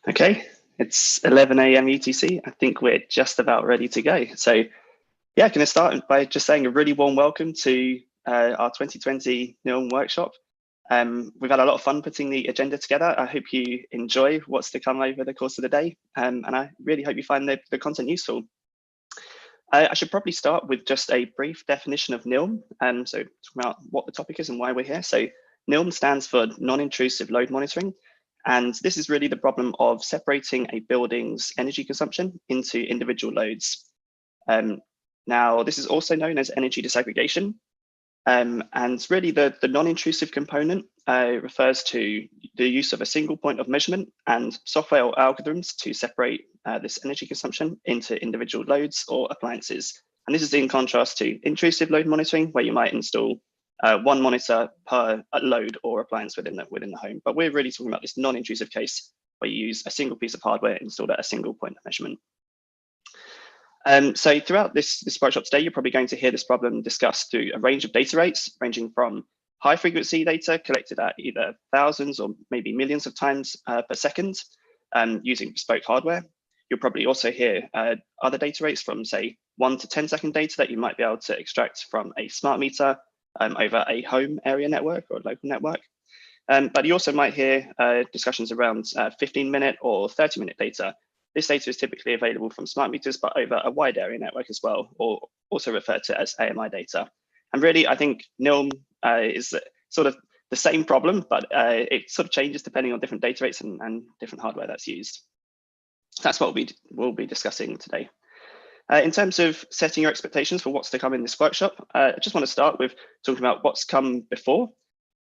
Okay, it's 11 a.m. UTC. I think we're just about ready to go. So yeah, going to start by just saying a really warm welcome to our 2020 NILM workshop. We've had a lot of fun putting the agenda together. I hope you enjoy what's to come over the course of the day. And I really hope you find the content useful. I should probably start with just a brief definition of NILM. So talk about what the topic is and why we're here. So NILM stands for Non-Intrusive Load Monitoring. And this is really the problem of separating a building's energy consumption into individual loads. Now, this is also known as energy disaggregation. And really the non-intrusive component refers to the use of a single point of measurement and software or algorithms to separate this energy consumption into individual loads or appliances. And this is in contrast to intrusive load monitoring, where you might install one monitor per load or appliance within the home. But we're really talking about this non-intrusive case where you use a single piece of hardware installed at a single point of measurement. So throughout this workshop today, you're probably going to hear this problem discussed through a range of data rates, ranging from high frequency data collected at either thousands or maybe millions of times per second using bespoke hardware. You'll probably also hear other data rates from, say, 1 to 10 second data that you might be able to extract from a smart meter over a home area network or a local network. But you also might hear discussions around 15-minute or 30-minute data. This data is typically available from smart meters, but over a wide area network as well, or also referred to as AMI data. And really, I think NILM is sort of the same problem, but it sort of changes depending on different data rates and different hardware that's used. That's what we'll be discussing today. In terms of setting your expectations for what's to come in this workshop, I just want to start with talking about what's come before.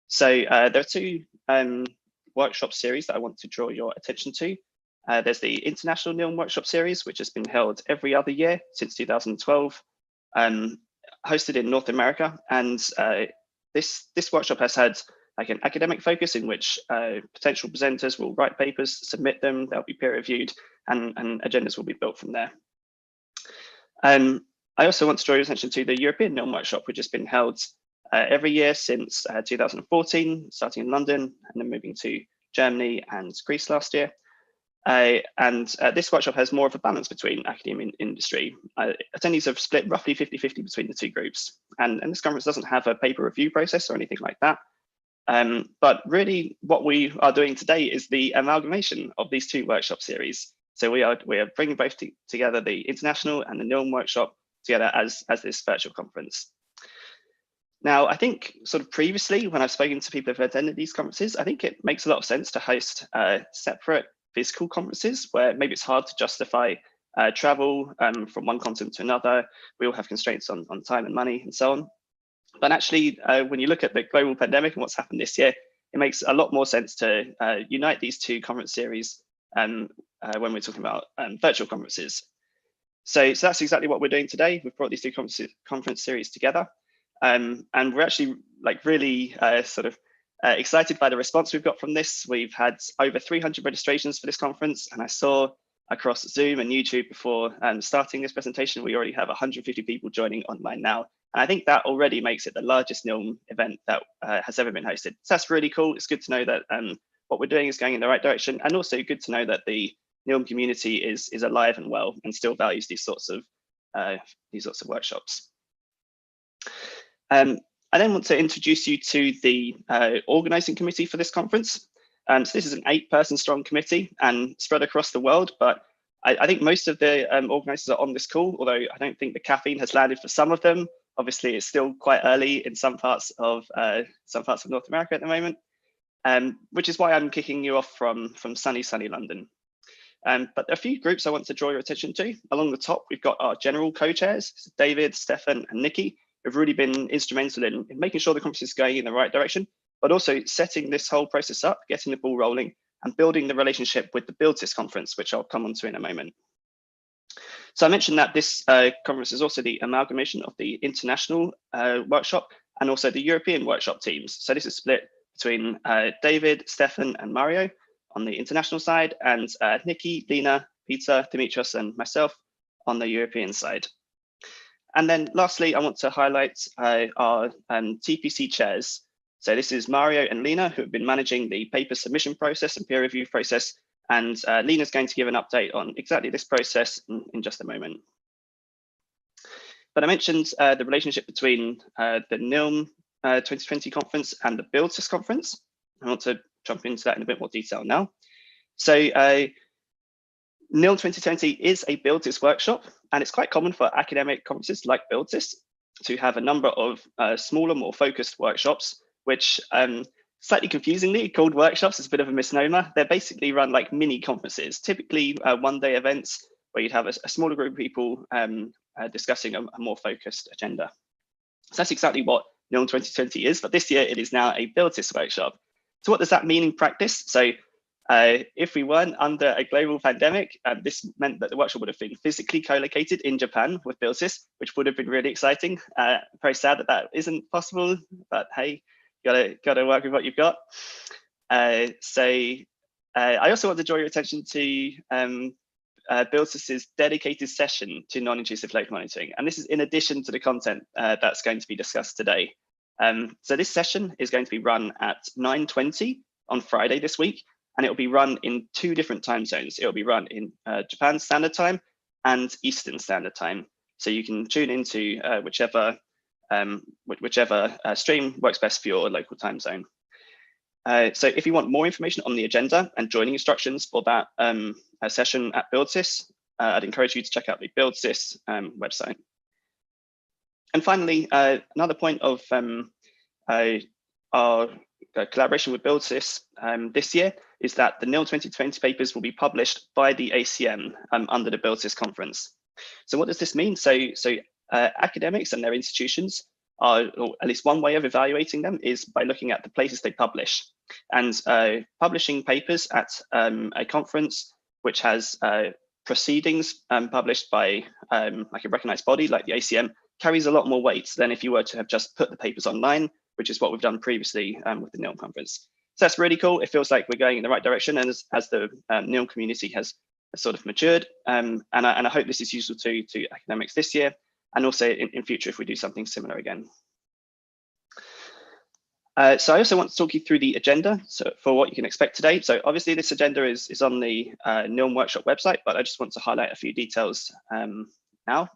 So there are two workshop series that I want to draw your attention to. There's the International NILM Workshop Series, which has been held every other year since 2012, hosted in North America. And this workshop has had like an academic focus in which potential presenters will write papers, submit them, they'll be peer reviewed, and agendas will be built from there. I also want to draw your attention to the European NILM Workshop, which has been held every year since 2014, starting in London and then moving to Germany and Greece last year. This workshop has more of a balance between academia and industry. Attendees have split roughly 50-50 between the two groups. And this conference doesn't have a paper review process or anything like that. But really what we are doing today is the amalgamation of these two workshop series. So we are bringing both together, the international and the NILM workshop together as this virtual conference. Now, I think sort of previously when I've spoken to people who've attended these conferences, I think it makes a lot of sense to host separate physical conferences where maybe it's hard to justify travel from one continent to another. We all have constraints on time and money and so on. But actually, when you look at the global pandemic and what's happened this year, it makes a lot more sense to unite these two conference series when we're talking about virtual conferences. So that's exactly what we're doing today. We've brought these two conference series together. And we're actually like really excited by the response we've got from this. We've had over 300 registrations for this conference, and I saw across Zoom and YouTube before starting this presentation, we already have 150 people joining online now. And I think that already makes it the largest NILM event that has ever been hosted. So that's really cool. It's good to know that what we're doing is going in the right direction, and also good to know that the NILM community is alive and well and still values these sorts of workshops. I then want to introduce you to the organizing committee for this conference. So this is an 8-person strong committee and spread across the world, but I think most of the organizers are on this call, although I don't think the caffeine has landed for some of them. Obviously, it's still quite early in some parts of North America at the moment, which is why I'm kicking you off from sunny London. But there are a few groups I want to draw your attention to. Along the top, we've got our general co-chairs, David, Stefan, and Nikki, who've really been instrumental in making sure the conference is going in the right direction, but also setting this whole process up, getting the ball rolling, and building the relationship with the BuildSys conference, which I'll come on to in a moment. So I mentioned that this conference is also the amalgamation of the international workshop and also the European workshop teams. So this is split between David, Stefan, and Mario on the international side, and Nikki, Lena, Peter, Dimitros, and myself on the European side. And then lastly, I want to highlight our TPC chairs. So this is Mario and Lena, who have been managing the paper submission process and peer review process, And Lena's going to give an update on exactly this process in just a moment. But I mentioned the relationship between the NILM 2020 conference and the BuildSys conference. I want to jump into that in a bit more detail now. So NILM 2020 is a BuildSys workshop, and it's quite common for academic conferences like BuildSys to have a number of smaller, more focused workshops, which slightly confusingly called workshops is a bit of a misnomer. They're basically run like mini conferences, typically one-day events where you'd have a smaller group of people discussing a more focused agenda. So that's exactly what NILM 2020 is, but this year it is now a BuildSys workshop. So what does that mean in practice? So if we weren't under a global pandemic, this meant that the workshop would have been physically co-located in Japan with BuildSys, which would have been really exciting. Very sad that that isn't possible, but hey, gotta work with what you've got. I also want to draw your attention to BuildSys' dedicated session to non-intrusive load monitoring, and this is in addition to the content that's going to be discussed today. So this session is going to be run at 9:20 on Friday this week, and it will be run in 2 different time zones. It will be run in Japan Standard Time and Eastern Standard Time. So you can tune into whichever stream works best for your local time zone. So if you want more information on the agenda and joining instructions for that session at BuildSys, I'd encourage you to check out the BuildSys website. And finally, another point of our collaboration with BuildSys this year is that the NILM 2020 papers will be published by the ACM under the BuildSys conference. So what does this mean? So academics and their institutions are, or at least one way of evaluating them is by looking at the places they publish. And publishing papers at a conference which has proceedings published by like a recognized body like the ACM carries a lot more weight than if you were to have just put the papers online, which is what we've done previously with the NILM conference. So that's really cool. It feels like we're going in the right direction, and as the NILM community has sort of matured, and I hope this is useful to academics this year, and also in future if we do something similar again. So I also want to talk you through the agenda for what you can expect today. So obviously this agenda is on the NILM workshop website, but I just want to highlight a few details now.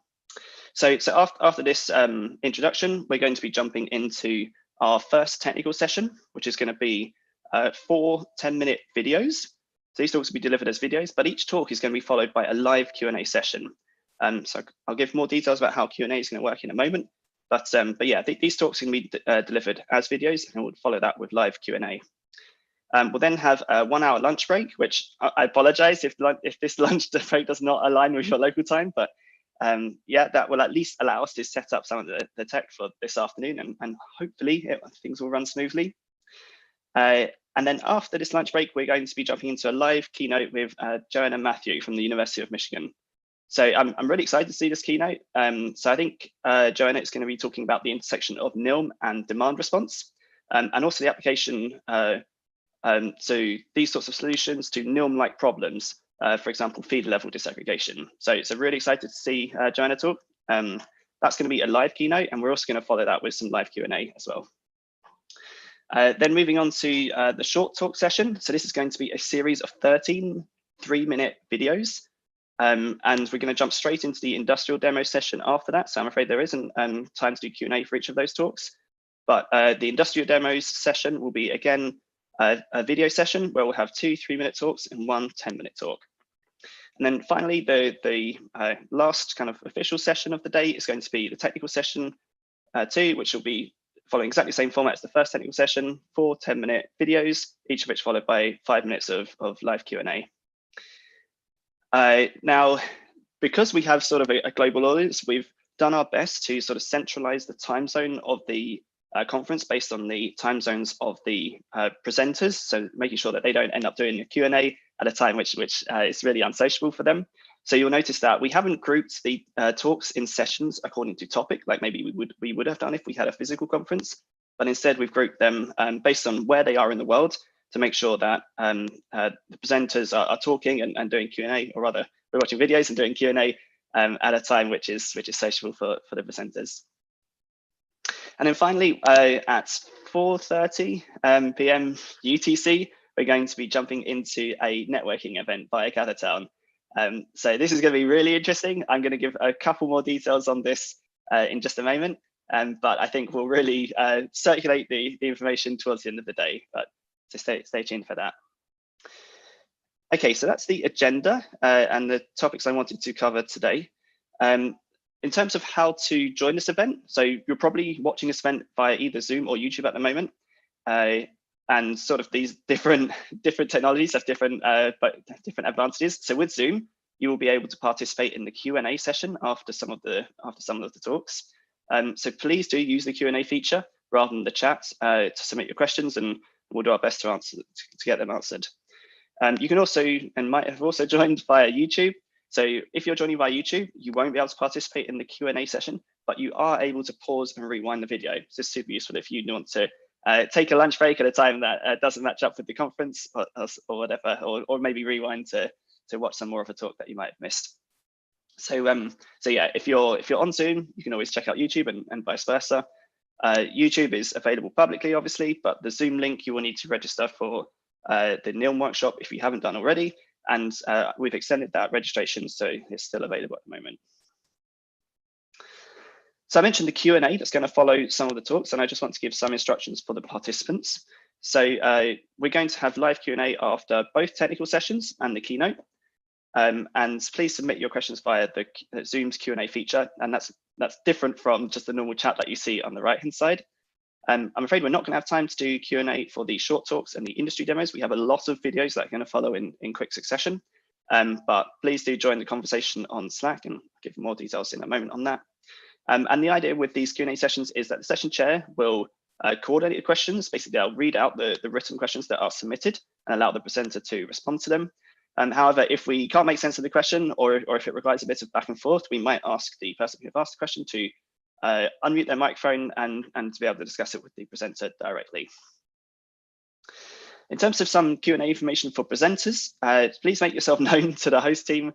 So after this introduction, we're going to be jumping into our first technical session, which is going to be 4 10-minute videos. So these talks will be delivered as videos, but each talk is going to be followed by a live Q&A session. So I'll give more details about how Q&A is going to work in a moment. But yeah, these talks can be delivered as videos, and we'll follow that with live Q&A. We'll then have a 1-hour lunch break, which I apologize if this lunch break does not align with your local time, but yeah, that will at least allow us to set up some of the tech for this afternoon, and hopefully things will run smoothly. And then after this lunch break, we're going to be jumping into a live keynote with Johanna and Mathieu from the University of Michigan. So I'm really excited to see this keynote. So I think Johanna is going to be talking about the intersection of NILM and demand response, and also the application to these sorts of solutions to NILM-like problems, for example, feeder level disaggregation. So really excited to see Johanna talk. That's going to be a live keynote, and we're also going to follow that with some live Q&A as well. Then moving on to the short talk session. So this is going to be a series of 13 3-minute videos. And we're going to jump straight into the industrial demo session after that. So I'm afraid there isn't time to do Q&A for each of those talks. But the industrial demos session will be, again, a video session where we'll have 2 3-minute talks and 1 10-minute talk. And then finally, the last kind of official session of the day is going to be the technical session 2, which will be following exactly the same format as the first technical session, 4 10-minute videos, each of which followed by 5 minutes of live Q&A. Now, because we have sort of a global audience, we've done our best to sort of centralize the time zone of the conference based on the time zones of the presenters. So making sure that they don't end up doing a Q&A at a time which is really unsociable for them. So you'll notice that we haven't grouped the talks in sessions according to topic, like maybe we would have done if we had a physical conference, but instead we've grouped them based on where they are in the world, to make sure that the presenters are talking and doing Q&A, or rather we're watching videos and doing Q&A at a time which is sociable for the presenters. And then finally, at 4:30 p.m. UTC, we're going to be jumping into a networking event via GatherTown. So this is going to be really interesting. I'm going to give a couple more details on this in just a moment, but I think we'll really circulate the information towards the end of the day, but so stay tuned for that. Okay, so that's the agenda and the topics I wanted to cover today. In terms of how to join this event, so you're probably watching this event via either Zoom or YouTube at the moment, and sort of these different technologies have different advantages. So with Zoom, you will be able to participate in the Q&A session after some of the talks. So please do use the Q&A feature rather than the chat to submit your questions, and we'll do our best to get them answered. You can also, and might have also joined via YouTube. So if you're joining via YouTube, you won't be able to participate in the Q&A session, but you are able to pause and rewind the video. So it's super useful if you want to take a lunch break at a time that doesn't match up with the conference or whatever, or maybe rewind to watch some more of a talk that you might have missed. So yeah, if you're on Zoom, you can always check out YouTube and vice versa. YouTube is available publicly, obviously, but the Zoom link you will need to register for the NILM workshop if you haven't done already. And we've extended that registration, so it's still available at the moment. So I mentioned the Q&A that's going to follow some of the talks, and I just want to give some instructions for the participants. So we're going to have live Q&A after both technical sessions and the keynote. And please submit your questions via the Zoom's Q&A feature, and that's different from just the normal chat that you see on the right-hand side. I'm afraid we're not going to have time to do Q&A for the short talks and the industry demos. We have a lot of videos that are going to follow in quick succession, but please do join the conversation on Slack, and I'll give more details in a moment on that. And the idea with these Q&A sessions is that the session chair will coordinate the questions. Basically, they'll read out the written questions that are submitted and allow the presenter to respond to them. However, if we can't make sense of the question, or if it requires a bit of back and forth, we might ask the person who asked the question to unmute their microphone and to be able to discuss it with the presenter directly. In terms of some Q&A information for presenters, please make yourself known to the host team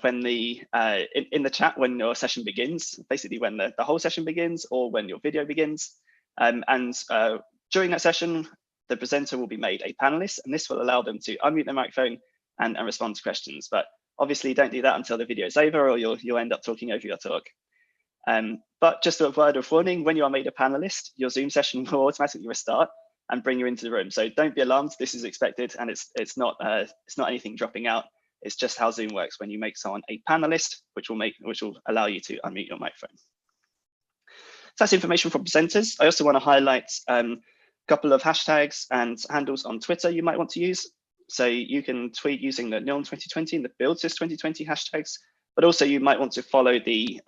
when in the chat when your session begins, basically when the whole session begins or when your video begins. During that session, the presenter will be made a panelist, and this will allow them to unmute their microphone and respond to questions. But obviously don't do that until the video is over, or you'll end up talking over your talk. But just a word of warning, when you are made a panelist, your Zoom session will automatically restart and bring you into the room. So don't be alarmed, this is expected, and it's not anything dropping out. It's just how Zoom works when you make someone a panelist, which will allow you to unmute your microphone. So that's information for presenters. I also want to highlight a couple of hashtags and handles on Twitter you might want to use. So you can tweet using the NILM 2020 and the BuildSys 2020 hashtags, but also you might want to follow the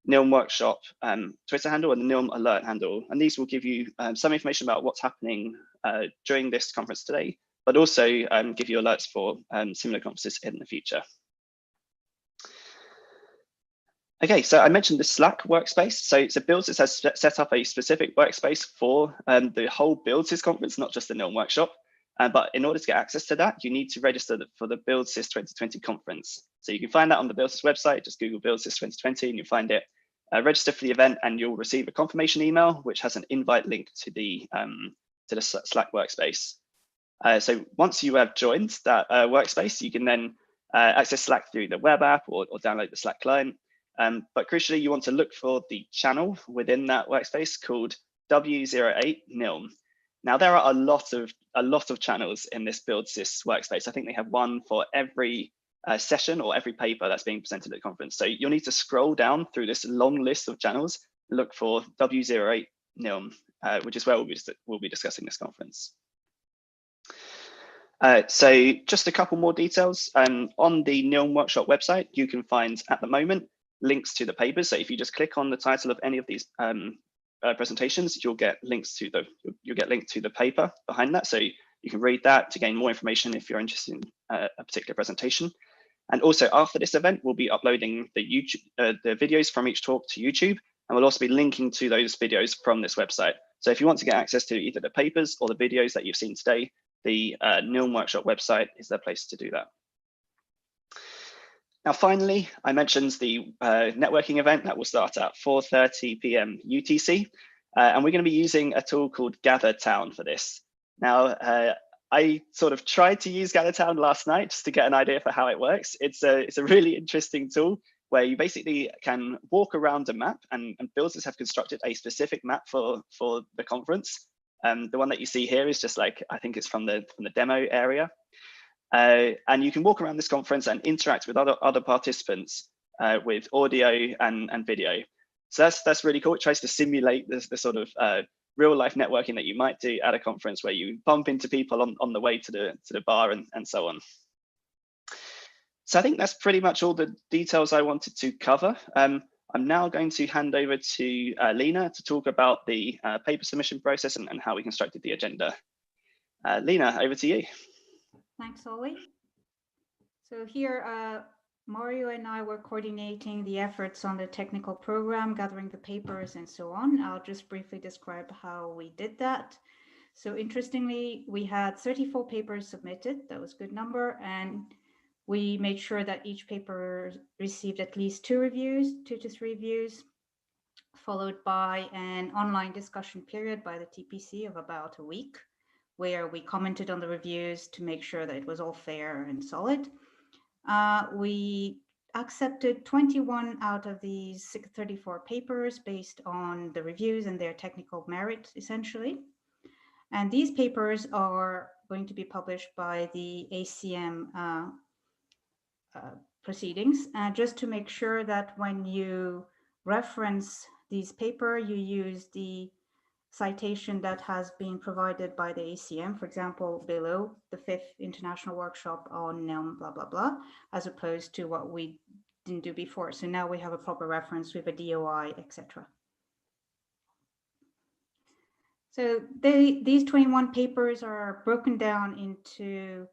NILM workshop Twitter handle and the NILM alert handle. And these will give you some information about what's happening during this conference today, but also give you alerts for similar conferences in the future. Okay, so I mentioned the Slack workspace. So BuildSys has set up a specific workspace for the whole BuildSys conference, not just the NILM workshop. But in order to get access to that, you need to register for the BuildSys 2020 conference. So you can find that on the BuildSys website. Just Google BuildSys 2020 and you'll find it. Register for the event, and you'll receive a confirmation email which has an invite link to the Slack workspace. So once you have joined that workspace, you can then access Slack through the web app or download the Slack client. But crucially, you want to look for the channel within that workspace called W08 NILM. Now there are a lot of channels in this BuildSys workspace. I think they have one for every session or every paper that's being presented at the conference. So you'll need to scroll down through this long list of channels, look for W08 NILM, which is where we'll be discussing this conference. So just a couple more details. On the NILM workshop website, you can find at the moment links to the papers. So if you just click on the title of any of these presentations, you'll get linked to the paper behind that. So you can read that to gain more information if you're interested in a particular presentation. And also after this event, we'll be uploading the videos from each talk to YouTube, and we'll also be linking to those videos from this website. So if you want to get access to either the papers or the videos that you've seen today, the NILM workshop website is the place to do that. Now, finally, I mentioned the networking event that will start at 4:30 p.m. UTC, and we're going to be using a tool called GatherTown for this. Now, I sort of tried to use Galatown last night just to get an idea for how it works. It's a really interesting tool where you basically can walk around a map, and BuildSys have constructed a specific map for the conference. The one that you see here is just like, I think it's from the demo area. And you can walk around this conference and interact with other participants with audio and video. So that's really cool. It tries to simulate the sort of real life networking that you might do at a conference where you bump into people on the way to the bar and so on. So I think that's pretty much all the details I wanted to cover. I'm now going to hand over to Lena to talk about the paper submission process and how we constructed the agenda. Lena, over to you. Thanks, Ollie. So here, Mario and I were coordinating the efforts on the technical program, gathering the papers and so on. I'll just briefly describe how we did that. So interestingly, we had 34 papers submitted. That was a good number. And we made sure that each paper received at least 2 to 3 reviews, followed by an online discussion period by the TPC of about a week, where we commented on the reviews to make sure that it was all fair and solid. We accepted 21 out of these 34 papers based on the reviews and their technical merit, essentially. And these papers are going to be published by the ACM proceedings, just to make sure that when you reference these papers, you use the citation that has been provided by the ACM, for example, below the 5th International Workshop on NILM, blah, blah, blah, as opposed to what we didn't do before. So now we have a proper reference with a DOI, etc. So these 21 papers are broken down into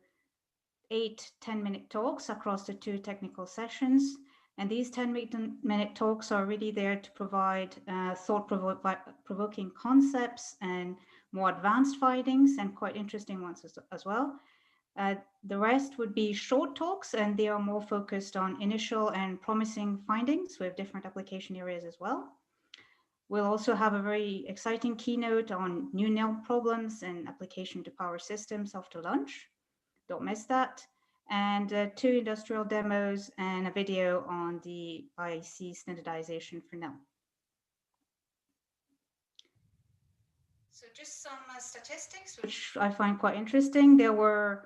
8 10-minute talks across the 2 technical sessions. And these 10-minute talks are really there to provide thought-provoking concepts and more advanced findings, and quite interesting ones as well. The rest would be short talks, and they are more focused on initial and promising findings with different application areas as well. We'll also have a very exciting keynote on new NILM problems and application to power systems after lunch. Don't miss that. And 2 industrial demos and a video on the IEC standardization for NILM. So just some statistics, which I find quite interesting. NILM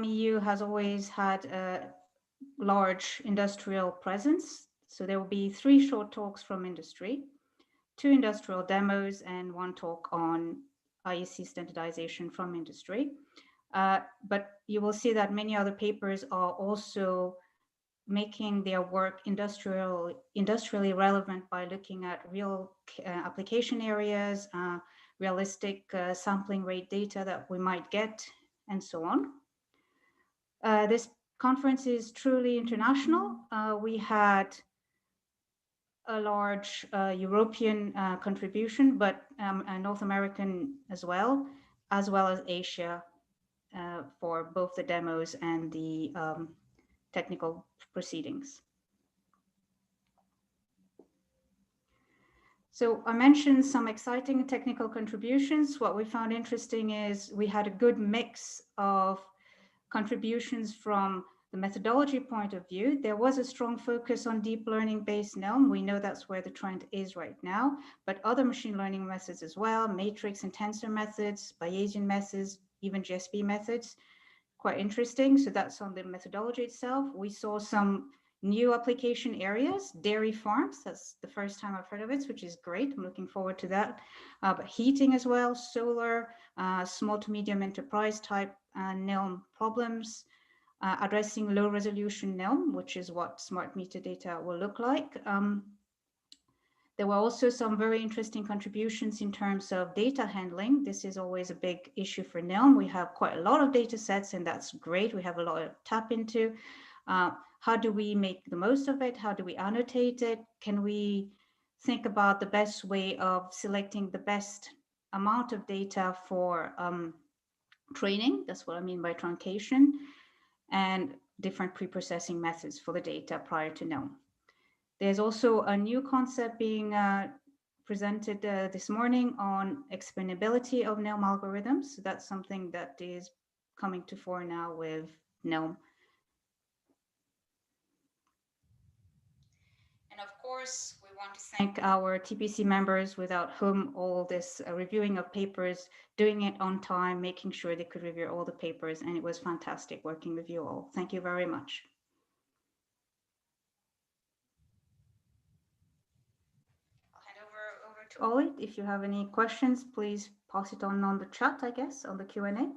EU has always had a large industrial presence. So there will be 3 short talks from industry, 2 industrial demos, and 1 talk on IEC standardization from industry. But you will see that many other papers are also making their work industrially relevant by looking at real application areas, realistic sampling rate data that we might get, and so on. This conference is truly international. We had a large European contribution, but North American as well as Asia, for both the demos and the technical proceedings. So I mentioned some exciting technical contributions. What we found interesting is we had a good mix of contributions from the methodology point of view. There was a strong focus on deep learning based NILM. We know that's where the trend is right now, but other machine learning methods as well, matrix and tensor methods, Bayesian methods, even GSP methods, quite interesting. So that's on the methodology itself. We saw some new application areas, dairy farms. That's the first time I've heard of it, which is great. I'm looking forward to that. But heating as well, solar, small to medium enterprise type NILM problems, addressing low resolution NILM, which is what smart meter data will look like. There were also some very interesting contributions in terms of data handling. This is always a big issue for NILM. We have quite a lot of data sets, and that's great. We have a lot to tap into. How do we make the most of it? How do we annotate it? Can we think about the best way of selecting the best amount of data for training? That's what I mean by truncation, and different pre-processing methods for the data prior to NILM. There's also a new concept being presented this morning on explainability of NILM algorithms. So that's something that is coming to fore now with NILM. And of course, we want to thank our TPC members, without whom all this reviewing of papers, doing it on time, making sure they could review all the papers, and it was fantastic working with you all. Thank you very much. I'll hand over to Ollie. If you have any questions, please pass it on the chat, I guess, on the Q&A.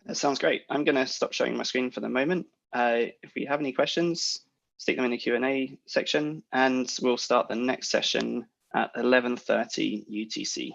That sounds great. I'm going to stop showing my screen for the moment. If we have any questions, stick them in the Q&A section, and we'll start the next session at 11:30 UTC.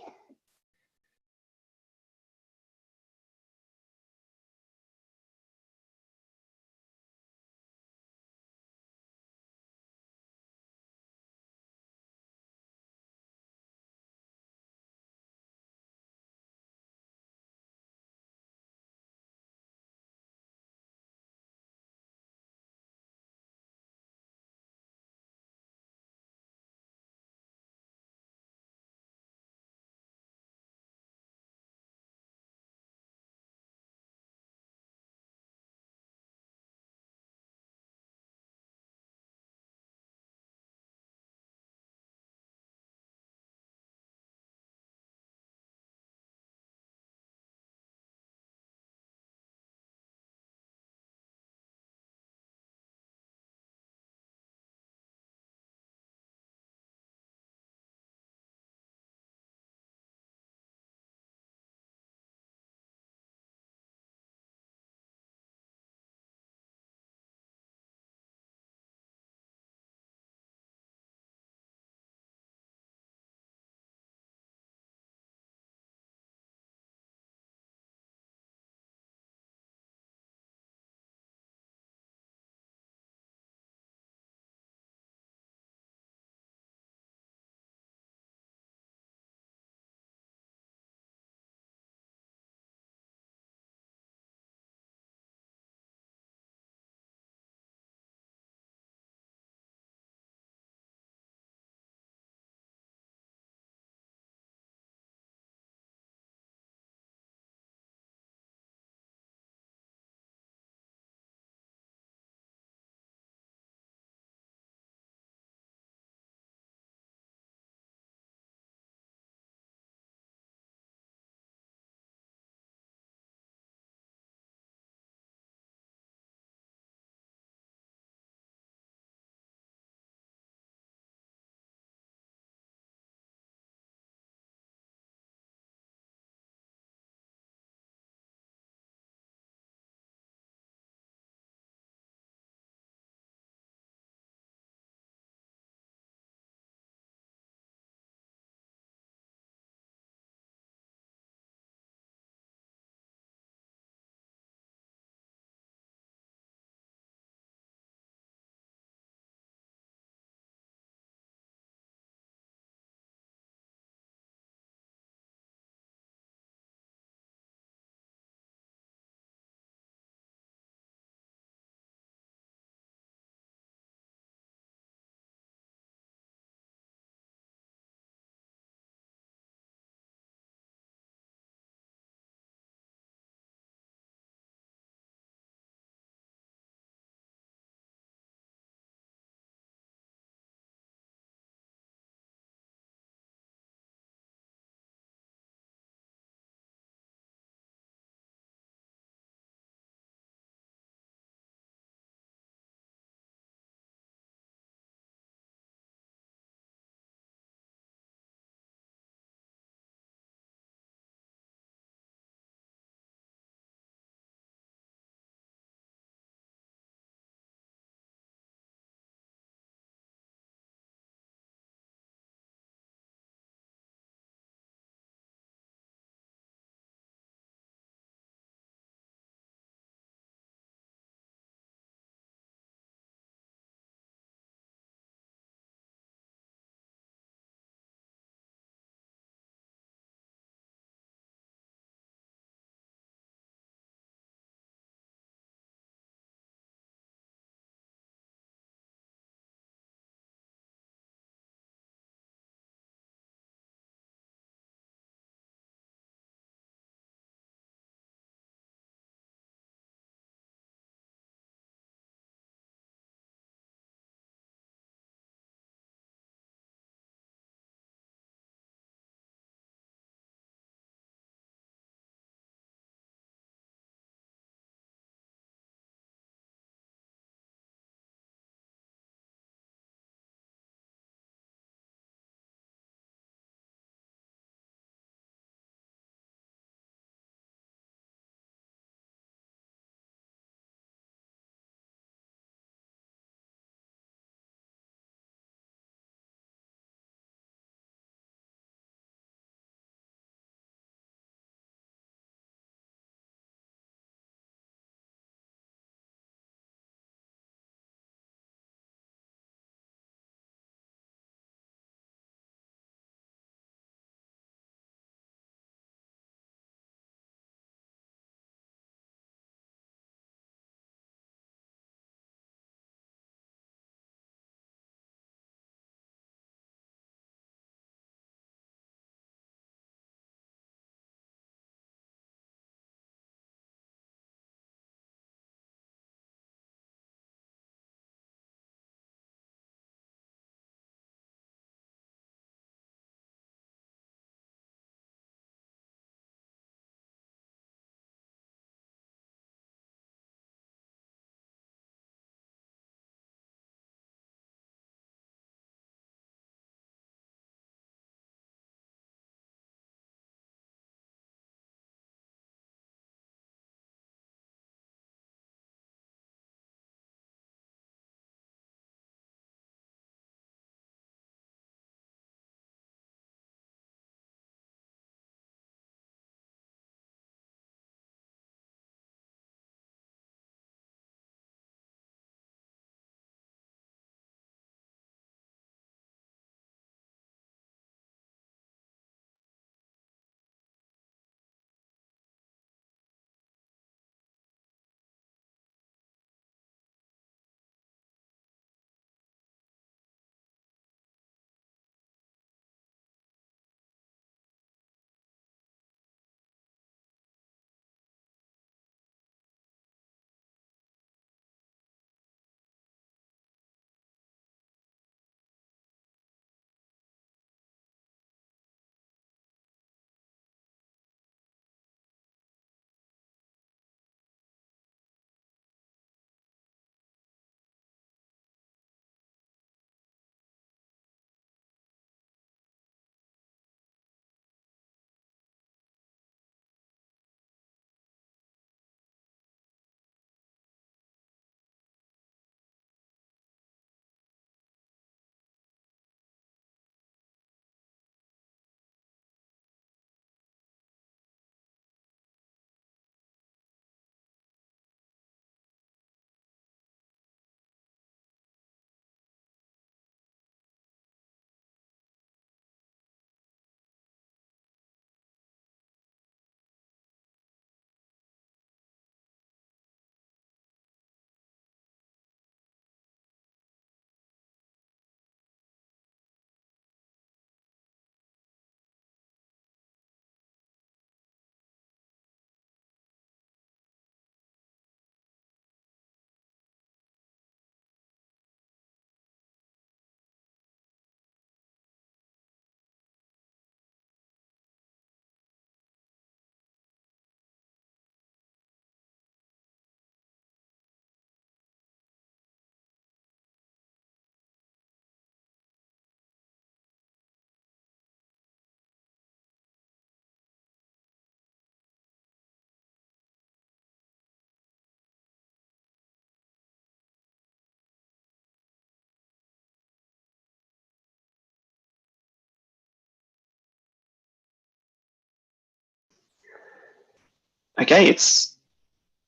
Okay, it's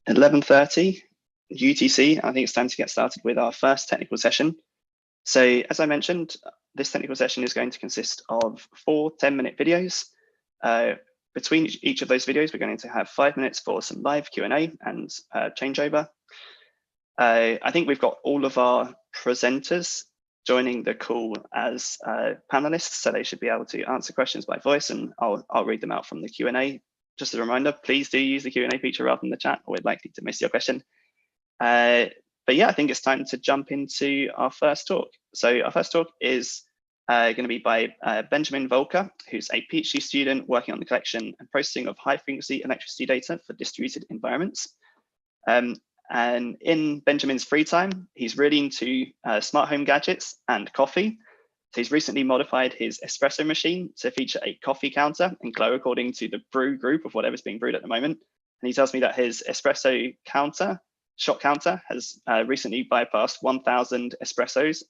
11:30 UTC. I think it's time to get started with our first technical session. So as I mentioned, this technical session is going to consist of 4 10-minute videos. Between each of those videos, we're going to have 5 minutes for some live Q&A and changeover. I think we've got all of our presenters joining the call as panelists, so they should be able to answer questions by voice, and I'll read them out from the Q&A. Just a reminder, please do use the Q&A feature rather than the chat, or we're likely to miss your question. But yeah, I think it's time to jump into our first talk. So our first talk is going to be by Benjamin Volker, who's a PhD student working on the collection and processing of high-frequency electricity data for distributed environments. And in Benjamin's free time, he's really into smart home gadgets and coffee. So he's recently modified his espresso machine to feature a coffee counter and glow according to the brew group of whatever's being brewed at the moment. And he tells me that his espresso shot counter has recently bypassed 1,000 espressos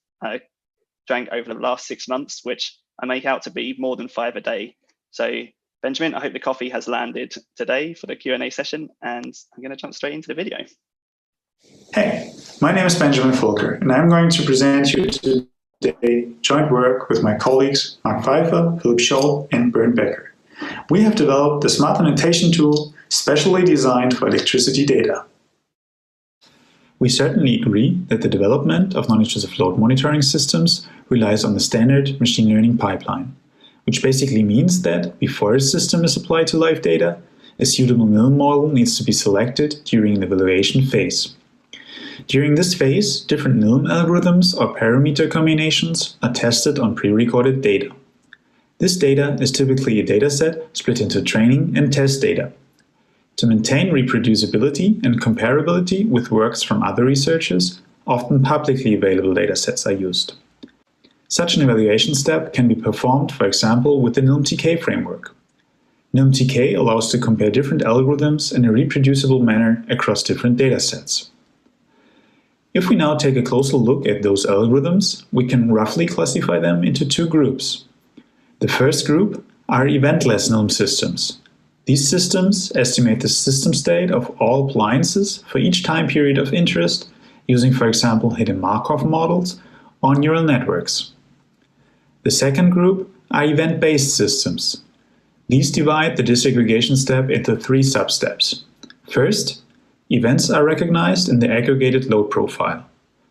drank over the last 6 months, which I make out to be more than 5 a day. So Benjamin, I hope the coffee has landed today for the Q&A session, and I'm going to jump straight into the video. Hey, my name is Benjamin Volker, and I'm going to present you today joint work with my colleagues Mark Pfeiffer, Philipp Scholl, and Bernd Becker. We have developed a smart annotation tool specially designed for electricity data. We certainly agree that the development of non-intrusive load monitoring systems relies on the standard machine learning pipeline, which basically means that before a system is applied to live data, a suitable NILM model needs to be selected during the evaluation phase. During this phase, different NILM algorithms or parameter combinations are tested on pre-recorded data. This data is typically a dataset split into training and test data. To maintain reproducibility and comparability with works from other researchers, often publicly available datasets are used. Such an evaluation step can be performed, for example, with the NILM-TK framework. NILM-TK allows to compare different algorithms in a reproducible manner across different datasets. If we now take a closer look at those algorithms, we can roughly classify them into 2 groups. The first group are eventless NILM systems. These systems estimate the system state of all appliances for each time period of interest using, for example, hidden Markov models or neural networks. The second group are event-based systems. These divide the disaggregation step into 3 substeps. First, events are recognized in the aggregated load profile.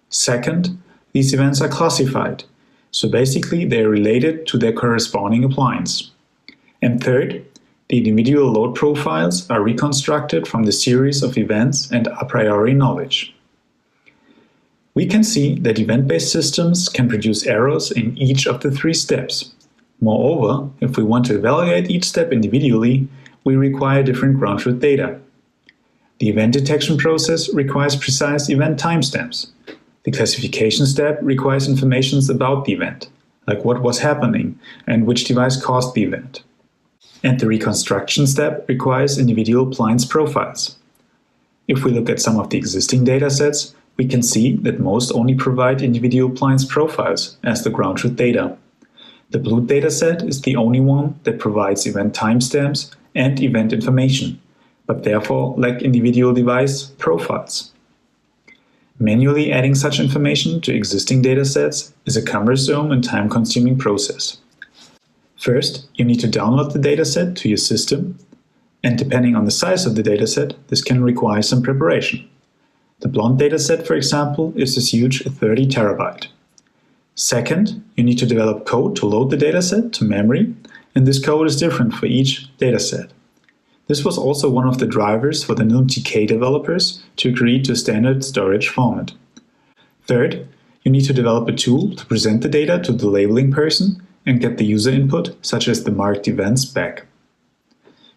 Second, these events are classified, so basically they are related to their corresponding appliance. And third, the individual load profiles are reconstructed from the series of events and a priori knowledge. We can see that event-based systems can produce errors in each of the 3 steps. Moreover, if we want to evaluate each step individually, we require different ground truth data. The event detection process requires precise event timestamps. The classification step requires information about the event, like what was happening and which device caused the event. And the reconstruction step requires individual appliance profiles. If we look at some of the existing datasets, we can see that most only provide individual appliance profiles as the ground truth data. The blue dataset is the only one that provides event timestamps and event information, but therefore lack individual device profiles. Manually adding such information to existing datasets is a cumbersome and time-consuming process. First, you need to download the dataset to your system, and depending on the size of the dataset, this can require some preparation. The blonde dataset, for example, is as huge as 30 terabyte. Second, you need to develop code to load the dataset to memory, and this code is different for each dataset. This was also one of the drivers for the NILM-TK developers to agree to a standard storage format. Third, you need to develop a tool to present the data to the labeling person and get the user input, such as the marked events, back.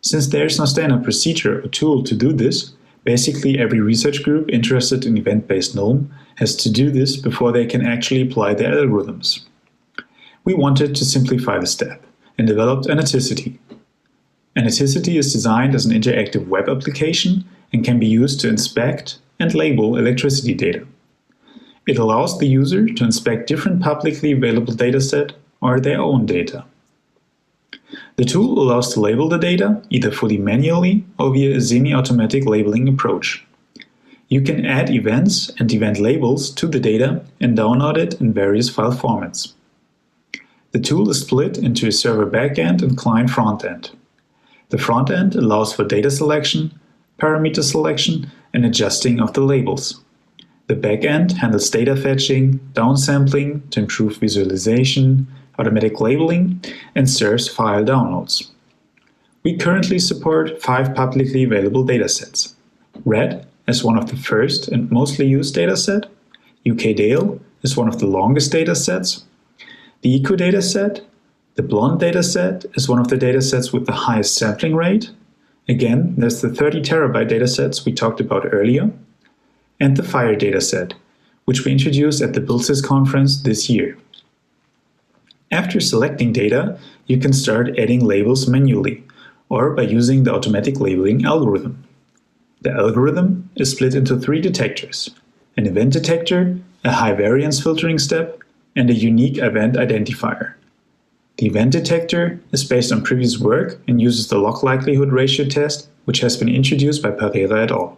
Since there is no standard procedure or tool to do this, basically every research group interested in event-based NILM has to do this before they can actually apply their algorithms. We wanted to simplify the step and developed Annoticity. Annoticity is designed as an interactive web application and can be used to inspect and label electricity data. It allows the user to inspect different publicly available datasets or their own data. The tool allows to label the data either fully manually or via a semi-automatic labeling approach. You can add events and event labels to the data and download it in various file formats. The tool is split into a server backend and client frontend. The frontend allows for data selection, parameter selection, and adjusting of the labels. The backend handles data fetching, downsampling to improve visualization, automatic labeling, and serves file downloads. We currently support 5 publicly available datasets. RED is one of the first and mostly used dataset. UK-Dale is one of the longest datasets. The ECO dataset, the Blonde dataset, is one of the datasets with the highest sampling rate. Again, there's the 30 terabyte datasets we talked about earlier. And the FIRE dataset, which we introduced at the BuildSys conference this year. After selecting data, you can start adding labels manually or by using the automatic labeling algorithm. The algorithm is split into 3 detectors: an event detector, a high variance filtering step, and a unique event identifier. The event detector is based on previous work and uses the log likelihood ratio test, which has been introduced by Pereira et al.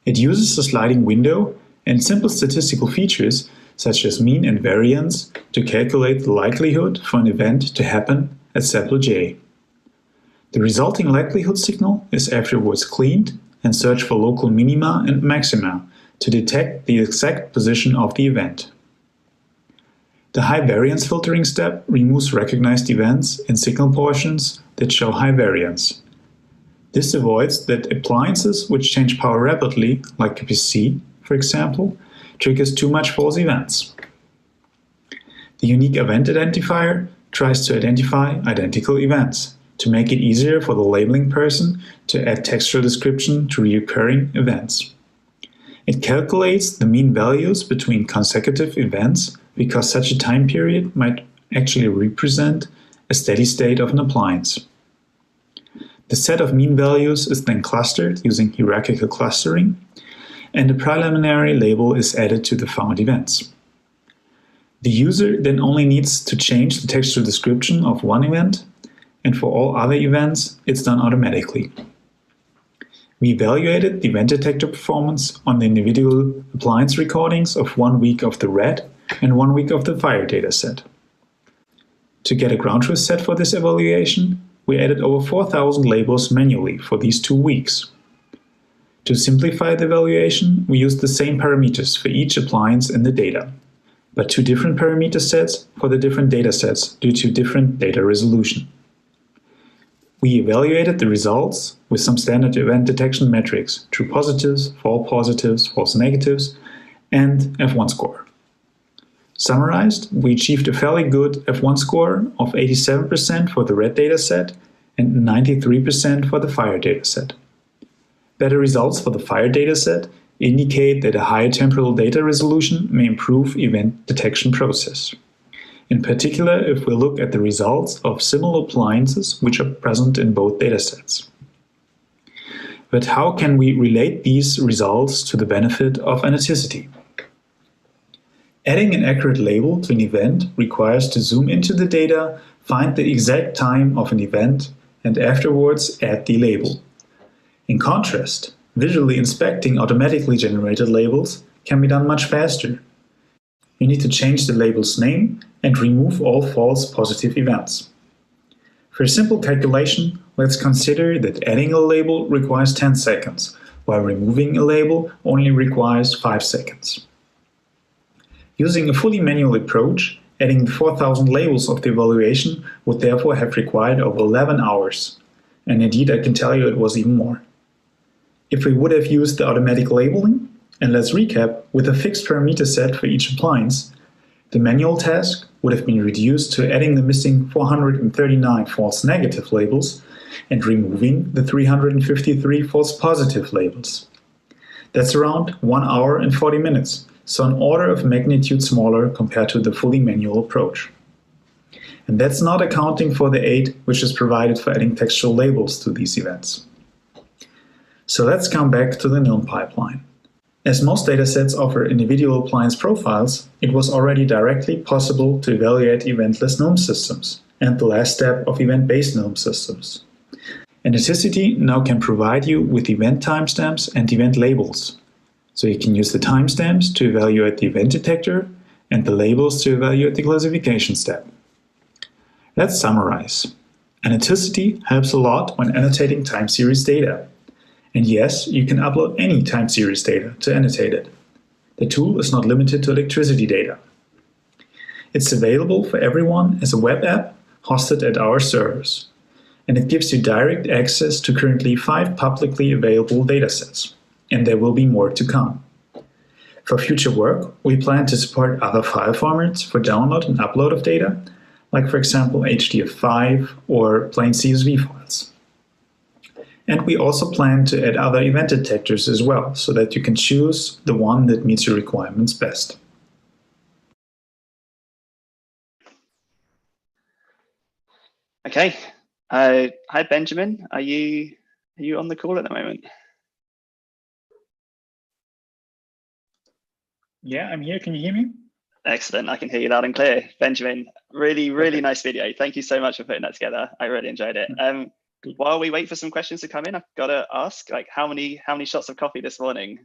It uses a sliding window and simple statistical features such as mean and variance to calculate the likelihood for an event to happen at sample J. The resulting likelihood signal is afterwards cleaned and searched for local minima and maxima to detect the exact position of the event. The high variance filtering step removes recognized events in signal portions that show high variance. This avoids that appliances which change power rapidly, like a PC, for example, triggers too much false events. The unique event identifier tries to identify identical events to make it easier for the labeling person to add textual description to recurring events. It calculates the mean values between consecutive events because such a time period might actually represent a steady state of an appliance. The set of mean values is then clustered using hierarchical clustering, and a preliminary label is added to the found events. The user then only needs to change the textual description of one event, and for all other events, it's done automatically. We evaluated the event detector performance on the individual appliance recordings of 1 week of the RED and 1 week of the FIRE dataset. To get a ground truth set for this evaluation, we added over 4,000 labels manually for these 2 weeks. To simplify the evaluation, we used the same parameters for each appliance in the data, but 2 different parameter sets for the different datasets due to different data resolution. We evaluated the results with some standard event detection metrics: true positives, false negatives, and F1 score. Summarized, we achieved a fairly good F1 score of 87% for the RED dataset and 93% for the FIRE dataset. Better results for the FIRE dataset indicate that a higher temporal data resolution may improve event detection process. In particular, if we look at the results of similar appliances which are present in both datasets. But how can we relate these results to the benefit of aneticity? Adding an accurate label to an event requires to zoom into the data, find the exact time of an event, and afterwards add the label. In contrast, visually inspecting automatically generated labels can be done much faster. You need to change the label's name and remove all false positive events. For a simple calculation, let's consider that adding a label requires 10 seconds, while removing a label only requires 5 seconds. Using a fully manual approach, adding the 4,000 labels of the evaluation would therefore have required over 11 hours. And indeed, I can tell you it was even more. If we would have used the automatic labeling, and let's recap, with a fixed parameter set for each appliance, the manual task would have been reduced to adding the missing 439 false negative labels and removing the 353 false positive labels. That's around 1 hour and 40 minutes, so an order of magnitude smaller compared to the fully manual approach. And that's not accounting for the aid which is provided for adding textual labels to these events. So let's come back to the NILM pipeline. As most datasets offer individual appliance profiles, it was already directly possible to evaluate eventless NILM systems, and the last step of event-based NILM systems. Eneticity now can provide you with event timestamps and event labels. So you can use the timestamps to evaluate the event detector and the labels to evaluate the classification step. Let's summarize. Eneticity helps a lot when annotating time series data. And yes, you can upload any time series data to annotate it. The tool is not limited to electricity data. It's available for everyone as a web app hosted at our servers. And it gives you direct access to currently 5 publicly available datasets. And there will be more to come. For future work, we plan to support other file formats for download and upload of data, like for example HDF5 or plain CSV files. And we also plan to add other event detectors as well, so that you can choose the one that meets your requirements best. Okay. Hi, Benjamin. Are you on the call at the moment? Yeah, I'm here. Can you hear me? Excellent. I can hear you loud and clear. Benjamin, really nice video. Thank you so much for putting that together. I really enjoyed it. While we wait for some questions to come in, I've got to ask, like, how many shots of coffee this morning?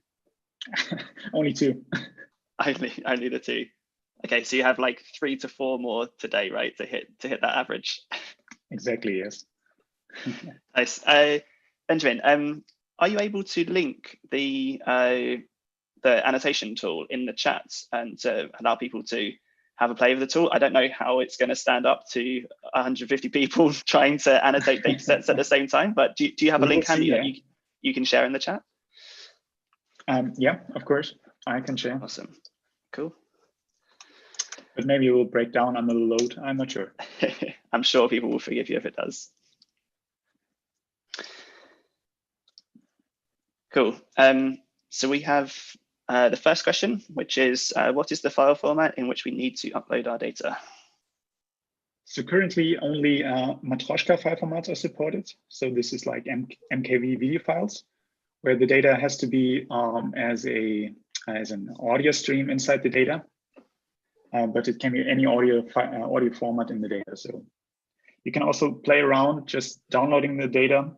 Only 2. only the 2. Okay, so you have like 3 to 4 more today, right, to hit that average? Exactly, yes. Nice. Benjamin, are you able to link the annotation tool in the chat and to allow people to have a play with the tool? I don't know how it's going to stand up to 150 people trying to annotate data sets at the same time, but do you have a link handy that you can share in the chat? Yeah, of course, I can share. Awesome, cool. But maybe it will break down under the load, I'm not sure. I'm sure people will forgive you if it does. Cool. So we have the first question, which is, what is the file format in which we need to upload our data? So currently only Matroshka file formats are supported. So this is like MKV video files, where the data has to be as an audio stream inside the data. But it can be any audio format in the data. So you can also play around just downloading the data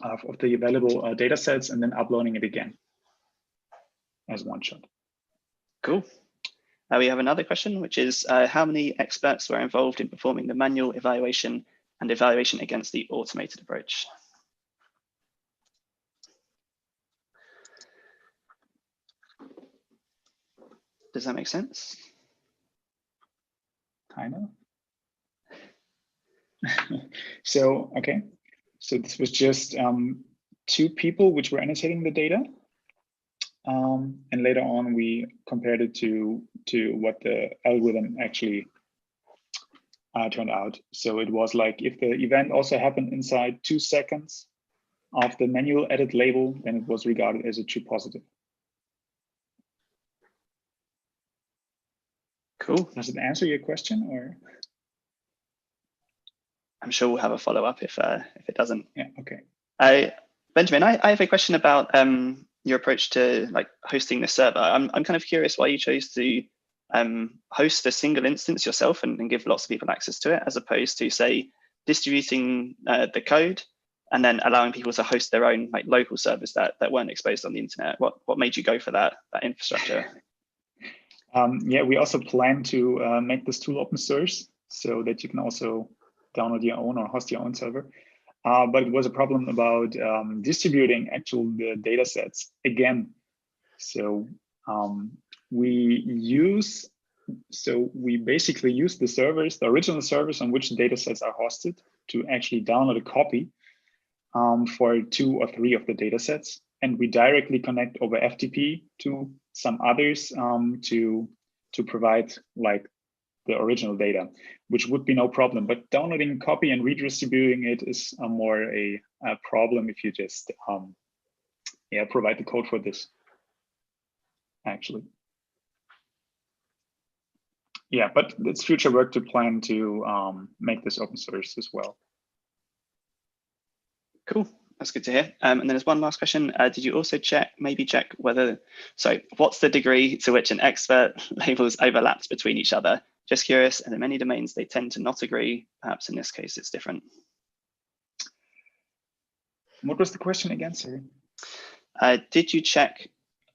of the available data sets and then uploading it again as one shot. Cool. We have another question, which is how many experts were involved in performing the manual evaluation and evaluation against the automated approach? Does that make sense? Kind of. So, okay. So this was just 2 people which were annotating the data. And later on, we compared it to what the algorithm actually turned out. So it was like if the event also happened inside 2 seconds of the manual edit label, then it was regarded as a true positive. Cool. Does it answer your question, or? I'm sure we'll have a follow-up if it doesn't. Yeah. Okay. Benjamin, I have a question about your approach to like hosting the server. I'm kind of curious why you chose to host a single instance yourself and give lots of people access to it, as opposed to, say, distributing the code and then allowing people to host their own like local servers that weren't exposed on the internet. What made you go for that infrastructure? Yeah, we also plan to make this tool open source so that you can also download your own or host your own server. But it was a problem about distributing the data sets again. So we basically use the servers, the original servers on which the data sets are hosted, to actually download a copy for 2 or 3 of the data sets. And we directly connect over FTP to some others to provide like the original data, which would be no problem. But downloading a copy and redistributing it is more a problem if you just provide the code for this, actually. Yeah, but it's future work to plan to make this open source as well. Cool. That's good to hear. And then there's one last question. Did you also check whether, what's the degree to which an expert labels overlapped between each other? Just curious, and in many domains, they tend to not agree. Perhaps in this case, it's different. What was the question again, sorry? Did you check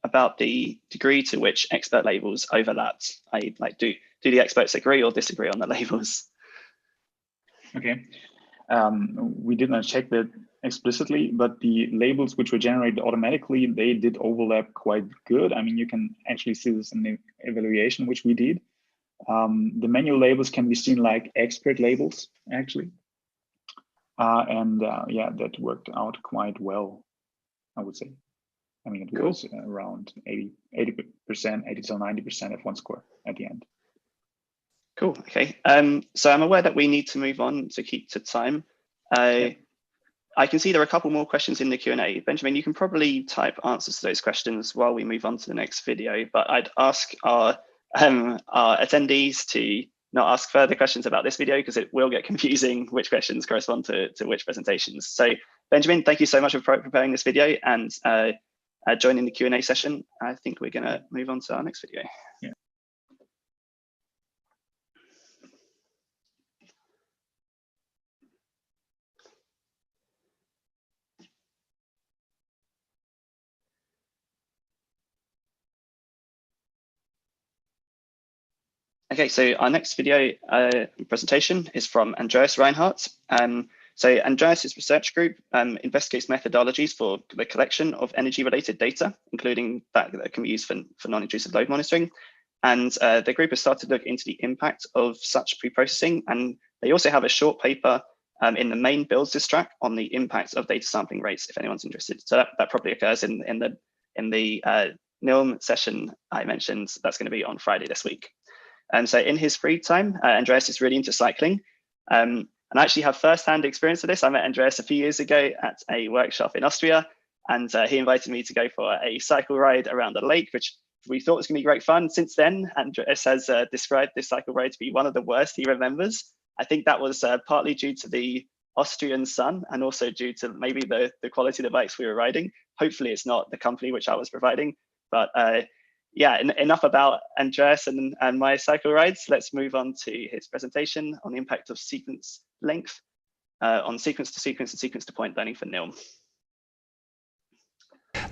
about the degree to which expert labels overlapped? Like, do the experts agree or disagree on the labels? Okay, we did not check that explicitly, but the labels which were generated automatically, they did overlap quite good. I mean, you can actually see this in the evaluation which we did. The manual labels can be seen like expert labels, actually. Yeah, that worked out quite well, I would say. I mean, it Cool. was around 80 to 90% of one score at the end. Cool. Okay. So I'm aware that we need to move on to keep to time. I can see there are a couple more questions in the Q&A. Benjamin, you can probably type answers to those questions while we move on to the next video, but I'd ask our attendees to not ask further questions about this video because it will get confusing which questions correspond to which presentations. So Benjamin, thank you so much for preparing this video and joining the Q&A session. I think we're going to move on to our next video. Yeah. Okay, so our next video presentation is from Andreas Reinhardt. So Andreas's research group investigates methodologies for the collection of energy-related data, including that can be used for non-intrusive load monitoring. And the group has started to look into the impact of such pre-processing. And they also have a short paper in the main BuildSys track on the impact of data sampling rates, if anyone's interested. So that probably occurs in the NILM session I mentioned. That's going to be on Friday this week. So in his free time, Andreas is really into cycling. And I actually have first-hand experience of this. I met Andreas a few years ago at a workshop in Austria, and he invited me to go for a cycle ride around the lake, which we thought was going to be great fun. Since then, Andreas has described this cycle ride to be one of the worst he remembers. I think that was partly due to the Austrian sun and also due to maybe the quality of the bikes we were riding. Hopefully it's not the company which I was providing, but yeah, enough about Andreas and my cycle rides. Let's move on to his presentation on the impact of sequence length on sequence to sequence and sequence to point learning for NILM.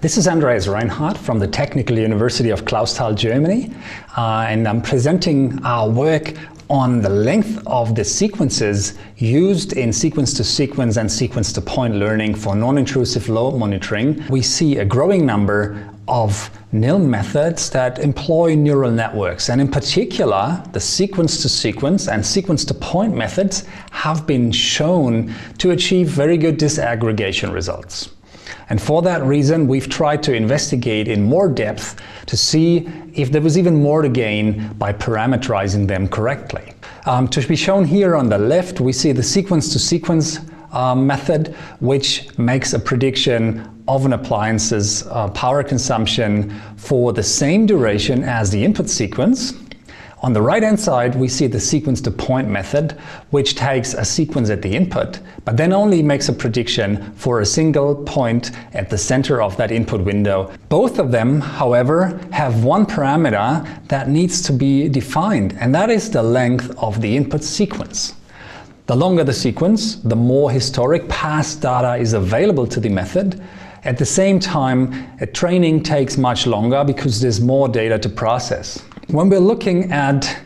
This is Andreas Reinhardt from the Technical University of Clausthal, Germany, and I'm presenting our work on the length of the sequences used in sequence to sequence and sequence to point learning for non-intrusive load monitoring. We see a growing number of NILM methods that employ neural networks, and in particular the sequence to sequence and sequence to point methods have been shown to achieve very good disaggregation results. And for that reason, we've tried to investigate in more depth to see if there was even more to gain by parameterizing them correctly. To be shown here on the left, we see the sequence to sequence method, which makes a prediction of an appliance's power consumption for the same duration as the input sequence. On the right-hand side, we see the sequence to point method, which takes a sequence at the input, but then only makes a prediction for a single point at the center of that input window. Both of them, however, have one parameter that needs to be defined, and that is the length of the input sequence. The longer the sequence, the more historic past data is available to the method. At the same time, training takes much longer because there's more data to process. When we're looking at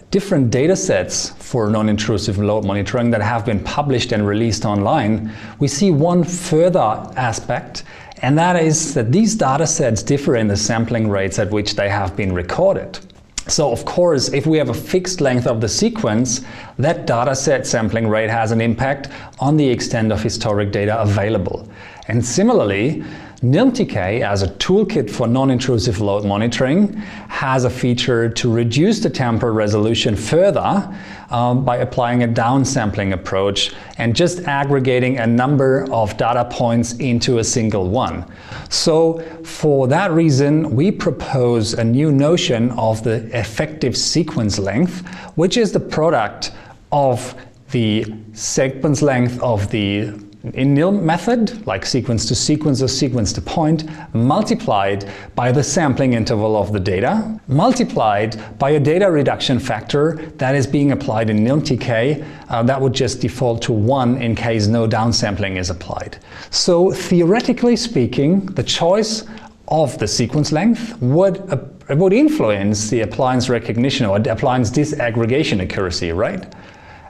different data sets for non-intrusive load monitoring that have been published and released online, we see one further aspect, and that is that these data sets differ in the sampling rates at which they have been recorded. So of course, if we have a fixed length of the sequence, that dataset sampling rate has an impact on the extent of historic data available. And similarly, NILM-TK, as a toolkit for non-intrusive load monitoring, has a feature to reduce the temporal resolution further by applying a downsampling approach and just aggregating a number of data points into a single one. So for that reason, we propose a new notion of the effective sequence length, which is the product of the sequence length of the in NILM method, like sequence to sequence or sequence to point, multiplied by the sampling interval of the data, multiplied by a data reduction factor that is being applied in NILM TK. That would just default to 1 in case no downsampling is applied. So theoretically speaking, the choice of the sequence length would influence the appliance recognition or the appliance disaggregation accuracy, right?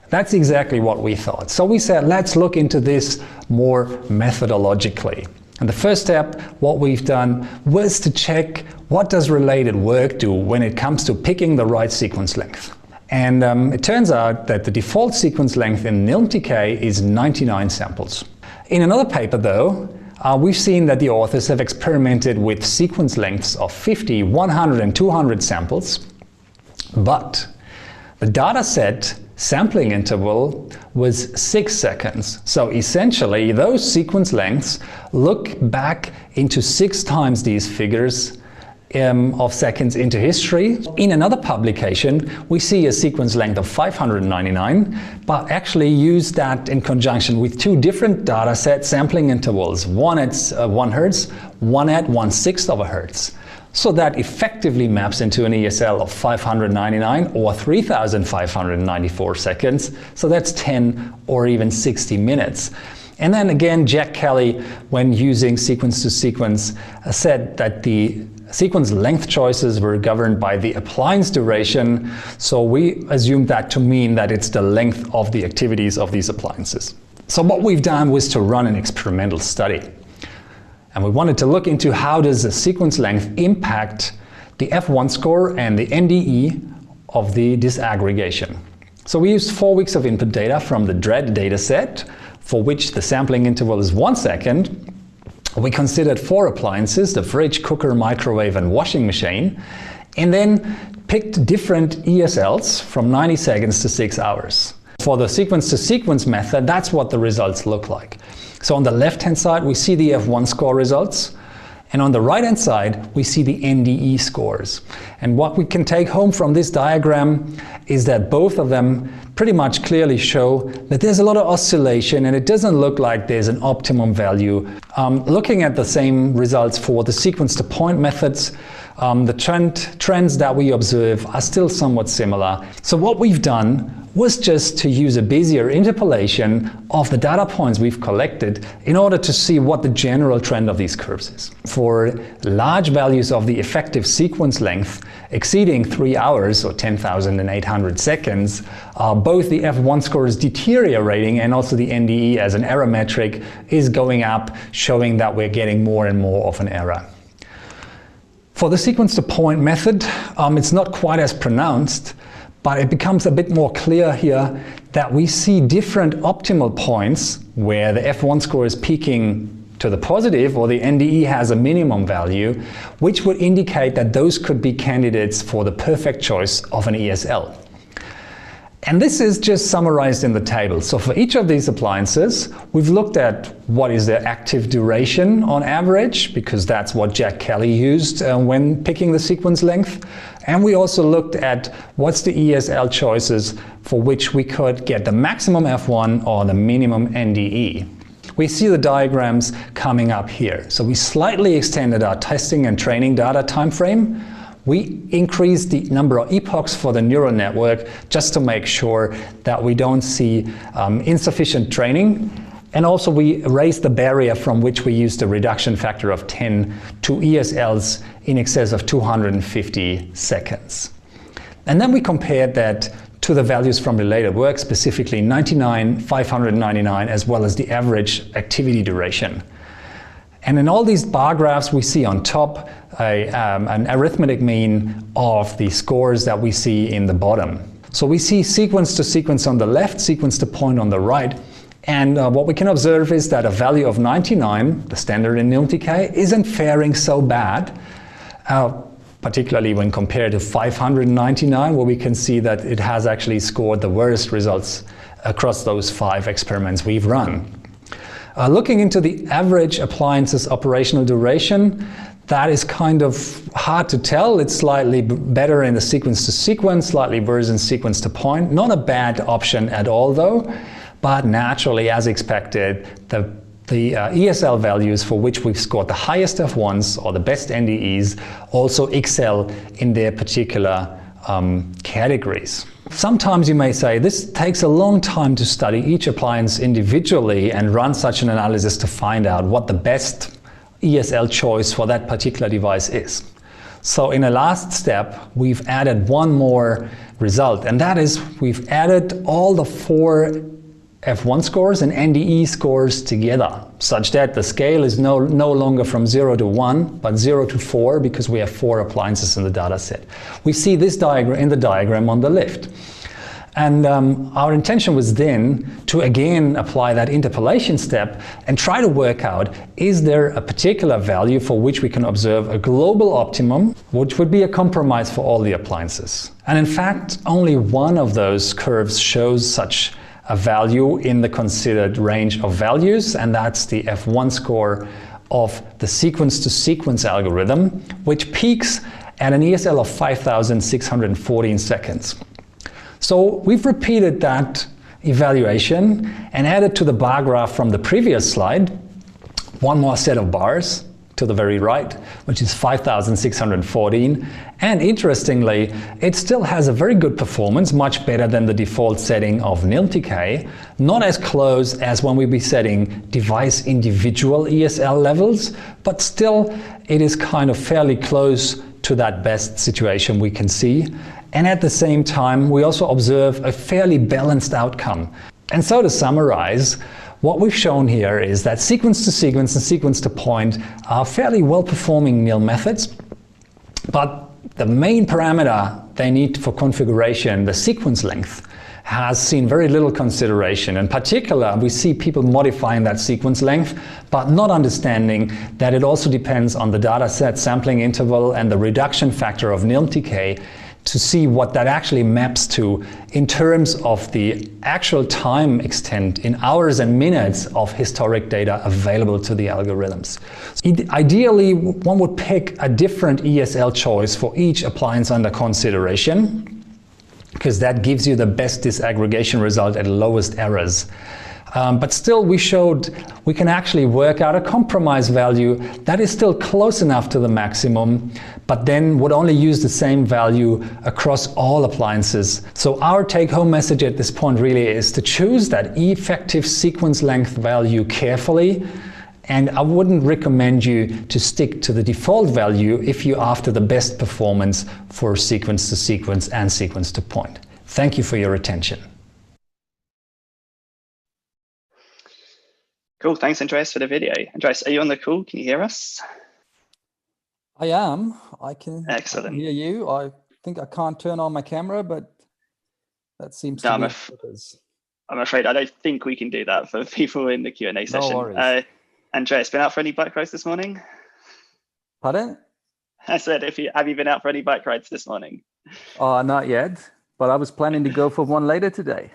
That's exactly what we thought. So we said, let's look into this more methodologically. And the first step, what we've done was to check what does related work do when it comes to picking the right sequence length. And it turns out that the default sequence length in NILM TK is 99 samples. In another paper though, we've seen that the authors have experimented with sequence lengths of 50, 100 and 200 samples, but the data set sampling interval was 6 seconds. So essentially those sequence lengths look back into 6 times these figures of seconds into history. In another publication we see a sequence length of 599, but actually use that in conjunction with 2 different data set sampling intervals, one at 1 Hertz, one at 1/6 of a Hertz. So that effectively maps into an ESL of 599 or 3,594 seconds. So that's 10 or even 60 minutes. And then again, Jack Kelly, when using sequence to sequence, said that the sequence length choices were governed by the appliance duration. So we assumed that to mean that it's the length of the activities of these appliances. So what we've done was to run an experimental study. And we wanted to look into how does the sequence length impact the F1 score and the NDE of the disaggregation. So we used 4 weeks of input data from the DREAD dataset, for which the sampling interval is 1 second. We considered 4 appliances, the fridge, cooker, microwave and washing machine, and then picked different ESLs from 90 seconds to 6 hours. For the sequence to sequence method, that's what the results look like. So on the left-hand side, we see the F1 score results, and on the right-hand side, we see the NDE scores. And what we can take home from this diagram is that both of them pretty much clearly show that there's a lot of oscillation, and it doesn't look like there's an optimum value. Looking at the same results for the sequence-to-point methods, the trends that we observe are still somewhat similar. So what we've done was just to use a Bezier interpolation of the data points we've collected in order to see what the general trend of these curves is. For large values of the effective sequence length exceeding 3 hours or 10,800 seconds, both the F1 score is deteriorating and also the NDE as an error metric is going up, showing that we're getting more and more of an error. For the sequence-to-point method, it's not quite as pronounced, but it becomes a bit more clear here that we see different optimal points where the F1 score is peaking to the positive or the NDE has a minimum value, which would indicate that those could be candidates for the perfect choice of an ESL. And this is just summarized in the table. So for each of these appliances, we've looked at what is their active duration on average, because that's what Jack Kelly used when picking the sequence length. And we also looked at what's the ESL choices for which we could get the maximum F1 or the minimum NDE. We see the diagrams coming up here. So we slightly extended our testing and training data time frame. We increased the number of epochs for the neural network just to make sure that we don't see insufficient training. And also we raised the barrier from which we used a reduction factor of 10 to ESLs in excess of 250 seconds. And then we compared that to the values from related work, specifically 99, 599, as well as the average activity duration. And in all these bar graphs, we see on top an arithmetic mean of the scores that we see in the bottom. So we see sequence to sequence on the left, sequence to point on the right. And what we can observe is that a value of 99, the standard in NILM TK, isn't faring so bad, particularly when compared to 599, where we can see that it has actually scored the worst results across those 5 experiments we've run. Looking into the average appliance's operational duration, that is kind of hard to tell. It's slightly better in the sequence to sequence, slightly worse in sequence to point. Not a bad option at all though. but naturally, as expected, the ESL values for which we've scored the highest F1s or the best NDEs also excel in their particular categories. Sometimes you may say, this takes a long time to study each appliance individually and run such an analysis to find out what the best ESL choice for that particular device is. So in the last step, we've added one more result, and that is we've added all the 4 F1 scores and NDE scores together, such that the scale is no longer from 0 to 1, but 0 to 4, because we have 4 appliances in the data set. We see this diagram in the diagram on the left. And our intention was then to again apply that interpolation step and try to work out, is there a particular value for which we can observe a global optimum, which would be a compromise for all the appliances. And in fact, only one of those curves shows such a value in the considered range of values, and that's the F1 score of the sequence-to-sequence algorithm, which peaks at an ESL of 5,614 seconds. So we've repeated that evaluation and added to the bar graph from the previous slide one more set of bars to the very right, which is 5,614. And interestingly, it still has a very good performance, much better than the default setting of NILM-TK, not as close as when we'd be setting device individual ESL levels, but still it is kind of fairly close to that best situation we can see. And at the same time, we also observe a fairly balanced outcome. And so to summarize, what we've shown here is that sequence-to-sequence and sequence-to-point are fairly well-performing NILM methods, but the main parameter they need for configuration, the sequence length, has seen very little consideration. In particular, we see people modifying that sequence length, but not understanding that it also depends on the dataset sampling interval and the reduction factor of NILM-TK to see what that actually maps to in terms of the actual time extent in hours and minutes of historic data available to the algorithms. Ideally, one would pick a different ESL choice for each appliance under consideration, because that gives you the best disaggregation result at lowest errors. But still, we showed we can actually work out a compromise value that is still close enough to the maximum, but then would only use the same value across all appliances. So our take-home message at this point really is to choose that effective sequence length value carefully, and I wouldn't recommend you to stick to the default value if you're after the best performance for sequence-to-sequence and sequence-to-point. Thank you for your attention. Cool, thanks Andreas for the video. Andreas, are you on the call? Can you hear us? I am. I can Excellent. hear you. I think I can't turn on my camera, but that seems to be I'm afraid I don't think we can do that for people in the Q&A session. No worries. Andreas, been out for any bike rides this morning? Pardon? I said, have you been out for any bike rides this morning? Not yet, but I was planning to go for one later today.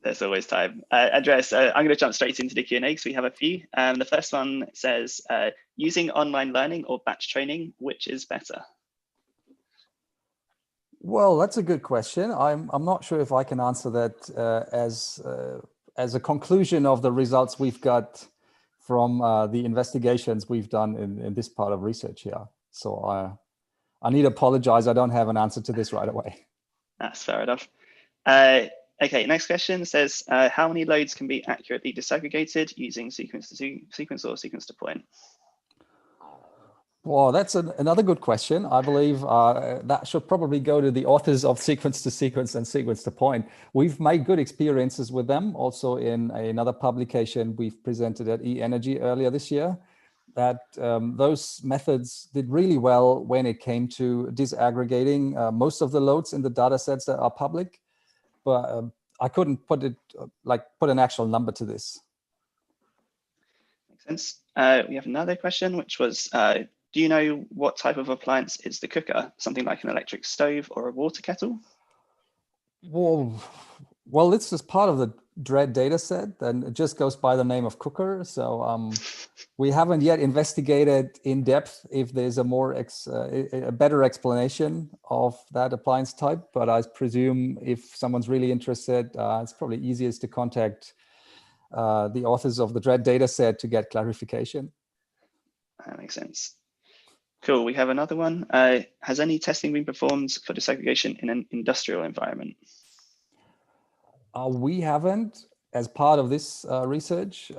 There's always time. Andreas, I'm going to jump straight into the Q&A because we have a few. The first one says, using online learning or batch training, which is better? Well, that's a good question. I'm not sure if I can answer that as a conclusion of the results we've got from the investigations we've done in this part of research here. So I need to apologize. I don't have an answer to this right away. That's fair enough. Okay, next question says, how many loads can be accurately disaggregated using sequence or sequence-to-point? Well, that's another good question. I believe that should probably go to the authors of sequence-to-sequence and sequence-to-point. We've made good experiences with them. Also in another publication we've presented at eEnergy earlier this year, that those methods did really well when it came to disaggregating most of the loads in the data sets that are public. But I couldn't put an actual number to this. Makes sense. We have another question, which was, do you know what type of appliance is the cooker? Something like an electric stove or a water kettle? Well, this is part of the DREAD data set, and it just goes by the name of cooker. So we haven't yet investigated in depth if there's a better explanation of that appliance type. But I presume if someone's really interested, it's probably easiest to contact the authors of the DREAD dataset to get clarification. That makes sense. Cool. We have another one. Has any testing been performed for disaggregation in an industrial environment? We haven't, as part of this research,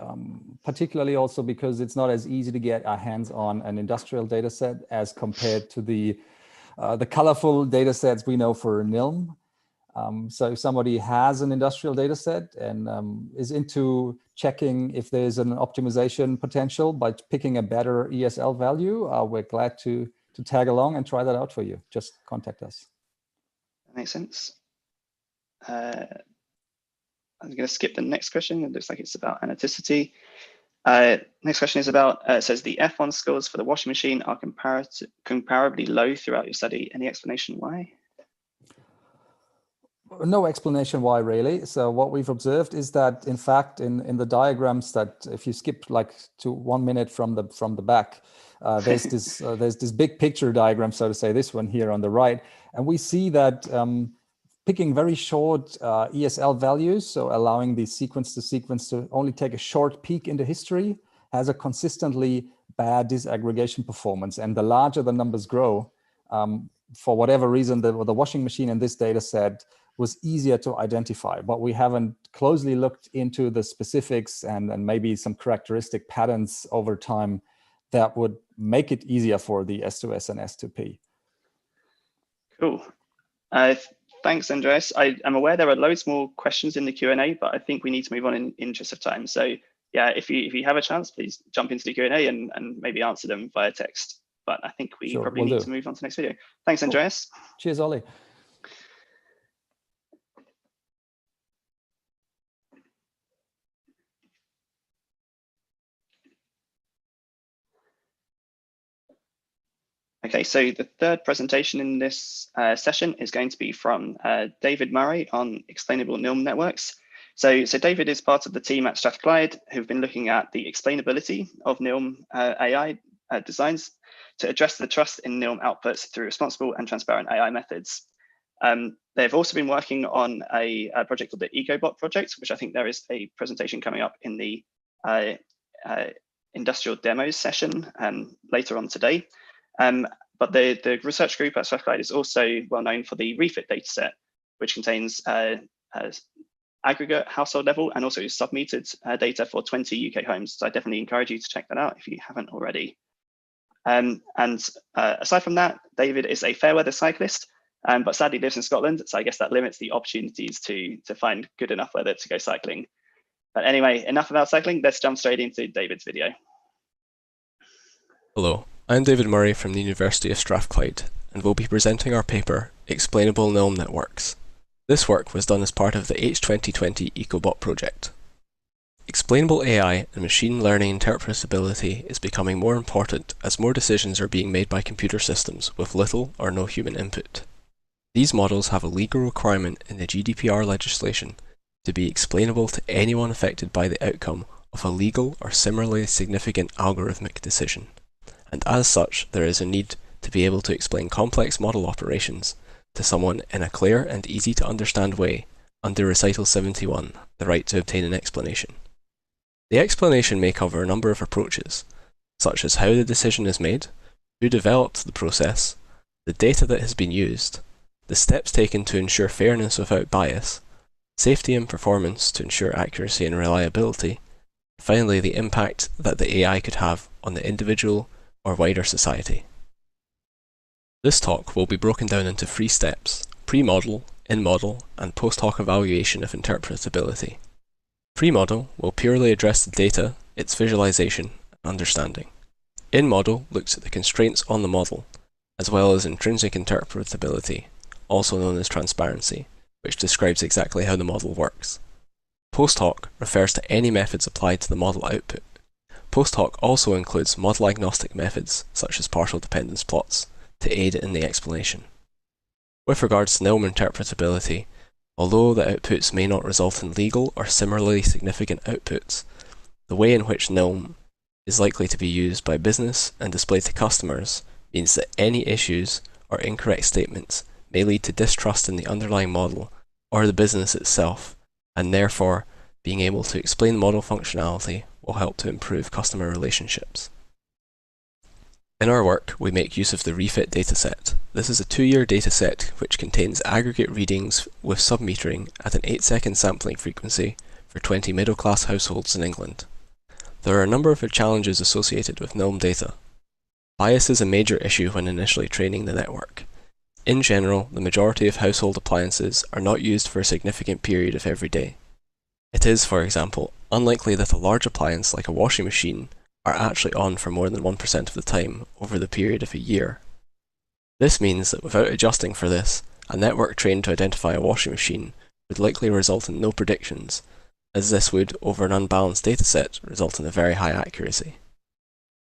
particularly also because it's not as easy to get our hands on an industrial data set as compared to the colorful data sets we know for NILM. So if somebody has an industrial data set and is into checking if there's an optimization potential by picking a better ESL value, we're glad to tag along and try that out for you. Just contact us. That makes sense. I'm going to skip the next question. It looks like it's about analyticity. Next question is about, it says the F1 scores for the washing machine are comparably low throughout your study. Any explanation why? No explanation why, really. So what we've observed is that, in fact, in the diagrams that if you skip like to 1 minute from the back, there's this big picture diagram, so to say, this one here on the right, and we see that picking very short ESL values, so allowing the sequence to only take a short peek into history, has a consistently bad disaggregation performance. And the larger the numbers grow, for whatever reason, the washing machine in this data set was easier to identify, but we haven't closely looked into the specifics and maybe some characteristic patterns over time that would make it easier for the S2S and S2P. Cool. Thanks, Andreas. I am aware there are loads more questions in the Q&A, but I think we need to move on in interest of time. So yeah, if you have a chance, please jump into the Q&A and maybe answer them via text. But I think we probably need to move on to the next video. Thanks, Andreas. Cool. Cheers, Ollie. Okay, so the third presentation in this session is going to be from David Murray on explainable NILM networks. So David is part of the team at Strathclyde who've been looking at the explainability of NILM AI designs to address the trust in NILM outputs through responsible and transparent AI methods. They've also been working on a project called the EcoBot project, which I think there is a presentation coming up in the industrial demos session later on today. But the research group at Strathclyde is also well known for the refit dataset, which contains aggregate household level and also sub-metered data for 20 UK homes. So I definitely encourage you to check that out if you haven't already. Aside from that, David is a fair weather cyclist, but sadly lives in Scotland. So I guess that limits the opportunities to find good enough weather to go cycling. But anyway, enough about cycling. Let's jump straight into David's video. Hello, I'm David Murray from the University of Strathclyde, and will be presenting our paper, Explainable NILM Networks. This work was done as part of the H2020 EcoBot project. Explainable AI and machine learning interpretability is becoming more important as more decisions are being made by computer systems with little or no human input. These models have a legal requirement in the GDPR legislation to be explainable to anyone affected by the outcome of a legal or similarly significant algorithmic decision. And as such, there is a need to be able to explain complex model operations to someone in a clear and easy to understand way under Recital 71, the right to obtain an explanation. The explanation may cover a number of approaches, such as how the decision is made, who developed the process, the data that has been used, the steps taken to ensure fairness without bias, safety and performance to ensure accuracy and reliability, finally the impact that the AI could have on the individual or wider society. This talk will be broken down into 3 steps: pre-model, in-model, and post-hoc evaluation of interpretability. Pre-model will purely address the data, its visualization, and understanding. In-model looks at the constraints on the model, as well as intrinsic interpretability, also known as transparency, which describes exactly how the model works. Post-hoc refers to any methods applied to the model output. Post-hoc also includes model-agnostic methods, such as partial dependence plots, to aid in the explanation. With regards to NILM interpretability, although the outputs may not result in legal or similarly significant outputs, the way in which NILM is likely to be used by business and displayed to customers means that any issues or incorrect statements may lead to distrust in the underlying model or the business itself, and therefore being able to explain model functionality will help to improve customer relationships. In our work, we make use of the refit dataset. This is a 2-year dataset which contains aggregate readings with submetering at an 8-second sampling frequency for 20 middle-class households in England. There are a number of challenges associated with NILM data. Bias is a major issue when initially training the network. In general, the majority of household appliances are not used for a significant period of every day. It is, for example, unlikely that a large appliance like a washing machine are actually on for more than 1% of the time over the period of a year. This means that without adjusting for this, a network trained to identify a washing machine would likely result in no predictions, as this would, over an unbalanced dataset, result in a very high accuracy.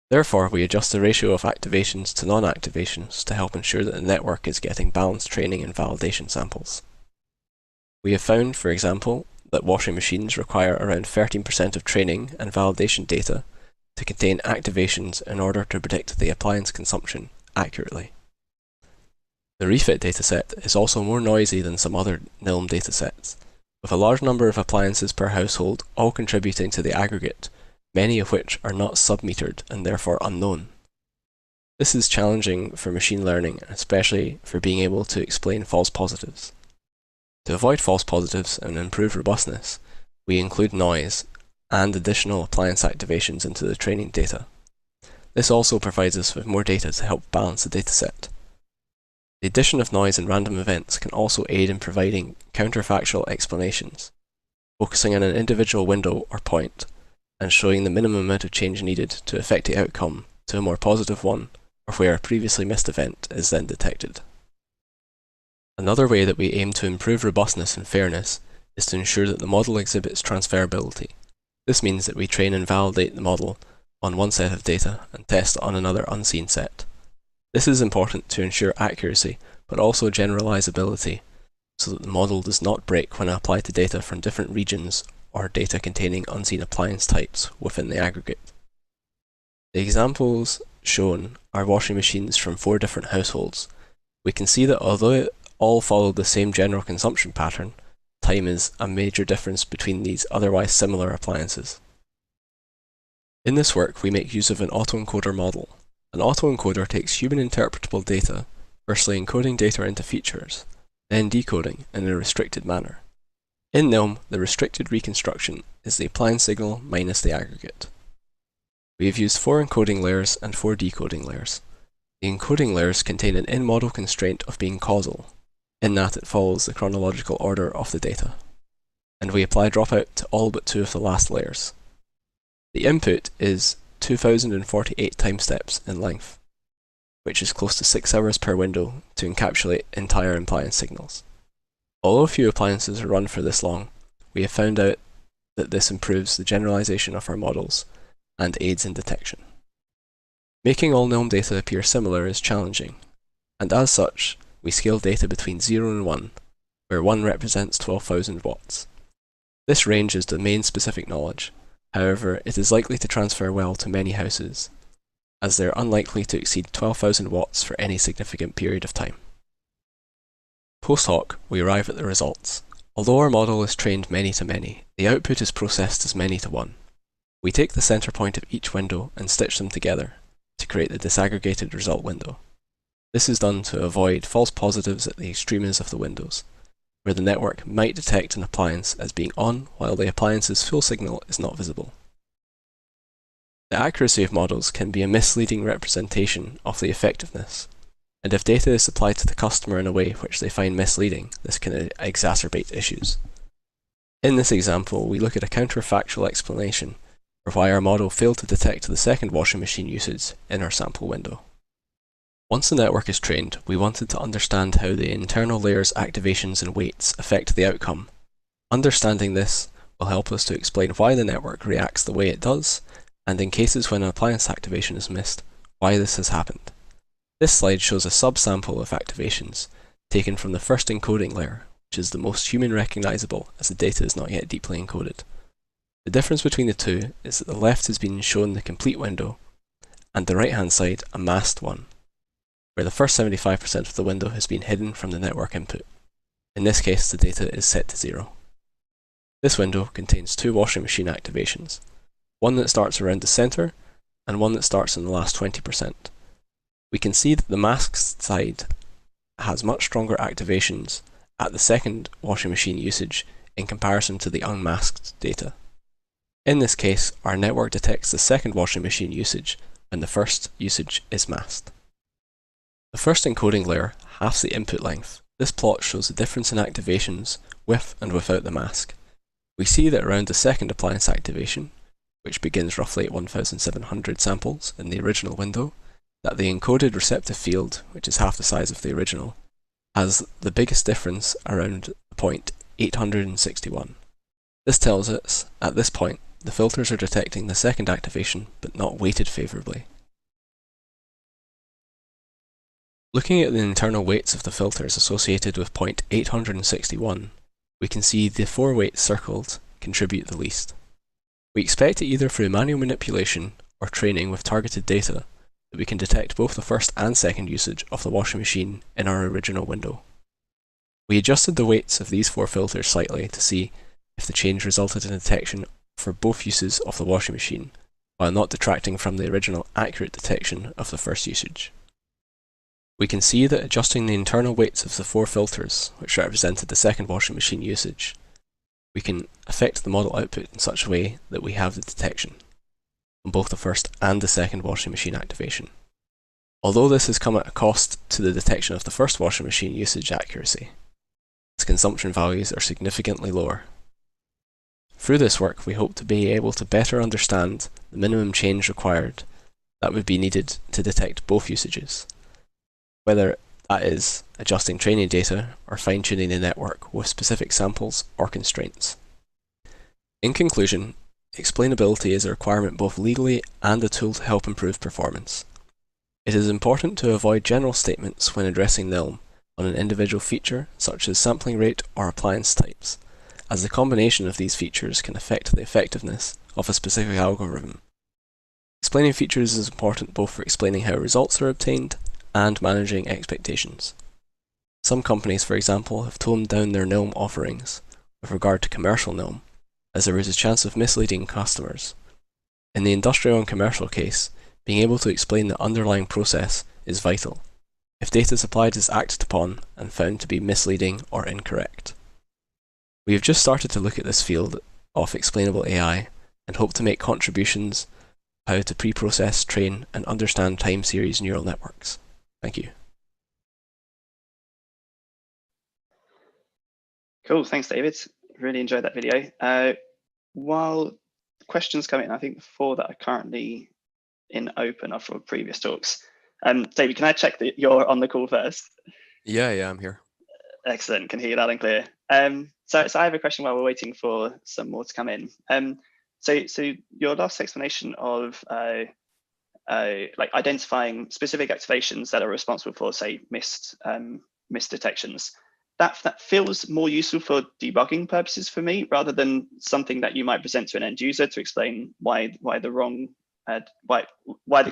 Therefore, we adjust the ratio of activations to non-activations to help ensure that the network is getting balanced training and validation samples. We have found, for example, that washing machines require around 13% of training and validation data to contain activations in order to predict the appliance consumption accurately. The refit dataset is also more noisy than some other NILM datasets, with a large number of appliances per household all contributing to the aggregate, many of which are not submetered and therefore unknown. This is challenging for machine learning, especially for being able to explain false positives. To avoid false positives and improve robustness, we include noise and additional appliance activations into the training data. This also provides us with more data to help balance the dataset. The addition of noise and random events can also aid in providing counterfactual explanations, focusing on an individual window or point, and showing the minimum amount of change needed to affect the outcome to a more positive one, or where a previously missed event is then detected. Another way that we aim to improve robustness and fairness is to ensure that the model exhibits transferability. This means that we train and validate the model on one set of data and test on another unseen set. This is important to ensure accuracy, but also generalizability, so that the model does not break when applied to data from different regions or data containing unseen appliance types within the aggregate. The examples shown are washing machines from 4 different households. We can see that although all follow the same general consumption pattern, time is a major difference between these otherwise similar appliances. In this work, we make use of an autoencoder model. An autoencoder takes human interpretable data, firstly encoding data into features, then decoding in a restricted manner. In NILM, the restricted reconstruction is the appliance signal minus the aggregate. We have used 4 encoding layers and 4 decoding layers. The encoding layers contain an in-model constraint of being causal, in that it follows the chronological order of the data, and we apply dropout to all but 2 of the last layers. The input is 2048 time steps in length, which is close to 6 hours per window to encapsulate entire appliance signals. Although few appliances are run for this long, we have found out that this improves the generalization of our models and aids in detection. Making all NILM data appear similar is challenging, and as such, we scale data between 0 and 1, where 1 represents 12,000 watts. This range is domain-specific knowledge. However, it is likely to transfer well to many houses, as they are unlikely to exceed 12,000 watts for any significant period of time. Post hoc, we arrive at the results. Although our model is trained many to many, the output is processed as many to 1. We take the center point of each window and stitch them together to create the disaggregated result window. This is done to avoid false positives at the extremes of the windows, where the network might detect an appliance as being on while the appliance's full signal is not visible. The accuracy of models can be a misleading representation of the effectiveness, and if data is supplied to the customer in a way which they find misleading, this can exacerbate issues. In this example, we look at a counterfactual explanation for why our model failed to detect the second washing machine usage in our sample window. Once the network is trained, we wanted to understand how the internal layers' activations and weights affect the outcome. Understanding this will help us to explain why the network reacts the way it does, and in cases when an appliance activation is missed, why this has happened. This slide shows a subsample of activations taken from the first encoding layer, which is the most human recognizable as the data is not yet deeply encoded. The difference between the two is that the left has been shown the complete window, and the right-hand side a masked one, where the first 75% of the window has been hidden from the network input. In this case, the data is set to 0. This window contains two washing machine activations, one that starts around the center and one that starts in the last 20%. We can see that the masked side has much stronger activations at the second washing machine usage in comparison to the unmasked data. In this case, our network detects the second washing machine usage when the first usage is masked. The first encoding layer halves the input length. This plot shows the difference in activations with and without the mask. We see that around the second appliance activation, which begins roughly at 1,700 samples in the original window, that the encoded receptive field, which is half the size of the original, has the biggest difference around point 861. This tells us, at this point, the filters are detecting the second activation, but not weighted favourably. Looking at the internal weights of the filters associated with point 861, we can see the four weights circled contribute the least. We expect it either through manual manipulation or training with targeted data that we can detect both the first and second usage of the washing machine in our original window. We adjusted the weights of these four filters slightly to see if the change resulted in detection for both uses of the washing machine, while not detracting from the original accurate detection of the first usage. We can see that adjusting the internal weights of the four filters, which represented the second washing machine usage, we can affect the model output in such a way that we have the detection on both the first and the second washing machine activation. Although this has come at a cost to the detection of the first washing machine usage accuracy, its consumption values are significantly lower. Through this work, we hope to be able to better understand the minimum change required that would be needed to detect both usages, whether that is adjusting training data or fine-tuning the network with specific samples or constraints. In conclusion, explainability is a requirement both legally and a tool to help improve performance. It is important to avoid general statements when addressing NILM on an individual feature such as sampling rate or appliance types, as the combination of these features can affect the effectiveness of a specific algorithm. Explaining features is important both for explaining how results are obtained and managing expectations. Some companies, for example, have toned down their NILM offerings with regard to commercial NILM, as there is a chance of misleading customers. In the industrial and commercial case, being able to explain the underlying process is vital, if data supplied is acted upon and found to be misleading or incorrect. We have just started to look at this field of explainable AI and hope to make contributions how to pre-process, train, and understand time series neural networks. Thank you. Cool, thanks, David. Really enjoyed that video. While questions come in, I think the four that are currently in open are for previous talks. David, can I check that you're on the call first? Yeah, I'm here. Excellent, can hear you loud and clear. So I have a question while we're waiting for some more to come in. So your last explanation of like identifying specific activations that are responsible for, say, missed detections, that feels more useful for debugging purposes for me, rather than something that you might present to an end user to explain why the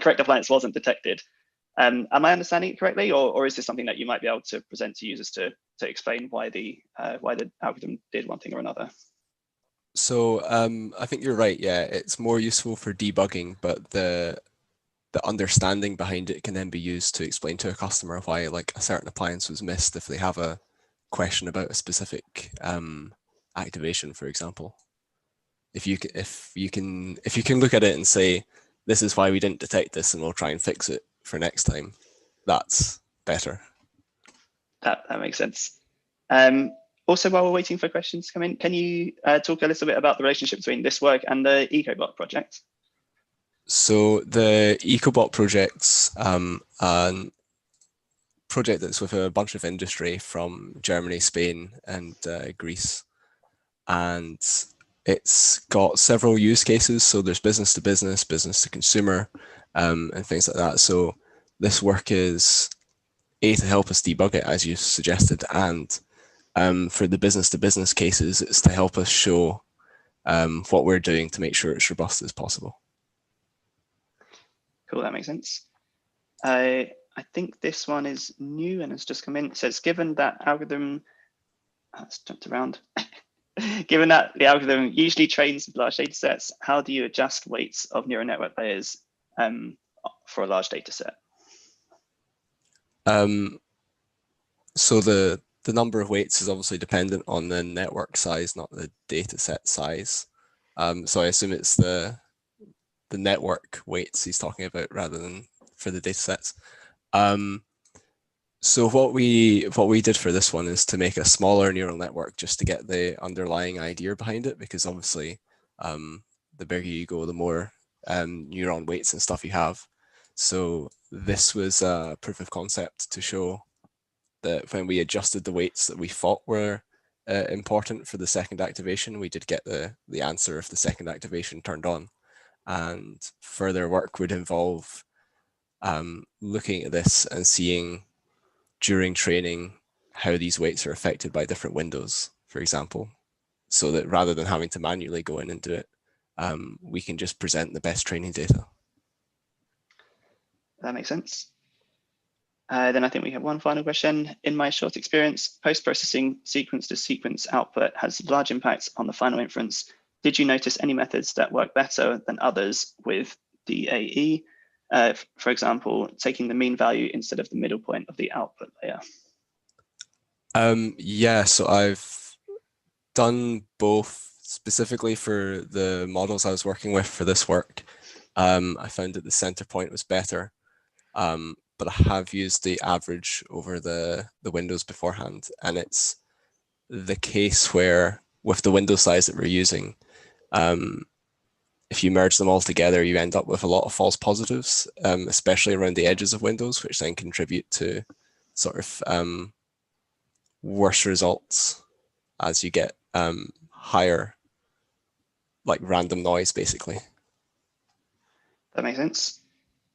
correct appliance wasn't detected. Am I understanding it correctly, or is this something that you might be able to present to users to explain why the algorithm did one thing or another? So I think you're right. Yeah, it's more useful for debugging, but the understanding behind it can then be used to explain to a customer why like a certain appliance was missed if they have a question about a specific activation, for example. If you can look at it and say, this is why we didn't detect this, and we'll try and fix it for next time, that's better. That makes sense. Also, while we're waiting for questions to come in, can you talk a little bit about the relationship between this work and the EcoBot project? So the EcoBot project's a project that's with a bunch of industry from Germany, Spain, and Greece, and it's got several use cases. So there's business to business, business to consumer, and things like that. So this work is to help us debug it, as you suggested, and for the business to business cases, it's to help us show what we're doing to make sure it's robust as possible. Cool, that makes sense. I think this one is new and has just come in. It says, given that algorithm, it's jumped around. Given that the algorithm usually trains with large data sets, how do you adjust weights of neural network layers for a large data set? So the number of weights is obviously dependent on the network size, not the data set size. So I assume it's the network weights he's talking about rather than for the data sets. So what we did for this one is to make a smaller neural network just to get the underlying idea behind it, because obviously the bigger you go, the more neuron weights and stuff you have. So this was a proof of concept to show that when we adjusted the weights that we thought were important for the second activation, we did get the answer if the second activation turned on. And further work would involve looking at this and seeing during training how these weights are affected by different windows, for example, so that rather than having to manually go in and do it, we can just present the best training data. That makes sense. Then I think we have one final question. In my short experience, post-processing sequence-to-sequence output has large impacts on the final inference. Did you notice any methods that work better than others with DAE? For example, taking the mean value instead of the middle point of the output layer. Yeah, so I've done both. Specifically for the models I was working with for this work, I found that the center point was better, but I have used the average over the windows beforehand, and it's the case where with the window size that we're using, if you merge them all together, you end up with a lot of false positives, especially around the edges of windows, which then contribute to sort of worse results as you get higher, like random noise, basically. That makes sense.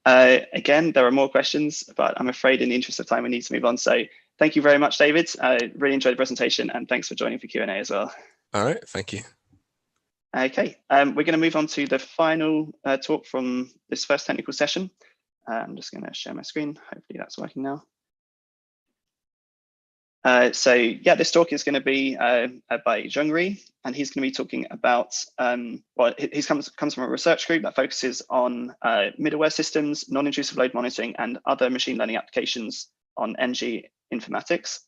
Again, there are more questions, but I'm afraid in the interest of time, we need to move on. So thank you very much, David. I really enjoyed the presentation, and thanks for joining for Q&A as well. All right, thank you. Okay, we're going to move on to the final talk from this first technical session. I'm just going to share my screen. Hopefully that's working now. So yeah, this talk is going to be by Zhengri, and he's going to be talking about, well, he comes from a research group that focuses on middleware systems, non-intrusive load monitoring, and other machine learning applications on NG informatics.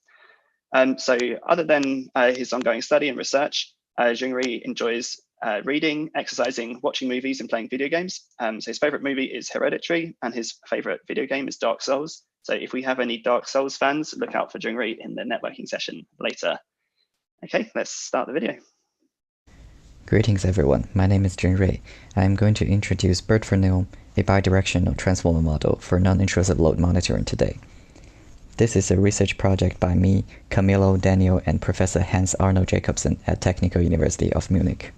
So other than his ongoing study and research, Zhengri enjoys reading, exercising, watching movies, and playing video games. So his favorite movie is Hereditary, and his favorite video game is Dark Souls. So if we have any Dark Souls fans, look out for Zhengri in the networking session later. Okay, let's start the video. Greetings everyone, my name is Zhengri. I am going to introduce BERT4NILM, a bidirectional transformer model for non-intrusive load monitoring today. This is a research project by me, Camilo, Daniel, and Professor Hans Arno Jacobsen at Technical University of Munich.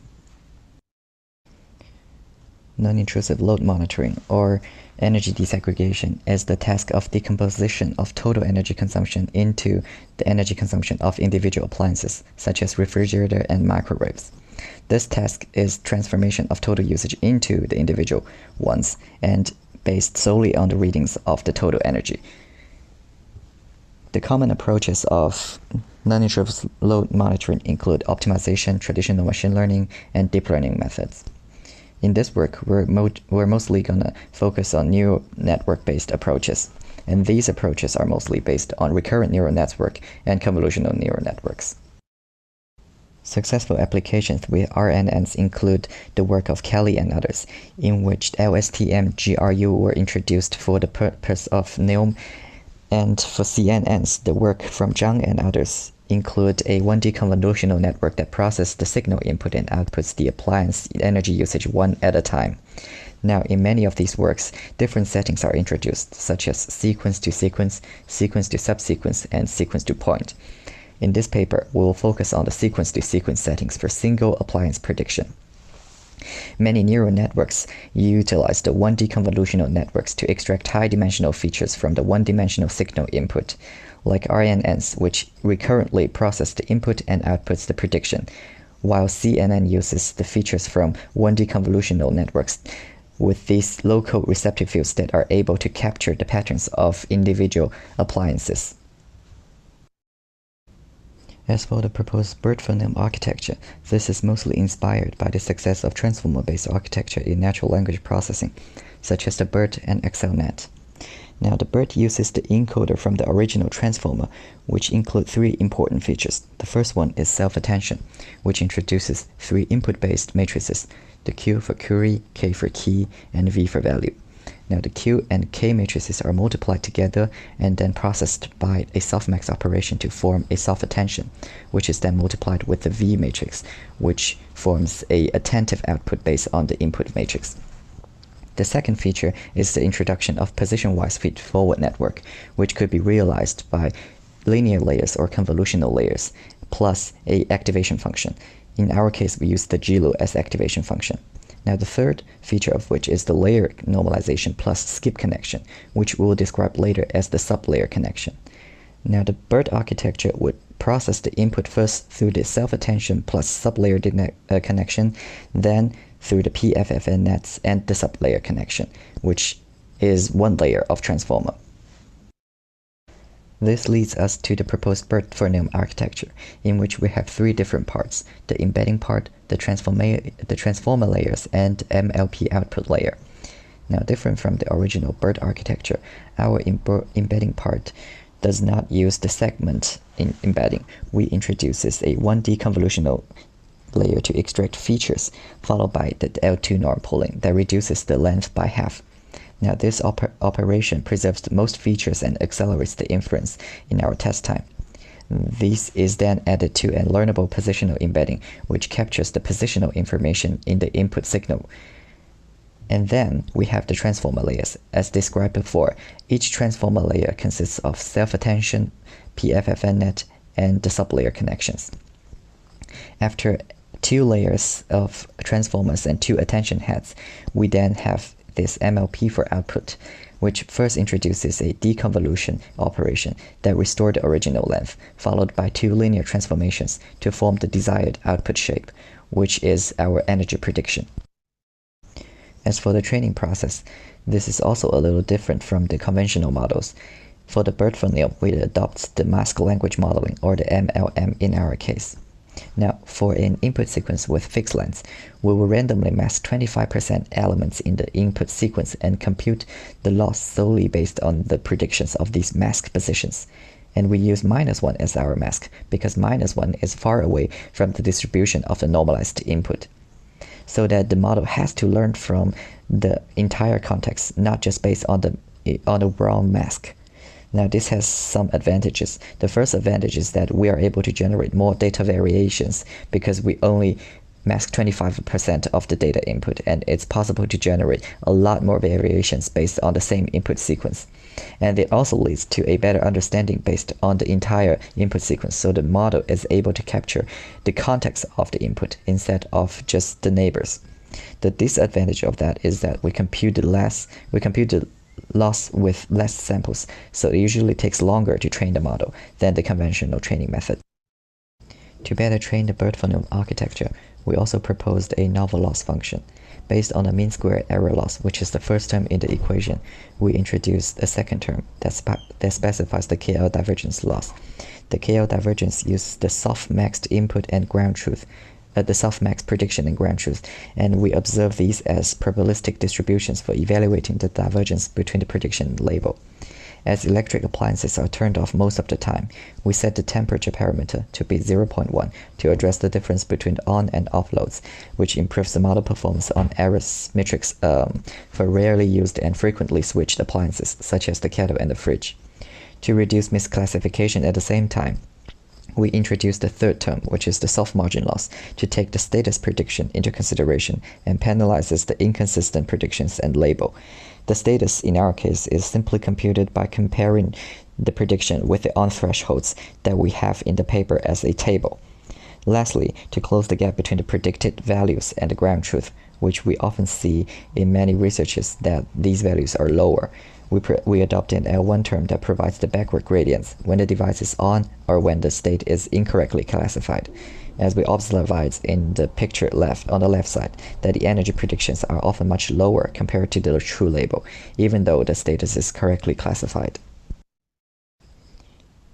Non-intrusive load monitoring, or energy desegregation, is the task of decomposition of total energy consumption into the energy consumption of individual appliances, such as refrigerator and microwaves. This task is transformation of total usage into the individual ones and based solely on the readings of the total energy. The common approaches of non-intrusive load monitoring include optimization, traditional machine learning, and deep learning methods. In this work, we're mostly going to focus on neural network-based approaches, and these approaches are mostly based on recurrent neural network and convolutional neural networks. Successful applications with RNNs include the work of Kelly and others, in which LSTM GRU were introduced for the purpose of NILM, and for CNNs, the work from Zhang and others include a 1D convolutional network that processes the signal input and outputs the appliance energy usage one at a time. Now, in many of these works, different settings are introduced, such as sequence to sequence, sequence to subsequence, and sequence to point. In this paper, we will focus on the sequence to sequence settings for single appliance prediction. Many neural networks utilize the 1D convolutional networks to extract high-dimensional features from the one-dimensional signal input, like RNNs, which recurrently process the input and outputs the prediction, while CNN uses the features from 1D convolutional networks with these local receptive fields that are able to capture the patterns of individual appliances. As for the proposed BERT-for-NILM architecture, this is mostly inspired by the success of transformer-based architecture in natural language processing, such as the BERT and XLNet. Now, the BERT uses the encoder from the original transformer, which include three important features. The first one is self-attention, which introduces three input-based matrices, the Q for query, K for key, and V for value. Now, the Q and K matrices are multiplied together and then processed by a softmax operation to form a self-attention, which is then multiplied with the V matrix, which forms a attentive output based on the input matrix. The second feature is the introduction of position-wise feed-forward network, which could be realized by linear layers or convolutional layers, plus a activation function. In our case, we use the GLO as activation function. Now, the third feature of which is the layer normalization plus skip connection, which we'll describe later as the sublayer connection. Now, the BERT architecture would process the input first through the self-attention plus sublayer connection, then through the PFFN nets and the sublayer connection, which is one layer of transformer. This leads us to the proposed BERT-for-NILM architecture, in which we have three different parts: the embedding part, the transformer layers, and MLP output layer. Now, different from the original BERT architecture, our embedding part does not use the segment in embedding. We introduces a 1D convolutional layer to extract features, followed by the L2 norm pooling that reduces the length by half. Now, this operation preserves the most features and accelerates the inference in our test time. This is then added to a learnable positional embedding, which captures the positional information in the input signal. And then we have the transformer layers. As described before, each transformer layer consists of self-attention, PFFN net, and the sublayer connections. After two layers of transformers and two attention heads, we then have this MLP for output, which first introduces a deconvolution operation that restores the original length, followed by two linear transformations to form the desired output shape, which is our energy prediction. As for the training process, this is also a little different from the conventional models. For the BERT-for-NILM, we adopt the mask language modeling, or the MLM in our case. Now, for an input sequence with fixed length, we will randomly mask 25% elements in the input sequence and compute the loss solely based on the predictions of these mask positions. And we use -1 as our mask, because -1 is far away from the distribution of the normalized input, so that the model has to learn from the entire context, not just based on the wrong mask. Now, this has some advantages. The first advantage is that we are able to generate more data variations because we only mask 25% of the data input, and it's possible to generate a lot more variations based on the same input sequence. And it also leads to a better understanding based on the entire input sequence, so the model is able to capture the context of the input instead of just the neighbors. The disadvantage of that is that we compute the loss with less samples, so it usually takes longer to train the model than the conventional training method. To better train the BERT-for-NILM architecture, we also proposed a novel loss function. Based on the mean square error loss, which is the first term in the equation, we introduced a second term that specifies the KL divergence loss. The KL divergence uses the softmax input and ground truth, the softmax prediction and ground truth, and we observe these as probabilistic distributions for evaluating the divergence between the prediction and label. As electric appliances are turned off most of the time, we set the temperature parameter to be 0.1 to address the difference between on and off loads, which improves the model performance on error metrics for rarely used and frequently switched appliances, such as the kettle and the fridge. To reduce misclassification at the same time, we introduced the third term, which is the soft margin loss, to take the status prediction into consideration and penalizes the inconsistent predictions and label. The status, in our case, is simply computed by comparing the prediction with the on thresholds that we have in the paper as a table. Lastly, to close the gap between the predicted values and the ground truth, which we often see in many researches that these values are lower, we adopt an L1 term that provides the backward gradients when the device is on or when the state is incorrectly classified. As we observe in the picture on the left side, that the energy predictions are often much lower compared to the true label, even though the status is correctly classified.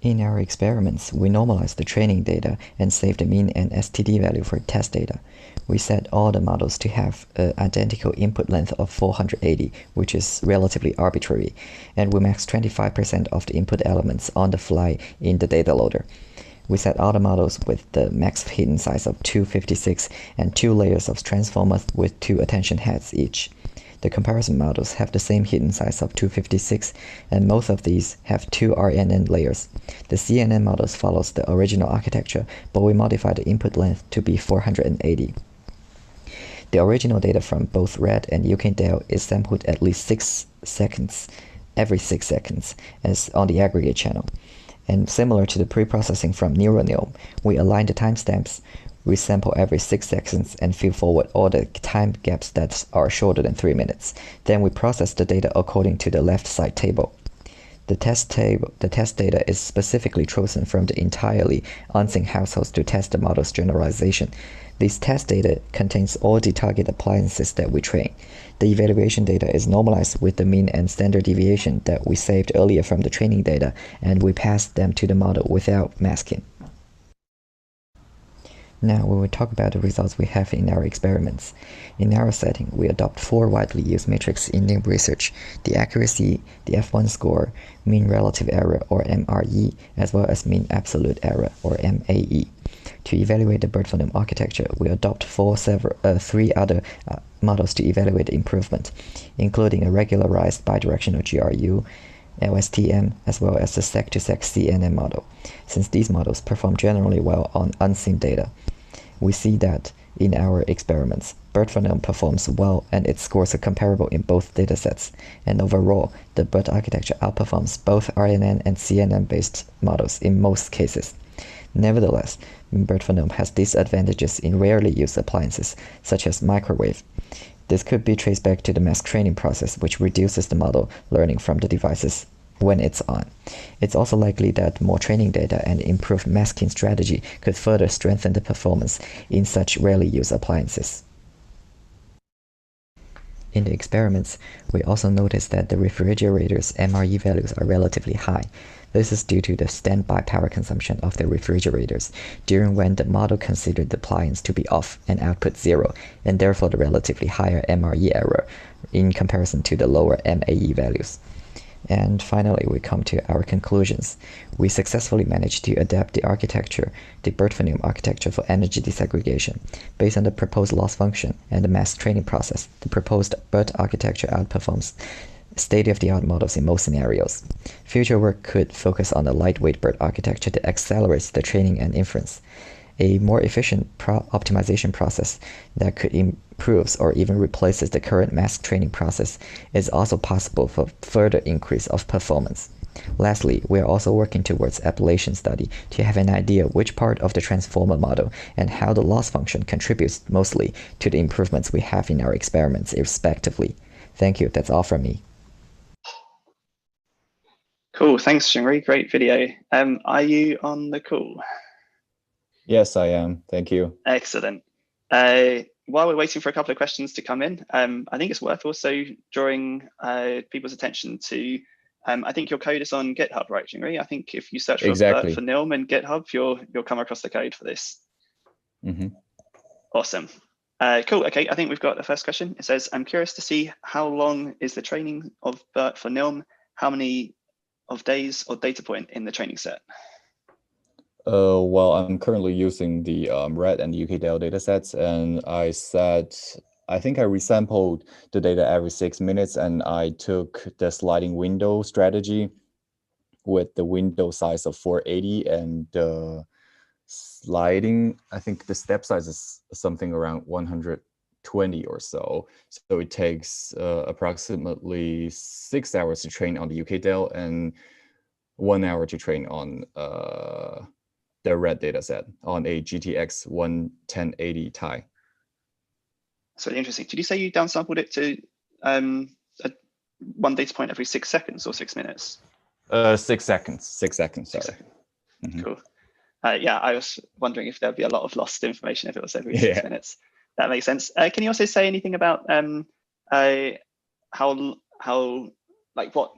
In our experiments, we normalized the training data and saved the mean and STD value for test data. We set all the models to have an identical input length of 480, which is relatively arbitrary, and we maxed 25% of the input elements on the fly in the data loader. We set all the models with the max hidden size of 256 and 2 layers of transformers with 2 attention heads each. The comparison models have the same hidden size of 256, and most of these have 2 RNN layers. The CNN models follows the original architecture, but we modified the input length to be 480. The original data from both RED and UKDEL is sampled at least 6 seconds, every 6 seconds, as on the aggregate channel. And similar to the pre-processing from NilM, we align the timestamps. We sample every 6 seconds and feed forward all the time gaps that are shorter than 3 minutes. Then we process the data according to the left side table. The test data is specifically chosen from the entirely unseen households to test the model's generalization. This test data contains all the target appliances that we train. The evaluation data is normalized with the mean and standard deviation that we saved earlier from the training data, and we pass them to the model without masking. Now we will talk about the results we have in our experiments. In our setting, we adopt 4 widely used metrics in NILM research: the accuracy, the F1 score, mean relative error or MRE, as well as mean absolute error or MAE. To evaluate the BERT phoneme architecture, we adopt 3 other models to evaluate the improvement, including a regularized bidirectional GRU, LSTM, as well as the sec-to-sec CNN model. Since these models perform generally well on unseen data, we see that in our experiments, BERT phoneme performs well and its scores are comparable in both datasets. And overall, the BERT architecture outperforms both RNN and CNN-based models in most cases. Nevertheless, BERT phoneme has disadvantages in rarely used appliances, such as microwave. This could be traced back to the mask training process, which reduces the model learning from the devices when it's on. It's also likely that more training data and improved masking strategy could further strengthen the performance in such rarely used appliances. In the experiments, we also noticed that the refrigerator's MRE values are relatively high. This is due to the standby power consumption of the refrigerators, during when the model considered the appliance to be off and output 0, and therefore the relatively higher MRE error in comparison to the lower MAE values. And finally, we come to our conclusions. We successfully managed to adapt the architecture, the BERT phoneme architecture for energy disaggregation. Based on the proposed loss function and the mask training process, the proposed BERT architecture outperforms state-of-the-art models in most scenarios. Future work could focus on a lightweight BERT architecture that accelerates the training and inference. A more efficient optimization process that could improve or even replaces the current mask training process is also possible for further increase of performance. Lastly, we are also working towards appellation study to have an idea which part of the transformer model and how the loss function contributes mostly to the improvements we have in our experiments respectively. Thank you, that's all from me. Cool, thanks Xingri, great video. Are you on the call? Yes, I am. Thank you. Excellent. While we're waiting for a couple of questions to come in, I think it's worth also drawing people's attention to, I think your code is on GitHub, right, Xingri? I think if you search for NILM in GitHub, you'll come across the code for this. Mm-hmm. Awesome. Cool. Okay, I think we've got the first question. It says, I'm curious to see how long is the training of BERT for NILM? How many of days or data point in the training set? Well, I'm currently using the RED and UKDEL datasets, and I think I resampled the data every 6 minutes, and I took the sliding window strategy with the window size of 480 and the sliding, I think the step size is something around 120 or so. So it takes approximately 6 hours to train on the UKDEL and 1 hour to train on the RED dataset on a GTX 1080 Ti. That's really interesting. Did you say you downsampled it to one data point every 6 seconds or 6 minutes? 6 seconds. 6 seconds. Sorry. 6 seconds. Mm-hmm. Cool. Yeah, I was wondering if there'd be a lot of lost information if it was every 6 minutes. That makes sense. Can you also say anything about how like what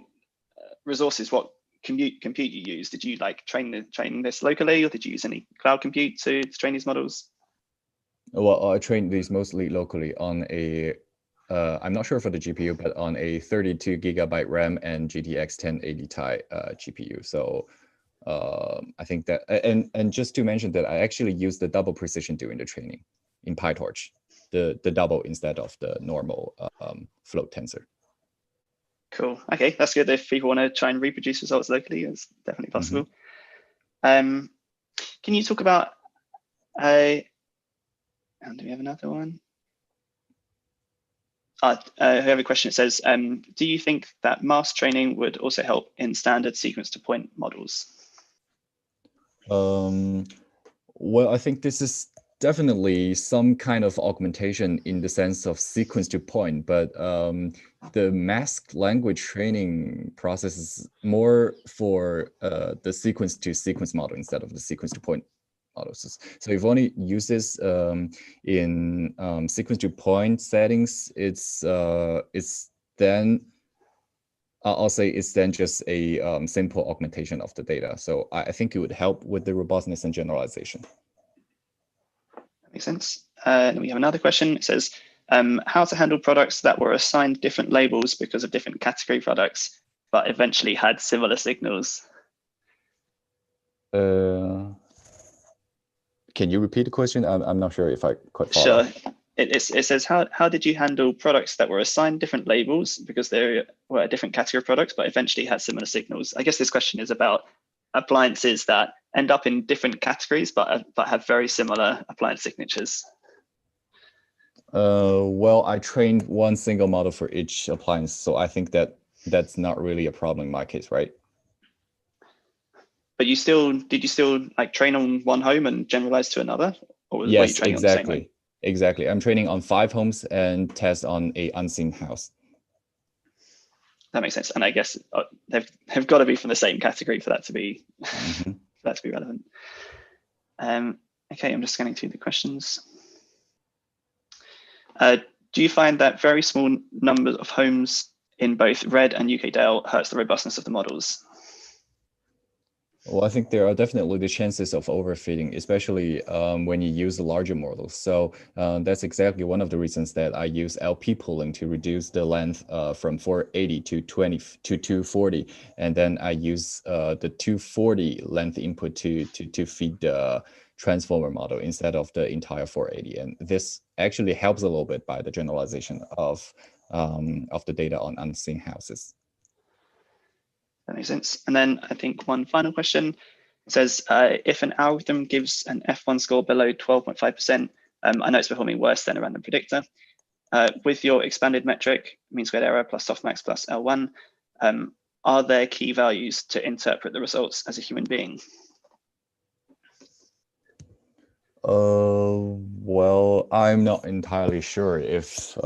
resources, what compute you use? Did you like train this locally, or did you use any cloud compute to train these models? Well, I trained these mostly locally on a, I'm not sure for the GPU, but on a 32 gigabyte RAM and GTX 1080 Ti GPU. So I think that, and just to mention that I actually used the double precision during the training in PyTorch, the double instead of the normal float tensor. Cool. Okay, that's good. If people want to try and reproduce results locally, it's definitely possible. Can you talk about and do we have another one? I have a question. It says, do you think that mask training would also help in standard sequence to point models? Well, I think this is definitely some kind of augmentation in the sense of sequence to point, but the masked language training process is more for the sequence to sequence model instead of the sequence to point models. So if one uses in sequence to point settings, it's then I'll say it's then just a simple augmentation of the data. So I think it would help with the robustness and generalization. That makes sense. And we have another question. It says, how to handle products that were assigned different labels because of different category products, but eventually had similar signals? Can you repeat the question? I'm not sure if I quite follow. Sure. It says, how did you handle products that were assigned different labels because they were a different category of products, but eventually had similar signals? I guess this question is about appliances that end up in different categories, but have very similar appliance signatures. Well, I trained one single model for each appliance, so I think that's not really a problem in my case, right? But did you still like train on one home and generalize to another? Or yes, were you training exactly. on the same home? Exactly. I'm training on 5 homes and test on a unseen house. That makes sense. And I guess they've got to be from the same category for that to be for that to be relevant. Okay, I'm just scanning through the questions. Do you find that very small numbers of homes in both Red and UK Dale hurts the robustness of the models? Well, I think there are definitely the chances of overfitting, especially when you use the larger models. So that's exactly one of the reasons that I use LP pooling to reduce the length from 480 to 240, and then I use the 240 length input to feed the transformer model instead of the entire 480. And this actually helps a little bit by the generalization of the data on unseen houses. That makes sense. And then I think one final question. It says, if an algorithm gives an F1 score below 12.5%, I know it's performing worse than a random predictor. With your expanded metric, mean squared error plus softmax plus L1, are there key values to interpret the results as a human being? Well, I'm not entirely sure if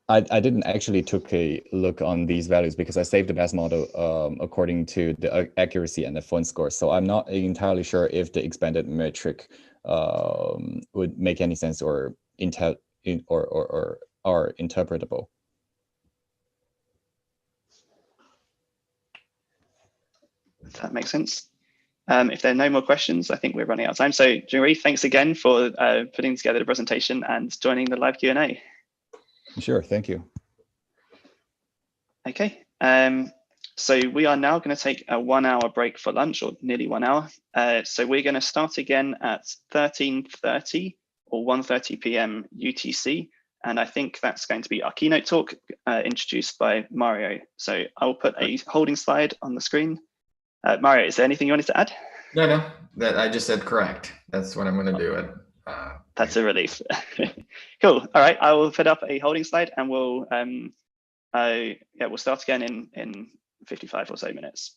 I didn't actually took a look on these values because I saved the best model according to the accuracy and the F1 score. So I'm not entirely sure if the expanded metric would make any sense or are interpretable. That makes sense. If there are no more questions, I think we're running out of time. So, Jerry, thanks again for putting together the presentation and joining the live Q&A. Sure, thank you. Okay, so we are now going to take a 1 hour break for lunch, or nearly 1 hour. So we're going to start again at 13:30 or 1:30 p.m. UTC. And I think that's going to be our keynote talk introduced by Mario. So I will put a holding slide on the screen. Mario, is there anything you wanted to add? No, that I just said correct. That's what I'm going to do. That's a relief. Cool. All right, I will put up a holding slide and we'll start again in 55 or so minutes.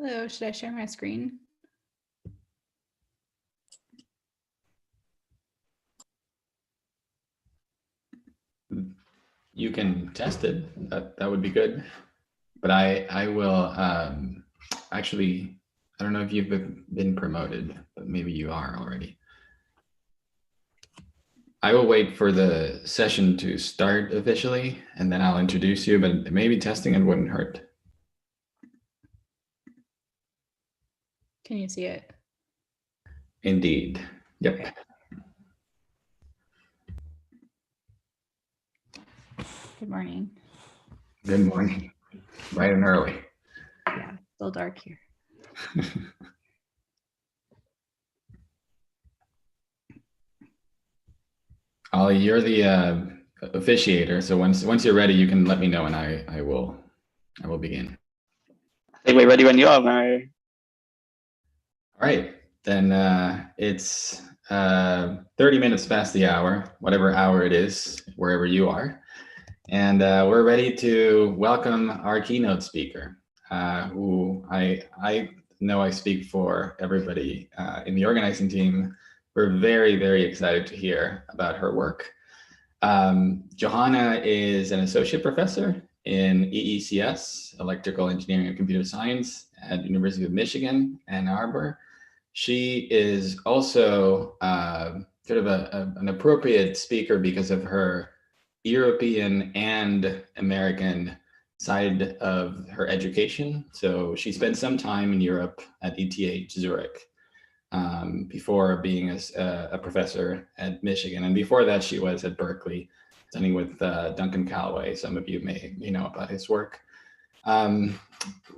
Hello, should I share my screen? You can test it. That would be good. But I will actually, I don't know if you've been promoted, but maybe you are already. I will wait for the session to start officially, and then I'll introduce you, but maybe testing it wouldn't hurt. Can you see it? Indeed. Yep. Okay. Good morning. Good morning. Bright and early. Yeah, still dark here. Ollie, you're the officiator, so once you're ready, you can let me know, and I will begin. I think we're ready when you are, Mario. All right, then it's 30 minutes past the hour, whatever hour it is, wherever you are. And we're ready to welcome our keynote speaker, who I know I speak for everybody in the organizing team. We're very, very excited to hear about her work. Johanna is an associate professor in EECS, Electrical Engineering and Computer Science at University of Michigan, Ann Arbor. She is also sort of an appropriate speaker because of her European and American side of her education. So she spent some time in Europe at ETH Zurich before being a professor at Michigan. And before that, she was at Berkeley studying with Duncan Callaway. Some of you may know about his work.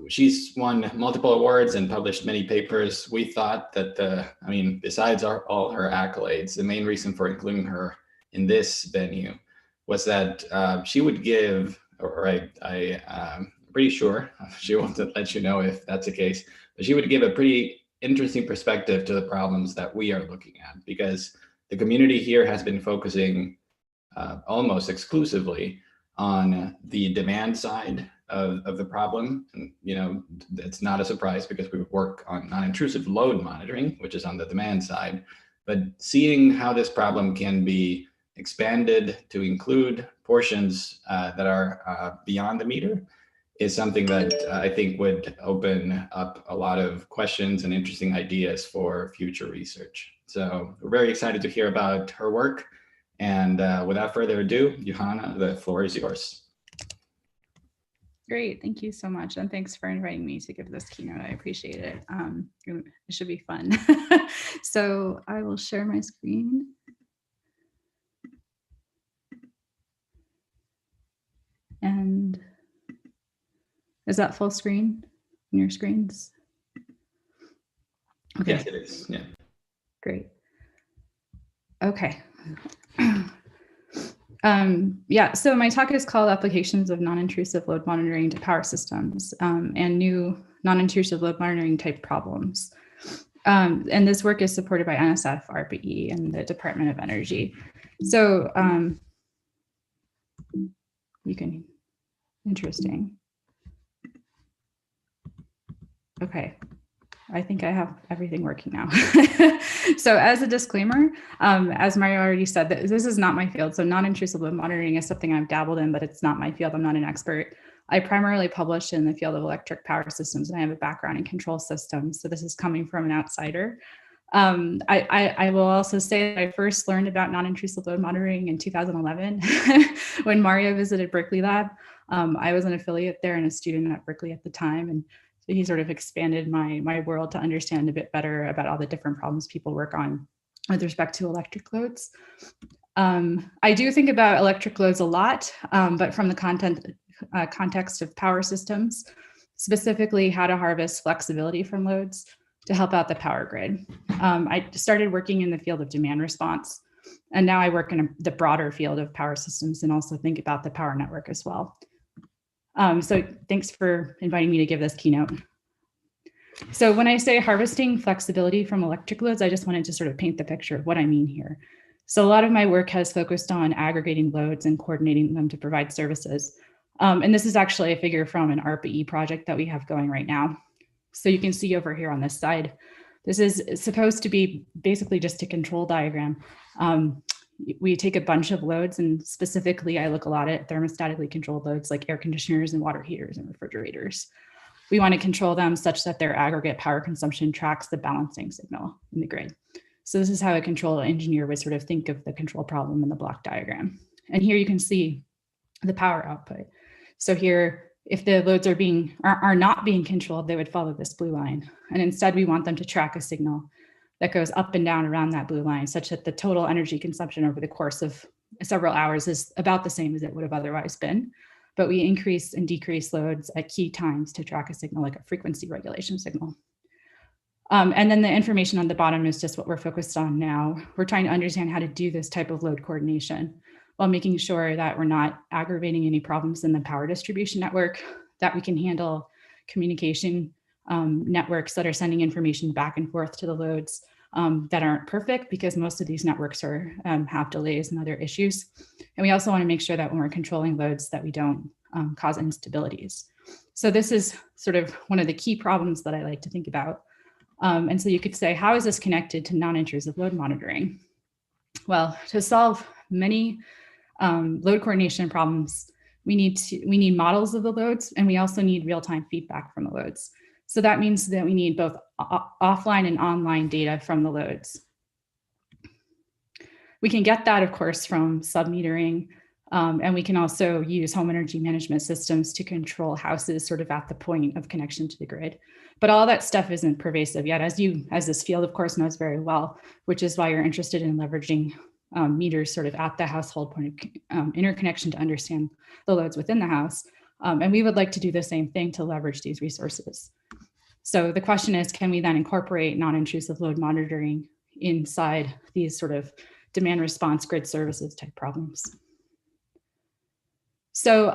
She's won multiple awards and published many papers. We thought that, besides all her accolades, the main reason for including her in this venue was that she would give, or I'm pretty sure, she wants to let you know if that's the case, but she would give a pretty interesting perspective to the problems that we are looking at, because the community here has been focusing almost exclusively on the demand side of the problem. And, it's not a surprise because we work on non-intrusive load monitoring, which is on the demand side, but seeing how this problem can be expanded to include portions that are beyond the meter is something that I think would open up a lot of questions and interesting ideas for future research. So we're very excited to hear about her work. And without further ado, Johanna, the floor is yours. Great, thank you so much. And thanks for inviting me to give this keynote. I appreciate it. It should be fun. So I will share my screen. And is that full screen on your screens? Okay. Yes, it is. Yeah. Great. Okay. So my talk is called Applications of Non-Intrusive Load Monitoring to Power Systems and New Non-Intrusive Load Monitoring Type Problems. And this work is supported by NSF, ARPA-E, and the Department of Energy. So interesting. Okay. I think I have everything working now. So as a disclaimer, as Mario already said, that this is not my field. So non-intrusive load monitoring is something I've dabbled in, but it's not my field. I'm not an expert. I primarily publish in the field of electric power systems, and I have a background in control systems. So this is coming from an outsider. I will also say that I first learned about non-intrusive load monitoring in 2011 when Mario visited Berkeley Lab. I was an affiliate there and a student at Berkeley at the time. And so he sort of expanded my world to understand a bit better about all the different problems people work on with respect to electric loads. I do think about electric loads a lot, but from the context of power systems, specifically how to harvest flexibility from loads to help out the power grid. I started working in the field of demand response, and now I work in the broader field of power systems and also think about the power network as well. So thanks for inviting me to give this keynote. So when I say harvesting flexibility from electric loads, I just wanted to sort of paint the picture of what I mean here. So a lot of my work has focused on aggregating loads and coordinating them to provide services. And this is actually a figure from an ARPA-E project that we have going right now. So you can see over here on this side, this is supposed to be basically just a control diagram. We take a bunch of loads, and specifically I look a lot at thermostatically controlled loads like air conditioners and water heaters and refrigerators. We want to control them such that their aggregate power consumption tracks the balancing signal in the grid. So this is how a control engineer would sort of think of the control problem in the block diagram. And here you can see the power output. So here, if the loads are not being controlled, they would follow this blue line. And instead, we want them to track a signal that goes up and down around that blue line, such that the total energy consumption over the course of several hours is about the same as it would have otherwise been. But we increase and decrease loads at key times to track a signal, like a frequency regulation signal. And then the information on the bottom is just what we're focused on now. We're trying to understand how to do this type of load coordination while making sure that we're not aggravating any problems in the power distribution network, that we can handle communication networks that are sending information back and forth to the loads that aren't perfect, because most of these networks have delays and other issues. And we also want to make sure that when we're controlling loads that we don't cause instabilities. So this is sort of one of the key problems that I like to think about. And so you could say, how is this connected to non-intrusive load monitoring? Well, to solve many load coordination problems, we need models of the loads, and we also need real-time feedback from the loads. So that means that we need both offline and online data from the loads. We can get that, of course, from submetering, and we can also use home energy management systems to control houses sort of at the point of connection to the grid. But all that stuff isn't pervasive yet, as this field, of course, knows very well, which is why you're interested in leveraging meters sort of at the household point of interconnection to understand the loads within the house. And we would like to do the same thing to leverage these resources. So the question is, can we then incorporate non-intrusive load monitoring inside these sort of demand response grid services type problems? So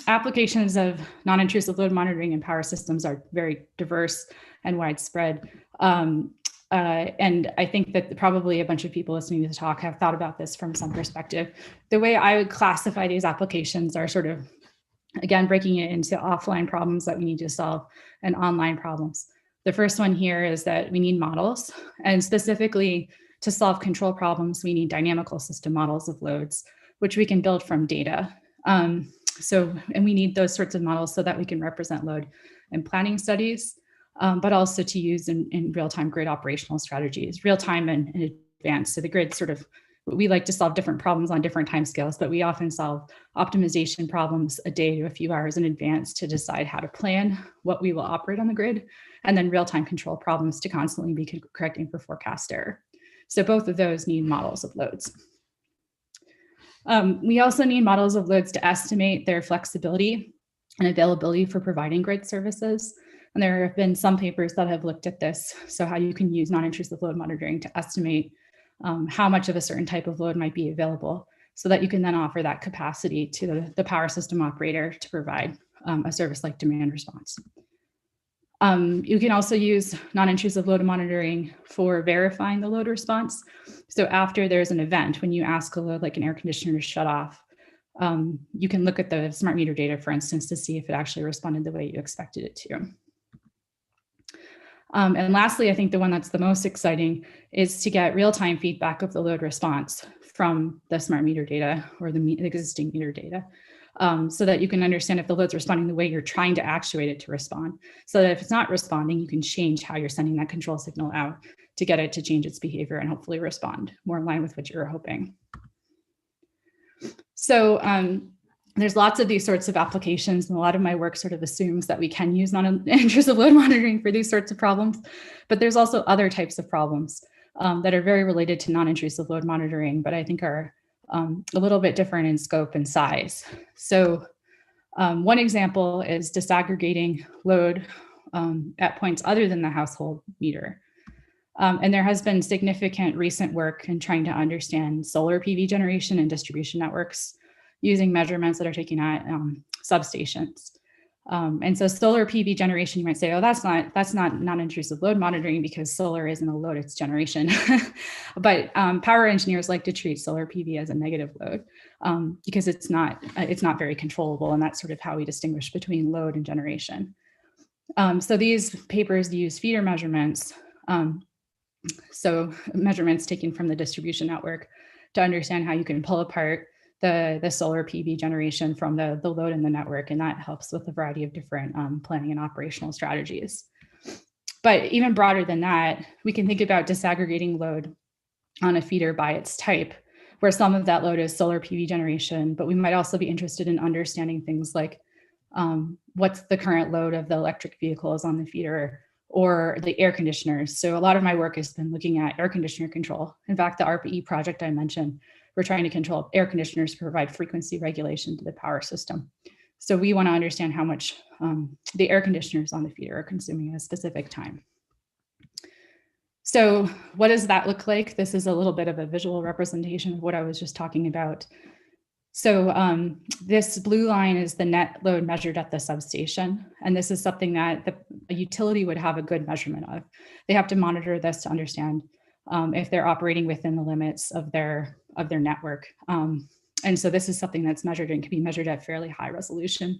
applications of non-intrusive load monitoring in power systems are very diverse and widespread. And I think that probably a bunch of people listening to the talk have thought about this from some perspective. The way I would classify these applications are sort of, again, breaking it into offline problems that we need to solve and online problems. The first one here is that we need models, and specifically to solve control problems, we need dynamical system models of loads, which we can build from data. And we need those sorts of models so that we can represent load in planning studies, but also to use in real-time grid operational strategies, real-time and in advance. So the grid sort of, we like to solve different problems on different timescales, but we often solve optimization problems a day to a few hours in advance to decide how to plan what we will operate on the grid, and then real-time control problems to constantly be correcting for forecast error. So both of those need models of loads. We also need models of loads to estimate their flexibility and availability for providing grid services. And there have been some papers that have looked at this. So how you can use non-intrusive load monitoring to estimate how much of a certain type of load might be available, so that you can then offer that capacity to the power system operator to provide a service like demand response. You can also use non-intrusive load monitoring for verifying the load response. So after there's an event, when you ask a load like an air conditioner to shut off, you can look at the smart meter data, for instance, to see if it actually responded the way you expected it to. And lastly, I think the one that's the most exciting is to get real-time feedback of the load response from the smart meter data or the existing meter data, so that you can understand if the load's responding the way you're trying to actuate it to respond. So that if it's not responding, you can change how you're sending that control signal out to get it to change its behavior and hopefully respond more in line with what you're hoping. So there's lots of these sorts of applications, and a lot of my work sort of assumes that we can use non-intrusive load monitoring for these sorts of problems, but there's also other types of problems that are very related to non-intrusive load monitoring, but I think are a little bit different in scope and size. So one example is disaggregating load at points other than the household meter. And there has been significant recent work in trying to understand solar PV generation and distribution networks using measurements that are taken at substations. And so solar PV generation, you might say, oh, that's not non-intrusive load monitoring because solar isn't a load, it's generation. But power engineers like to treat solar PV as a negative load because it's not very controllable, and that's sort of how we distinguish between load and generation. So these papers use feeder measurements, so measurements taken from the distribution network to understand how you can pull apart the solar PV generation from the load in the network, and that helps with a variety of different planning and operational strategies. But even broader than that, we can think about disaggregating load on a feeder by its type, where some of that load is solar PV generation, but we might also be interested in understanding things like what's the current load of the electric vehicles on the feeder or the air conditioners. So a lot of my work has been looking at air conditioner control. In fact, the ARPA-E project I mentioned, we're trying to control air conditioners to provide frequency regulation to the power system. So we want to understand how much the air conditioners on the feeder are consuming at a specific time. So what does that look like? This is a little bit of a visual representation of what I was just talking about. So this blue line is the net load measured at the substation. And this is something that a utility would have a good measurement of. They have to monitor this to understand if they're operating within the limits of their network. And so this is something that's measured and can be measured at fairly high resolution.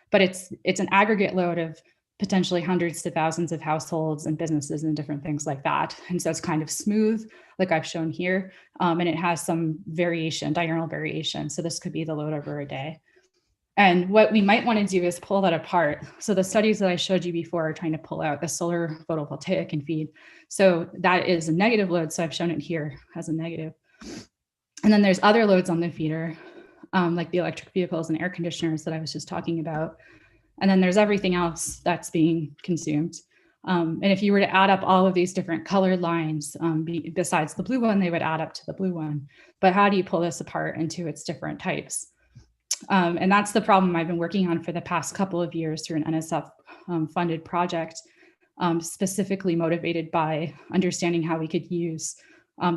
But it's an aggregate load of potentially hundreds to thousands of households and businesses and different things like that. And so it's kind of smooth, like I've shown here, and it has some variation, diurnal variation. So this could be the load over a day. And what we might want to do is pull that apart. So the studies that I showed you before are trying to pull out the solar photovoltaic and feed. So that is a negative load. So I've shown it here as a negative. And then there's other loads on the feeder, like the electric vehicles and air conditioners that I was just talking about. And then there's everything else that's being consumed. And if you were to add up all of these different colored lines, besides the blue one, they would add up to the blue one. But how do you pull this apart into its different types? And that's the problem I've been working on for the past couple of years through an NSF funded project, specifically motivated by understanding how we could use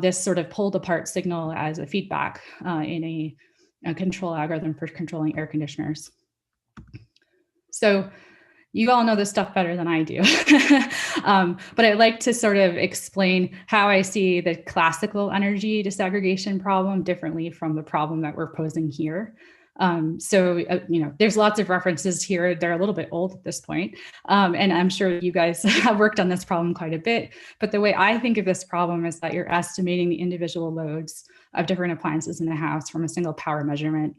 this sort of pulled apart signal as a feedback in a control algorithm for controlling air conditioners. So you all know this stuff better than I do, but I'd like to sort of explain how I see the classical energy disaggregation problem differently from the problem that we're posing here. There's lots of references here. They're a little bit old at this point, and I'm sure you guys have worked on this problem quite a bit. But the way I think of this problem is that you're estimating the individual loads of different appliances in the house from a single power measurement.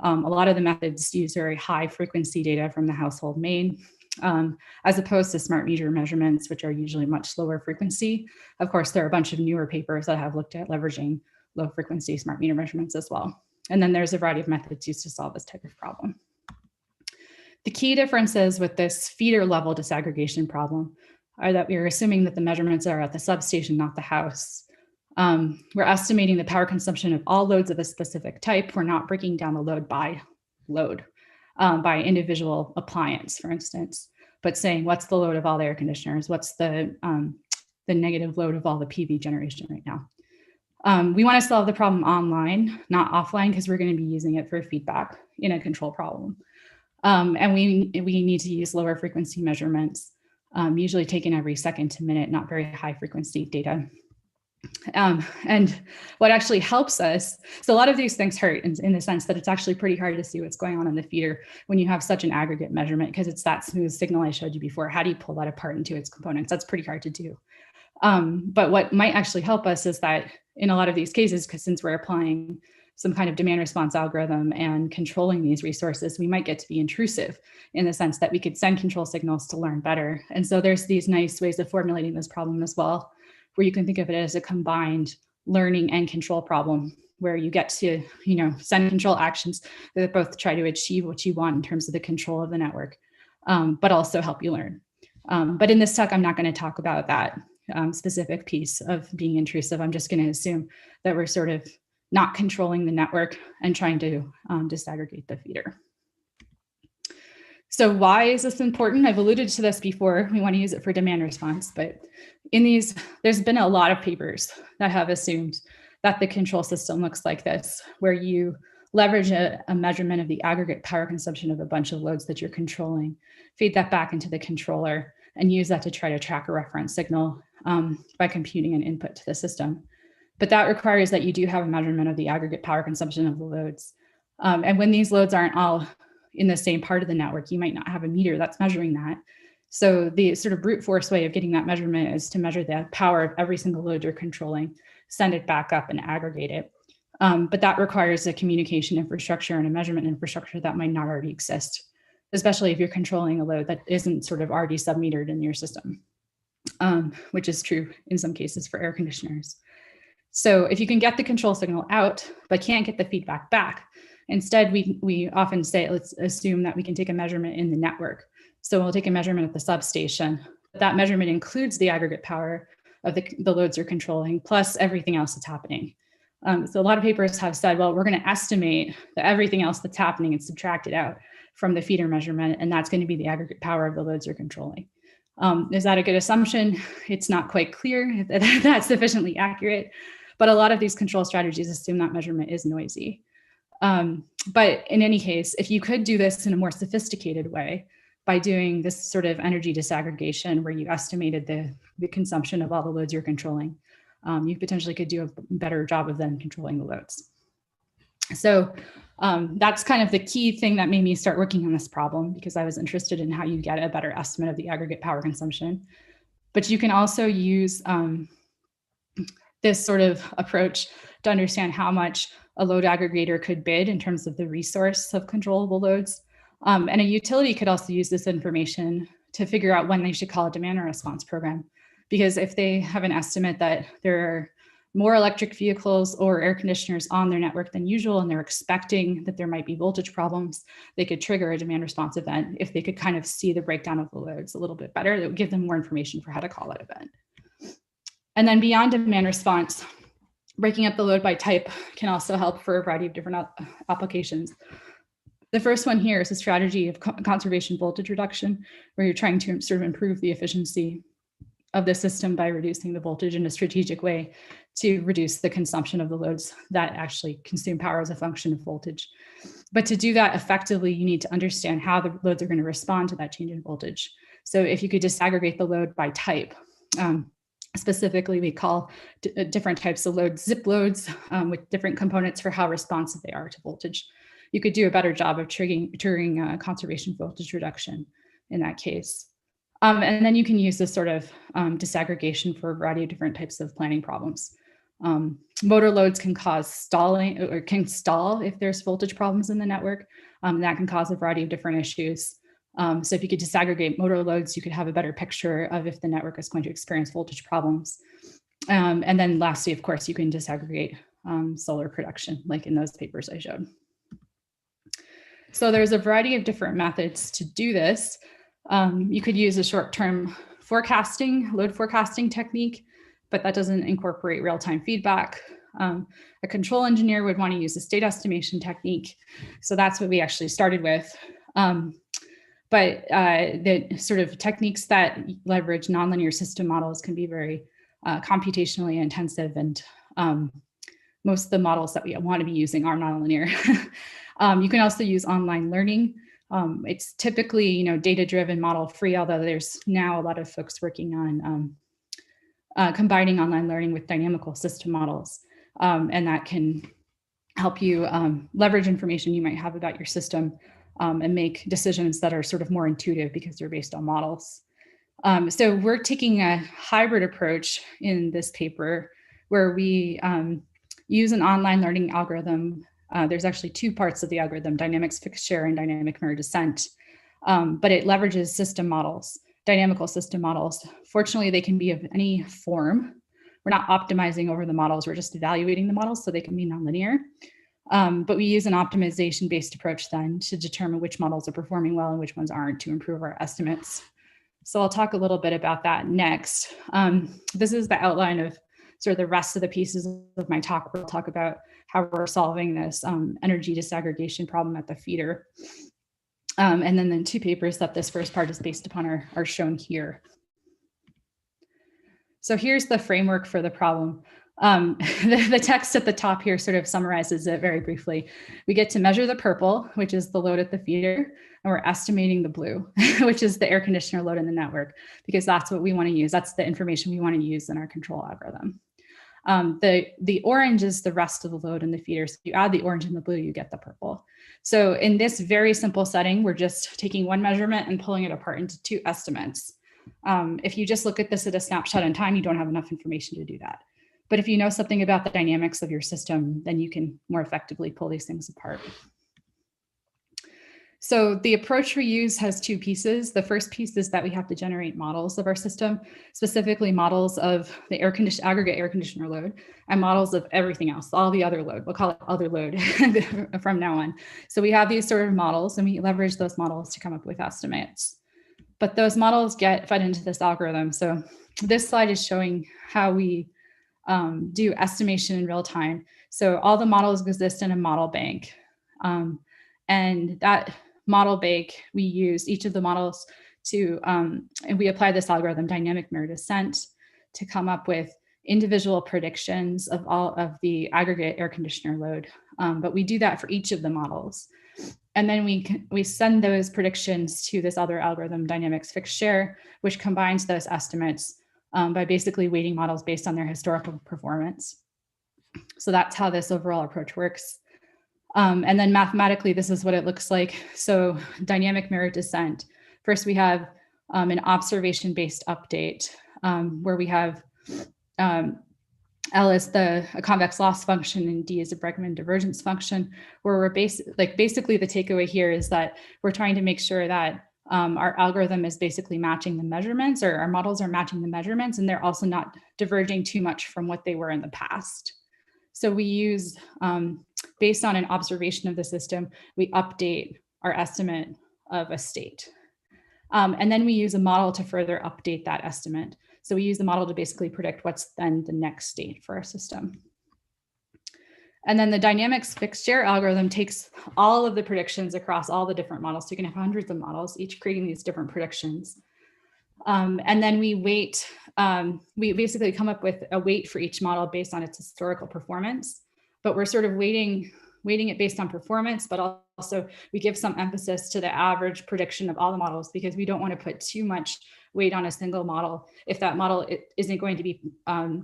A lot of the methods use very high frequency data from the household main, as opposed to smart meter measurements, which are usually much lower frequency. Of course, there are a bunch of newer papers that have looked at leveraging low frequency smart meter measurements as well. And then there's a variety of methods used to solve this type of problem. The key differences with this feeder level disaggregation problem are that we're assuming that the measurements are at the substation, not the house. We're estimating the power consumption of all loads of a specific type. We're not breaking down the load by individual appliance, for instance, but saying what's the load of all the air conditioners, what's the negative load of all the PV generation right now. We want to solve the problem online, not offline, because we're going to be using it for feedback in a control problem. And we need to use lower frequency measurements, usually taken every second to minute, not very high frequency data. And what actually helps us, so a lot of these things hurt in the sense that it's actually pretty hard to see what's going on in the feeder when you have such an aggregate measurement, because it's that smooth signal I showed you before. How do you pull that apart into its components? That's pretty hard to do. But what might actually help us is that in a lot of these cases, because since we're applying some kind of demand response algorithm and controlling these resources, we might get to be intrusive in the sense that we could send control signals to learn better. And so there's these nice ways of formulating this problem as well, where you can think of it as a combined learning and control problem, where you get to, send control actions that both try to achieve what you want in terms of the control of the network, but also help you learn. But in this talk, I'm not going to talk about that specific piece of being intrusive. I'm just going to assume that we're sort of not controlling the network and trying to disaggregate the feeder. So why is this important? I've alluded to this before. We want to use it for demand response, but in these, there's been a lot of papers that have assumed that the control system looks like this, where you leverage a measurement of the aggregate power consumption of a bunch of loads that you're controlling, feed that back into the controller, and use that to try to track a reference signal by computing an input to the system. But that requires that you do have a measurement of the aggregate power consumption of the loads. And when these loads aren't all in the same part of the network, you might not have a meter that's measuring that. So the sort of brute force way of getting that measurement is to measure the power of every single load you're controlling, send it back up and aggregate it. But that requires a communication infrastructure and a measurement infrastructure that might not already exist, especially if you're controlling a load that isn't sort of already submetered in your system, which is true in some cases for air conditioners. So if you can get the control signal out, but can't get the feedback back, instead we often say, let's assume that we can take a measurement in the network. So we'll take a measurement at the substation. That measurement includes the aggregate power of the loads you're controlling, plus everything else that's happening. So a lot of papers have said, well, we're going to estimate that everything else that's happening and subtract it out from the feeder measurement, and that's going to be the aggregate power of the loads you're controlling. Is that a good assumption? It's not quite clear if that's sufficiently accurate, but a lot of these control strategies assume that measurement is noisy. But in any case, if you could do this in a more sophisticated way by doing this sort of energy disaggregation where you estimated the consumption of all the loads you're controlling, you potentially could do a better job of then controlling the loads. So that's kind of the key thing that made me start working on this problem, because I was interested in how you get a better estimate of the aggregate power consumption. But you can also use this sort of approach to understand how much a load aggregator could bid in terms of the resource of controllable loads. And a utility could also use this information to figure out when they should call a demand response program. Because if they have an estimate that there are more electric vehicles or air conditioners on their network than usual, and they're expecting that there might be voltage problems, they could trigger a demand response event if they could kind of see the breakdown of the loads a little bit better. That would give them more information for how to call that event. And then beyond demand response, breaking up the load by type can also help for a variety of different applications. The first one here is a strategy of conservation voltage reduction, where you're trying to sort of improve the efficiency of the system by reducing the voltage in a strategic way to reduce the consumption of the loads that actually consume power as a function of voltage. But to do that effectively, you need to understand how the loads are going to respond to that change in voltage. So if you could disaggregate the load by type, specifically we call different types of loads zip loads with different components for how responsive they are to voltage. You could do a better job of triggering conservation voltage reduction in that case. And then you can use this sort of disaggregation for a variety of different types of planning problems. Motor loads can cause stalling or can stall if there's voltage problems in the network. That can cause a variety of different issues. So if you could disaggregate motor loads, you could have a better picture of if the network is going to experience voltage problems. And then lastly, of course, you can disaggregate solar production, like in those papers I showed. So there's a variety of different methods to do this. You could use a short-term forecasting, load forecasting technique, but that doesn't incorporate real-time feedback. A control engineer would want to use a state estimation technique. So that's what we actually started with. But the sort of techniques that leverage nonlinear system models can be very computationally intensive, and most of the models that we want to be using are nonlinear. You can also use online learning. It's typically, data-driven, model-free, although there's now a lot of folks working on combining online learning with dynamical system models, and that can help you leverage information you might have about your system and make decisions that are sort of more intuitive because they're based on models. So we're taking a hybrid approach in this paper where we use an online learning algorithm. There's actually two parts of the algorithm, dynamics fixed share and dynamic mirror descent, but it leverages system models, dynamical system models. Fortunately, they can be of any form. We're not optimizing over the models, we're just evaluating the models so they can be nonlinear. But we use an optimization-based approach then to determine which models are performing well and which ones aren't to improve our estimates. So I'll talk a little bit about that next. This is the outline of sort of the rest of the pieces of my talk. We'll talk about how we're solving this energy disaggregation problem at the feeder. And then the two papers that this first part is based upon are shown here. So here's the framework for the problem. The text at the top here sort of summarizes it very briefly. We get to measure the purple, which is the load at the feeder, and we're estimating the blue, which is the air conditioner load in the network, because that's what we want to use. That's the information we want to use in our control algorithm. The orange is the rest of the load in the feeder. So you add the orange and the blue, you get the purple. So in this very simple setting, we're just taking one measurement and pulling it apart into two estimates. If you just look at this at a snapshot in time, you don't have enough information to do that. But if you know something about the dynamics of your system, then you can more effectively pull these things apart. So the approach we use has two pieces. The first piece is that we have to generate models of our system, specifically models of the aggregate air conditioner load, and models of everything else, all the other load. We'll call it other load from now on. So we have these sort of models, and we leverage those models to come up with estimates. But those models get fed into this algorithm. So this slide is showing how we do estimation in real time. So all the models exist in a model bank. And that model bank, we use each of the models to, and we apply this algorithm, dynamic mirror descent, to come up with individual predictions of all of the aggregate air conditioner load. But we do that for each of the models. And then we send those predictions to this other algorithm, dynamics fixed share, which combines those estimates by basically weighting models based on their historical performance. So that's how this overall approach works. And then mathematically, this is what it looks like. So dynamic mirror descent. First, we have an observation-based update where we have L is a convex loss function and D is a Bregman divergence function, where we're basically the takeaway here is that we're trying to make sure that our algorithm is basically matching the measurements, or our models are matching the measurements, and they're also not diverging too much from what they were in the past. So we use, based on an observation of the system, we update our estimate of a state. And then we use a model to further update that estimate. So we use the model to basically predict what's then the next state for our system. And then the dynamics fixed share algorithm takes all of the predictions across all the different models. So you can have hundreds of models, each creating these different predictions. And then we weight, we basically come up with a weight for each model based on its historical performance, but we're sort of weighting it based on performance, but also we give some emphasis to the average prediction of all the models, because we don't want to put too much weight on a single model if that model isn't going to be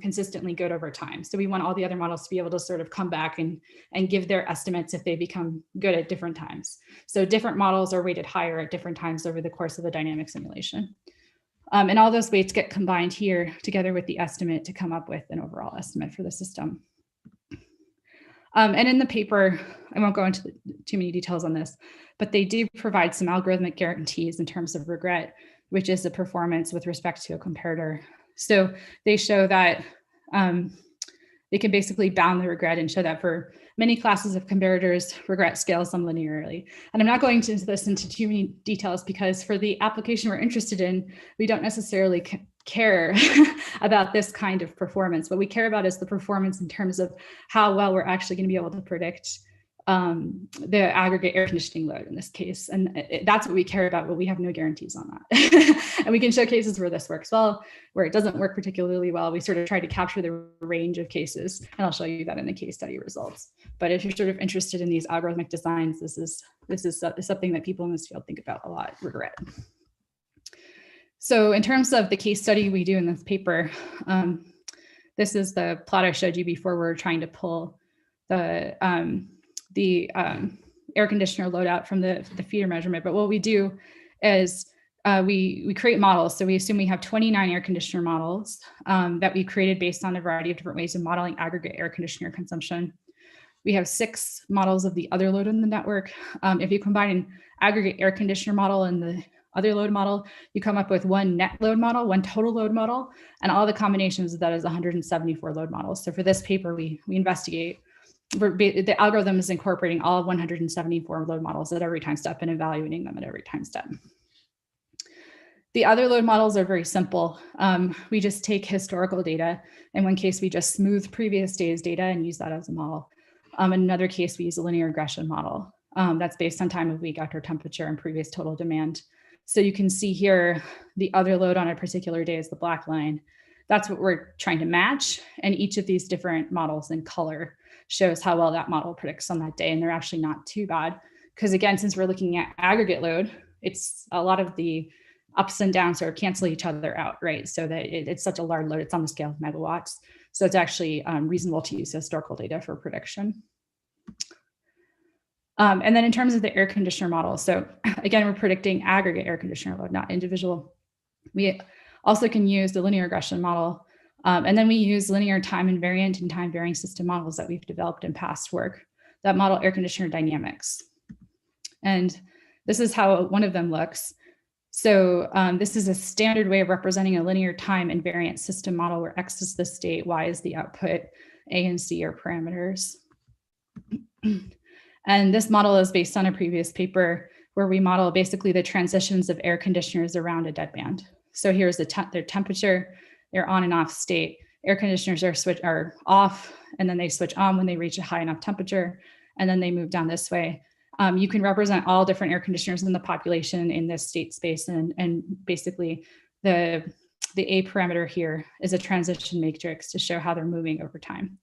consistently good over time. So we want all the other models to be able to sort of come back and give their estimates if they become good at different times. So different models are weighted higher at different times over the course of the dynamic simulation. And all those weights get combined here together with the estimate to come up with an overall estimate for the system. And in the paper, I won't go into too many details on this, but they do provide some algorithmic guarantees in terms of regret, which is the performance with respect to a comparator. So they show that they can basically bound the regret and show that for many classes of comparators, regret scales them linearly. And I'm not going into this into too many details, because for the application we're interested in, we don't necessarily care about this kind of performance. What we care about is the performance in terms of how well we're actually going to be able to predict the aggregate air conditioning load in this case. And that's what we care about, but we have no guarantees on that. And we can show cases where this works well, where it doesn't work particularly well. We sort of try to capture the range of cases, and I'll show you that in the case study results. But if you're sort of interested in these algorithmic designs, this is something that people in this field think about a lot, regret. So in terms of the case study we do in this paper, this is the plot I showed you before. We're trying to pull the air conditioner load out from the feeder measurement. But what we do is we create models. So we assume we have 29 air conditioner models that we created based on a variety of different ways of modeling aggregate air conditioner consumption. We have 6 models of the other load in the network. If you combine an aggregate air conditioner model and the other load model, you come up with one net load model, one total load model, and all the combinations of that is 174 load models. So for this paper, we investigate, the algorithm is incorporating all 174 load models at every time step and evaluating them at every time step. The other load models are very simple. We just take historical data. In one case, we just smooth previous days data and use that as a model. In another case, we use a linear regression model that's based on time of week after temperature and previous total demand. So you can see here, the other load on a particular day is the black line. That's what we're trying to match. And each of these different models in color shows how well that model predicts on that day. And they're actually not too bad. Because again, since we're looking at aggregate load, it's a lot of the ups and downs sort of cancel each other out, right? So that it's such a large load, it's on the scale of megawatts. So it's actually reasonable to use historical data for prediction. And then in terms of the air conditioner model, so again, we're predicting aggregate air conditioner load, not individual. We also can use the linear regression model. And then we use linear time invariant and time varying system models that we've developed in past work that model air conditioner dynamics. And this is how one of them looks. So this is a standard way of representing a linear time invariant system model where X is the state, Y is the output, A and C are parameters. And this model is based on a previous paper where we model basically the transitions of air conditioners around a deadband. So here's their temperature, their on and off state. Air conditioners are off, and then they switch on when they reach a high enough temperature, and then they move down this way. You can represent all different air conditioners in the population in this state space, and basically the A parameter here is a transition matrix to show how they're moving over time.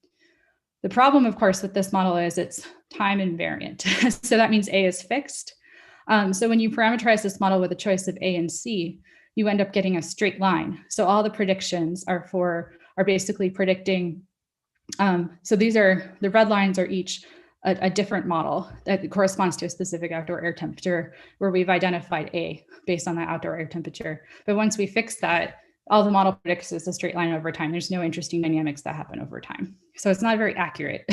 The problem, of course, with this model is it's time invariant. So that means A is fixed. So when you parameterize this model with a choice of A and C, you end up getting a straight line. So all the predictions are basically predicting. So these are, the red lines are each a different model that corresponds to a specific outdoor air temperature where we've identified A based on that outdoor air temperature. But once we fix that, all the model predicts is a straight line over time. There's no interesting dynamics that happen over time. So it's not very accurate.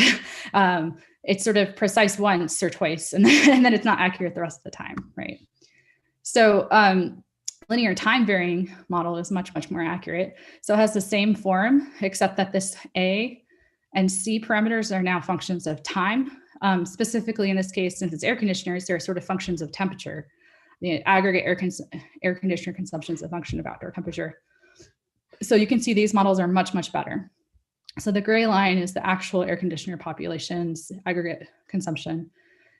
It's sort of precise once or twice, and then it's not accurate the rest of the time, right? So linear time varying model is much, much more accurate. So it has the same form, except that this A and C parameters are now functions of time. Specifically in this case, since it's air conditioners, they're sort of functions of temperature. The aggregate air conditioner consumption is a function of outdoor temperature. So you can see these models are much, much better. So the gray line is the actual air conditioner population's aggregate consumption.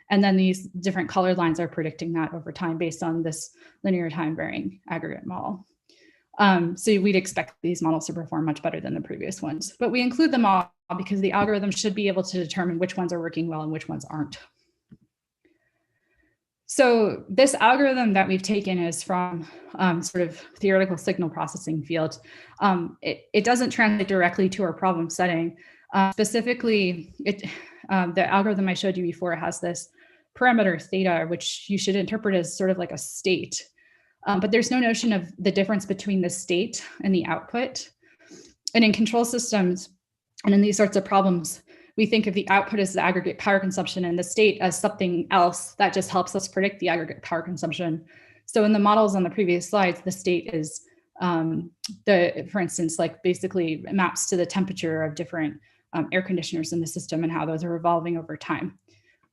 And then these different colored lines are predicting that over time based on this linear time varying aggregate model. So we'd expect these models to perform much better than the previous ones, but we include them all because the algorithm should be able to determine which ones are working well and which ones aren't. So this algorithm that we've taken is from sort of theoretical signal processing field. It doesn't translate directly to our problem setting. Specifically, the algorithm I showed you before has this parameter theta, which you should interpret as sort of like a state. But there's no notion of the difference between the state and the output. And in control systems, and in these sorts of problems, we think of the output as the aggregate power consumption and the state as something else that just helps us predict the aggregate power consumption. So in the models on the previous slides, the state is for instance, like basically maps to the temperature of different air conditioners in the system and how those are evolving over time.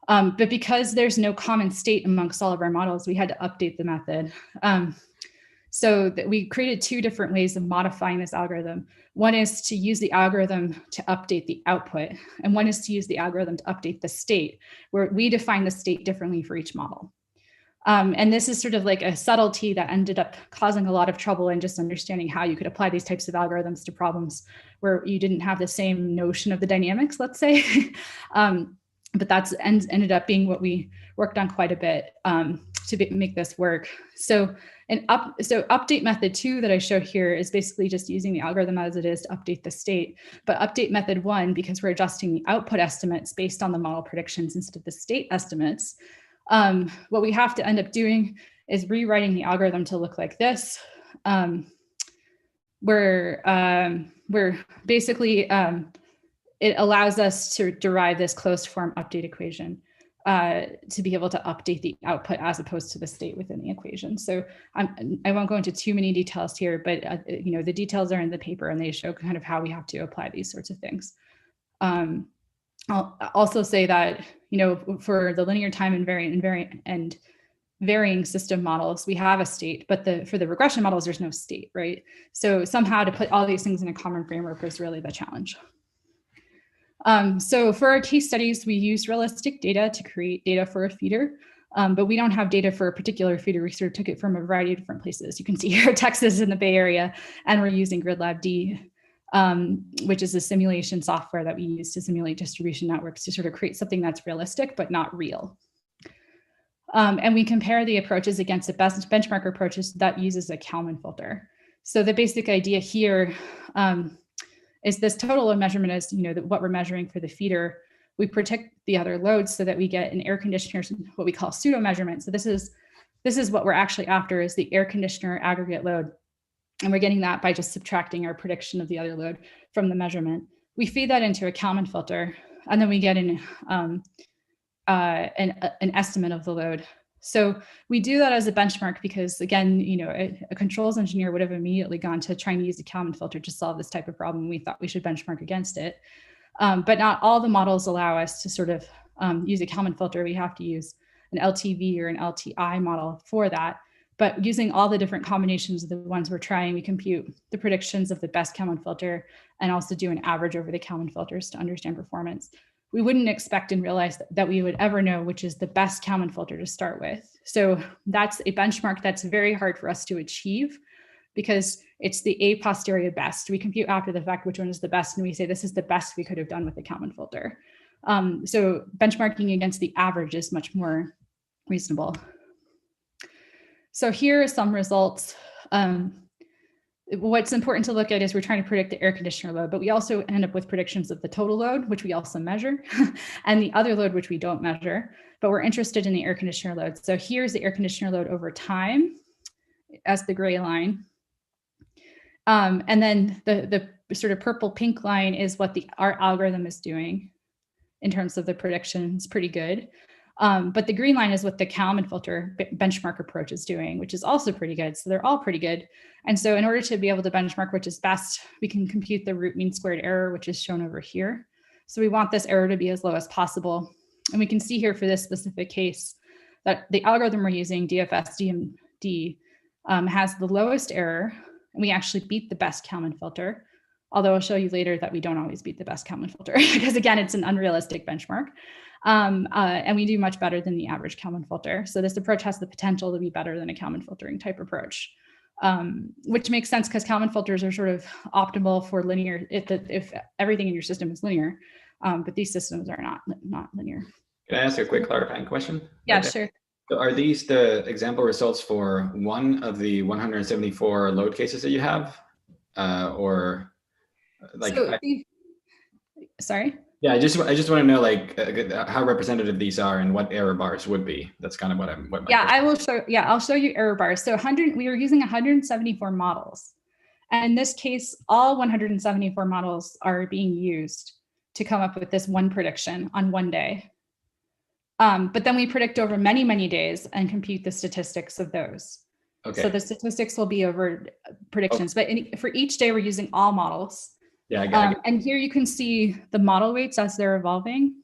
But because there's no common state amongst all of our models, we had to update the method. So that we created two different ways of modifying this algorithm. One is to use the algorithm to update the output, and one is to use the algorithm to update the state, where we define the state differently for each model. And this is sort of like a subtlety that ended up causing a lot of trouble in just understanding how you could apply these types of algorithms to problems where you didn't have the same notion of the dynamics, let's say. But that's ended up being what we worked on quite a bit to make this work. So update method 2 that I show here is basically just using the algorithm as it is to update the state. But update method 1, because we're adjusting the output estimates based on the model predictions instead of the state estimates, what we have to end up doing is rewriting the algorithm to look like this, where basically it allows us to derive this closed form update equation to be able to update the output as opposed to the state within the equation. So I won't go into too many details here, but the details are in the paper and they show kind of how we have to apply these sorts of things. I'll also say that, for the linear time and varying system models, we have a state, but for the regression models, there's no state, right? So somehow to put all these things in a common framework is really the challenge. So for our case studies, we used realistic data to create data for a feeder, but we don't have data for a particular feeder. We sort of took it from a variety of different places. You can see here Texas in the Bay Area, and we're using GridLab-D, which is a simulation software that we use to simulate distribution networks to sort of create something that's realistic, but not real. And we compare the approaches against the best benchmark approaches that uses a Kalman filter. So the basic idea here is this total load measurement is, what we're measuring for the feeder. We predict the other loads so that we get an air conditioner, what we call pseudo measurement. So this is what we're actually after, is the air conditioner aggregate load. And we're getting that by just subtracting our prediction of the other load from the measurement. We feed that into a Kalman filter, and then we get an estimate of the load. So we do that as a benchmark because, again, a controls engineer would have immediately gone to trying to use a Kalman filter to solve this type of problem. We thought we should benchmark against it. But not all the models allow us to sort of use a Kalman filter. We have to use an LTV or an LTI model for that. But using all the different combinations of the ones we're trying, we compute the predictions of the best Kalman filter and also do an average over the Kalman filters to understand performance. We wouldn't expect and realize that we would ever know which is the best Kalman filter to start with. So that's a benchmark that's very hard for us to achieve because it's the a posteriori best. We compute after the fact which one is the best, and we say this is the best we could have done with the Kalman filter. So benchmarking against the average is much more reasonable. So here are some results. What's important to look at is we're trying to predict the air conditioner load, but we also end up with predictions of the total load, which we also measure, and the other load, which we don't measure, but we're interested in the air conditioner load. So here's the air conditioner load over time as the gray line. And then the sort of purple pink line is what our algorithm is doing in terms of the predictions, pretty good. But the green line is what the Kalman filter benchmark approach is doing, which is also pretty good. So they're all pretty good. And so in order to be able to benchmark which is best, we can compute the root mean squared error, which is shown over here. So we want this error to be as low as possible. And we can see here for this specific case that the algorithm we're using, DFS DMD, has the lowest error. And we actually beat the best Kalman filter. Although I'll show you later that we don't always beat the best Kalman filter because, again, it's an unrealistic benchmark. And we do much better than the average Kalman filter. So this approach has the potential to be better than a Kalman filtering type approach, which makes sense because Kalman filters are sort of optimal for linear, if everything in your system is linear, but these systems are not linear. Can I ask a quick clarifying question? Yeah, sure. So are these the example results for one of the 174 load cases that you have, or like? So sorry? Yeah, I just want to know like how representative these are and what error bars would be. That's kind of what I'm. I'll show you error bars. So we were using 174 models, and in this case, all 174 models are being used to come up with this one prediction on one day. But then we predict over many, many days and compute the statistics of those. Okay. So the statistics will be over predictions, but for each day we're using all models. Yeah, I got it. And here you can see the model weights as they're evolving.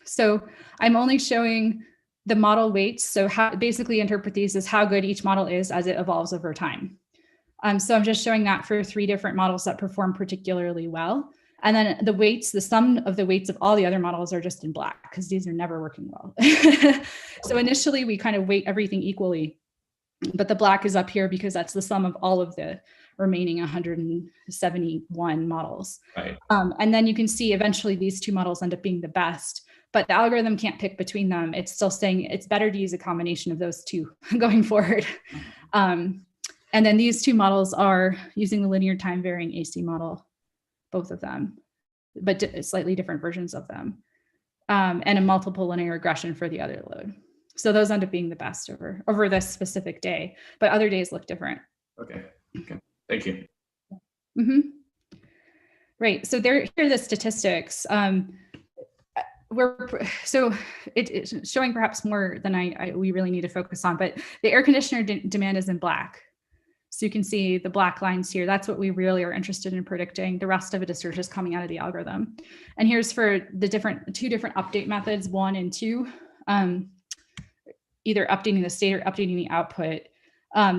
So I'm only showing the model weights. So how basically interpret these as how good each model is as it evolves over time. So I'm just showing that for 3 different models that perform particularly well. And then the weights, the sum of the weights of all the other models are just in black because these are never working well. So initially we kind of weight everything equally, but the black is up here because that's the sum of all of the remaining 171 models. Right. And then you can see eventually these 2 models end up being the best, but the algorithm can't pick between them. It's still saying it's better to use a combination of those 2 going forward. And then these 2 models are using the linear time varying AC model, both of them, but slightly different versions of them, and a multiple linear regression for the other load. So those end up being the best over this specific day, but other days look different. Okay. Thank you. Mm-hmm. Right. So here are the statistics. It's showing perhaps more than we really need to focus on, but the air conditioner demand is in black. So you can see the black lines here. That's what we really are interested in predicting. The rest of it is just coming out of the algorithm. And here's for the 2 different update methods, 1 and 2, either updating the state or updating the output.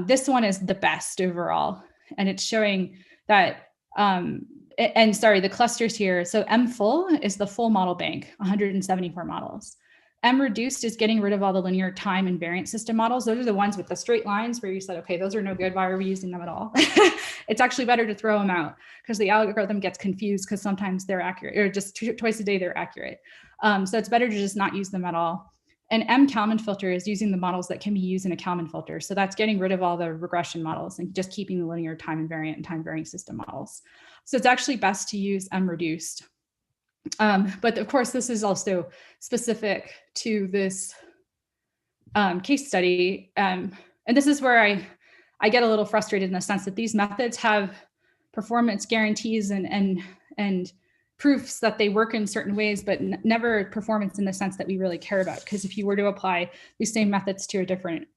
This one is the best overall. And it's showing that, the clusters here. So M full is the full model bank, 174 models. M reduced is getting rid of all the linear time and variance system models. Those are the ones with the straight lines where you said, okay, those are no good. Why are we using them at all? It's actually better to throw them out because the algorithm gets confused because sometimes they're accurate or just twice a day they're accurate. So it's better to just not use them at all. An M-Kalman filter is using the models that can be used in a Kalman filter. So that's getting rid of all the regression models and just keeping the linear time invariant and time varying system models. So it's actually best to use M-reduced. But of course, this is also specific to this case study. And this is where I get a little frustrated in the sense that these methods have performance guarantees and proofs that they work in certain ways, but never performance in the sense that we really care about. Because if you were to apply these same methods to a different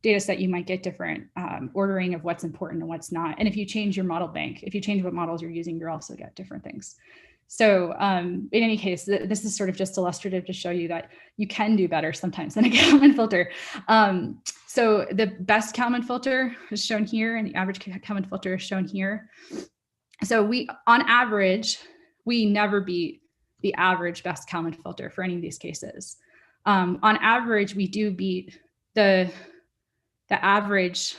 data set, you might get different ordering of what's important and what's not. And if you change your model bank, if you change what models you're using, you also get different things. So in any case, this is sort of just illustrative to show you that you can do better sometimes than a Kalman filter. So the best Kalman filter is shown here, and the average Kalman filter is shown here. So on average, we never beat the average best Kalman filter for any of these cases. On average, we do beat the average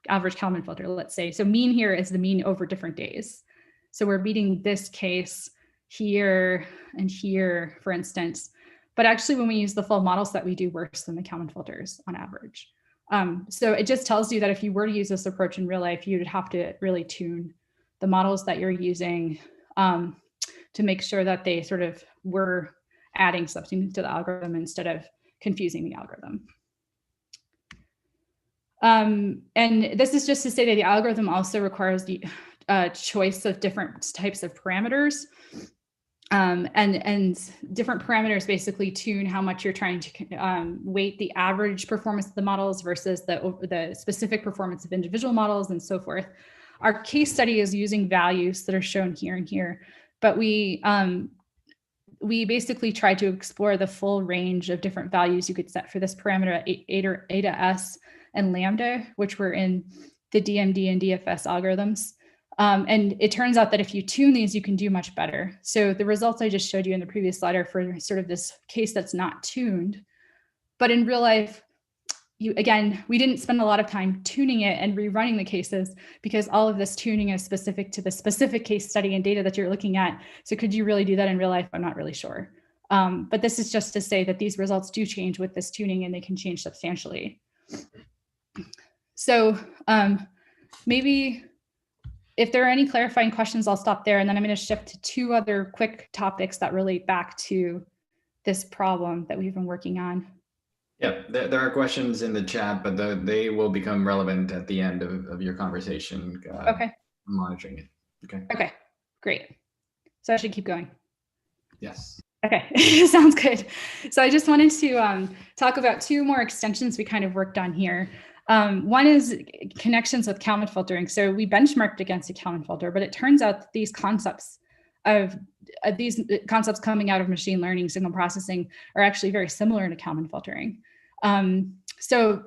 Kalman filter, let's say. So mean here is the mean over different days. So we're beating this case here and here, for instance. But actually, when we use the full models, that we do worse than the Kalman filters on average. So it just tells you that if you were to use this approach in real life, you would have to really tune the models that you're using to make sure that they sort of were adding something to the algorithm instead of confusing the algorithm. And this is just to say that the algorithm also requires the choice of different types of parameters. And different parameters basically tune how much you're trying to weight the average performance of the models versus the specific performance of individual models and so forth. Our case study is using values that are shown here and here, but we basically tried to explore the full range of different values you could set for this parameter, eta S and lambda, which were in the DMD and DFS algorithms. And it turns out that if you tune these, you can do much better. So the results I just showed you in the previous slide are for sort of this case that's not tuned. But in real life, again, we didn't spend a lot of time tuning it and rerunning the cases because all of this tuning is specific to the specific case study and data that you're looking at. So could you really do that in real life? I'm not really sure. But this is just to say that these results do change with this tuning and they can change substantially. So maybe if there are any clarifying questions, I'll stop there. And then I'm going to shift to two other quick topics that relate back to this problem that we've been working on. Yeah, there are questions in the chat, but they will become relevant at the end of your conversation. Okay. I'm monitoring it. Okay. Okay, great. So I should keep going. Yes. Okay, sounds good. So I just wanted to talk about two more extensions we kind of worked on here. One is connections with Kalman filtering. So we benchmarked against a Kalman filter, but it turns out that these concepts coming out of machine learning, signal processing, are actually very similar to Kalman filtering. So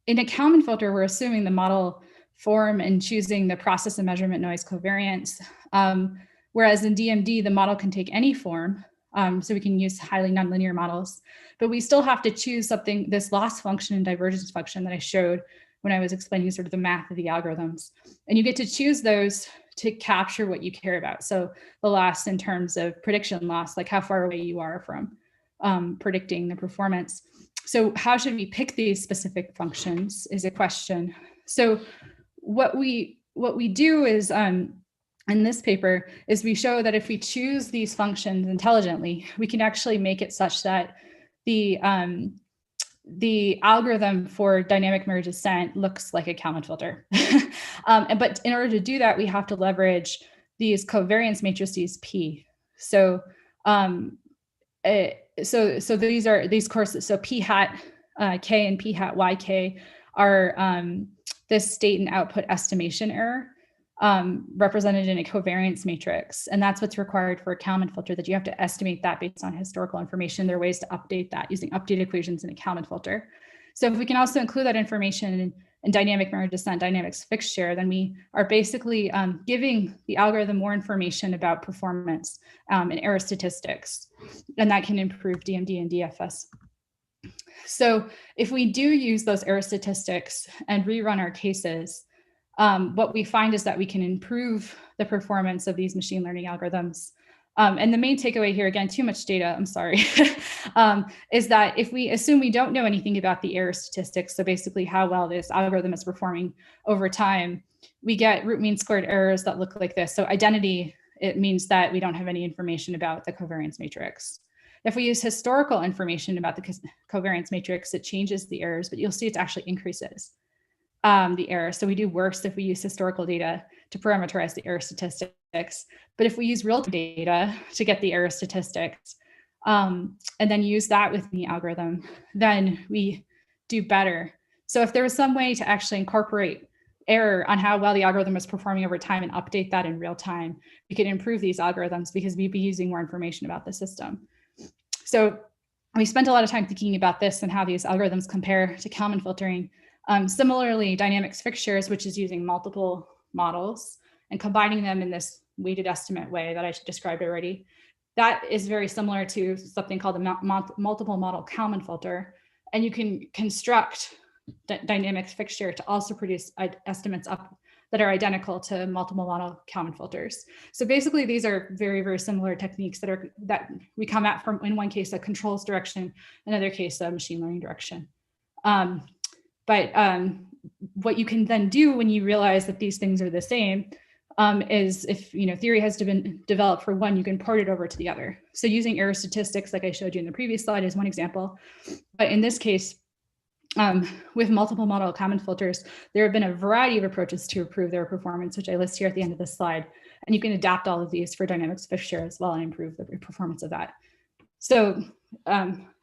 in a Kalman filter, we're assuming the model form and choosing the process and measurement noise covariance. Whereas in DMD, the model can take any form. So we can use highly nonlinear models, but we still have to choose something, this loss function and divergence function that I showed when I was explaining sort of the math of the algorithms. And you get to choose those to capture what you care about. So the loss in terms of prediction loss, like how far away you are from predicting the performance. So how should we pick these specific functions is a question. So what we do is, in this paper, is we show that if we choose these functions intelligently, we can actually make it such that the algorithm for dynamic mirror descent looks like a Kalman filter. But in order to do that, we have to leverage these covariance matrices P. So these courses, so P hat K and P hat YK are this state and output estimation error represented in a covariance matrix. And that's what's required for a Kalman filter, that you have to estimate that based on historical information. There are ways to update that using update equations in a Kalman filter. So if we can also include that information in dynamic mirror descent, dynamics fixed share, then we are basically giving the algorithm more information about performance and error statistics, and that can improve DMD and DFS. So if we do use those error statistics and rerun our cases, what we find is that we can improve the performance of these machine learning algorithms And the main takeaway here, again, too much data, I'm sorry, is that if we assume we don't know anything about the error statistics, so basically how well this algorithm is performing over time, we get root mean squared errors that look like this. So identity, it means that we don't have any information about the covariance matrix. If we use historical information about the covariance matrix, it changes the errors, but you'll see it actually increases the error. So we do worse if we use historical data to parameterize the error statistics. But if we use real-time data to get the error statistics and then use that within the algorithm, then we do better. So if there was some way to actually incorporate error on how well the algorithm is performing over time and update that in real time, we could improve these algorithms because we'd be using more information about the system. So we spent a lot of time thinking about this and how these algorithms compare to Kalman filtering. Similarly, dynamics fixtures, which is using multiple models and combining them in this weighted estimate way that I described already, that is very similar to something called the multiple model Kalman filter. And you can construct dynamics fixture to also produce estimates up that are identical to multiple model Kalman filters. So basically, these are very, very similar techniques that we come at from, in one case, a controls direction, another case, a machine learning direction. But what you can then do when you realize that these things are the same is if theory has been developed for one, you can port it over to the other. So using error statistics, like I showed you in the previous slide, is one example. But in this case, with multiple model Kalman filters, there have been a variety of approaches to improve their performance, which I list here at the end of this slide. And you can adapt all of these for dynamics fixture as well and improve the performance of that. So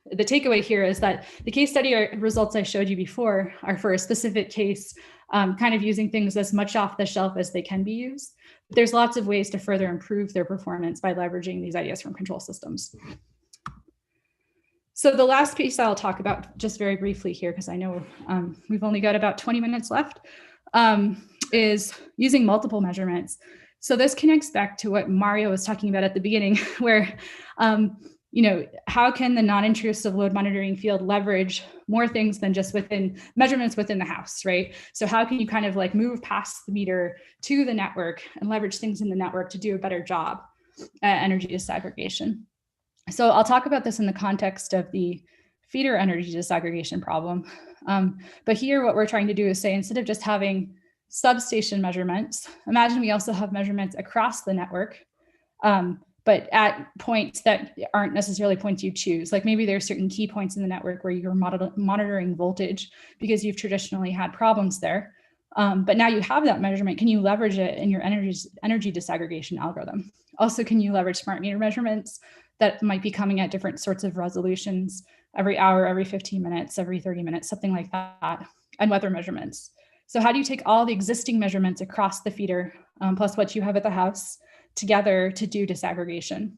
the takeaway here is that the case study results I showed you before are for a specific case, kind of using things as much off the shelf as they can be used. But there's lots of ways to further improve their performance by leveraging these ideas from control systems. So the last piece I'll talk about just very briefly here, because I know we've only got about 20 minutes left, is using multiple measurements. So this connects back to what Mario was talking about at the beginning, where how can the non-intrusive load monitoring field leverage more things than just measurements within the house, right? So how can you kind of like move past the meter to the network and leverage things in the network to do a better job at energy disaggregation? So I'll talk about this in the context of the feeder energy disaggregation problem. But here what we're trying to do is say, instead of just having substation measurements, imagine we also have measurements across the network, but at points that aren't necessarily points you choose. Like maybe there are certain key points in the network where you're monitoring voltage because you've traditionally had problems there. But now you have that measurement. Can you leverage it in your energy disaggregation algorithm? Also, can you leverage smart meter measurements that might be coming at different sorts of resolutions every hour, every 15 minutes, every 30 minutes, something like that, and weather measurements? So how do you take all the existing measurements across the feeder, plus what you have at the house, together to do disaggregation?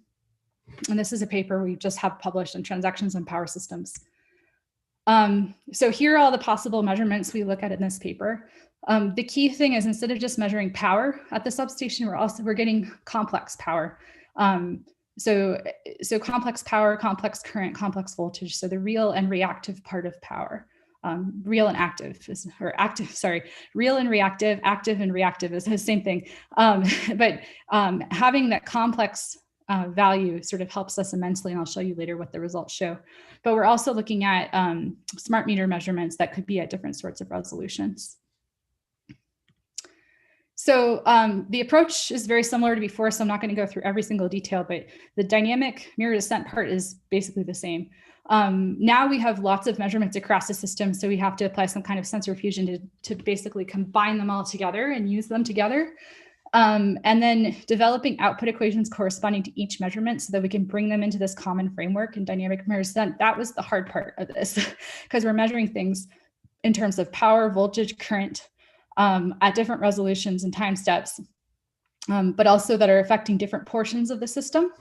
And this is a paper we just have published on transactions and power systems. So here are all the possible measurements we look at in this paper. The key thing is, instead of just measuring power at the substation, we're getting complex power. So complex power, complex current, complex voltage. So the real and reactive part of power. Real and active, real and reactive, active and reactive is the same thing. But having that complex value sort of helps us immensely, and I'll show you later what the results show. But we're also looking at smart meter measurements that could be at different sorts of resolutions. So the approach is very similar to before, so I'm not going to go through every single detail, but the dynamic mirror descent part is basically the same. Now we have lots of measurements across the system, so we have to apply some kind of sensor fusion to basically combine them all together and use them together. And then developing output equations corresponding to each measurement so that we can bring them into this common framework in dynamic mirror descent. That was the hard part of this, because we're measuring things in terms of power, voltage, current, at different resolutions and time steps, but also that are affecting different portions of the system.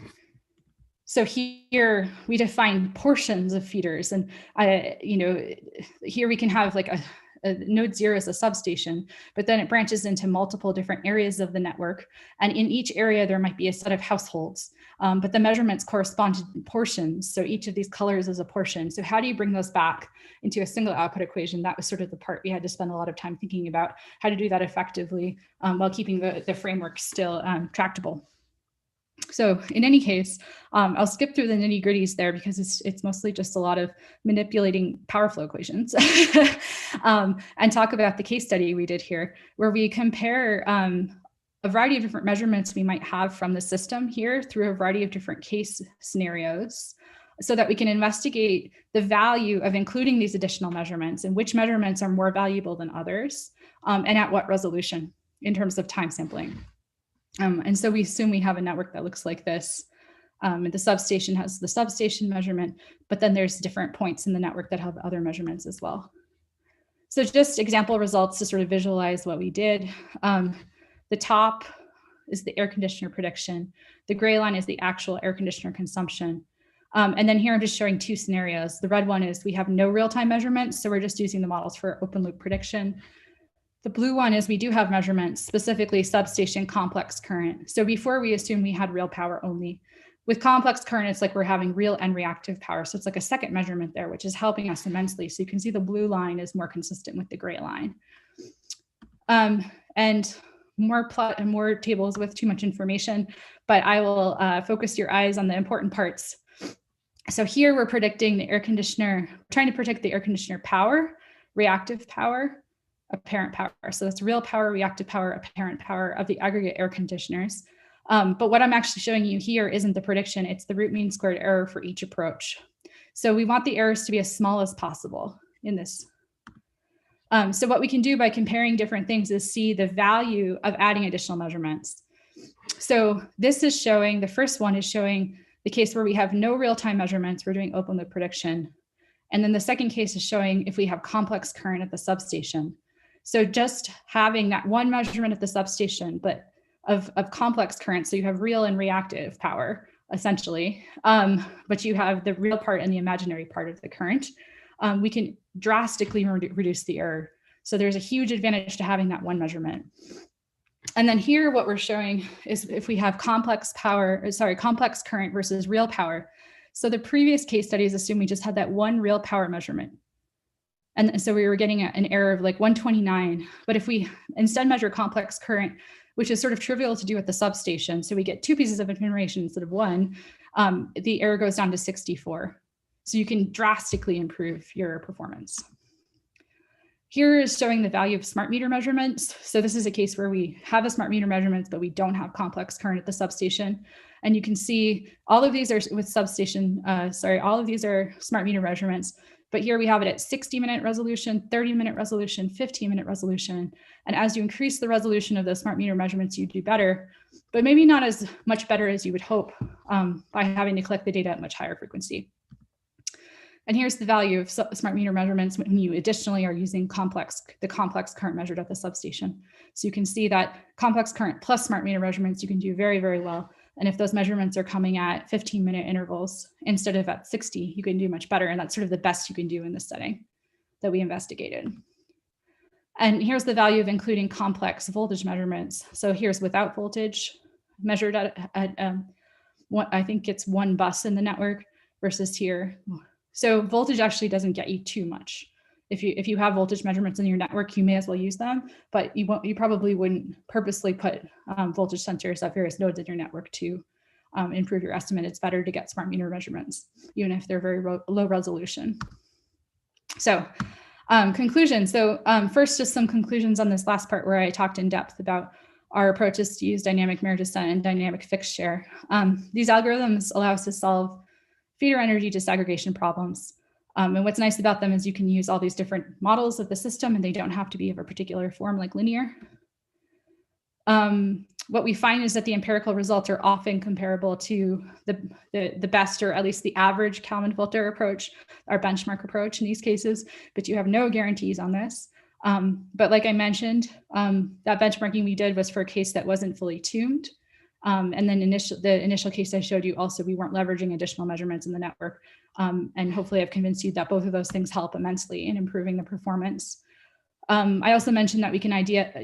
So here we define portions of feeders, and here we can have like a node 0 is a substation, but then it branches into multiple different areas of the network. And in each area, there might be a set of households, but the measurements correspond to portions. So each of these colors is a portion. So how do you bring those back into a single output equation? That was sort of the part we had to spend a lot of time thinking about, how to do that effectively while keeping the framework still tractable. So in any case, I'll skip through the nitty gritties there because it's mostly just a lot of manipulating power flow equations and talk about the case study we did here, where we compare a variety of different measurements we might have from the system here through a variety of different case scenarios, so that we can investigate the value of including these additional measurements and which measurements are more valuable than others, and at what resolution in terms of time sampling. And so we assume we have a network that looks like this. And the substation has the substation measurement, but then there's different points in the network that have other measurements as well. So just example results to sort of visualize what we did. The top is the air conditioner prediction. The gray line is the actual air conditioner consumption. And then here I'm just showing two scenarios. The red one is we have no real-time measurements, so we're just using the models for open loop prediction. The blue one is we do have measurements, specifically substation complex current. So before we assumed we had real power only. With complex current, it's like we're having real and reactive power. So it's like a second measurement there, which is helping us immensely. So you can see the blue line is more consistent with the gray line. And more tables with too much information, but I will focus your eyes on the important parts. So here we're predicting the air conditioner, trying to predict the air conditioner power, reactive power, apparent power. So that's real power, reactive power, apparent power of the aggregate air conditioners. But what I'm actually showing you here isn't the prediction, it's the root mean squared error for each approach. So we want the errors to be as small as possible in this. So what we can do by comparing different things is see the value of adding additional measurements. So this is showing, the first one is showing the case where we have no real-time measurements, we're doing open loop prediction. And then the second case is showing if we have complex current at the substation. So just having that one measurement at the substation, but of complex current, so you have real and reactive power, essentially, but you have the real part and the imaginary part of the current, we can drastically reduce the error. So there's a huge advantage to having that one measurement. And then here, what we're showing is if we have complex current versus real power. So the previous case studies assume we just had that one real power measurement. And so we were getting an error of like 129. But if we instead measure complex current, which is sort of trivial to do at the substation, so we get two pieces of information instead of one, the error goes down to 64. So you can drastically improve your performance. Here is showing the value of smart meter measurements. So this is a case where we have a smart meter measurements, but we don't have complex current at the substation. And you can see all of these are with substation, all of these are smart meter measurements. But here we have it at 60-minute resolution, 30-minute resolution, 15-minute resolution. And as you increase the resolution of the smart meter measurements, you do better, but maybe not as much better as you would hope by having to collect the data at much higher frequency. And here's the value of smart meter measurements when you additionally are using the complex current measured at the substation. So you can see that complex current plus smart meter measurements, you can do very, very well. And if those measurements are coming at 15-minute intervals instead of at 60, you can do much better. And that's sort of the best you can do in this setting that we investigated. And here's the value of including complex voltage measurements. So here's without voltage measured at I think it's one bus in the network versus here. So voltage actually doesn't get you too much. If you have voltage measurements in your network, you may as well use them, but you probably wouldn't purposely put voltage sensors at various nodes in your network to improve your estimate. It's better to get smart meter measurements, even if they're very low resolution. So conclusions. So first, just some conclusions on this last part where I talked in depth about our approaches to use dynamic mirror descent and dynamic fixed share. These algorithms allow us to solve feeder energy disaggregation problems. And what's nice about them is you can use all these different models of the system and they don't have to be of a particular form like linear. What we find is that the empirical results are often comparable to the best or at least the average Kalman filter approach, our benchmark approach in these cases, but you have no guarantees on this. But like I mentioned, that benchmarking we did was for a case that wasn't fully tuned. And then the initial case I showed you also, we weren't leveraging additional measurements in the network. And hopefully I've convinced you that both of those things help immensely in improving the performance. I also mentioned that we can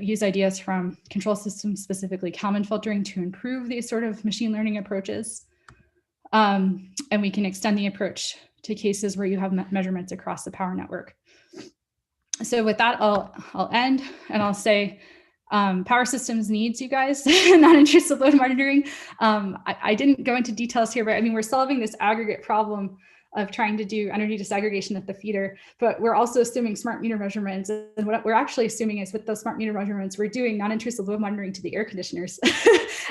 use ideas from control systems, specifically Kalman filtering, to improve these sort of machine learning approaches. And we can extend the approach to cases where you have measurements across the power network. So with that, I'll end and I'll say, Power systems needs, you guys, non-intrusive load monitoring. I didn't go into details here, but I mean, we're solving this aggregate problem of trying to do energy disaggregation at the feeder, but we're also assuming smart meter measurements. And what we're actually assuming is with those smart meter measurements, we're doing non-intrusive load monitoring to the air conditioners.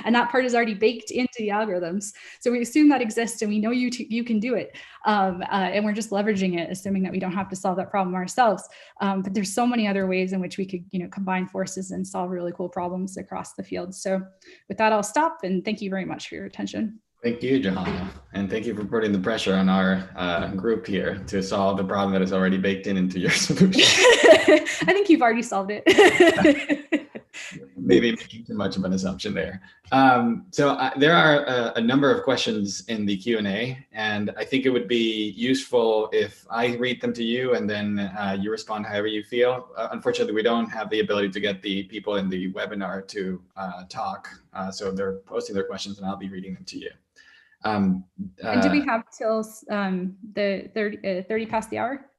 And that part is already baked into the algorithms. So we assume that exists and we know you can do it. And we're just leveraging it, assuming that we don't have to solve that problem ourselves. But there's so many other ways in which we could, combine forces and solve really cool problems across the field. So with that, I'll stop and thank you very much for your attention. Thank you, Johanna. And thank you for putting the pressure on our group here to solve the problem that is already baked into your solution. I think you've already solved it. Maybe making too much of an assumption there. There are a number of questions in the Q&A, and I think it would be useful if I read them to you and then you respond however you feel. Unfortunately, we don't have the ability to get the people in the webinar to talk, so they're posting their questions and I'll be reading them to you. And do we have till the 30 past the hour?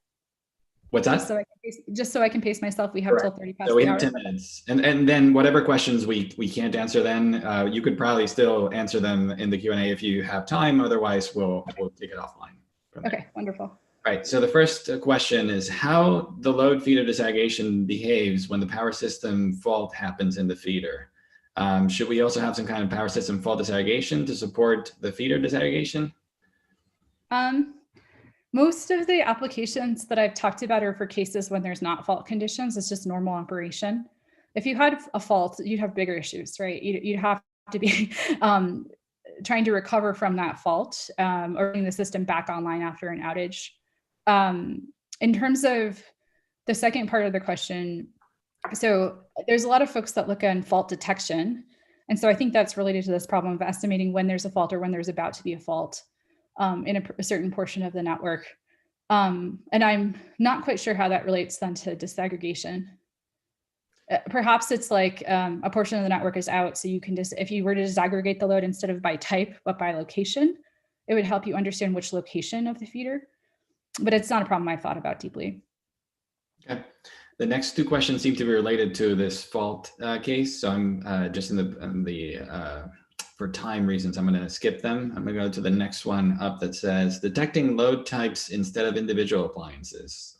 What's that? Just so I can pace myself, we have Correct. till 30 past so we the have hour. 10 minutes. And then whatever questions we can't answer then, you could probably still answer them in the Q&A if you have time. Otherwise, we'll take it offline. Okay, wonderful. All right, so the first question is how the load feeder disaggregation behaves when the power system fault happens in the feeder. Should we also have some kind of power system fault disaggregation to support the feeder disaggregation? Most of the applications that I've talked about are for cases when there's not fault conditions. It's just normal operation. If you had a fault, you'd have bigger issues, right? You'd have to be trying to recover from that fault or bring the system back online after an outage. In terms of the second part of the question, so there's a lot of folks that look at fault detection. And so I think that's related to this problem of estimating when there's a fault or when there's about to be a fault in a certain portion of the network. And I'm not quite sure how that relates then to disaggregation. Perhaps it's like a portion of the network is out. So you can just, if you were to disaggregate the load instead of by type, but by location, it would help you understand which location of the feeder. But it's not a problem I've thought about deeply. Okay. The next two questions seem to be related to this fault case. So I'm just for time reasons, I'm going to skip them. I'm going to go to the next one up that says detecting load types instead of individual appliances, :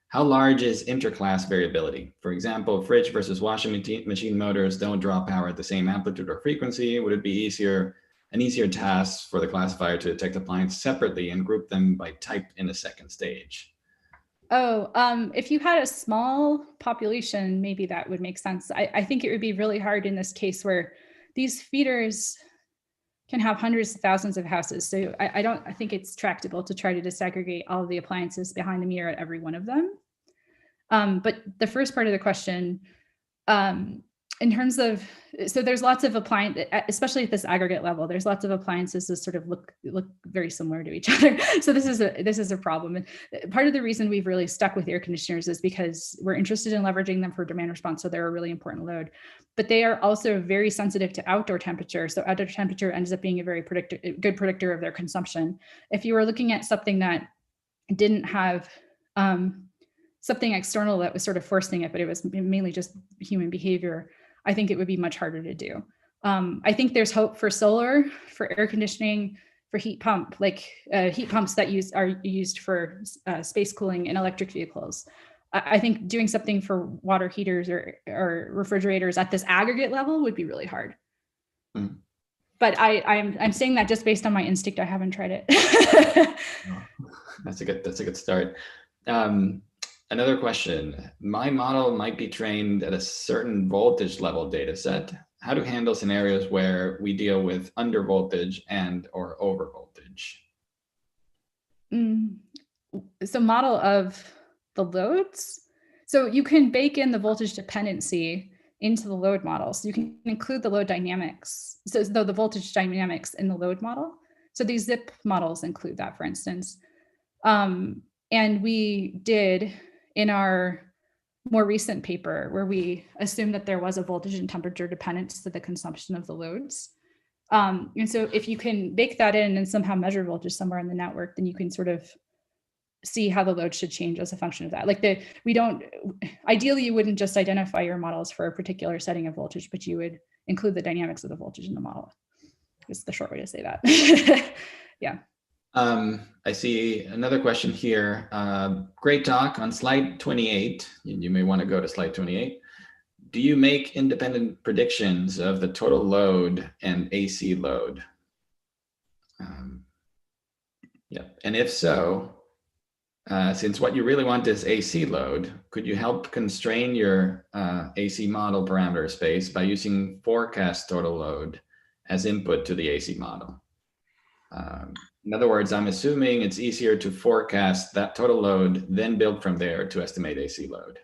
how large is interclass variability? For example, fridge versus washing machine motors don't draw power at the same amplitude or frequency. Would it be an easier task for the classifier to detect appliances separately and group them by type in a second stage? Oh, if you had a small population, maybe that would make sense. I think it would be really hard in this case where these feeders can have hundreds of thousands of houses. So I think it's tractable to try to disaggregate all of the appliances behind the meter at every one of them. But the first part of the question, in terms of, so there's lots of appliances, especially at this aggregate level, there's lots of appliances that sort of look very similar to each other. So this is a problem. And part of the reason we've really stuck with air conditioners is because we're interested in leveraging them for demand response. So they're a really important load, but they are also very sensitive to outdoor temperature. So outdoor temperature ends up being a very good predictor of their consumption. If you were looking at something that didn't have something external that was sort of forcing it, but it was mainly just human behavior, I think it would be much harder to do. I think there's hope for solar, for air conditioning, for heat pump, like heat pumps that are used for space cooling in electric vehicles. I think doing something for water heaters or refrigerators at this aggregate level would be really hard. Mm. But I'm saying that just based on my instinct. I haven't tried it. That's a good start. Another question, my model might be trained at a certain voltage level data set. How to handle scenarios where we deal with under voltage and or over voltage? So model of the loads. So you can bake in the voltage dependency into the load model. So you can include the load dynamics. So the voltage dynamics in the load model. So these zip models include that, for instance. And we did in our more recent paper where we assumed that there was a voltage and temperature dependence to the consumption of the loads. And so if you can bake that in and somehow measure voltage somewhere in the network, then you can sort of see how the load should change as a function of that. Like ideally you wouldn't just identify your models for a particular setting of voltage, but you would include the dynamics of the voltage in the model. Is the short way to say that. Yeah. I see another question here. Great talk on slide 28. You may want to go to slide 28. Do you make independent predictions of the total load and AC load? Yeah, and if so, since what you really want is AC load, could you help constrain your AC model parameter space by using forecast total load as input to the AC model? In other words, I'm assuming it's easier to forecast that total load, then build from there to estimate AC load.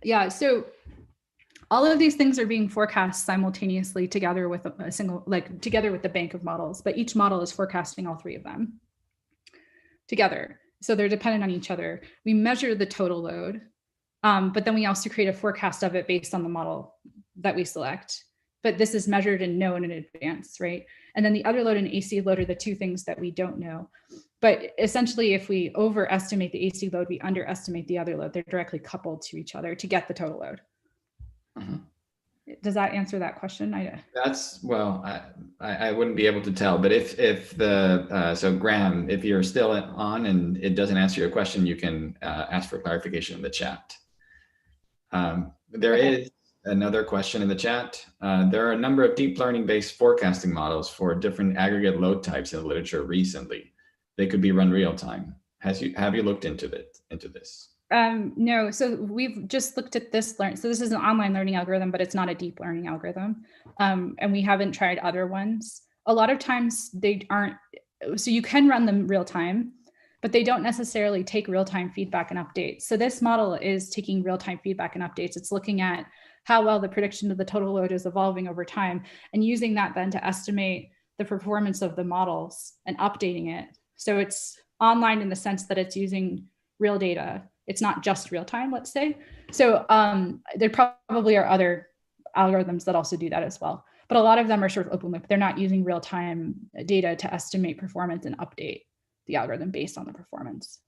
Yeah, so all of these things are being forecast simultaneously together with a single, like together with the bank of models, but each model is forecasting all three of them together. So they're dependent on each other. We measure the total load, but then we also create a forecast of it based on the model that we select. But this is measured and known in advance, right? And then the other load and AC load are the two things that we don't know. But essentially, if we overestimate the AC load, we underestimate the other load. They're directly coupled to each other to get the total load. Does that answer that question? That's, well, I wouldn't be able to tell, but if the, so Graham, if you're still on and it doesn't answer your question, you can ask for clarification in the chat. There is another question in the chat. There are a number of deep learning based forecasting models for different aggregate load types in the literature recently. They could be run real time. Have you looked into this? No, so we've just looked at this so this is an online learning algorithm, but it's not a deep learning algorithm. And we haven't tried other ones. A lot of times they aren't, so you can run them real time, but they don't necessarily take real-time feedback and updates. So this model is taking real-time feedback and updates. It's looking at how well the prediction of the total load is evolving over time and using that then to estimate the performance of the models and updating it. So it's online in the sense that it's using real data. It's not just real time, let's say. So there probably are other algorithms that also do that as well. But a lot of them are sort of open loop. They're not using real time data to estimate performance and update the algorithm based on the performance.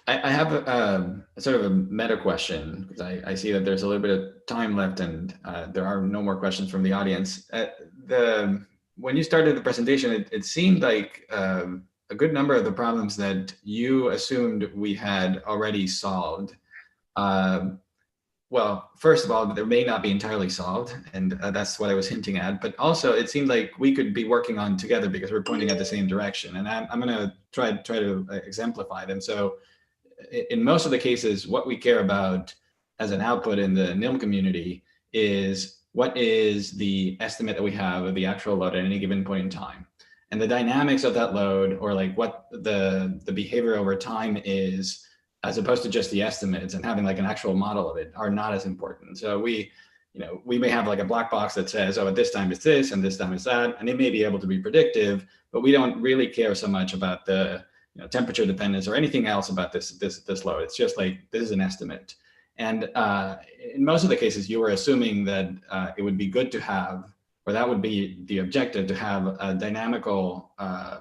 I have a sort of a meta question, because I see that there's a little bit of time left and there are no more questions from the audience. When you started the presentation, it seemed like a good number of the problems that you assumed we had already solved. Well, first of all, they may not be entirely solved, and that's what I was hinting at. But also, it seemed like we could be working on together because we're pointing at the same direction. And I'm going to try to exemplify them. So, in most of the cases, what we care about as an output in the NILM community is what is the estimate that we have of the actual load at any given point in time. And the dynamics of that load, or like what the behavior over time is, as opposed to just the estimates and having like an actual model of it, are not as important. So we may have like a black box that says, oh, at this time it's this and this time it's that, and it may be able to be predictive, but we don't really care so much about the temperature dependence or anything else about this load. It's just like, this is an estimate. And in most of the cases, you were assuming that it would be good to have, or that would be the objective, to have a dynamical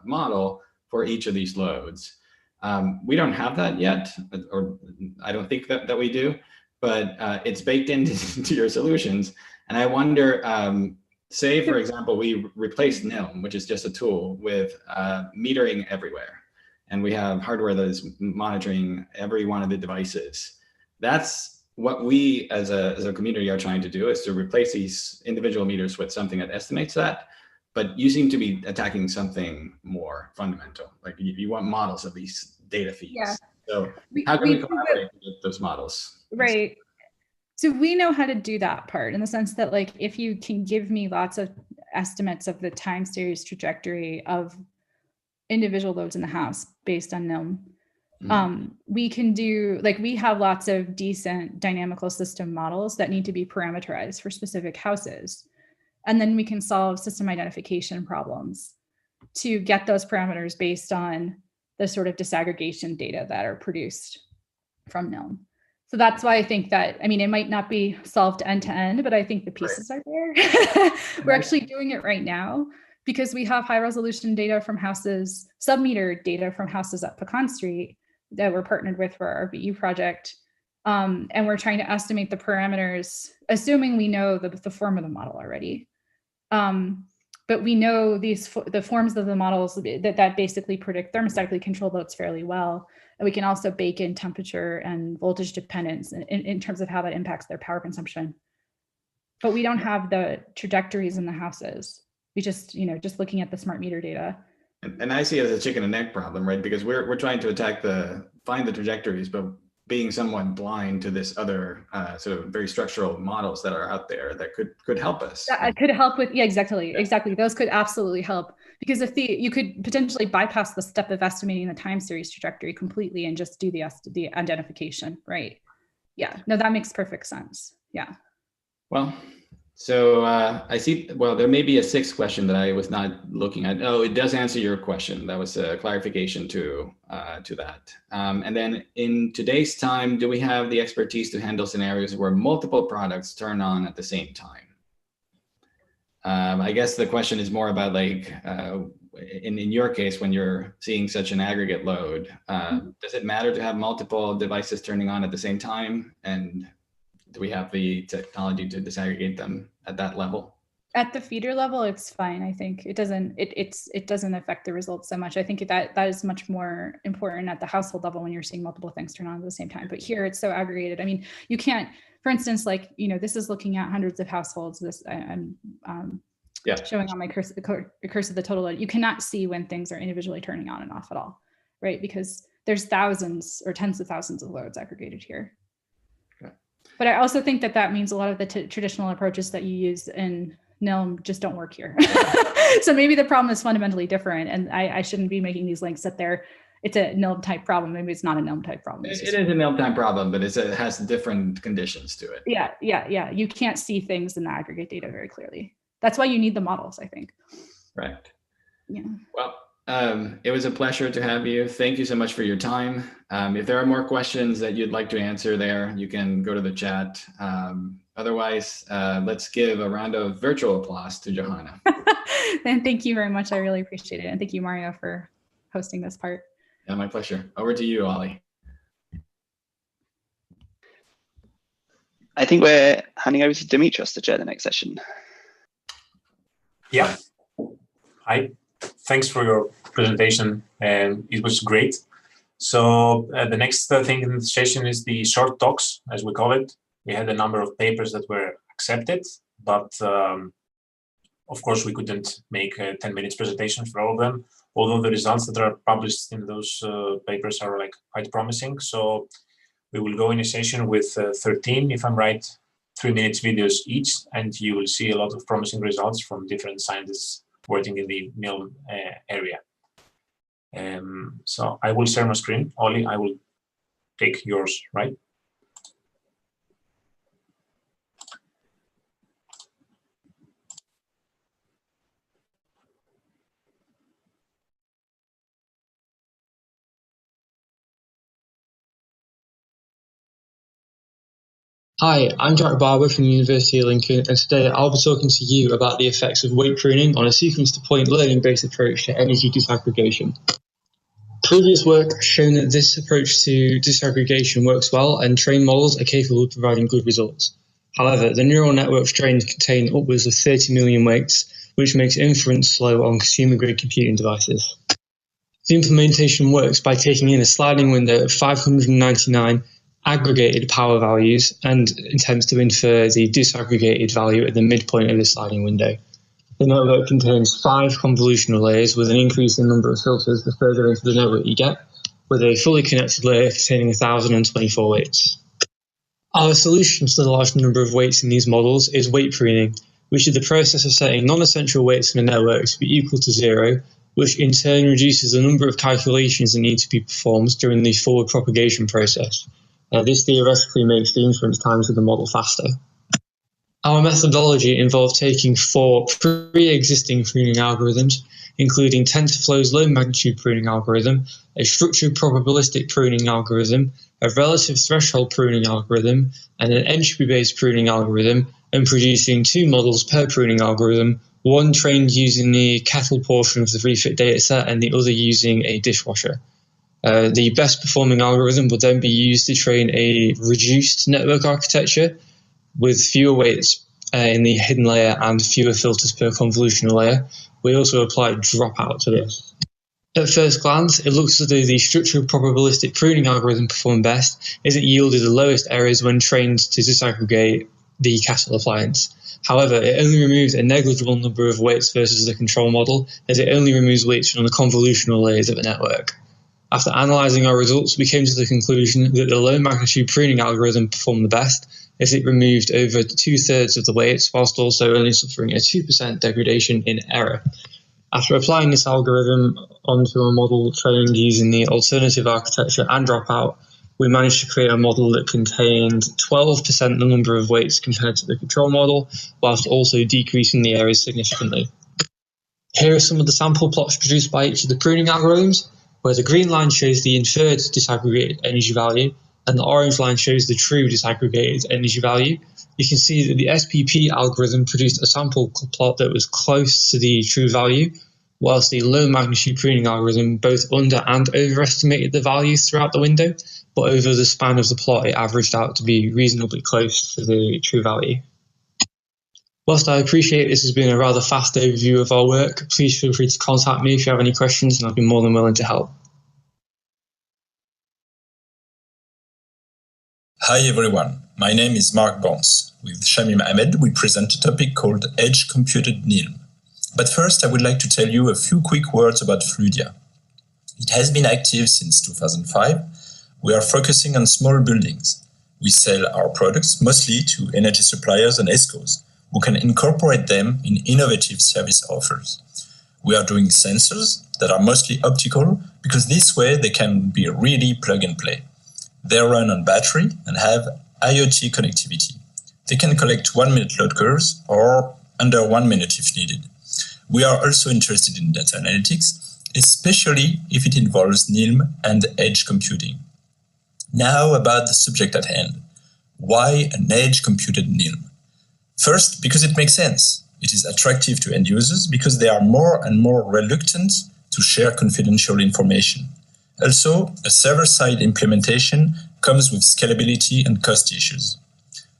model for each of these loads. We don't have that yet, or I don't think that we do, but it's baked into your solutions. And I wonder, say, for example, we replaced NILM, which is just a tool, with metering everywhere. And we have hardware that is monitoring every one of the devices. That's what we as a community are trying to do, is to replace these individual meters with something that estimates that. But you seem to be attacking something more fundamental. Like you want models of these data feeds. Yeah. So how can we collaborate with those models? Right. So we know how to do that part, in the sense that, like, if you can give me lots of estimates of the time series trajectory of individual loads in the house based on NILM, we can do, like, we have lots of decent dynamical system models that need to be parameterized for specific houses. And then we can solve system identification problems to get those parameters based on the sort of disaggregation data that are produced from NILM. So that's why I think that, I mean, it might not be solved end to end, but I think the pieces are there. We're actually doing it right now, because we have high resolution data from houses, sub-meter data from houses at Pecan Street that we're partnered with for our BU project. And we're trying to estimate the parameters, assuming we know the form of the model already. But we know the forms of the models that basically predict thermostatically controlled loads fairly well. And we can also bake in temperature and voltage dependence in terms of how that impacts their power consumption. But we don't have the trajectories in the houses. We just, just looking at the smart meter data. And I see it as a chicken and egg problem, right? Because we're trying to find the trajectories, but being somewhat blind to this other sort of very structural models that are out there that could help us. That could help with, exactly. Those could absolutely help, because if you could potentially bypass the step of estimating the time series trajectory completely and just do the identification, right? Yeah, no, that makes perfect sense. Yeah. Well, so I see, well, there may be a sixth question that I was not looking at. Oh, it does answer your question. That was a clarification to that. And then in today's time, do we have the expertise to handle scenarios where multiple products turn on at the same time? I guess the question is more about like, in your case, when you're seeing such an aggregate load, does it matter to have multiple devices turning on at the same time? And do we have the technology to disaggregate them at that level? At the feeder level, it's fine. I think it doesn't affect the results so much. I think that is much more important at the household level when you're seeing multiple things turn on at the same time. But here it's so aggregated. I mean, you can't, for instance, like, this is looking at hundreds of households. This I'm showing on my cursor of the total load. You cannot see when things are individually turning on and off at all, right? Because there's thousands or tens of thousands of loads aggregated here. But I also think that means a lot of the traditional approaches that you use in NILM just don't work here. So maybe the problem is fundamentally different, and I shouldn't be making these links that it's a NILM type problem. Maybe it's not a NILM type problem. It is a NILM type problem, but it has different conditions to it. Yeah. You can't see things in the aggregate data very clearly. That's why you need the models, I think. Right. Yeah. Well, it was a pleasure to have you. Thank you so much for your time. If there are more questions that you'd like to answer there, you can go to the chat. Otherwise, let's give a round of virtual applause to Johanna. And thank you very much. I really appreciate it. And thank you, Mario, for hosting this part. Yeah, my pleasure. Over to you, Ollie. I think we're handing over to Demetrios to chair the next session. Yeah. Hi. Thanks for your presentation, and it was great. So the next thing in the session is the short talks, as we call it. We had a number of papers that were accepted, but of course we couldn't make a 10 minutes presentation for all of them, although the results that are published in those papers are quite promising. So we will go in a session with 13, if I'm right, 3 minutes videos each, and you will see a lot of promising results from different scientists working in the NILM area. So I will share my screen. Ollie, I will take yours, right? Hi, I'm Jack Barber from the University of Lincoln, and today I'll be talking to you about the effects of weight pruning on a sequence-to-point learning-based approach to energy disaggregation. Previous work has shown that this approach to disaggregation works well, and trained models are capable of providing good results. However, the neural networks trained contain upwards of 30 million weights, which makes inference slow on consumer-grade computing devices. The implementation works by taking in a sliding window of 599 aggregated power values and attempts to infer the disaggregated value at the midpoint of the sliding window. The network contains 5 convolutional layers with an increase in number of filters the further into the network you get, with a fully connected layer containing 1,024 weights. Our solution to the large number of weights in these models is weight pruning, which is the process of setting non-essential weights in a network to be equal to 0, which in turn reduces the number of calculations that need to be performed during the forward propagation process. This theoretically makes the inference times of the model faster. Our methodology involved taking 4 pre-existing pruning algorithms, including TensorFlow's low magnitude pruning algorithm, a structured probabilistic pruning algorithm, a relative threshold pruning algorithm, and an entropy-based pruning algorithm, and producing 2 models per pruning algorithm, one trained using the kettle portion of the refit dataset and the other using a dishwasher. The best performing algorithm would then be used to train a reduced network architecture with fewer weights in the hidden layer and fewer filters per convolutional layer. We also applied dropout to this. At first glance, it looks as though the structural probabilistic pruning algorithm performed best, as it yielded the lowest errors when trained to disaggregate the kettle appliance. However, it only removed a negligible number of weights versus the control model, as it only removes weights from the convolutional layers of the network. After analysing our results, we came to the conclusion that the low magnitude pruning algorithm performed the best, as it removed over 2/3 of the weights, whilst also only suffering a 2% degradation in error. After applying this algorithm onto a model trained using the alternative architecture and dropout, we managed to create a model that contained 12% the number of weights compared to the control model, whilst also decreasing the errors significantly. Here are some of the sample plots produced by each of the pruning algorithms, where the green line shows the inferred disaggregated energy value, and the orange line shows the true disaggregated energy value. You can see that the SPP algorithm produced a sample plot that was close to the true value, whilst the low magnitude pruning algorithm both under and overestimated the values throughout the window, but over the span of the plot it averaged out to be reasonably close to the true value. Whilst I appreciate this has been a rather fast overview of our work, please feel free to contact me if you have any questions, and I'll be more than willing to help. Hi everyone, my name is Mark Bonds. With Shamim Ahmed, we present a topic called Edge Computed NILM. But first, I would like to tell you a few quick words about Fluidia. It has been active since 2005. We are focusing on small buildings. We sell our products mostly to energy suppliers and ESCOs, who can incorporate them in innovative service offers. We are doing sensors that are mostly optical because this way they can be really plug and play. They run on battery and have IoT connectivity. They can collect 1-minute load curves or under 1 minute if needed. We are also interested in data analytics, especially if it involves NILM and edge computing. Now about the subject at hand. Why an edge computed NILM? First, because it makes sense. It is attractive to end users because they are more and more reluctant to share confidential information. Also, a server-side implementation comes with scalability and cost issues.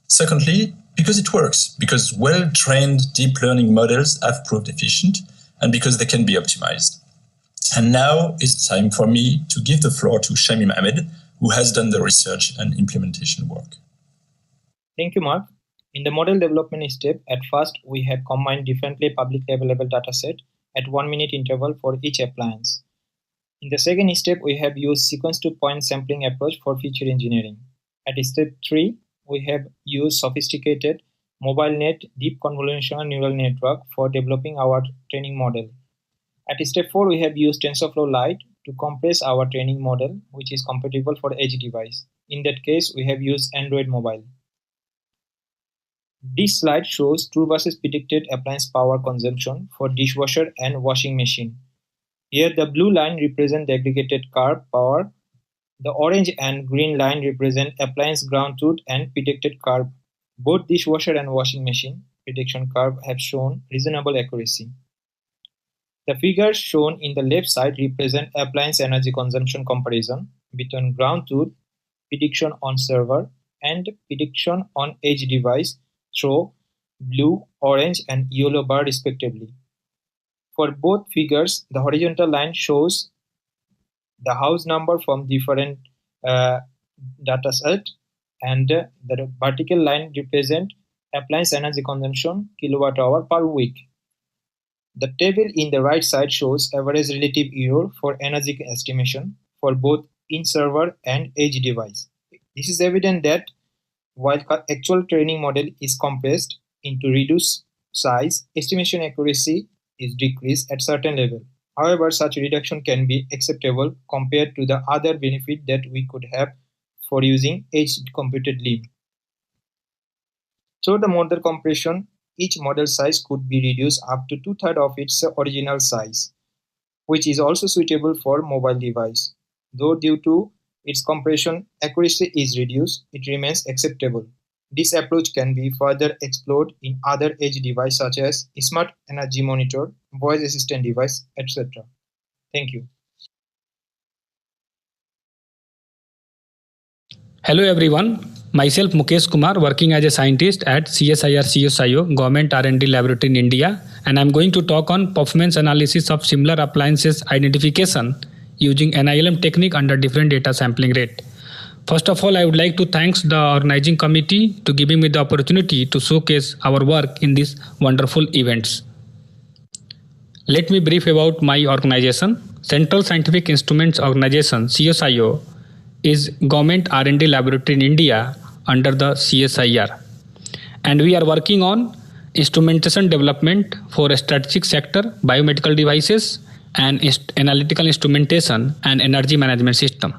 Secondly, because it works, because well-trained deep learning models have proved efficient, and because they can be optimized. And now is the time for me to give the floor to Shamim Ahmed, who has done the research and implementation work. Thank you, Mark. In the model development step, at first, we have combined differently publicly available dataset at 1 minute interval for each appliance. In the second step, we have used sequence-to-point sampling approach for feature engineering. At step 3, we have used sophisticated mobile net deep convolutional neural network for developing our training model. At step 4, we have used TensorFlow Lite to compress our training model, which is compatible for edge device. In that case, we have used Android mobile. This slide shows true versus predicted appliance power consumption for dishwasher and washing machine. Here the blue line represents the aggregated curve power. The orange and green line represent appliance ground truth and predicted curve. Both dishwasher and washing machine prediction curve have shown reasonable accuracy. The figures shown in the left side represent appliance energy consumption comparison between ground truth, prediction on server, and prediction on edge device through blue, orange, and yellow bar respectively. For both figures, the horizontal line shows the house number from different data set, and the vertical line represents appliance energy consumption kilowatt hour per week. The table in the right side shows average relative error for energy estimation for both in-server and edge device. This is evident that while actual training model is compressed into reduced size, estimation accuracy is decreased at certain level. However, such reduction can be acceptable compared to the other benefit that we could have for using edge computed NILM. Through the model compression, each model size could be reduced up to 2/3 of its original size, which is also suitable for mobile device. Though due to its compression accuracy is reduced, it remains acceptable. This approach can be further explored in other edge devices such as smart energy monitor, voice assistant device, etc. Thank you. Hello everyone, myself Mukesh Kumar, working as a scientist at CSIR Government R&D Laboratory in India, and I'm going to talk on performance analysis of similar appliances identification using NILM technique under different data sampling rate. First of all, I would like to thank the organizing committee to giving me the opportunity to showcase our work in these wonderful events. Let me brief about my organization. Central Scientific Instruments Organization, CSIO, is Government R&D Laboratory in India under the CSIR. And we are working on instrumentation development for a strategic sector, biomedical devices, and analytical instrumentation and energy management system.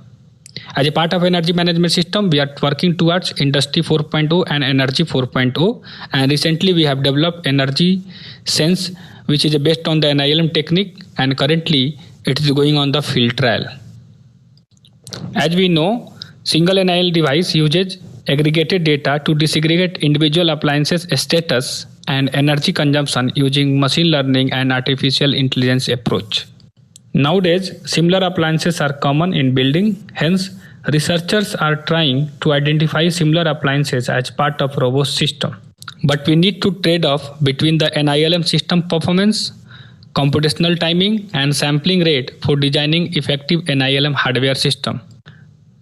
As a part of energy management system, we are working towards Industry 4.0 and Energy 4.0. And recently we have developed Energy Sense, which is based on the NILM technique, and currently it is going on the field trial. As we know, single NIL device uses aggregated data to disaggregate individual appliances status and energy consumption using machine learning and artificial intelligence approach. Nowadays, similar appliances are common in building, hence researchers are trying to identify similar appliances as part of robust system. But we need to trade off between the NILM system performance, computational timing, and sampling rate for designing effective NILM hardware system.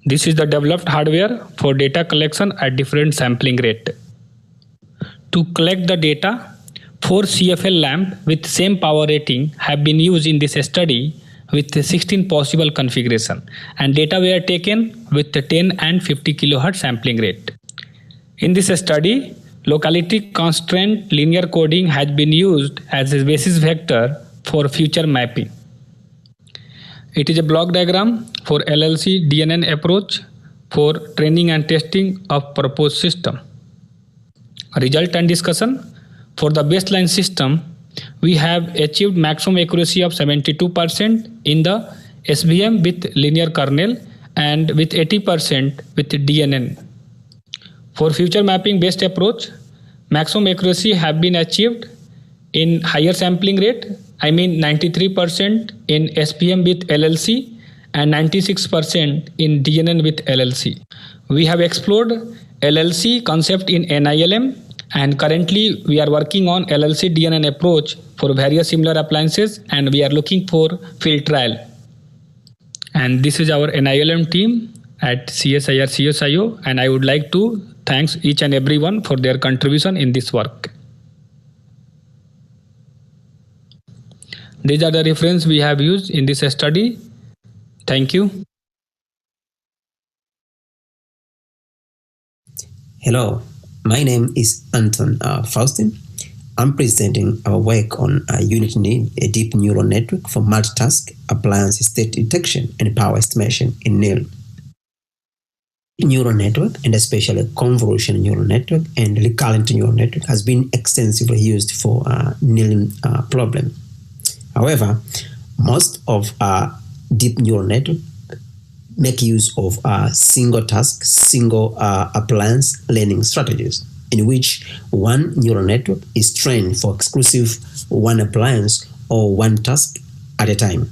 This is the developed hardware for data collection at different sampling rate. To collect the data, 4 CFL lamp with same power rating have been used in this study with 16 possible configuration, and data were taken with 10 and 50 kHz sampling rate. In this study, locality constraint linear coding has been used as a basis vector for future mapping. It is a block diagram for LLC DNN approach for training and testing of proposed system. Result and discussion. For the baseline system, we have achieved maximum accuracy of 72% in the SVM with linear kernel and with 80% with DNN. For future mapping based approach, maximum accuracy have been achieved in higher sampling rate, I mean 93% in SPM with LLC and 96% in DNN with LLC. We have explored LLC concept in NILM, and currently we are working on LLC DNN approach for various similar appliances, and we are looking for field trial. And this is our NILM team at CSIR CSIO, and I would like to thank each and everyone for their contribution in this work. These are the references we have used in this study. Thank you. Hello, my name is Anton Faustin. I'm presenting our work on UnitNILM, a deep neural network for multitask appliance state detection and power estimation in NILM. Neural network, and especially convolutional neural network and recurrent neural network, has been extensively used for NILM problem. However, most of deep neural network make use of single task, single appliance learning strategies, in which one neural network is trained for exclusive one appliance or one task at a time.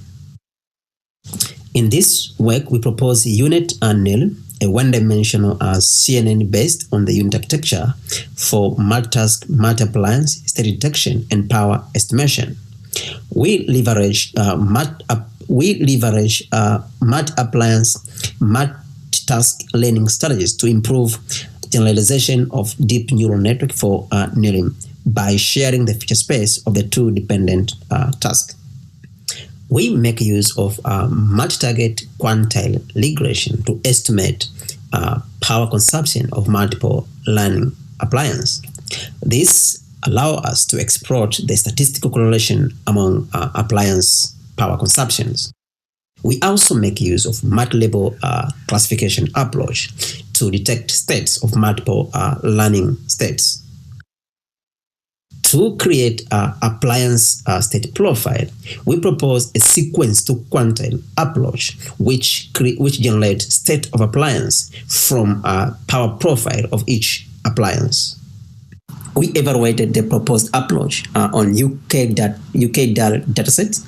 In this work, we propose unit and NILM, a one-dimensional CNN based on the unit architecture for multitask, multi-appliance state detection and power estimation. We leverage multi-appliance, multitask learning strategies to improve generalization of deep neural network for NILM by sharing the feature space of the two dependent tasks. We make use of multi-target quantile regression to estimate power consumption of multiple learning appliances. This allows us to exploit the statistical correlation among appliance power consumptions. We also make use of multi-level classification approach to detect states of multiple learning states. To create appliance state profile, we propose a sequence to quantile approach which generates state of appliance from power profile of each appliance. We evaluated the proposed approach on UK datasets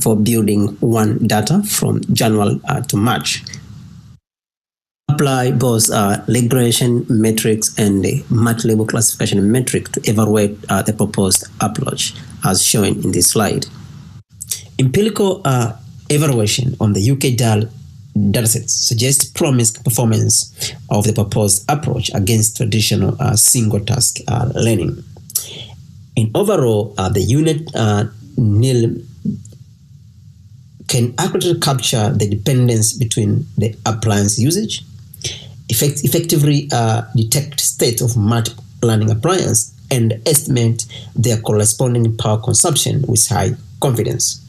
for building one data from January to March. Apply both regression metrics and the multi-level classification metric to evaluate the proposed approach, as shown in this slide. Empirical evaluation on the UK datasets suggests promised performance of the proposed approach against traditional single-task learning. In overall, the unit NILM can accurately capture the dependence between the appliance usage, effectively detect state of multiple learning appliance, and estimate their corresponding power consumption with high confidence.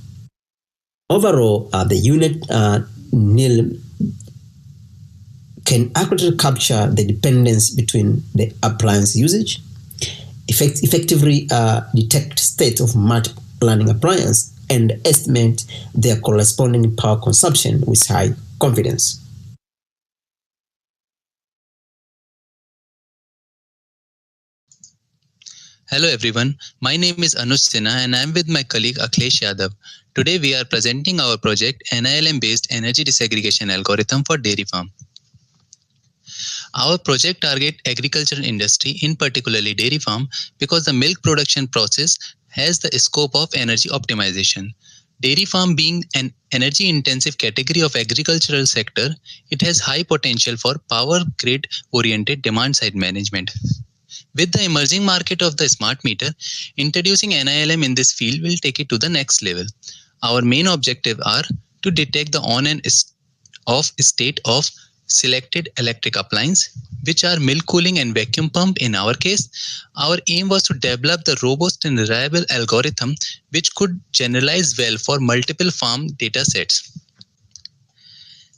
Overall, the unit NILM can accurately capture the dependence between the appliance usage, effectively detect state of multiple learning appliance, and estimate their corresponding power consumption with high confidence. Hello everyone, my name is Anuj Sinha and I am with my colleague Akhilesh Yadav. Today we are presenting our project NILM based energy disaggregation algorithm for dairy farm. Our project target agricultural industry, in particularly dairy farm, because the milk production process has the scope of energy optimization. Dairy farm being an energy intensive category of agricultural sector, it has high potential for power grid oriented demand side management. With the emerging market of the smart meter, introducing NILM in this field will take it to the next level. Our main objective are to detect the on and off state of selected electric appliance, which are milk cooling and vacuum pump in our case. Our aim was to develop the robust and reliable algorithm which could generalize well for multiple farm data sets.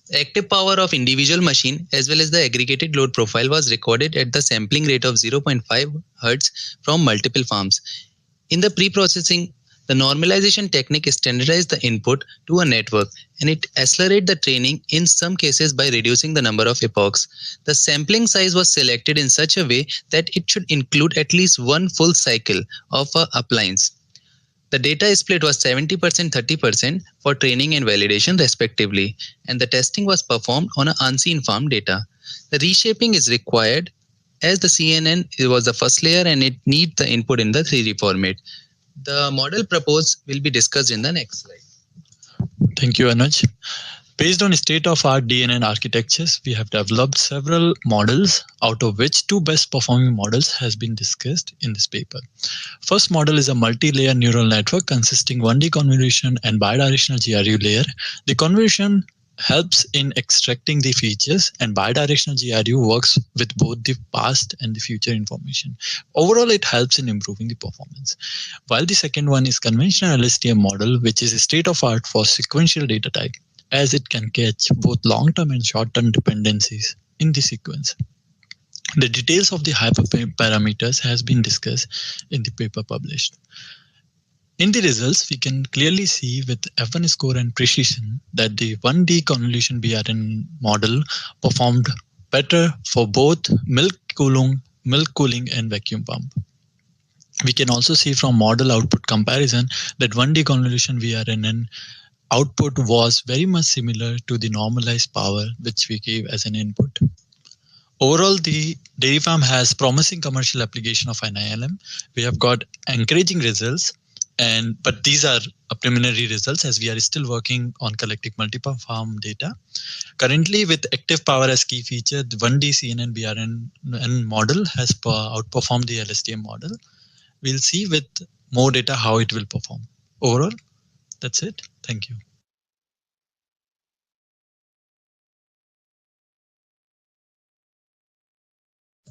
The active power of individual machine as well as the aggregated load profile was recorded at the sampling rate of 0.5 Hz from multiple farms. In the pre-processing, the normalization technique standardized the input to a network and it accelerated the training in some cases by reducing the number of epochs. The sampling size was selected in such a way that it should include at least one full cycle of an appliance. The data split was 70% 30% for training and validation respectively, and the testing was performed on an unseen farm data. The reshaping is required as the CNN was the first layer and it needs the input in the 3D format. The model proposed will be discussed in the next slide. Thank you, Anuj. Based on state-of-art DNN architectures, we have developed several models, out of which two best performing models has been discussed in this paper. First model is a multi-layer neural network consisting 1D convolution and bidirectional GRU layer. The convolution helps in extracting the features and bidirectional GRU works with both the past and the future information. Overall, it helps in improving the performance. While the second one is conventional LSTM model, which is a state-of-art for sequential data type, as it can catch both long-term and short-term dependencies in the sequence. The details of the hyperparameters has been discussed in the paper published. In the results, we can clearly see with F1 score and precision that the 1D convolution BRN model performed better for both milk cooling and vacuum pump. We can also see from model output comparison that 1D convolution VRNN output was very much similar to the normalized power which we gave as an input. Overall, the dairy farm has promising commercial application of NILM. We have got encouraging results, but these are preliminary results as we are still working on collecting multiple farm data. Currently, with active power as key feature, the 1D CNN BRN model has outperformed the LSTM model. We'll see with more data how it will perform. Overall, that's it. Thank you.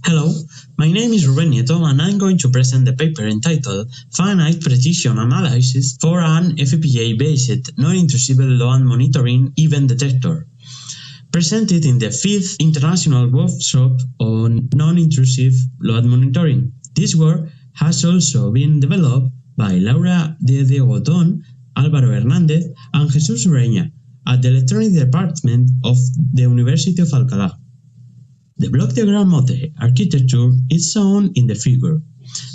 Hello, my name is Ruben Nieto and I'm going to present the paper entitled Finite Precision Analysis for an FPGA-based Non-Intrusive Load Monitoring Event Detector, presented in the 5th International Workshop on Non-Intrusive Load Monitoring. This work has also been developed by Laura de Diegoton, Álvaro Hernández, and Jesus Ureña at the Electronics Department of the University of Alcalá. The block diagram of the architecture is shown in the figure.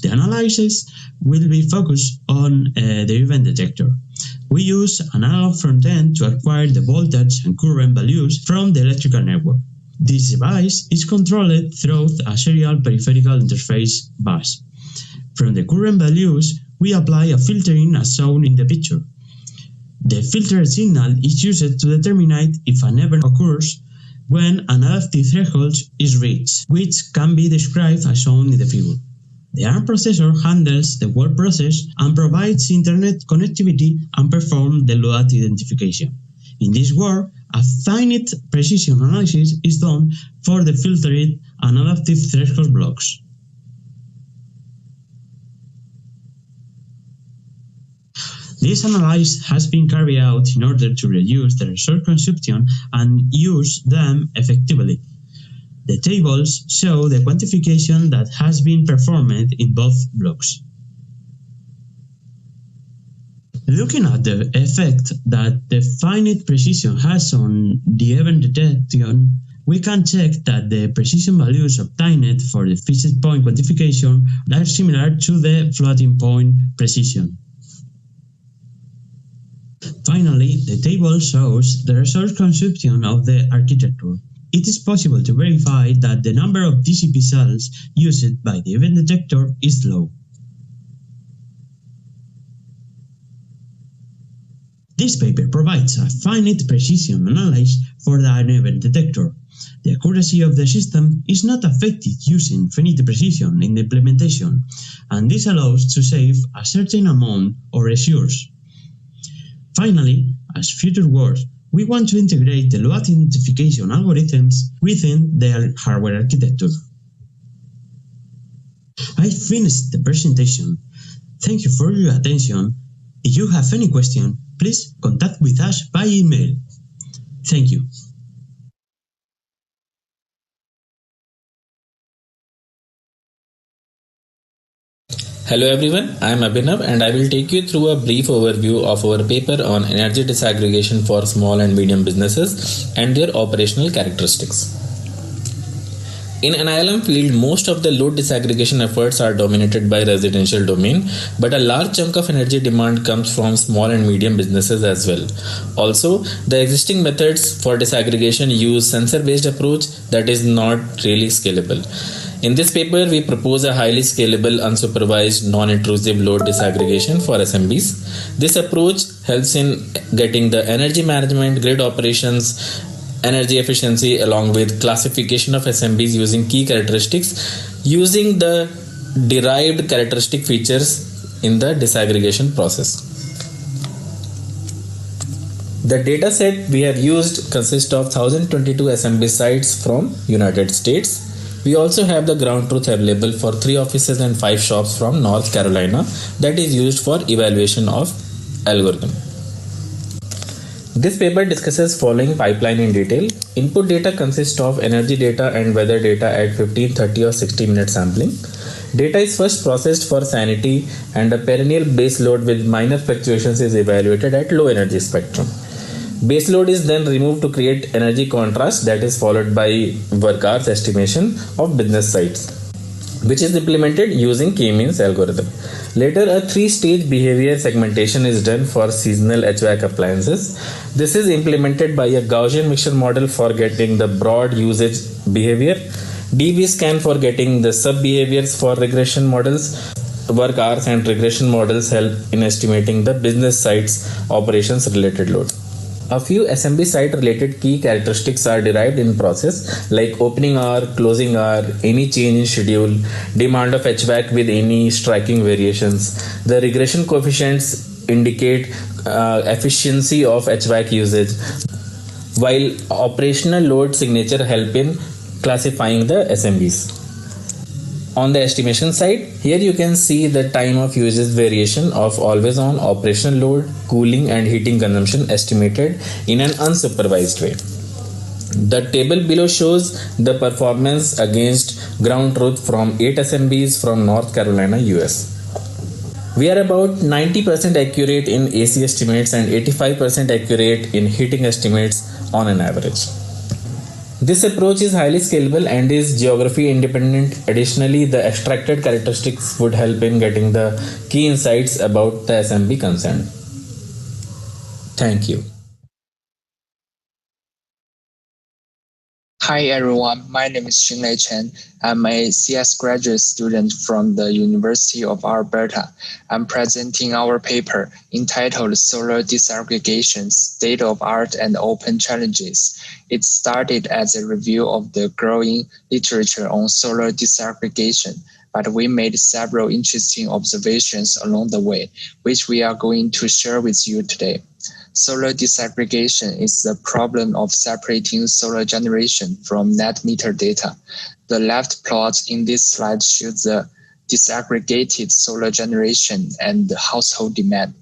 The analysis will be focused on the event detector. We use an analog front-end to acquire the voltage and current values from the electrical network. This device is controlled through a serial peripheral interface bus. From the current values, we apply a filtering as shown in the picture. The filtered signal is used to determine if an event occurs when an adaptive threshold is reached, which can be described as shown in the figure. The ARM processor handles the word process and provides internet connectivity and performs the load identification. In this work, a finite precision analysis is done for the filtered and adaptive threshold blocks. This analysis has been carried out in order to reduce the resource consumption and use them effectively. The tables show the quantification that has been performed in both blocks. Looking at the effect that the finite precision has on the event detection, we can check that the precision values obtained for the fixed point quantification are similar to the floating point precision. Finally, the table shows the resource consumption of the architecture. It is possible to verify that the number of DCP cells used by the event detector is low. This paper provides a finite precision analysis for an event detector. The accuracy of the system is not affected using finite precision in the implementation, and this allows to save a certain amount of resource. Finally, as future work, we want to integrate the load identification algorithms within the hardware architecture. I finished the presentation. Thank you for your attention. If you have any question, please contact with us by email. Thank you. Hello everyone, I am Abhinav and I will take you through a brief overview of our paper on energy disaggregation for small and medium businesses and their operational characteristics. In NILM field, most of the load disaggregation efforts are dominated by residential domain, but a large chunk of energy demand comes from small and medium businesses as well. Also, the existing methods for disaggregation use sensor-based approach that is not really scalable. In this paper, we propose a highly scalable, unsupervised, non-intrusive load disaggregation for SMBs. This approach helps in getting the energy management, grid operations, energy efficiency along with classification of SMBs using key characteristics using the derived characteristic features in the disaggregation process. The data set we have used consists of 1022 SMB sites from United States. We also have the ground truth available for 3 offices and 5 shops from North Carolina that is used for evaluation of algorithm. This paper discusses following pipeline in detail. Input data consists of energy data and weather data at 15, 30 or 60 minute sampling. Data is first processed for sanity and a perennial base load with minor fluctuations is evaluated at low energy spectrum. Base load is then removed to create energy contrast that is followed by work hours estimation of business sites, which is implemented using K-means algorithm. Later, a 3-stage behavior segmentation is done for seasonal HVAC appliances. This is implemented by a Gaussian mixture model for getting the broad usage behavior, DB scan for getting the sub-behaviors for regression models. Work hours and regression models help in estimating the business sites operations related load. A few SMB site related key characteristics are derived in process like opening hour, closing hour, any change in schedule, demand of HVAC with any striking variations. The regression coefficients indicate efficiency of HVAC usage, while operational load signature help in classifying the SMBs. On the estimation side, here you can see the time of usage variation of always on operational load, cooling and heating consumption estimated in an unsupervised way. The table below shows the performance against ground truth from 8 SMBs from North Carolina, US. We are about 90% accurate in AC estimates and 85% accurate in heating estimates on an average. This approach is highly scalable and is geography independent. Additionally, the extracted characteristics would help in getting the key insights about the SMB concerned. Thank you. Hi everyone, my name is Xinlei Chen. I'm a CS graduate student from the University of Alberta. I'm presenting our paper entitled Solar Disaggregation, State of Art and Open Challenges. It started as a review of the growing literature on solar disaggregation, but we made several interesting observations along the way, which we are going to share with you today. Solar disaggregation is the problem of separating solar generation from net meter data. The left plot in this slide shows the disaggregated solar generation and household demand.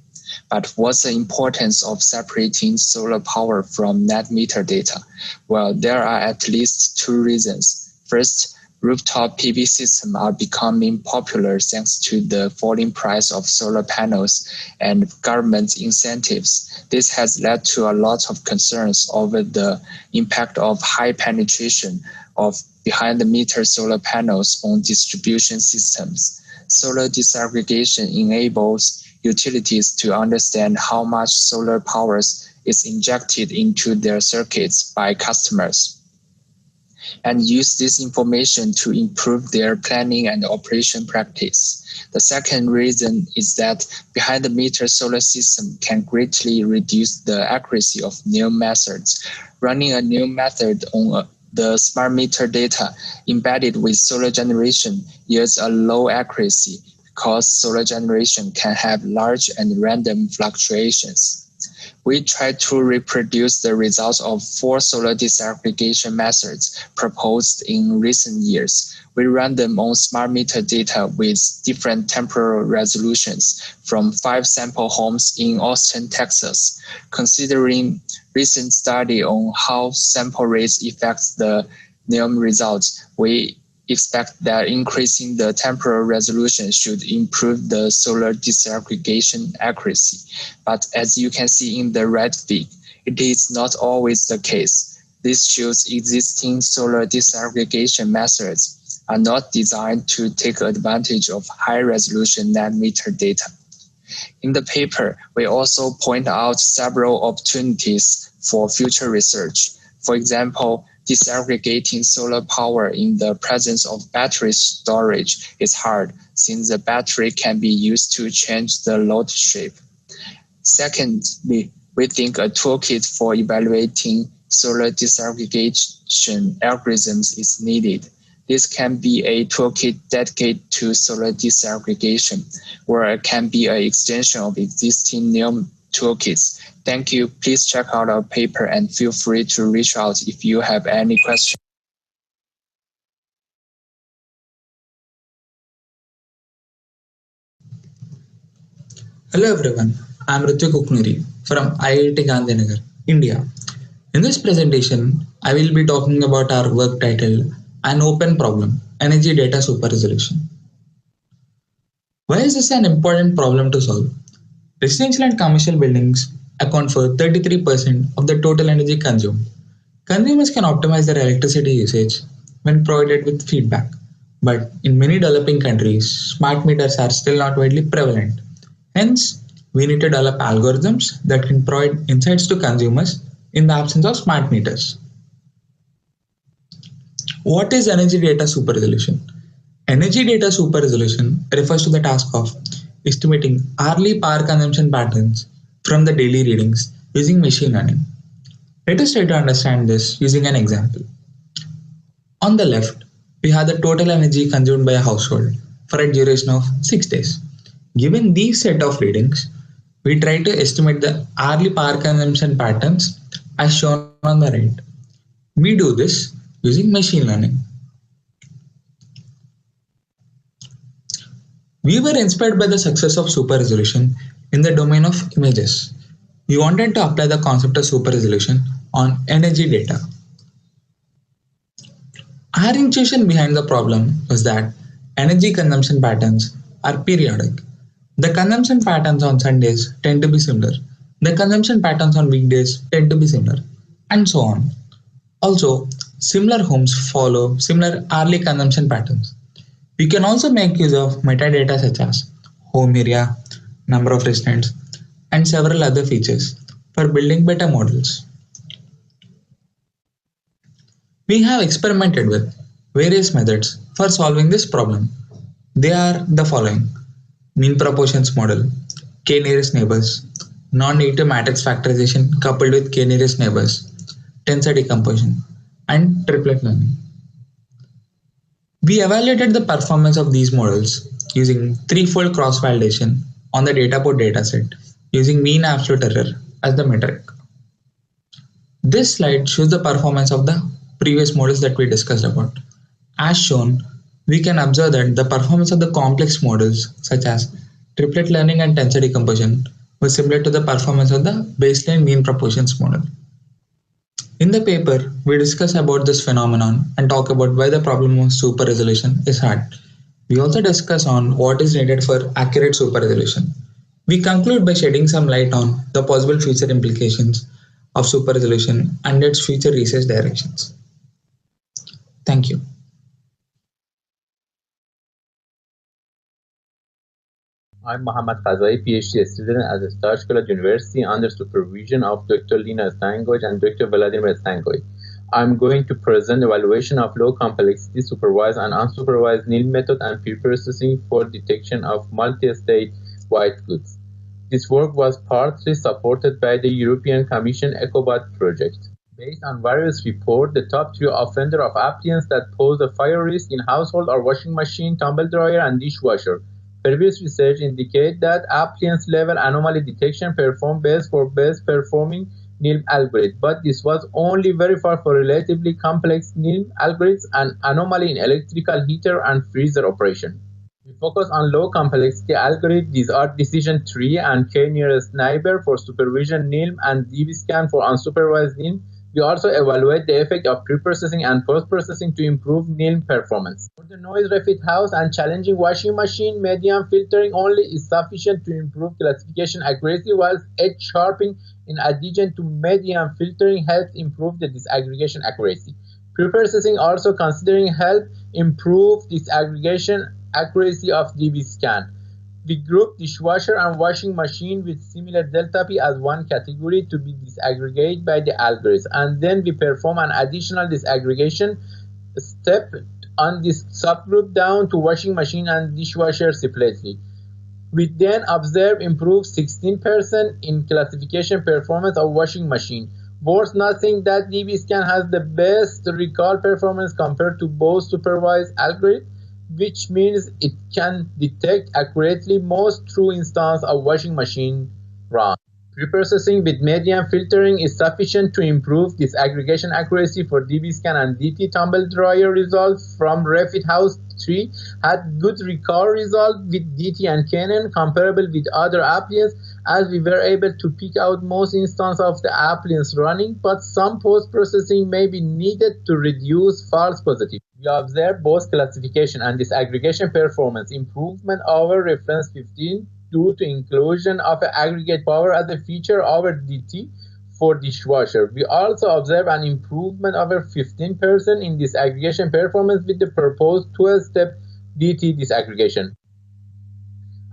But what's the importance of separating solar power from net meter data? Well, there are at least two reasons. First, rooftop PV systems are becoming popular thanks to the falling price of solar panels and government incentives. This has led to a lot of concerns over the impact of high penetration of behind-the-meter solar panels on distribution systems. Solar disaggregation enables utilities to understand how much solar power is injected into their circuits by customers, and use this information to improve their planning and operation practice. The second reason is that behind-the-meter solar system can greatly reduce the accuracy of NILM methods. Running a NILM method on the smart meter data embedded with solar generation yields a low accuracy because solar generation can have large and random fluctuations. We tried to reproduce the results of 4 solar disaggregation methods proposed in recent years. We ran them on smart meter data with different temporal resolutions from 5 sample homes in Austin, Texas. Considering recent study on how sample rates affects the NILM results, we expect that increasing the temporal resolution should improve the solar disaggregation accuracy. But as you can see in the right fig, it is not always the case. This shows existing solar disaggregation methods are not designed to take advantage of high-resolution net meter data. In the paper, we also point out several opportunities for future research. For example, disaggregating solar power in the presence of battery storage is hard, since the battery can be used to change the load shape. Secondly, we think a toolkit for evaluating solar disaggregation algorithms is needed. This can be a toolkit dedicated to solar disaggregation, or it can be an extension of existing NILM toolkits. Thank you. Please check out our paper and feel free to reach out if you have any questions. Hello everyone, I am Mathieu from IIT Gandhinagar, India. In this presentation, I will be talking about our work titled An Open Problem, Energy Data Super Resolution. Why is this an important problem to solve? Residential and commercial buildings account for 33% of the total energy consumed. Consumers can optimize their electricity usage when provided with feedback, but in many developing countries, smart meters are still not widely prevalent. Hence, we need to develop algorithms that can provide insights to consumers in the absence of smart meters. What is energy data super resolution? Energy data super resolution refers to the task of estimating hourly power consumption patterns from the daily readings using machine learning. Let us try to understand this using an example. On the left, we have the total energy consumed by a household for a duration of 6 days. Given these set of readings, we try to estimate the hourly power consumption patterns as shown on the right. We do this using machine learning. We were inspired by the success of super resolution in the domain of images. We wanted to apply the concept of super resolution on energy data. Our intuition behind the problem was that energy consumption patterns are periodic. The consumption patterns on Sundays tend to be similar. The consumption patterns on weekdays tend to be similar, and so on. Also, Similar homes follow similar hourly consumption patterns. We can also make use of metadata such as home area, number of residents, and several other features for building better models. We have experimented with various methods for solving this problem. They are the following: mean proportions model, k nearest neighbors, non-negative matrix factorization coupled with k nearest neighbors, tensor decomposition, and triplet learning. We evaluated the performance of these models using threefold cross-validation on the dataport dataset using mean absolute error as the metric. This slide shows the performance of the previous models that we discussed about. As shown, we can observe that the performance of the complex models such as triplet learning and tensor decomposition was similar to the performance of the baseline mean proportions model. In the paper, we discuss about this phenomenon and talk about why the problem of super resolution is hard. We also discuss on what is needed for accurate super resolution. We conclude by shedding some light on the possible future implications of super resolution and its future research directions. Thank you. I'm Mohammad Khazai, PhD student at the Staj College University under supervision of Dr. Lina Stangoy and Dr. Vladimir Stangoy. I'm going to present evaluation of low complexity supervised and unsupervised NILM method and pre-processing for detection of multi-state white goods. This work was partly supported by the European Commission EcoBot project. Based on various reports, the top three offenders of appliances that pose a fire risk in household are washing machine, tumble dryer, and dishwasher. Previous research indicates that appliance level anomaly detection performed best for best performing NILM algorithm, but this was only verified for relatively complex NILM algorithms and anomaly in electrical heater and freezer operation. We focus on low complexity algorithms. These are decision tree and k nearest neighbor for supervision NILM and DB-scan for unsupervised NILM. We also evaluate the effect of pre-processing and post-processing to improve NILM performance. For the noise refit house and challenging washing machine, medium filtering only is sufficient to improve classification accuracy, whilst edge sharpening in addition to medium filtering helps improve the disaggregation accuracy. Pre-processing also considering help improve disaggregation accuracy of DB-scan. We group dishwasher and washing machine with similar delta P as one category to be disaggregated by the algorithm, and then we perform an additional disaggregation step on this subgroup down to washing machine and dishwasher separately. We then observe improved 16% in classification performance of washing machine. Worth noting that DB-scan has the best recall performance compared to both supervised algorithms, which means it can detect accurately most true instance of washing machine run. Pre-processing with medium filtering is sufficient to improve disaggregation accuracy for DB-scan and DT. Tumble dryer results from refit house 3 had good recall result with DT and Canon comparable with other appliances, as we were able to pick out most instances of the appliance running, but some post-processing may be needed to reduce false positive. We observe both classification and disaggregation performance improvement over reference 15 due to inclusion of aggregate power as a feature over DT for dishwasher. We also observe an improvement over 15% in disaggregation performance with the proposed 12-step DT disaggregation.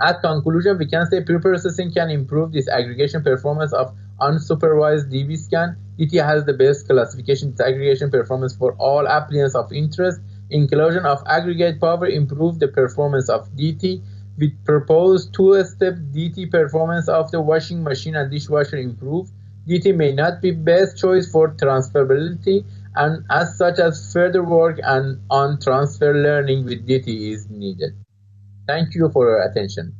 At conclusion, we can say pre-processing can improve disaggregation performance of unsupervised DB-scan. DT has the best classification disaggregation performance for all appliances of interest. Inclusion of aggregate power improved the performance of DT. With proposed two-step DT performance of the washing machine and dishwasher improved. DT may not be best choice for transferability, and as such as further work and on transfer learning with DT is needed. Thank you for your attention.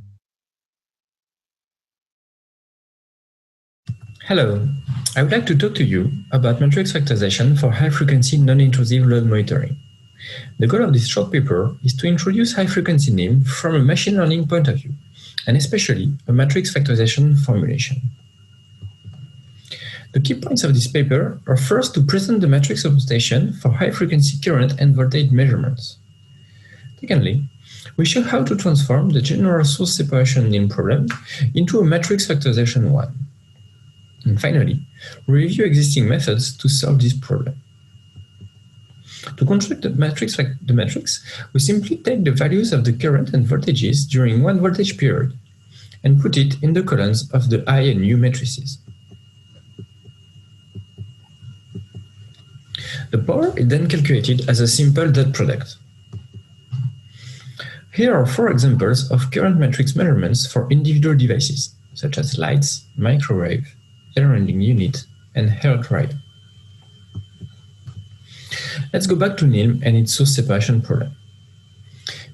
Hello, I would like to talk to you about matrix factorization for high-frequency non-intrusive load monitoring. The goal of this short paper is to introduce high-frequency NILM from a machine learning point of view, and especially a matrix factorization formulation. The key points of this paper are first to present the matrix computation for high-frequency current and voltage measurements. Secondly, we show how to transform the general source separation NILM problem into a matrix factorization one. And finally, we review existing methods to solve this problem. To construct the matrix, we simply take the values of the current and voltages during one voltage period and put it in the columns of the I and U matrices. The power is then calculated as a simple dot product. Here are 4 examples of current matrix measurements for individual devices, such as lights, microwave, air handling unit, and hair dryer. Let's go back to NILM and its source separation problem.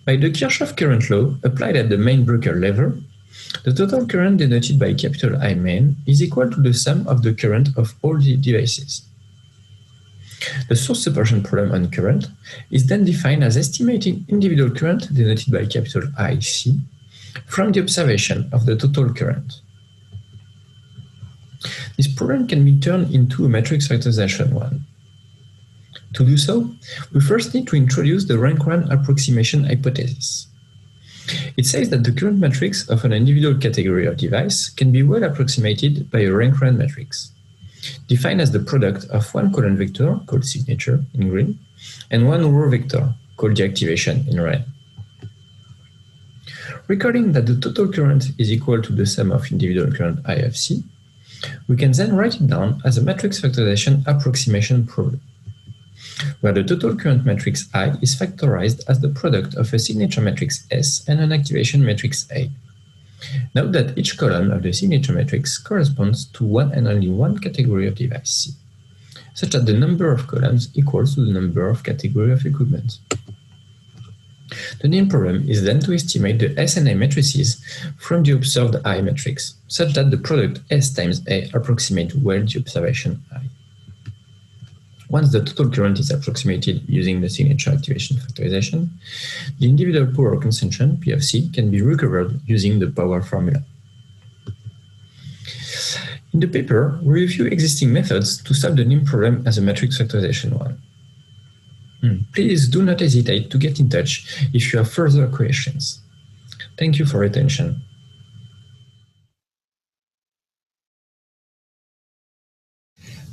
By the Kirchhoff current law applied at the main breaker level, the total current denoted by capital I main is equal to the sum of the current of all the devices. The source separation problem on current is then defined as estimating individual current denoted by capital IC from the observation of the total current. This problem can be turned into a matrix factorization one. To do so, we first need to introduce the rank 1 approximation hypothesis. It says that the current matrix of an individual category of device can be well approximated by a rank 1 matrix, defined as the product of one column vector, called signature in green, and one row vector, called deactivation in red. Recording that the total current is equal to the sum of individual current I of C, we can then write it down as a matrix factorization approximation problem, where the total current matrix I is factorized as the product of a signature matrix S and an activation matrix A. Note that each column of the signature matrix corresponds to one and only one category of device C, such that the number of columns equals to the number of category of equipment. The NILM problem is then to estimate the S and A matrices from the observed I matrix, such that the product S times A approximates well the observation I. Once the total current is approximated using the signature activation factorization, the individual power consumption, P of C, can be recovered using the power formula. In the paper, we review existing methods to solve the NILM problem as a matrix factorization one. Please do not hesitate to get in touch if you have further questions. Thank you for your attention.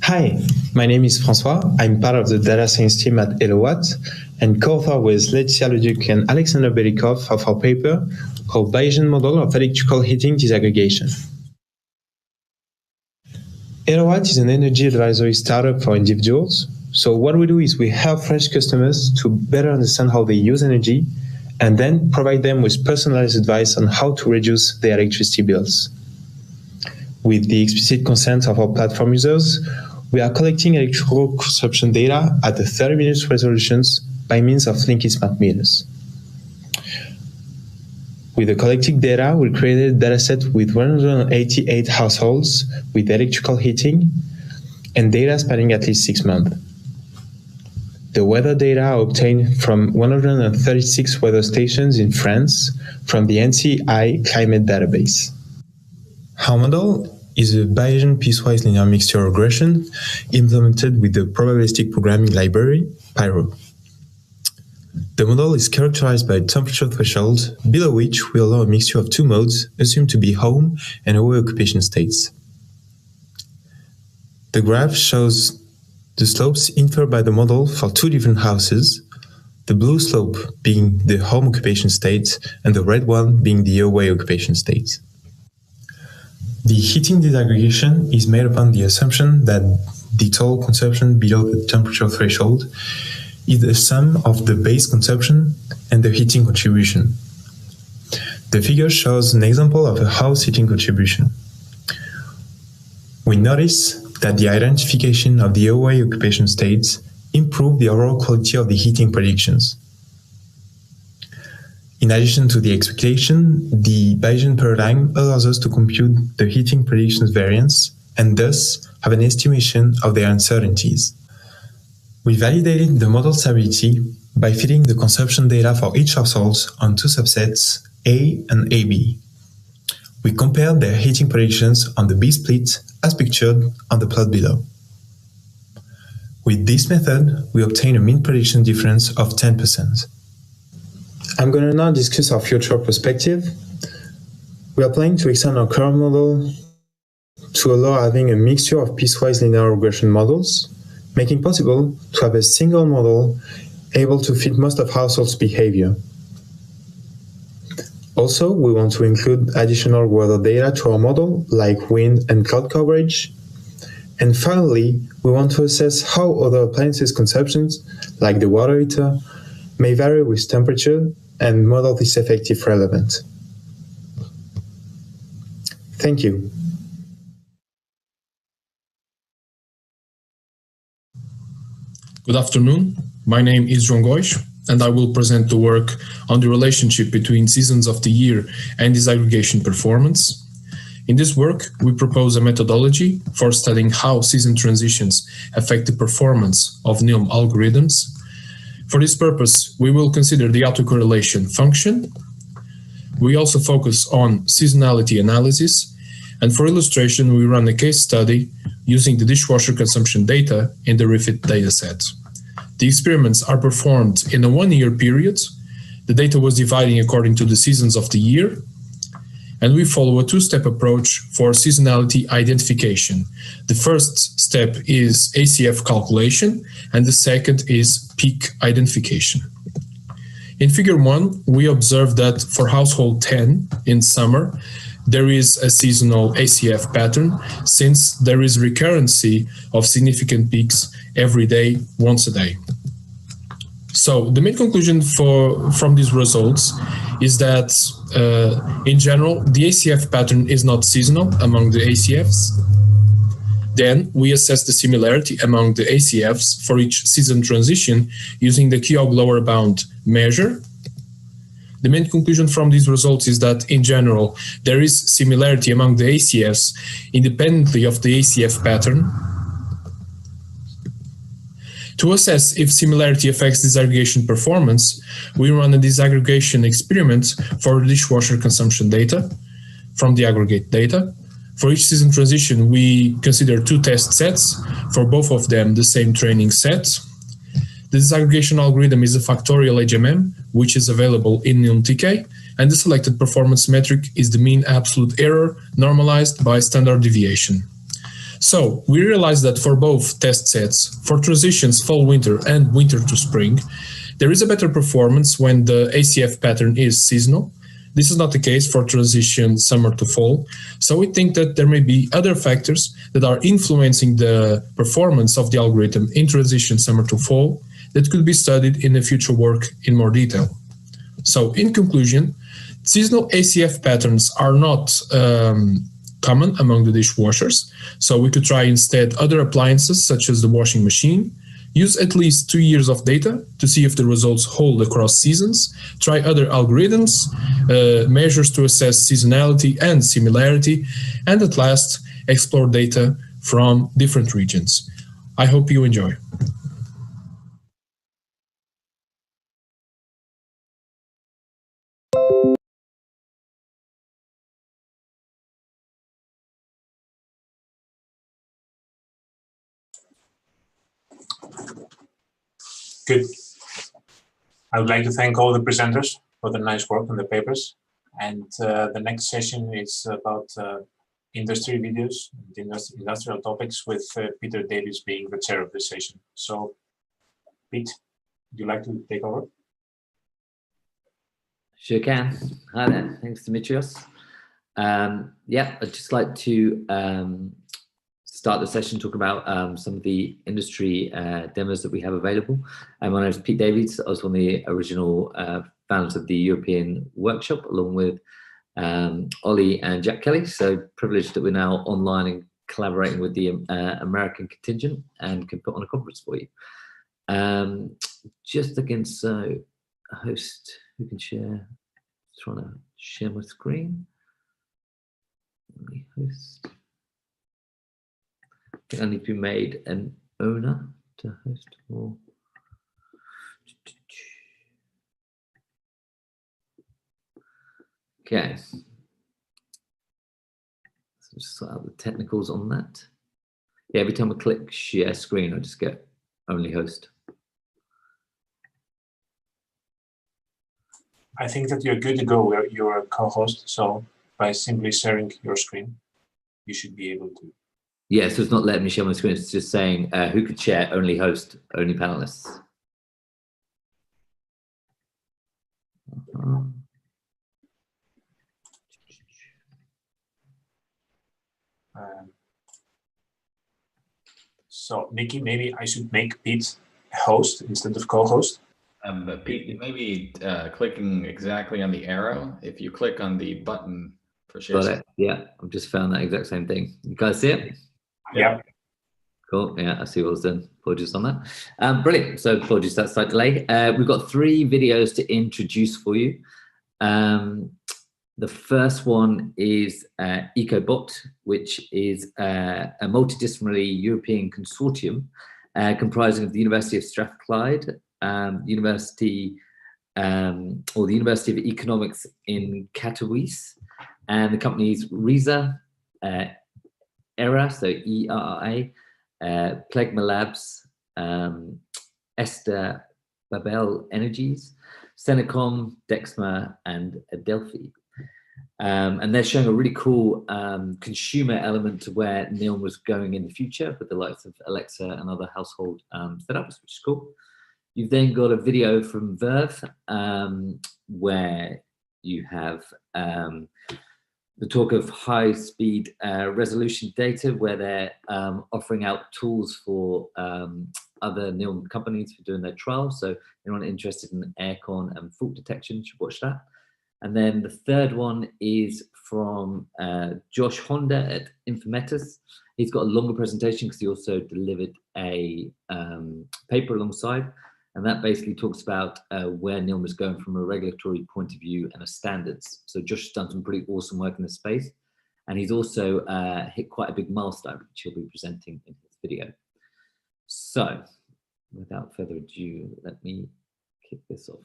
Hi, my name is François. I'm part of the data science team at Elowatt and co-author with Lecia Leduc and Alexander Belikov of our paper called Bayesian Model of Electrical Heating Disaggregation. Elowatt is an energy advisory startup for individuals. So what we do is we help French customers to better understand how they use energy and then provide them with personalized advice on how to reduce their electricity bills. With the explicit consent of our platform users, we are collecting electrical consumption data at the 30-minute resolutions by means of linked smart meters. With the collected data, we created a dataset with 188 households with electrical heating and data spanning at least 6 months. The weather data are obtained from 136 weather stations in France from the NCI climate database. Our model is a Bayesian piecewise linear mixture regression implemented with the probabilistic programming library, Pyro. The model is characterized by a temperature threshold, below which we allow a mixture of 2 modes assumed to be home and away occupation states. The graph shows the slopes inferred by the model for 2 different houses, the blue slope being the home occupation state and the red one being the away occupation state. The heating disaggregation is made upon the assumption that the total consumption below the temperature threshold is the sum of the base consumption and the heating contribution. The figure shows an example of a house heating contribution. We notice that the identification of the away occupation states improve the overall quality of the heating predictions. In addition to the expectation, the Bayesian paradigm allows us to compute the heating predictions variance and thus have an estimation of their uncertainties. We validated the model stability by fitting the consumption data for each household on 2 subsets, A and AB. We compared their heating predictions on the B-split as pictured on the plot below. With this method, we obtain a mean prediction difference of 10%. I'm going to now discuss our future perspective. We are planning to extend our current model to allow having a mixture of piecewise linear regression models making possible to have a single model able to fit most of households' behavior. Also, we want to include additional weather data to our model, like wind and cloud coverage. And finally, we want to assess how other appliances consumptions, like the water heater, may vary with temperature and model this effect if relevant. Thank you. Good afternoon. My name is João Góis, and I will present the work on the relationship between seasons of the year and disaggregation performance. In this work, we propose a methodology for studying how season transitions affect the performance of NILM algorithms. For this purpose, we will consider the autocorrelation function. We also focus on seasonality analysis, and for illustration, we run a case study using the dishwasher consumption data in the REFIT dataset. The experiments are performed in a 1-year period. The data was divided according to the seasons of the year, and we follow a 2-step approach for seasonality identification. The first step is ACF calculation, and the second is peak identification. In figure 1, we observe that for household 10 in summer, there is a seasonal ACF pattern, since there is recurrency of significant peaks every day, once a day. So the main conclusion from these results is that in general, the ACF pattern is not seasonal among the ACFs. Then we assess the similarity among the ACFs for each season transition using the Keogh lower bound measure. The main conclusion from these results is that in general, there is similarity among the ACFs independently of the ACF pattern. To assess if similarity affects disaggregation performance, we run a disaggregation experiment for dishwasher consumption data from the aggregate data. For each season transition, we consider 2 test sets, for both of them the same training set. The disaggregation algorithm is a factorial HMM, which is available in NILM-TK, and the selected performance metric is the mean absolute error normalized by standard deviation. So we realized that for both test sets, for transitions fall-winter and winter to spring, there is a better performance when the ACF pattern is seasonal. This is not the case for transition summer to fall. So we think that there may be other factors that are influencing the performance of the algorithm in transition summer to fall that could be studied in the future work in more detail. So in conclusion, seasonal ACF patterns are not common among the dishwashers. So we could try instead other appliances such as the washing machine, use at least 2 years of data to see if the results hold across seasons, try other algorithms, measures to assess seasonality and similarity, and at last, explore data from different regions. I hope you enjoy. Good. I would like to thank all the presenters for the nice work on the papers. And the next session is about industry videos, industrial topics, with Peter Davies being the chair of this session. So, Pete, would you like to take over? Sure can. Hi there. Thanks, Dimitrios. Yeah, I'd just like to start the session talking about some of the industry demos that we have available. My name is Pete Davies. I was one of the original founders of the European workshop, along with Ollie and Jack Kelly. So privileged that we're now online and collaborating with the American contingent and can put on a conference for you. Just again, so a host who can share. Trying to share my screen. Let me host. I think I need to be made an owner to host more. Okay. So just sort out the technicals on that. Yeah, every time I click share screen, I just get only host. I think that you're good to go. You're a co-host, so by simply sharing your screen, you should be able to Yeah, so it's not letting me share my screen. It's just saying who could share, only host, only panelists. So, Nikki, maybe I should make Pete host instead of co-host. But Pete, maybe clicking exactly on the arrow. If you click on the button for share. Got it. Yeah, I've just found that exact same thing. You guys see it? Yeah. Cool. Yeah, I see what was done. Apologies on that. Brilliant. So apologies for that slight delay. We've got 3 videos to introduce for you. The first one is EcoBot, which is a multidisciplinary European consortium comprising of the University of Strathclyde, the University of Economics in Katowice, and the companies RISA, ERA, so ERA, Plegma Labs, Esther Babel Energies, Senecom, Dexma, and Adelphi. And they're showing a really cool consumer element to where NILM was going in the future with the likes of Alexa and other household setups, which is cool. You've then got a video from Verve where you have the talk of high-speed resolution data, where they're offering out tools for other NILM companies for doing their trials. So anyone interested in aircon and fault detection should watch that. And then the third one is from Josh Honda at Informatus. He's got a longer presentation because he also delivered a paper alongside. And that basically talks about where NILM is going from a regulatory point of view and a standards. So Josh has done some pretty awesome work in this space. And he's also hit quite a big milestone, which he'll be presenting in his video. So without further ado, let me kick this off.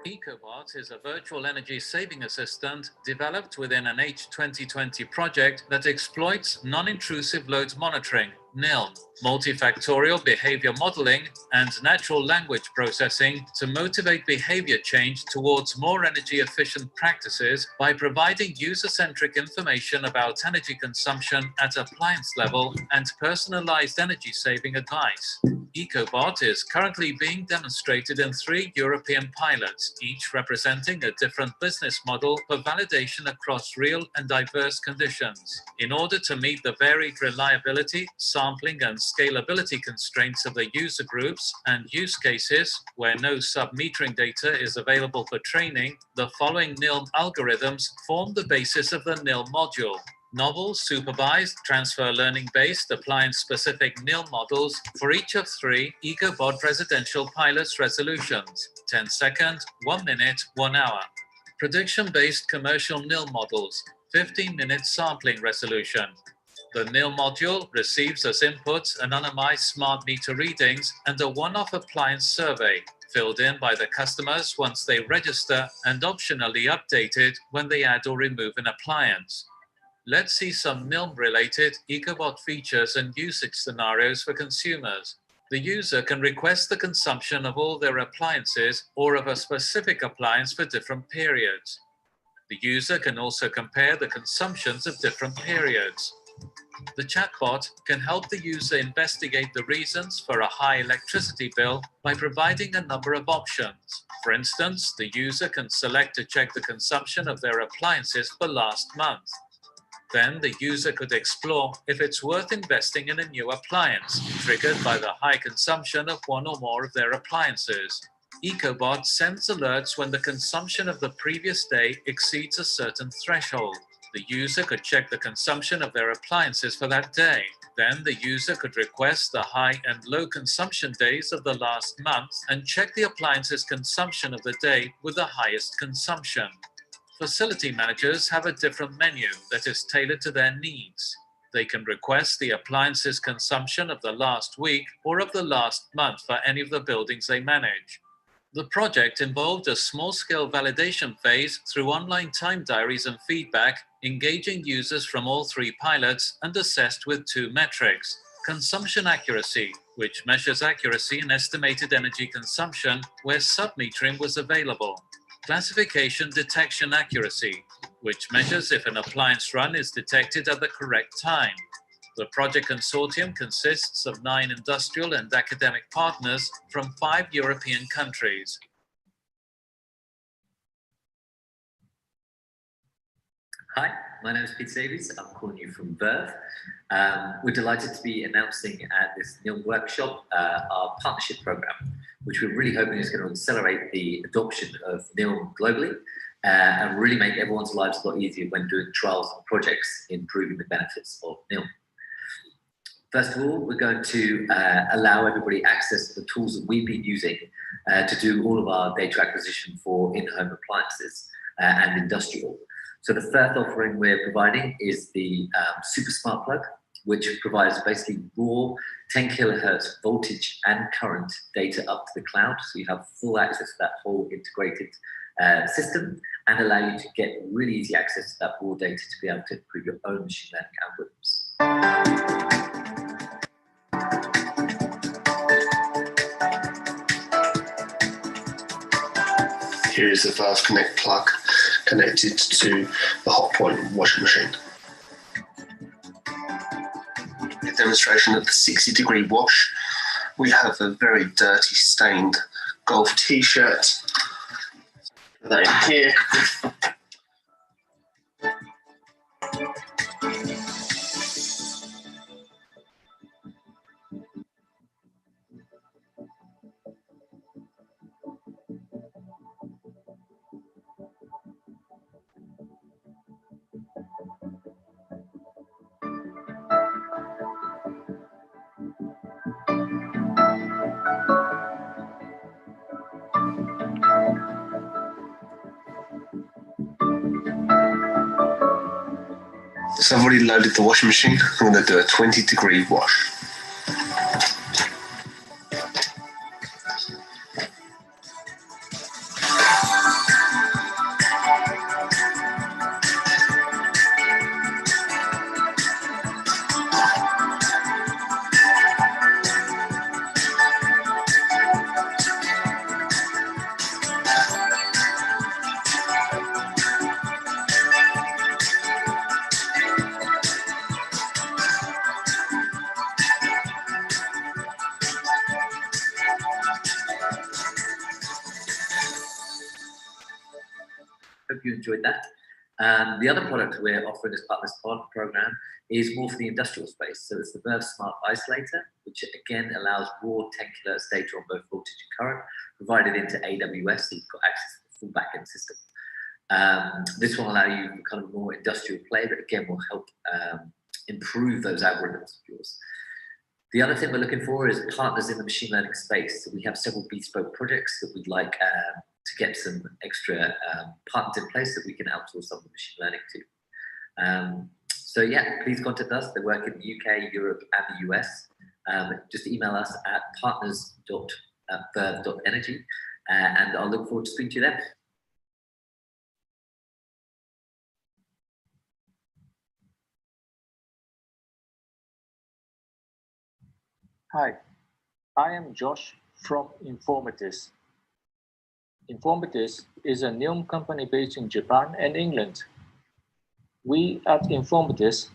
EcoBot is a virtual energy saving assistant developed within an H2020 project that exploits non-intrusive load monitoring, NILM, multifactorial behavior modeling, and natural language processing to motivate behavior change towards more energy-efficient practices by providing user-centric information about energy consumption at appliance level and personalized energy-saving advice. EcoBot is currently being demonstrated in 3 European pilots, each representing a different business model for validation across real and diverse conditions. In order to meet the varied reliability, sampling, and scalability constraints of the user groups and use cases where no sub-metering data is available for training, the following NILM algorithms form the basis of the NILM module. Novel, supervised, transfer learning-based, appliance-specific NILM models for each of 3 EcoBot residential pilots resolutions, 10 seconds, 1 minute, 1 hour. Prediction-based commercial NILM models, 15-minute sampling resolution. The NILM module receives as inputs anonymized smart meter readings and a one-off appliance survey, filled in by the customers once they register and optionally updated when they add or remove an appliance. Let's see some NILM-related EcoBot features and usage scenarios for consumers. The user can request the consumption of all their appliances or of a specific appliance for different periods. The user can also compare the consumptions of different periods. The chatbot can help the user investigate the reasons for a high electricity bill by providing a number of options. For instance, the user can select to check the consumption of their appliances for last month. Then the user could explore if it's worth investing in a new appliance, triggered by the high consumption of one or more of their appliances. EcoBot sends alerts when the consumption of the previous day exceeds a certain threshold. The user could check the consumption of their appliances for that day. Then the user could request the high and low consumption days of the last month and check the appliance's consumption of the day with the highest consumption. Facility managers have a different menu that is tailored to their needs. They can request the appliance's consumption of the last week or of the last month for any of the buildings they manage. The project involved a small-scale validation phase through online time diaries and feedback, engaging users from all 3 pilots and assessed with 2 metrics. Consumption accuracy, which measures accuracy in estimated energy consumption where sub-metering was available. classification detection accuracy, which measures if an appliance run is detected at the correct time. The project consortium consists of 9 industrial and academic partners from 5 European countries. Hi, my name is Pete Davies. I'm calling you from Verve. We're delighted to be announcing at this NILM workshop our partnership program, which we're really hoping is going to accelerate the adoption of NILM globally and really make everyone's lives a lot easier when doing trials and projects improving the benefits of NILM. First of all, we're going to allow everybody access to the tools that we've been using to do all of our data acquisition for in-home appliances and industrial. So the first offering we're providing is the Super Smart Plug, which provides basically raw 10 kilohertz voltage and current data up to the cloud. So you have full access to that whole integrated system and allow you to get really easy access to that raw data to be able to improve your own machine learning algorithms. Here is the Valve Connect plug connected to the Hotpoint washing machine. A demonstration of the 60-degree wash. We have a very dirty, stained golf t-shirt. Put that in here. So I've already loaded the washing machine. I'm going to do a 20-degree wash. Hope you enjoyed that. The other product we're offering as part of this partner program is more for the industrial space. So it's the Verve Smart Isolator, which again allows raw 10 kilohertz data on both voltage and current, provided into AWS, so you've got access to the full backend system. This will allow you kind of more industrial play, but again will help improve those algorithms of yours. The other thing we're looking for is partners in the machine learning space. So we have several bespoke projects that we'd like to get some extra partners in place that we can outsource some of the machine learning to. So yeah, please contact us. They work in the UK, Europe, and the US. Just email us at partners.verve.energy, and I'll look forward to speaking to you then. Hi, I am Josh from Informatis. Informatis is a NILM company based in Japan and England. We at Informatis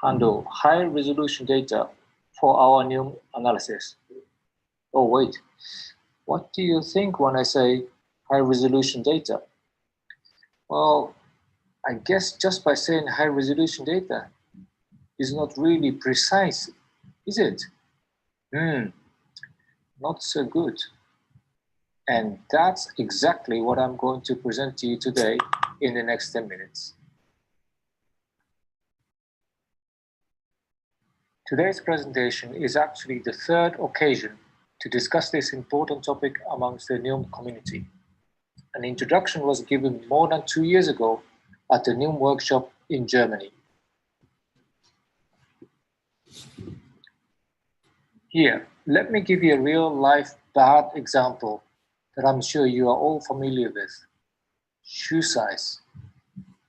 handle high resolution data for our NILM analysis. Oh wait, what do you think when I say high resolution data? Well, I guess just by saying high resolution data is not really precise, is it? Not so good. And that's exactly what I'm going to present to you today in the next 10 minutes. Today's presentation is actually the third occasion to discuss this important topic amongst the NILM community. An introduction was given more than 2 years ago at the NILM workshop in Germany. Here, let me give you a real-life bad example that I'm sure you are all familiar with. Shoe size.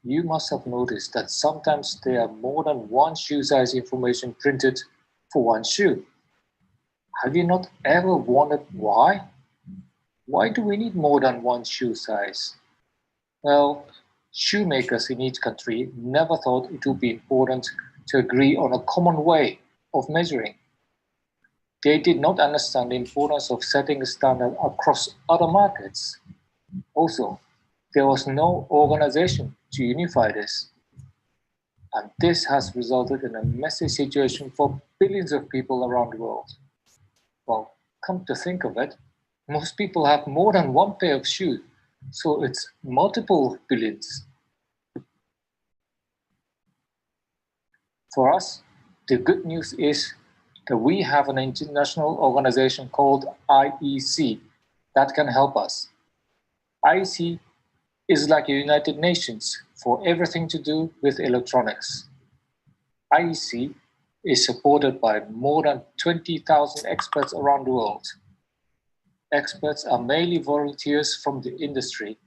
You must have noticed that sometimes there are more than one shoe size information printed for one shoe. Have you not ever wondered why? Why do we need more than one shoe size? Well, shoemakers in each country never thought it would be important to agree on a common way of measuring. They did not understand the importance of setting a standard across other markets. Also, there was no organization to unify this. And this has resulted in a messy situation for billions of people around the world. Well, come to think of it, most people have more than one pair of shoes, so it's multiple billions. For us, the good news is that we have an international organization called IEC that can help us. IEC is like a United Nations for everything to do with electronics. IEC is supported by more than 20,000 experts around the world. Experts are mainly volunteers from the industry,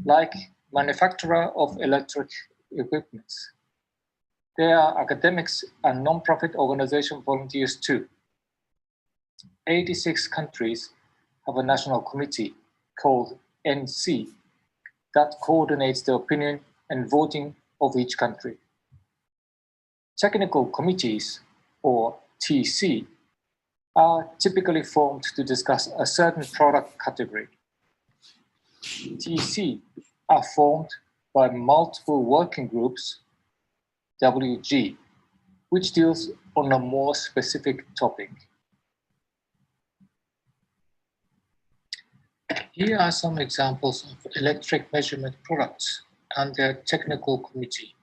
like manufacturer of electric equipment. There are academics and non-profit organization volunteers too. 86 countries have a national committee called NC that coordinates the opinion and voting of each country. Technical committees, or TC, are typically formed to discuss a certain product category. TC are formed by multiple working groups, WG, which deals on a more specific topic. Here are some examples of electric measurement products and their technical committee.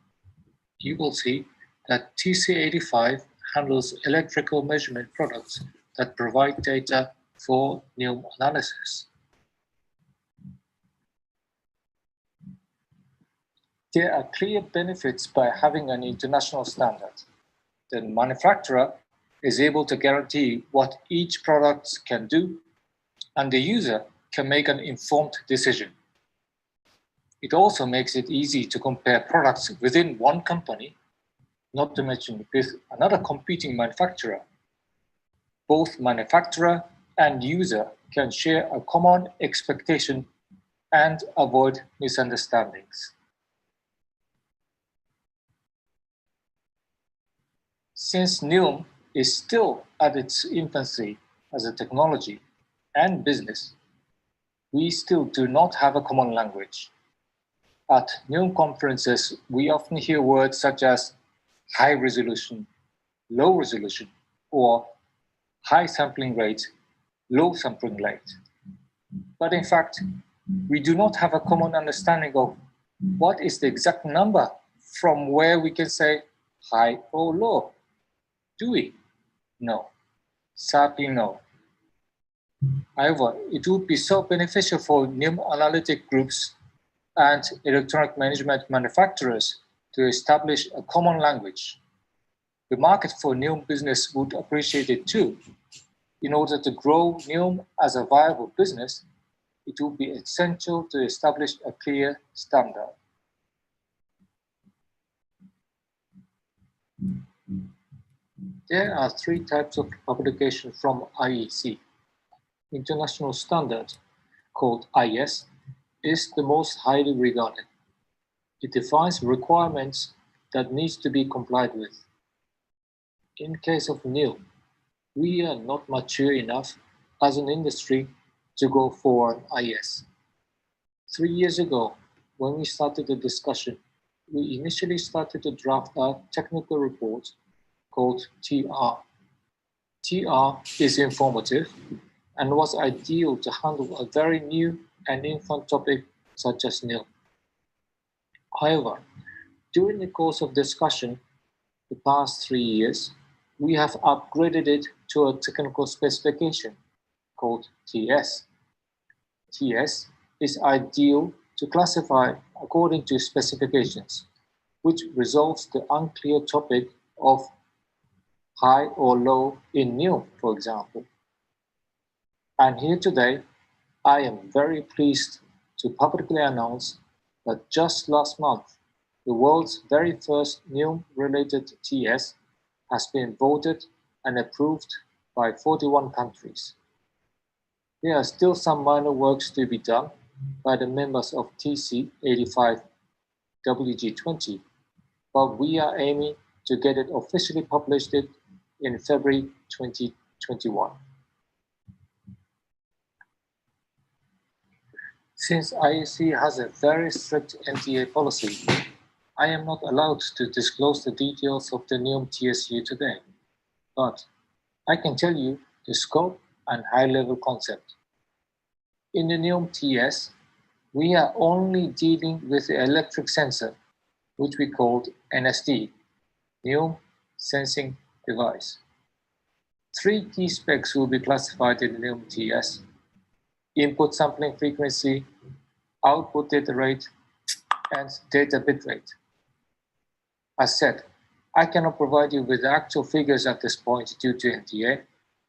You will see that TC85 handles electrical measurement products that provide data for NILM analysis. There are clear benefits by having an international standard. The manufacturer is able to guarantee what each product can do, and the user can make an informed decision. It also makes it easy to compare products within one company, not to mention with another competing manufacturer. Both manufacturer and user can share a common expectation and avoid misunderstandings. Since NILM is still at its infancy as a technology and business, we still do not have a common language. At NILM conferences, we often hear words such as high resolution, low resolution, or high sampling rate, low sampling rate. But in fact, we do not have a common understanding of what is the exact number from where we can say high or low. Do we? No. Sadly, no. However, it would be so beneficial for NILM analytic groups and electronic management manufacturers to establish a common language. The market for NILM business would appreciate it too. In order to grow NILM as a viable business, it would be essential to establish a clear standard. There are three types of publication from IEC. International standard, called IS, is the most highly regarded. It defines requirements that needs to be complied with. In case of NILM, we are not mature enough as an industry to go for an IS. 3 years ago, when we started the discussion, we initially started to draft a technical report called TR. TR is informative and was ideal to handle a very new and infant topic such as NILM. However, during the course of discussion, the past 3 years, we have upgraded it to a technical specification called TS. TS is ideal to classify according to specifications, which resolves the unclear topic of high or low in NILM, for example. And here today, I am very pleased to publicly announce that just last month, the world's very first NILM-related TS has been voted and approved by 41 countries. There are still some minor works to be done, by the members of TC85 WG20, but we are aiming to get it officially published in February 2021. Since IEC has a very strict NTA policy, I am not allowed to disclose the details of the NILM TSU today, but I can tell you the scope and high-level concept. In the NILM TS, we are only dealing with the electric sensor, which we called NSD, NILM Sensing Device. 3 key specs will be classified in the NILM TS: input sampling frequency, output data rate, and data bit rate. As said, I cannot provide you with actual figures at this point due to NDA,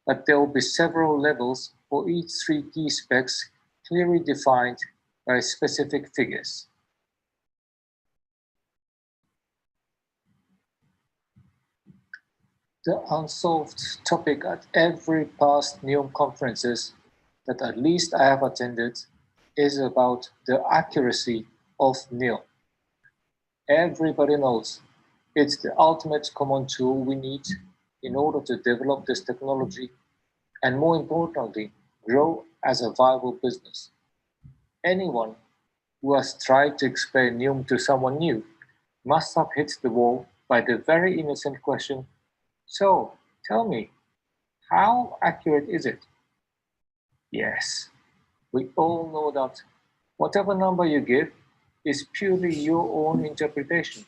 but there will be several levels for each 3 key specs clearly defined by specific figures. The unsolved topic at every past NILM conferences that at least I have attended is about the accuracy of NILM. Everybody knows it's the ultimate common tool we need in order to develop this technology and, more importantly, grow as a viable business. Anyone who has tried to explain NILM to someone new must have hit the wall by the very innocent question, "So, tell me, how accurate is it?" Yes, we all know that whatever number you give is purely your own interpretation,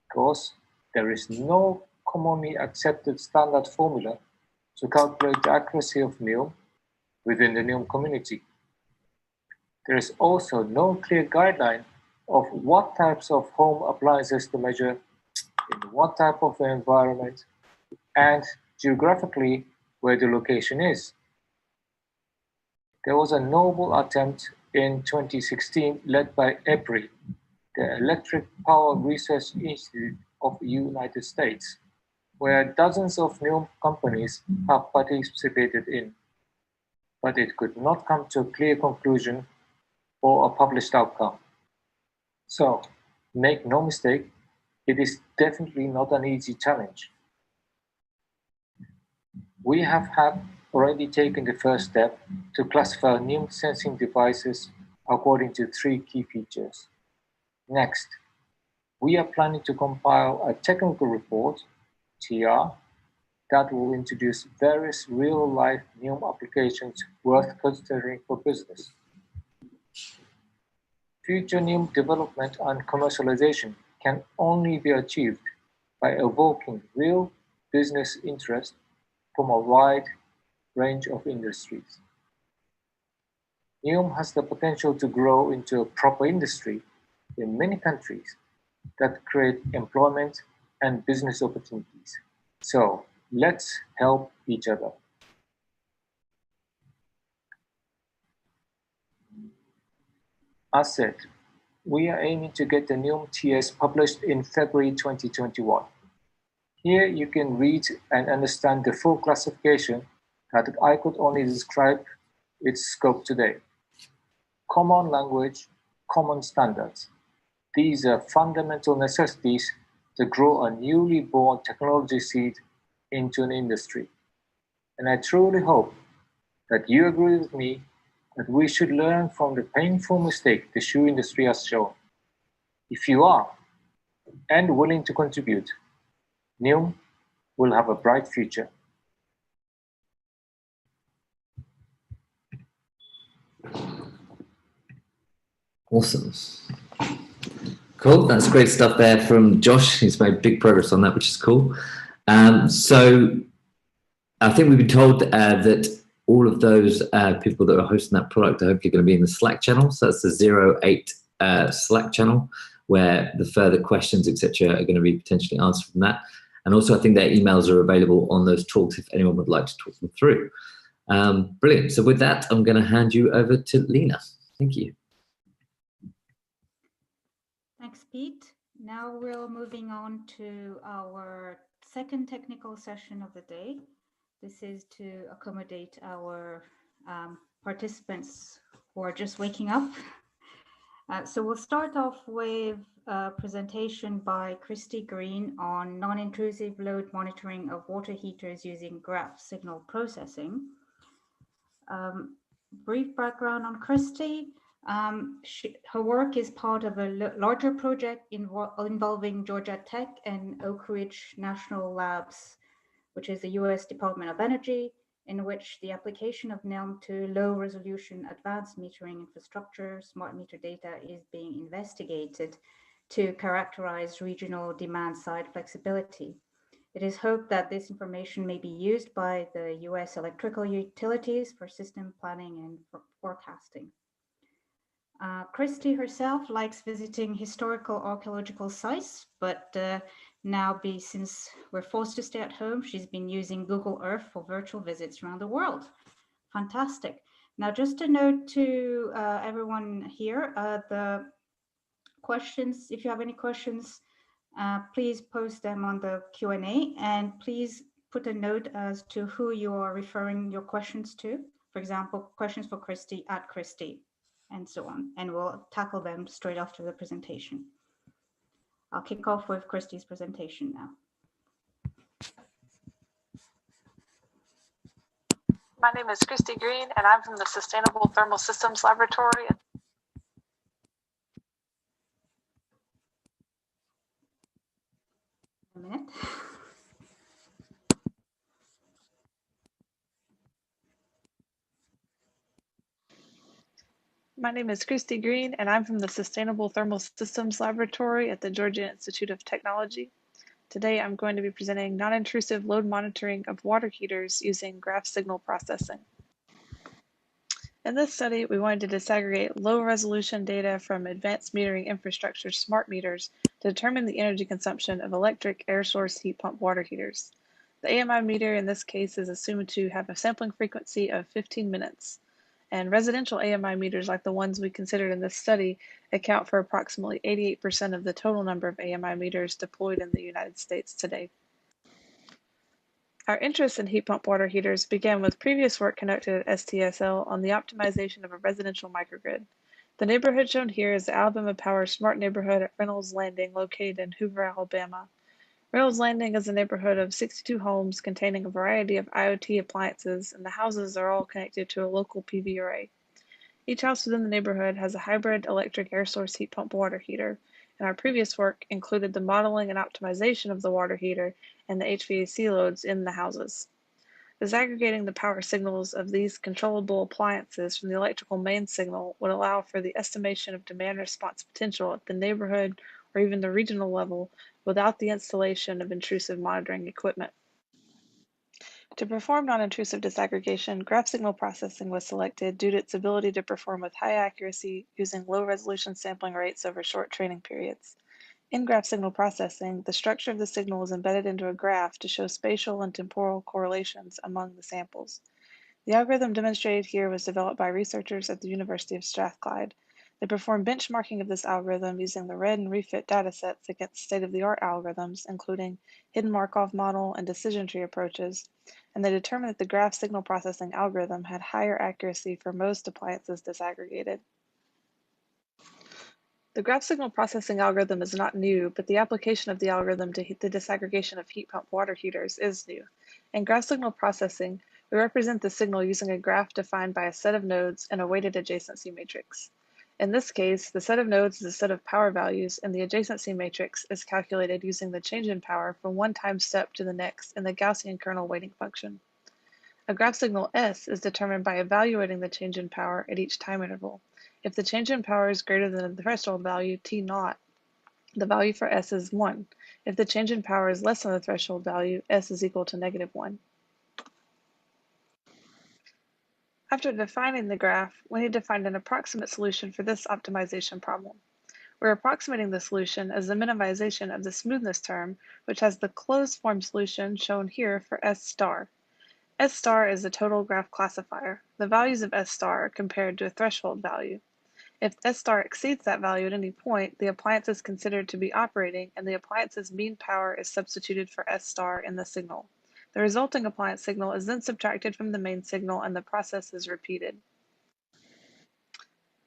because there is no commonly accepted standard formula to calculate the accuracy of NILM within the NILM community. There is also no clear guideline of what types of home appliances to measure, in what type of environment, and geographically where the location is. There was a noble attempt in 2016 led by EPRI, the Electric Power Research Institute of the United States, where dozens of NILM companies have participated in, but it could not come to a clear conclusion or a published outcome. So, make no mistake, it is definitely not an easy challenge. We have already taken the first step to classify NILM sensing devices according to 3 key features. Next, we are planning to compile a technical report, TR, that will introduce various real-life NILM applications worth considering for business. Future NILM development and commercialization can only be achieved by evoking real business interest from a wide range of industries. NILM has the potential to grow into a proper industry in many countries that create employment and business opportunities. So let's help each other. As said, we are aiming to get the NILM TS published in February 2021. Here you can read and understand the full classification that I could only describe its scope today. Common language, common standards. These are fundamental necessities to grow a newly born technology seed into an industry. And I truly hope that you agree with me that we should learn from the painful mistake the shoe industry has shown. If you are, and willing to contribute, NILM will have a bright future. Awesome. Cool, that's great stuff there from Josh. He's made big progress on that, which is cool. So I think we've been told that all of those people that are hosting that product are hopefully going to be in the Slack channel. So that's the 08 Slack channel, where the further questions, etc., are going to be potentially answered from that. And also, I think their emails are available on those talks if anyone would like to talk them through. Brilliant. So with that, I'm going to hand you over to Lena. Thank you. Thanks, Pete. Now we're moving on to our second technical session of the day. This is to accommodate our participants who are just waking up. So we'll start off with a presentation by Christy Green on non-intrusive load monitoring of water heaters using graph signal processing. Brief background on Christy. Her work is part of a larger project involving Georgia Tech and Oak Ridge National Labs, which is the US Department of Energy, in which the application of NILM to low-resolution advanced metering infrastructure, smart meter data, is being investigated to characterize regional demand-side flexibility. It is hoped that this information may be used by the US electrical utilities for system planning and for forecasting. Christy herself likes visiting historical archaeological sites, but since we're forced to stay at home, she's been using Google Earth for virtual visits around the world. Fantastic. Now, just a note to everyone here, the questions, if you have any questions, please post them on the Q&A, and please put a note as to who you are referring your questions to. For example, questions for Christy at Christy, and so on, and we'll tackle them straight after the presentation. I'll kick off with Christy's presentation now. My name is Christy Green, and I'm from the Sustainable Thermal Systems Laboratory. A minute. My name is Christy Green, and I'm from the Sustainable Thermal Systems Laboratory at the Georgia Institute of Technology. Today, I'm going to be presenting non-intrusive load monitoring of water heaters using graph signal processing. In this study, we wanted to disaggregate low-resolution data from advanced metering infrastructure smart meters to determine the energy consumption of electric air source heat pump water heaters. The AMI meter in this case is assumed to have a sampling frequency of 15 minutes. And residential AMI meters, like the ones we considered in this study, account for approximately 88% of the total number of AMI meters deployed in the United States today. Our interest in heat pump water heaters began with previous work conducted at STSL on the optimization of a residential microgrid. The neighborhood shown here is the Alabama Power Smart Neighborhood at Reynolds Landing, located in Hoover, Alabama. Reynolds Landing is a neighborhood of 62 homes containing a variety of IoT appliances, and the houses are all connected to a local PV array. Each house within the neighborhood has a hybrid electric air source heat pump water heater, and our previous work included the modeling and optimization of the water heater and the HVAC loads in the houses. Disaggregating the power signals of these controllable appliances from the electrical main signal would allow for the estimation of demand response potential at the neighborhood or even the regional level without the installation of intrusive monitoring equipment. To perform non-intrusive disaggregation, graph signal processing was selected due to its ability to perform with high accuracy using low-resolution sampling rates over short training periods. In graph signal processing, the structure of the signal is embedded into a graph to show spatial and temporal correlations among the samples. The algorithm demonstrated here was developed by researchers at the University of Strathclyde. They performed benchmarking of this algorithm using the RED and refit datasets against state-of-the-art algorithms, including hidden Markov model and decision tree approaches, and they determined that the graph signal processing algorithm had higher accuracy for most appliances disaggregated. The graph signal processing algorithm is not new, but the application of the algorithm to the disaggregation of heat pump water heaters is new. In graph signal processing, we represent the signal using a graph defined by a set of nodes and a weighted adjacency matrix. In this case, the set of nodes is a set of power values, and the adjacency matrix is calculated using the change in power from one time step to the next in the Gaussian kernel weighting function. A graph signal S is determined by evaluating the change in power at each time interval. If the change in power is greater than the threshold value T0, the value for S is 1. If the change in power is less than the threshold value, S is equal to -1. After defining the graph, we need to find an approximate solution for this optimization problem. We're approximating the solution as the minimization of the smoothness term, which has the closed form solution shown here for S star. S star is the total graph classifier. The values of S star are compared to a threshold value. If S star exceeds that value at any point, the appliance is considered to be operating, and the appliance's mean power is substituted for S star in the signal. The resulting appliance signal is then subtracted from the main signal, and the process is repeated.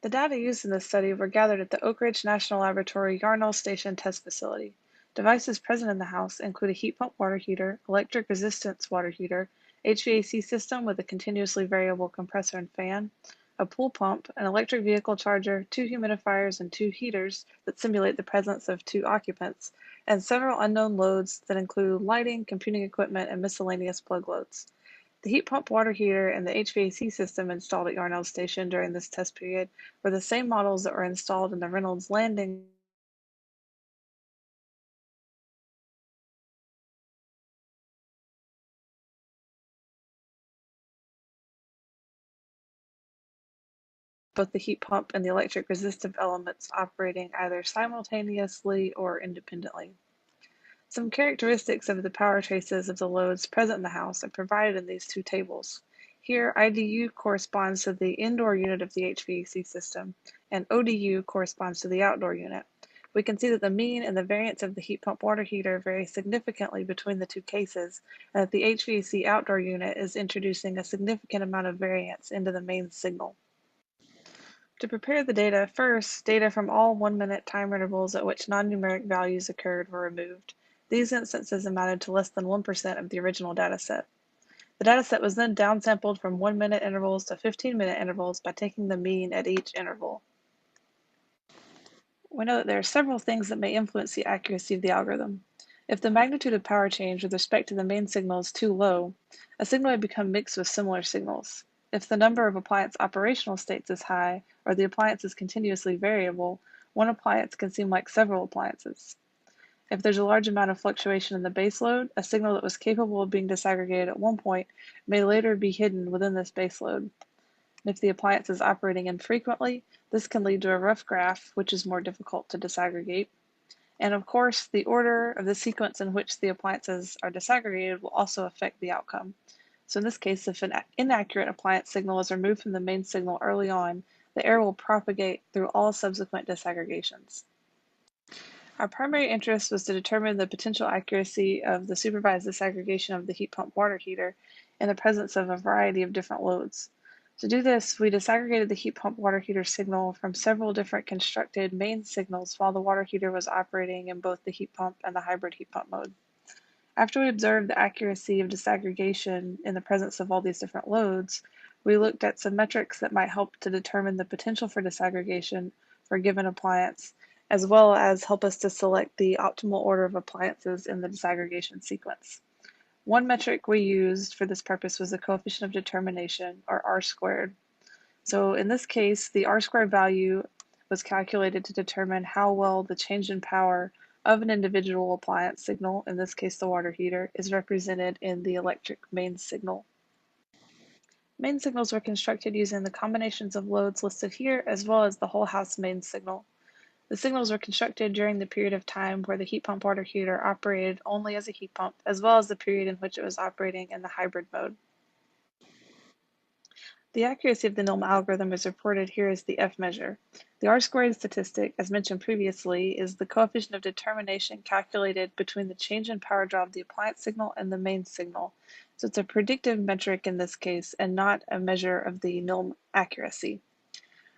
The data used in this study were gathered at the Oak Ridge National Laboratory Yarnell Station Test Facility. Devices present in the house include a heat pump water heater, electric resistance water heater, HVAC system with a continuously variable compressor and fan, a pool pump, an electric vehicle charger, 2 humidifiers, and 2 heaters that simulate the presence of 2 occupants, and several unknown loads that include lighting, computing equipment, and miscellaneous plug loads. The heat pump water heater and the HVAC system installed at Yarnell Station during this test period were the same models that were installed in the Reynolds Landing both the heat pump and the electric resistive elements operating either simultaneously or independently. Some characteristics of the power traces of the loads present in the house are provided in these 2 tables. Here, IDU corresponds to the indoor unit of the HVAC system, and ODU corresponds to the outdoor unit. We can see that the mean and the variance of the heat pump water heater vary significantly between the 2 cases, and that the HVAC outdoor unit is introducing a significant amount of variance into the main signal. To prepare the data, first, data from all 1-minute time intervals at which non-numeric values occurred were removed. These instances amounted to less than 1% of the original dataset. The dataset was then downsampled from 1-minute intervals to 15-minute intervals by taking the mean at each interval. We know that there are several things that may influence the accuracy of the algorithm. If the magnitude of power change with respect to the main signal is too low, a signal may become mixed with similar signals. If the number of appliance operational states is high, or the appliance is continuously variable, one appliance can seem like several appliances. If there's a large amount of fluctuation in the base load, a signal that was capable of being disaggregated at one point may later be hidden within this base load. If the appliance is operating infrequently, this can lead to a rough graph, which is more difficult to disaggregate. And of course, the order of the sequence in which the appliances are disaggregated will also affect the outcome. So in this case, if an inaccurate appliance signal is removed from the main signal early on, the error will propagate through all subsequent disaggregations. Our primary interest was to determine the potential accuracy of the supervised disaggregation of the heat pump water heater in the presence of a variety of different loads. To do this, we disaggregated the heat pump water heater signal from several different constructed main signals while the water heater was operating in both the heat pump and the hybrid heat pump mode. After we observed the accuracy of disaggregation in the presence of all these different loads, we looked at some metrics that might help to determine the potential for disaggregation for a given appliance, as well as help us to select the optimal order of appliances in the disaggregation sequence. One metric we used for this purpose was the coefficient of determination, or R-squared. So in this case, the R-squared value was calculated to determine how well the change in power of an individual appliance signal, in this case the water heater, is represented in the electric main signal. Main signals were constructed using the combinations of loads listed here, as well as the whole house main signal. The signals were constructed during the period of time where the heat pump water heater operated only as a heat pump, as well as the period in which it was operating in the hybrid mode. The accuracy of the NILM algorithm is reported here as the F measure. The R-squared statistic, as mentioned previously, is the coefficient of determination calculated between the change in power draw of the appliance signal and the main signal. So it's a predictive metric in this case and not a measure of the NILM accuracy.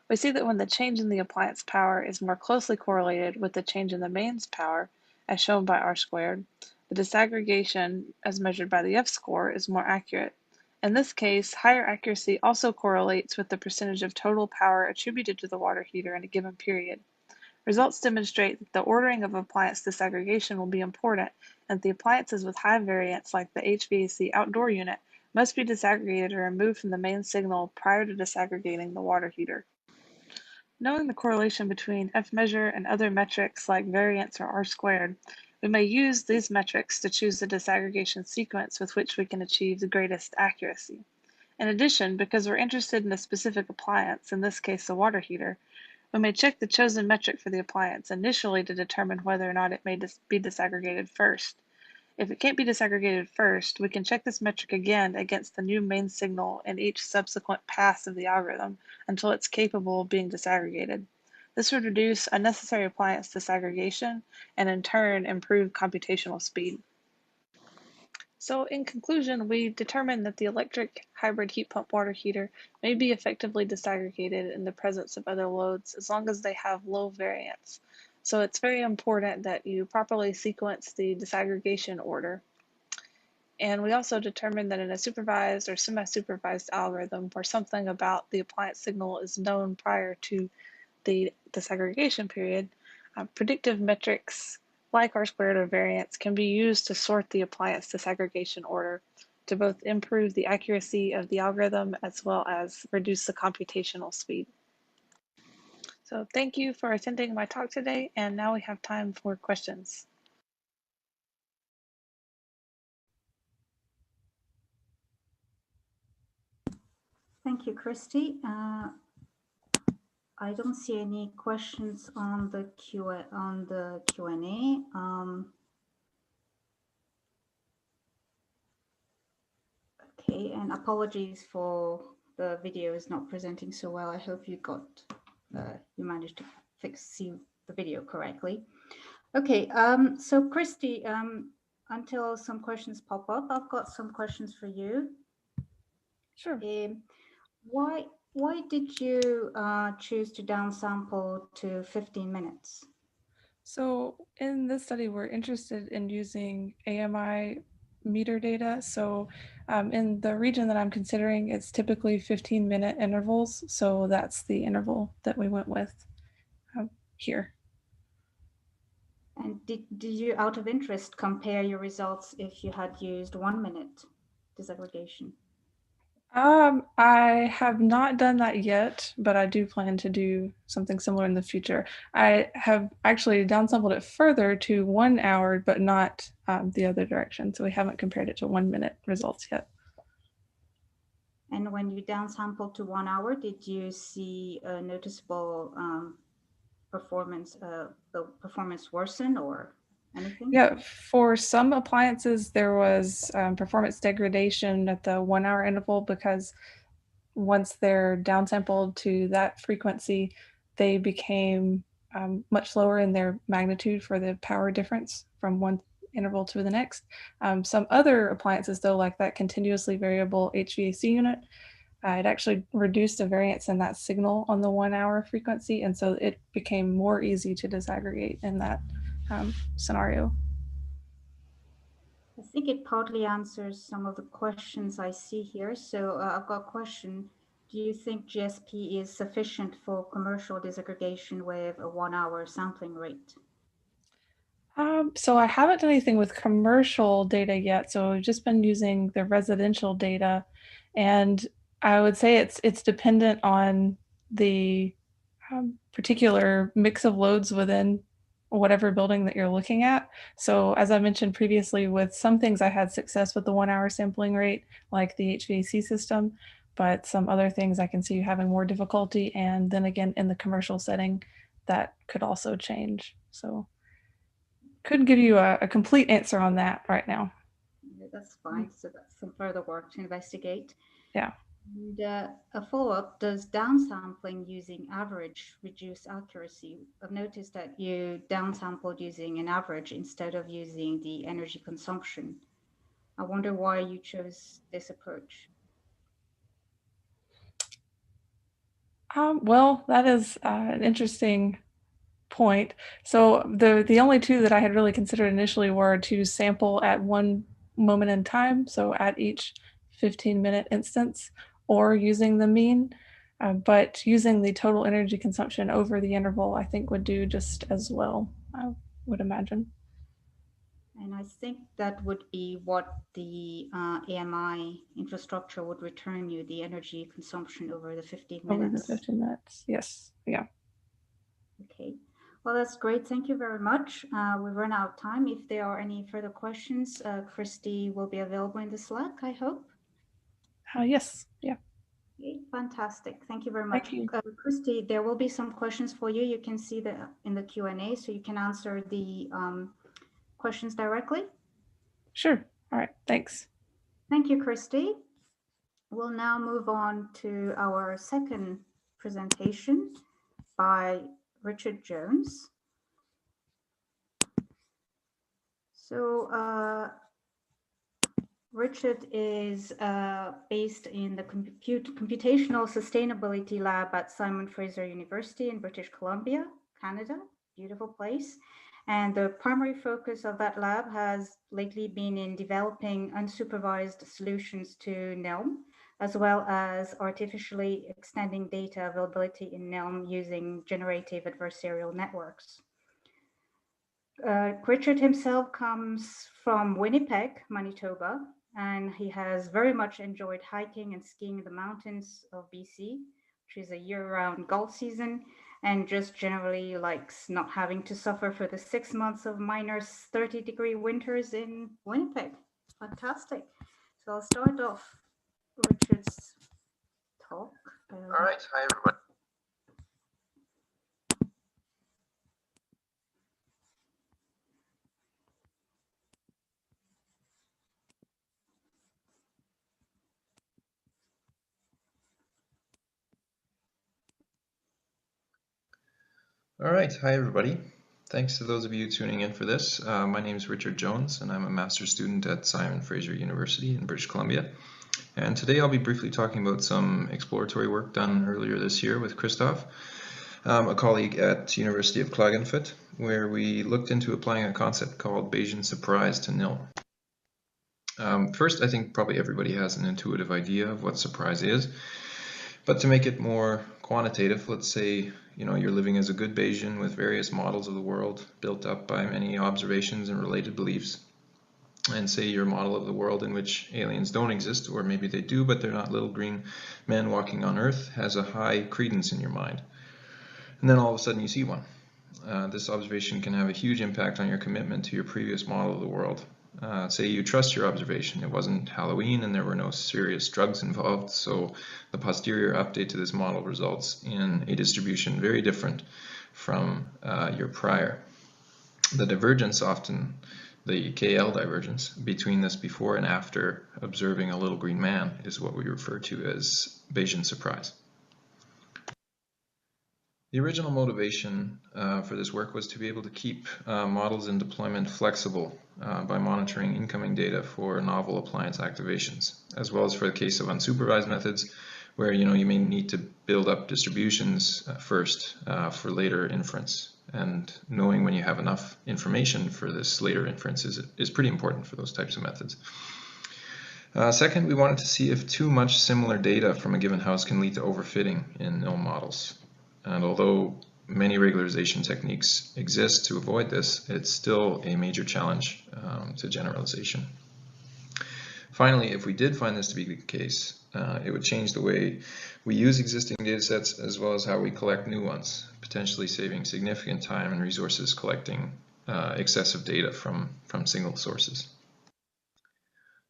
We see that when the change in the appliance power is more closely correlated with the change in the mains power, as shown by R-squared, the disaggregation, as measured by the F-score, is more accurate. In this case, higher accuracy also correlates with the percentage of total power attributed to the water heater in a given period. Results demonstrate that the ordering of appliance disaggregation will be important, and the appliances with high variance, like the HVAC outdoor unit, must be disaggregated or removed from the main signal prior to disaggregating the water heater. Knowing the correlation between F measure and other metrics like variance or R-squared, we may use these metrics to choose the disaggregation sequence with which we can achieve the greatest accuracy. In addition, because we're interested in a specific appliance, in this case the water heater, we may check the chosen metric for the appliance initially to determine whether or not it may be disaggregated first. If it can't be disaggregated first, we can check this metric again against the new main signal in each subsequent pass of the algorithm until it's capable of being disaggregated. This would reduce unnecessary appliance disaggregation and in turn improve computational speed. So in conclusion, we determined that the electric hybrid heat pump water heater may be effectively disaggregated in the presence of other loads as long as they have low variance. So it's very important that you properly sequence the disaggregation order. And we also determined that in a supervised or semi-supervised algorithm where something about the appliance signal is known prior to the disaggregation period, predictive metrics like R-squared or variance can be used to sort the appliance disaggregation order to both improve the accuracy of the algorithm as well as reduce the computational speed. So thank you for attending my talk today, and now we have time for questions. Thank you, Christy. I don't see any questions on the Q&A. Okay, and apologies for the video is not presenting so well. I hope you managed to see the video correctly. Okay, so Christy, until some questions pop up, I've got some questions for you. Sure. Why did you choose to downsample to 15 minutes? So in this study, we're interested in using AMI meter data. So in the region that I'm considering, it's typically 15-minute intervals. So that's the interval that we went with here. And did you, out of interest, compare your results if you had used 1 minute disaggregation? I have not done that yet, but I do plan to do something similar in the future. I have actually downsampled it further to 1 hour, but not the other direction. So we haven't compared it to 1 minute results yet. And when you downsampled to 1 hour, did you see a noticeable performance worsen or anything? Yeah, for some appliances, there was performance degradation at the 1 hour interval because once they're downsampled to that frequency, they became much lower in their magnitude for the power difference from one interval to the next. Some other appliances, though, like that continuously variable HVAC unit, it actually reduced the variance in that signal on the 1 hour frequency, and so it became more easy to disaggregate in that scenario. I think it partly answers some of the questions I see here. So I've got a question. Do you think GSP is sufficient for commercial disaggregation with a 1 hour sampling rate? So I haven't done anything with commercial data yet. So we've just been using the residential data, and I would say it's dependent on the particular mix of loads within whatever building that you're looking at. So as I mentioned previously, with some things I had success with the 1 hour sampling rate, like the HVAC system, but some other things I can see you having more difficulty. And then again, in the commercial setting, that could also change. So couldn't give you a complete answer on that right now. That's fine. So that's some further work to investigate. Yeah. And a follow-up, does downsampling using average reduce accuracy? I've noticed that you downsampled using an average instead of using the energy consumption. I wonder why you chose this approach. Well, that is an interesting point. So the only two that I had really considered initially were to sample at one moment in time, so at each 15-minute instance, or using the mean. But using the total energy consumption over the interval, I think would do just as well, I would imagine. And I think that would be what the AMI infrastructure would return you, the energy consumption over the 15 minutes. Over the 15 minutes, yes, yeah. Okay, well, that's great. Thank you very much. We've run out of time. If there are any further questions, Christy will be available in the Slack, I hope. Yes, yeah. Okay, fantastic. Thank you very much. Thank you. Christy, there will be some questions for you. You can see that in the Q&A, so you can answer the questions directly. Sure. All right. Thanks. Thank you, Christy. We'll now move on to our second presentation by Richard Jones. So Richard is based in the Computational Sustainability Lab at Simon Fraser University in British Columbia, Canada. Beautiful place. And the primary focus of that lab has lately been in developing unsupervised solutions to NILM, as well as artificially extending data availability in NILM using generative adversarial networks. Richard himself comes from Winnipeg, Manitoba, and he has very much enjoyed hiking and skiing in the mountains of BC, which is a year-round golf season, and just generally likes not having to suffer for the 6 months of minus 30-degree winters in Winnipeg. Fantastic. So I'll start off Richard's talk. All right. Hi, everybody. All right. Hi, everybody. Thanks to those of you tuning in for this. My name is Richard Jones, and I'm a master's student at Simon Fraser University in British Columbia. And today I'll be briefly talking about some exploratory work done earlier this year with Christoph, a colleague at University of Klagenfurt, where we looked into applying a concept called Bayesian surprise to NILM. First, I think probably everybody has an intuitive idea of what surprise is, but to make it more quantitative, let's say you're living as a good Bayesian with various models of the world built up by many observations and related beliefs, and say your model of the world in which aliens don't exist, or maybe they do but they're not little green men walking on Earth, has a high credence in your mind, and then all of a sudden you see one. This observation can have a huge impact on your commitment to your previous model of the world. Say you trust your observation. It wasn't Halloween and there were no serious drugs involved, so the posterior update to this model results in a distribution very different from your prior. The divergence, often the KL divergence, between this before and after observing a little green man is what we refer to as Bayesian surprise. The original motivation for this work was to be able to keep models in deployment flexible by monitoring incoming data for novel appliance activations, as well as for the case of unsupervised methods, where you may need to build up distributions first for later inference. And knowing when you have enough information for this later inference is pretty important for those types of methods. Second, we wanted to see if too much similar data from a given house can lead to overfitting in NILM models. And although many regularization techniques exist to avoid this, it's still a major challenge to generalization. Finally, if we did find this to be the case, it would change the way we use existing data sets as well as how we collect new ones, potentially saving significant time and resources collecting excessive data from single sources.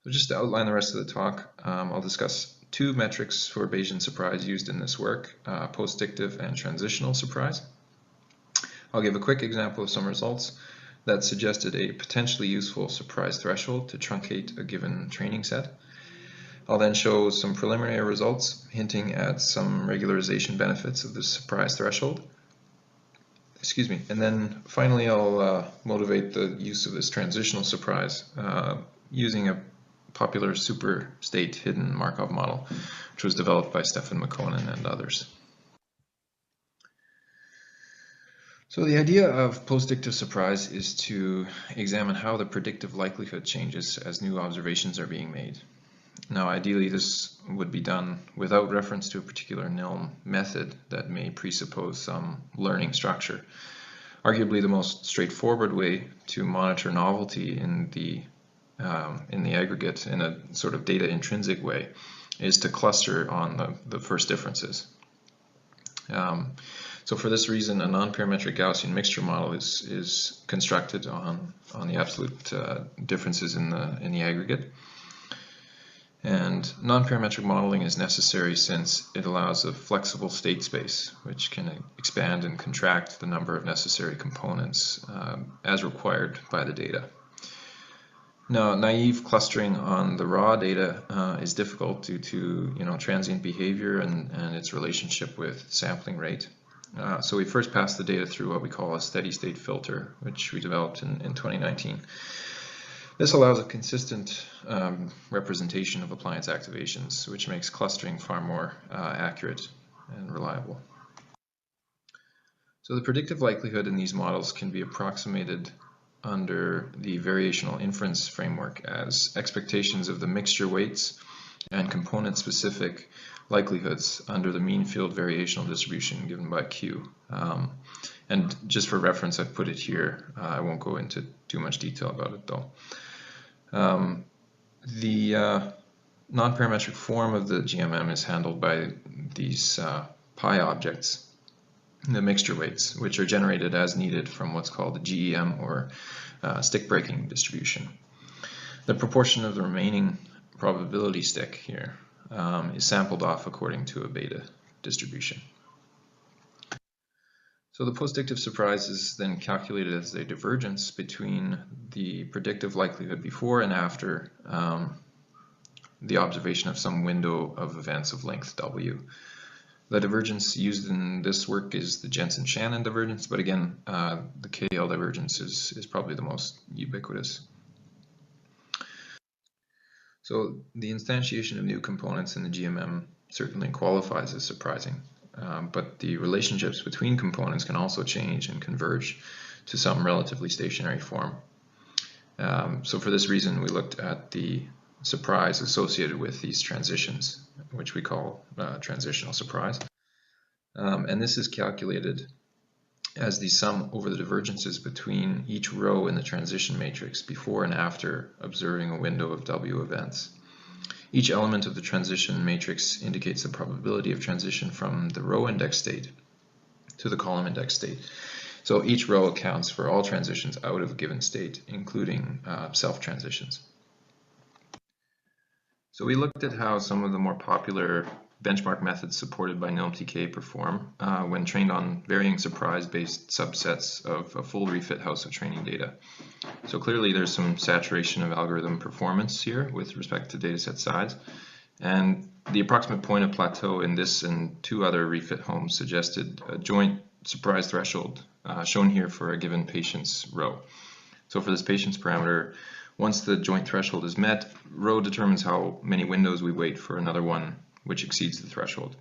So just to outline the rest of the talk, I'll discuss two metrics for Bayesian surprise used in this work, postdictive and transitional surprise. I'll give a quick example of some results that suggested a potentially useful surprise threshold to truncate a given training set. I'll then show some preliminary results hinting at some regularization benefits of the surprise threshold. Excuse me. And then finally I'll motivate the use of this transitional surprise using a popular super state hidden Markov model, which was developed by Stefan McConan and others. So the idea of postdictive surprise is to examine how the predictive likelihood changes as new observations are being made. Now, ideally, this would be done without reference to a particular NILM method that may presuppose some learning structure. Arguably, the most straightforward way to monitor novelty in the aggregate in a sort of data intrinsic way is to cluster on the first differences. So for this reason, a non-parametric Gaussian mixture model is constructed on the absolute differences in the aggregate. And non-parametric modeling is necessary since it allows a flexible state space, which can expand and contract the number of necessary components as required by the data. Now, naive clustering on the raw data is difficult due to transient behavior and its relationship with sampling rate. So we first passed the data through what we call a steady state filter, which we developed in 2019. This allows a consistent representation of appliance activations, which makes clustering far more accurate and reliable. So the predictive likelihood in these models can be approximated under the variational inference framework as expectations of the mixture weights and component-specific likelihoods under the mean field variational distribution given by Q. And just for reference, I've put it here. I won't go into too much detail about it though. The non-parametric form of the GMM is handled by these pi objects, the mixture weights, which are generated as needed from what's called the GEM or stick breaking distribution. The proportion of the remaining probability stick here is sampled off according to a beta distribution. So the postdictive surprise is then calculated as a divergence between the predictive likelihood before and after the observation of some window of events of length W. The divergence used in this work is the Jensen-Shannon divergence, but again, the KL divergence is probably the most ubiquitous. So the instantiation of new components in the GMM certainly qualifies as surprising, but the relationships between components can also change and converge to some relatively stationary form. So for this reason, we looked at the surprise associated with these transitions, which we call transitional surprise. And this is calculated as the sum over the divergences between each row in the transition matrix before and after observing a window of W events. Each element of the transition matrix indicates the probability of transition from the row index state to the column index state. So each row accounts for all transitions out of a given state, including self-transitions. So we looked at how some of the more popular benchmark methods supported by NILM-TK perform when trained on varying surprise-based subsets of a full refit house of training data. So clearly there's some saturation of algorithm performance here with respect to dataset size, and the approximate point of plateau in this and two other refit homes suggested a joint surprise threshold shown here for a given patient's row. So for this patient's parameter, once the joint threshold is met, row determines how many windows we wait for another one which exceeds the threshold.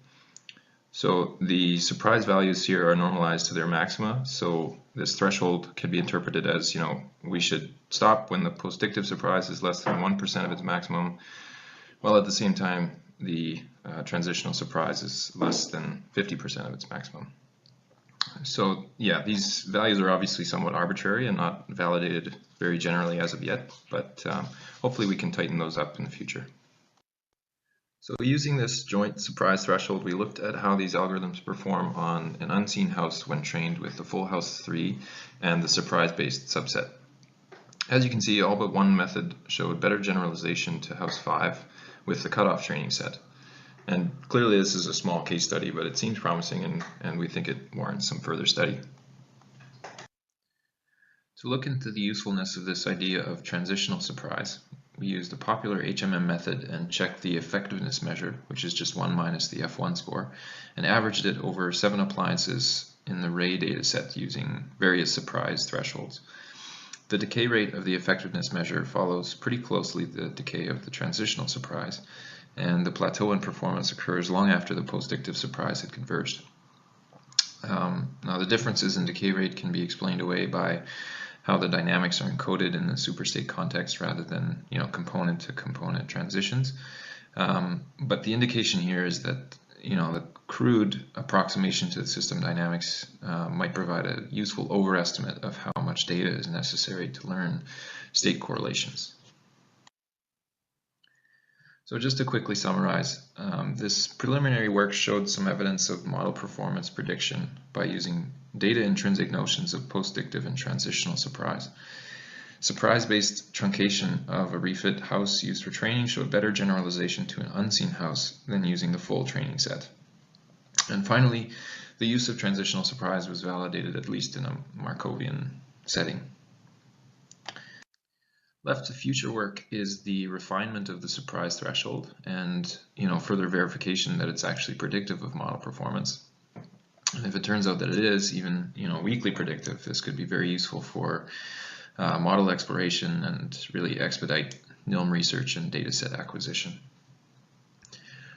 So the surprise values here are normalized to their maxima, so this threshold can be interpreted as, we should stop when the postdictive surprise is less than 1% of its maximum, while at the same time the transitional surprise is less than 50% of its maximum. So yeah, these values are obviously somewhat arbitrary and not validated very generally as of yet, but hopefully we can tighten those up in the future. So using this joint surprise threshold, we looked at how these algorithms perform on an unseen house when trained with the full house 3 and the surprise-based subset. As you can see, all but one method showed better generalization to house 5 with the cutoff training set. And clearly this is a small case study, but it seems promising and we think it warrants some further study. To look into the usefulness of this idea of transitional surprise, we used a popular HMM method and checked the effectiveness measure, which is just 1 minus the F1 score, and averaged it over 7 appliances in the Ray dataset using various surprise thresholds. The decay rate of the effectiveness measure follows pretty closely the decay of the transitional surprise, and the plateau in performance occurs long after the postdictive surprise had converged. Now the differences in decay rate can be explained away by how the dynamics are encoded in the superstate context rather than component to component transitions. But the indication here is that the crude approximation to the system dynamics might provide a useful overestimate of how much data is necessary to learn state correlations. So just to quickly summarize, this preliminary work showed some evidence of model performance prediction by using data intrinsic notions of postdictive and transitional surprise. Surprise-based truncation of a refit house used for training showed better generalization to an unseen house than using the full training set. And finally, the use of transitional surprise was validated at least in a Markovian setting. Left to future work is the refinement of the surprise threshold and further verification that it's actually predictive of model performance. And if it turns out that it is even weakly predictive, this could be very useful for model exploration, and really expedite NILM research and dataset acquisition.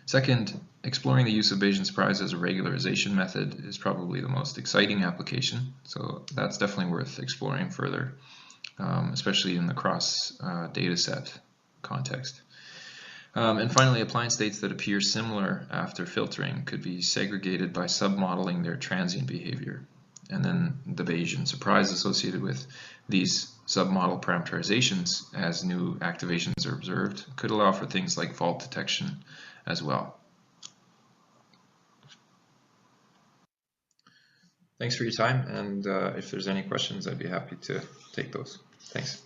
Second, exploring the use of Bayesian surprise as a regularization method is probably the most exciting application, so that's definitely worth exploring further, especially in the cross dataset context. And finally, applying states that appear similar after filtering could be segregated by submodeling their transient behavior. And then the Bayesian surprise associated with these submodel parameterizations as new activations are observed could allow for things like fault detection as well. Thanks for your time, and if there's any questions, I'd be happy to take those. Thanks.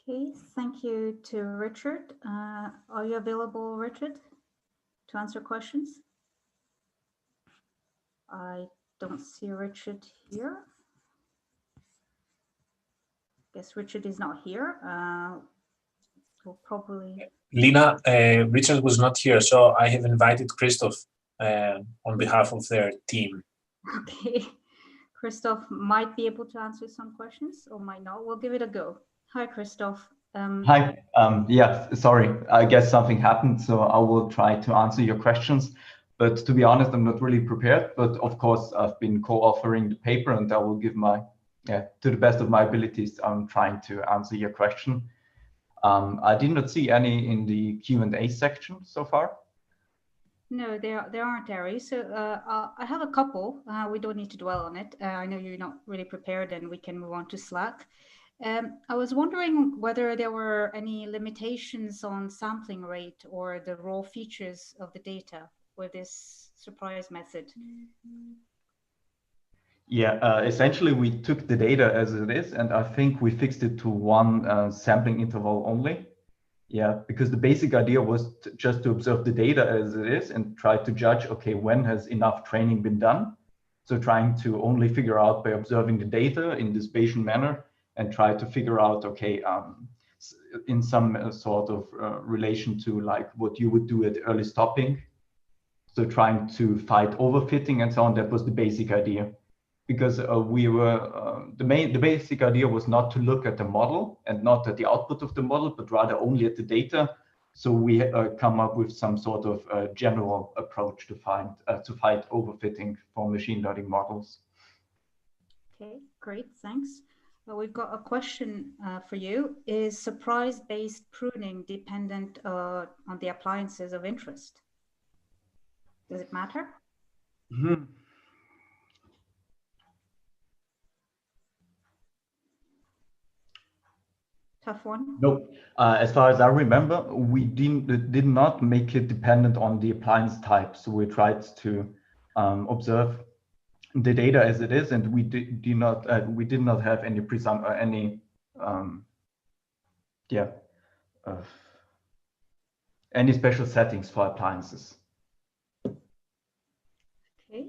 Okay, thank you to Richard. Are you available, Richard, to answer questions? I don't see Richard here. Guess Richard is not here. We'll probably... Lina, Richard was not here, so I have invited Christoph on behalf of their team. Okay, Christoph might be able to answer some questions or might not. We'll give it a go. Hi, Christoph. Hi. Yeah, sorry. I guess something happened, so I will try to answer your questions. But to be honest, I'm not really prepared. But of course, I've been co-authoring the paper, and I will give my, to the best of my abilities, I'm trying to answer your question. I did not see any in the Q&A section so far. No, there aren't any. So I have a couple. We don't need to dwell on it. I know you're not really prepared, and we can move on to Slack. I was wondering whether there were any limitations on sampling rate or the raw features of the data with this surprise method. Yeah, essentially we took the data as it is, and I think we fixed it to one sampling interval only. Yeah, because the basic idea was just to observe the data as it is and try to judge, okay, when has enough training been done? So trying to only figure out by observing the data in this Bayesian manner and try to figure out, okay, in some sort of relation to like what you would do at early stopping. So trying to fight overfitting and so on, that was the basic idea. Because we were, the basic idea was not to look at the model and not at the output of the model, but rather only at the data. So we come up with some sort of general approach to fight overfitting for machine learning models. Okay, great, thanks. We've got a question for you. Is surprise-based pruning dependent on the appliances of interest? Does it matter? Mm-hmm. Tough one. No, as far as I remember, we did not make it dependent on the appliance type. So we tried to observe the data as it is, and we did not have any special settings for appliances. Okay,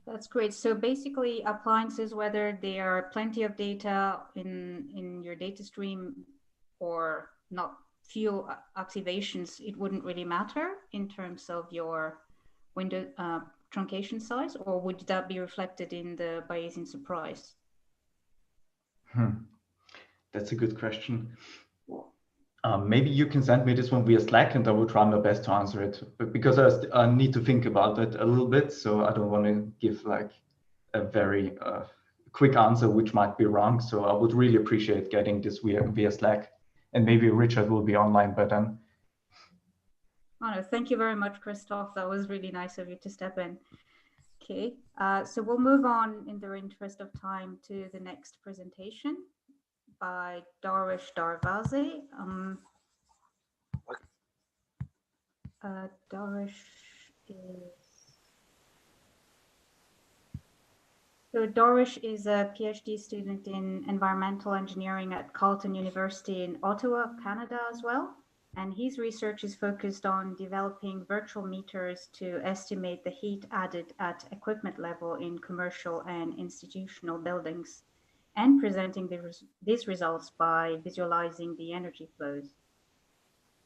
that's great. So basically, appliances, whether there are plenty of data in your data stream or not few activations, it wouldn't really matter in terms of your window truncation size, or would that be reflected in the Bayesian surprise? That's a good question. Maybe you can send me this one via Slack and I will try my best to answer it. But because I need to think about it a little bit, so I don't want to give like a very quick answer, which might be wrong. So I would really appreciate getting this via Slack. And maybe Richard will be online by then. Oh, no, thank you very much, Christoph. That was really nice of you to step in. Okay, so we'll move on in the interest of time to the next presentation by Darish Darvaze. Darish is a PhD student in environmental engineering at Carleton University in Ottawa, Canada as well. And his research is focused on developing virtual meters to estimate the heat added at equipment level in commercial and institutional buildings, and presenting these results by visualizing the energy flows.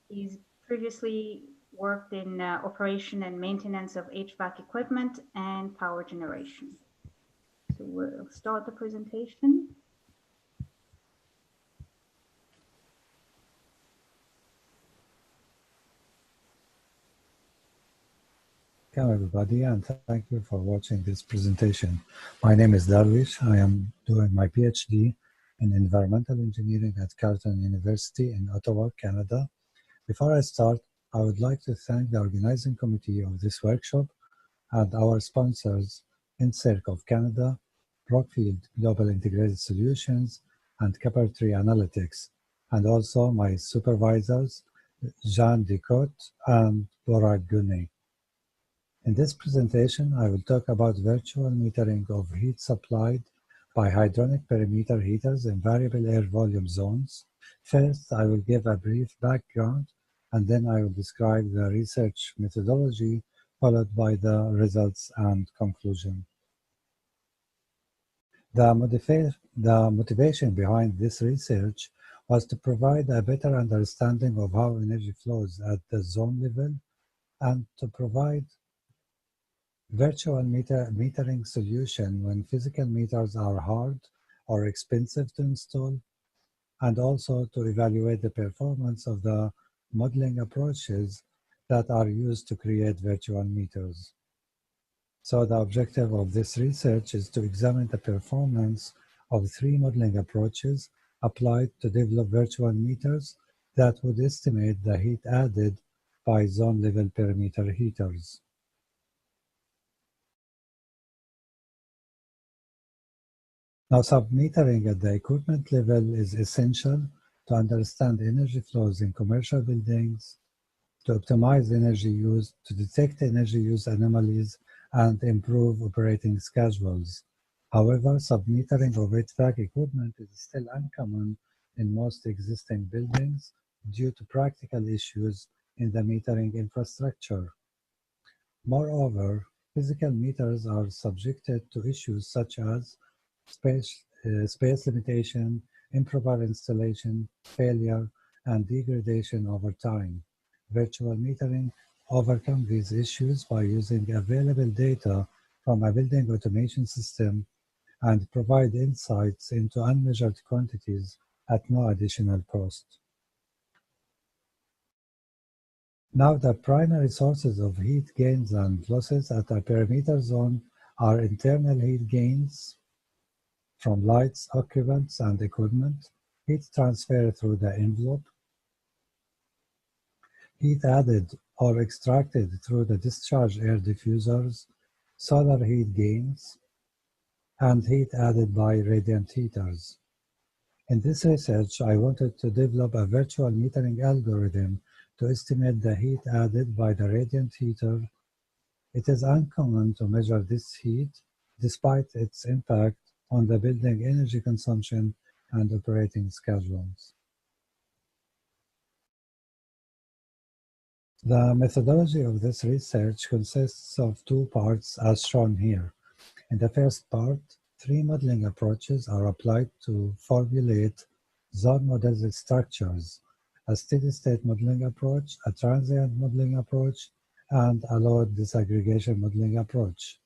He's previously worked in operation and maintenance of HVAC equipment and power generation. So we'll start the presentation. Welcome everybody, and thank you for watching this presentation. My name is Darwish. I am doing my PhD in environmental engineering at Carleton University in Ottawa, Canada. Before I start, I would like to thank the organizing committee of this workshop and our sponsors, INSERC of Canada, Brookfield Global Integrated Solutions, and Capillary Analytics, and also my supervisors, Jean Decote and Bora Guney. In this presentation, I will talk about virtual metering of heat supplied by hydronic perimeter heaters in variable air volume zones. First, I will give a brief background, and then I will describe the research methodology, followed by the results and conclusion. The motivation behind this research was to provide a better understanding of how energy flows at the zone level and to provide virtual metering solution when physical meters are hard or expensive to install, and also to evaluate the performance of the modeling approaches that are used to create virtual meters. So the objective of this research is to examine the performance of 3 modeling approaches applied to develop virtual meters that would estimate the heat added by zone-level perimeter heaters. Now, submetering at the equipment level is essential to understand energy flows in commercial buildings, to optimize energy use, to detect energy use anomalies, and improve operating schedules. However, submetering of HVAC equipment is still uncommon in most existing buildings due to practical issues in the metering infrastructure. Moreover, physical meters are subjected to issues such as space limitation, improper installation, failure, and degradation over time. Virtual metering overcomes these issues by using available data from a building automation system and provide insights into unmeasured quantities at no additional cost. Now, the primary sources of heat gains and losses at a perimeter zone are internal heat gains from lights, occupants, and equipment, heat transfer through the envelope, heat added or extracted through the discharge air diffusers, solar heat gains, and heat added by radiant heaters. In this research, I wanted to develop a virtual metering algorithm to estimate the heat added by the radiant heater. It is uncommon to measure this heat despite its impact on the building energy consumption and operating schedules. The methodology of this research consists of 2 parts as shown here. In the first part, 3 modeling approaches are applied to formulate zone models structures: a steady-state modeling approach, a transient modeling approach, and a load disaggregation modeling approach.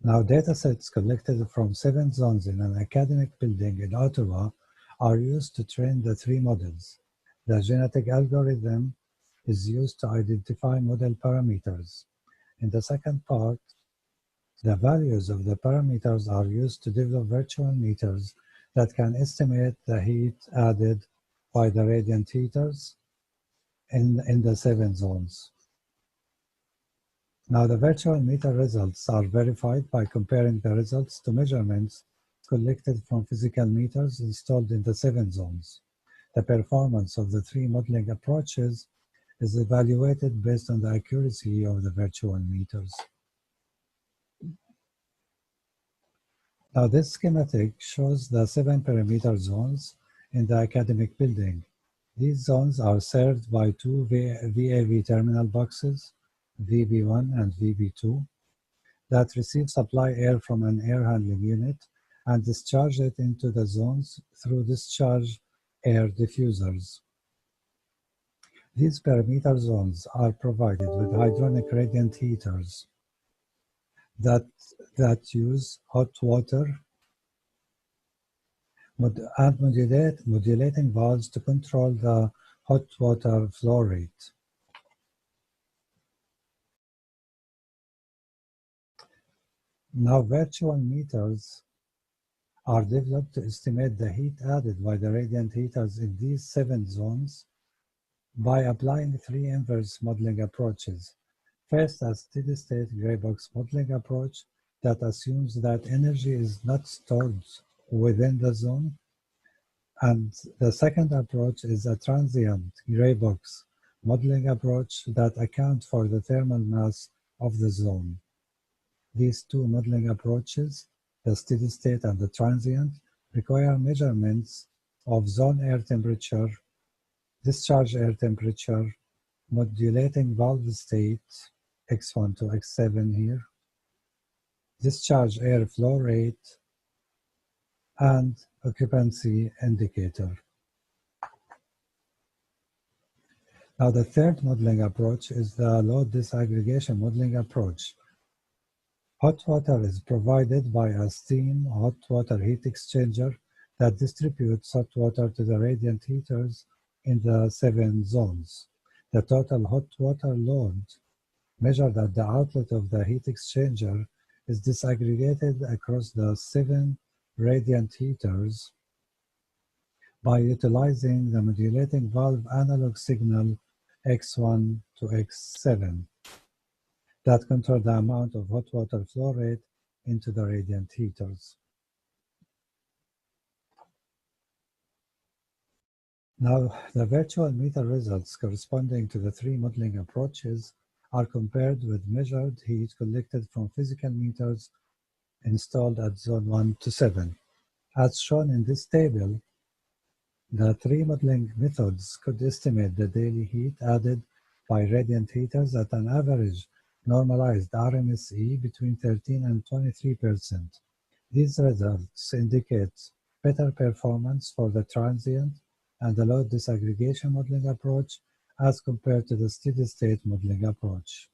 Now, datasets collected from 7 zones in an academic building in Ottawa are used to train the 3 models. The genetic algorithm is used to identify model parameters. In the second part, the values of the parameters are used to develop virtual meters that can estimate the heat added by the radiant heaters in the 7 zones. Now, the virtual meter results are verified by comparing the results to measurements collected from physical meters installed in the 7 zones. The performance of the 3 modeling approaches is evaluated based on the accuracy of the virtual meters. Now, this schematic shows the 7 perimeter zones in the academic building. These zones are served by 2 VAV terminal boxes, VB1 and VB2, that receive supply air from an air handling unit and discharge it into the zones through discharge air diffusers. These perimeter zones are provided with hydronic radiant heaters that use hot water and modulating valves to control the hot water flow rate. Now virtual meters are developed to estimate the heat added by the radiant heaters in these 7 zones by applying 3 inverse modeling approaches. First, a steady-state gray box modeling approach that assumes that energy is not stored within the zone. And the second approach is a transient gray box modeling approach that accounts for the thermal mass of the zone. These 2 modeling approaches, the steady state and the transient, require measurements of zone air temperature, discharge air temperature, modulating valve state, X1 to X7 here, discharge air flow rate, and occupancy indicator. Now the third modeling approach is the load disaggregation modeling approach. Hot water is provided by a steam hot water heat exchanger that distributes hot water to the radiant heaters in the 7 zones. The total hot water load measured at the outlet of the heat exchanger is disaggregated across the 7 radiant heaters by utilizing the modulating valve analog signal X1 to X7 that control the amount of hot water flow rate into the radiant heaters. Now, the virtual meter results corresponding to the 3 modeling approaches are compared with measured heat collected from physical meters installed at zone 1 to 7. As shown in this table, the 3 modeling methods could estimate the daily heat added by radiant heaters at an average normalized RMSE between 13 and 23%. These results indicate better performance for the transient and the load disaggregation modeling approach as compared to the steady-state modeling approach.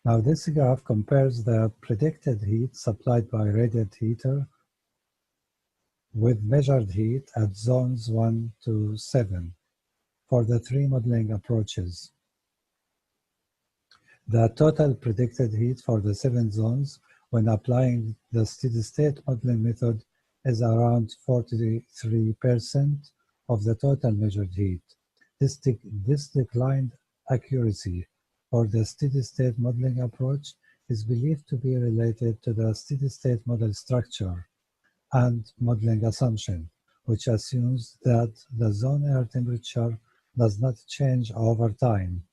Now this graph compares the predicted heat supplied by radiant heater with measured heat at zones 1 to 7 for the 3 modeling approaches. The total predicted heat for the 7 zones when applying the steady-state modeling method is around 43% of the total measured heat. This declined accuracy for the steady-state modeling approach is believed to be related to the steady-state model structure and modeling assumption, which assumes that the zone air temperature does not change over time.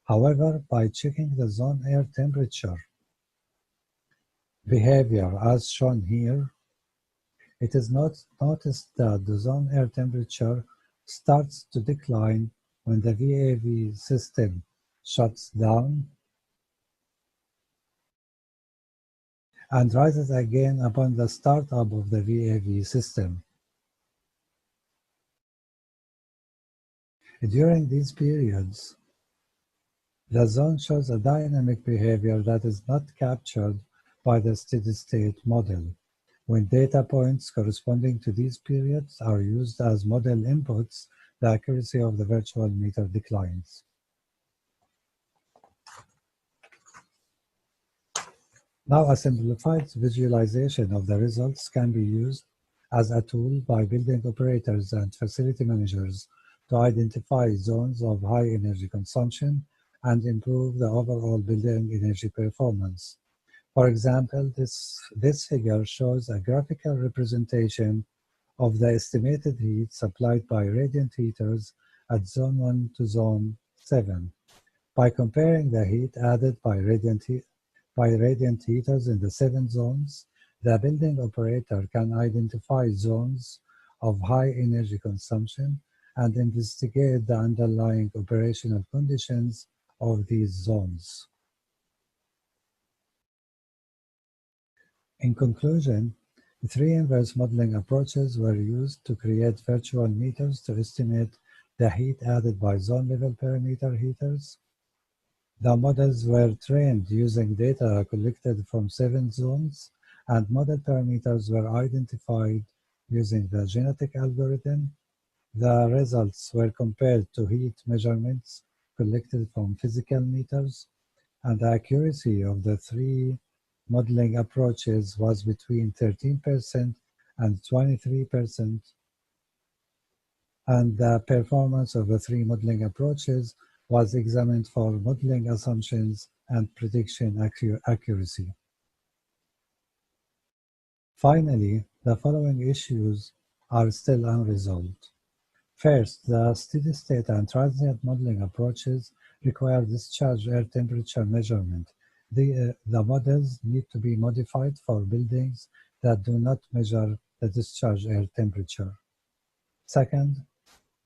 However, by checking the zone air temperature behavior as shown here, it is noticed that the zone air temperature starts to decline when the VAV system shuts down and rises again upon the startup of the VAV system. During these periods, the zone shows a dynamic behavior that is not captured by the steady-state model. When data points corresponding to these periods are used as model inputs, the accuracy of the virtual meter declines. Now, a simplified visualization of the results can be used as a tool by building operators and facility managers to identify zones of high energy consumption and improve the overall building energy performance. For example, this figure shows a graphical representation of the estimated heat supplied by radiant heaters at zone 1 to zone 7. By comparing the heat added by radiant heaters in the 7 zones, the building operator can identify zones of high energy consumption and investigate the underlying operational conditions of these zones. In conclusion, Three inverse modeling approaches were used to create virtual meters to estimate the heat added by zone level perimeter heaters. The models were trained using data collected from 7 zones, and model parameters were identified using the genetic algorithm. The results were compared to heat measurements collected from physical meters, and the accuracy of the three modeling approaches was between 13% and 23%, and the performance of the three modeling approaches was examined for modeling assumptions and prediction accuracy. Finally, the following issues are still unresolved. First, the steady state and transient modeling approaches require discharge air temperature measurement. The models need to be modified for buildings that do not measure the discharge air temperature. Second,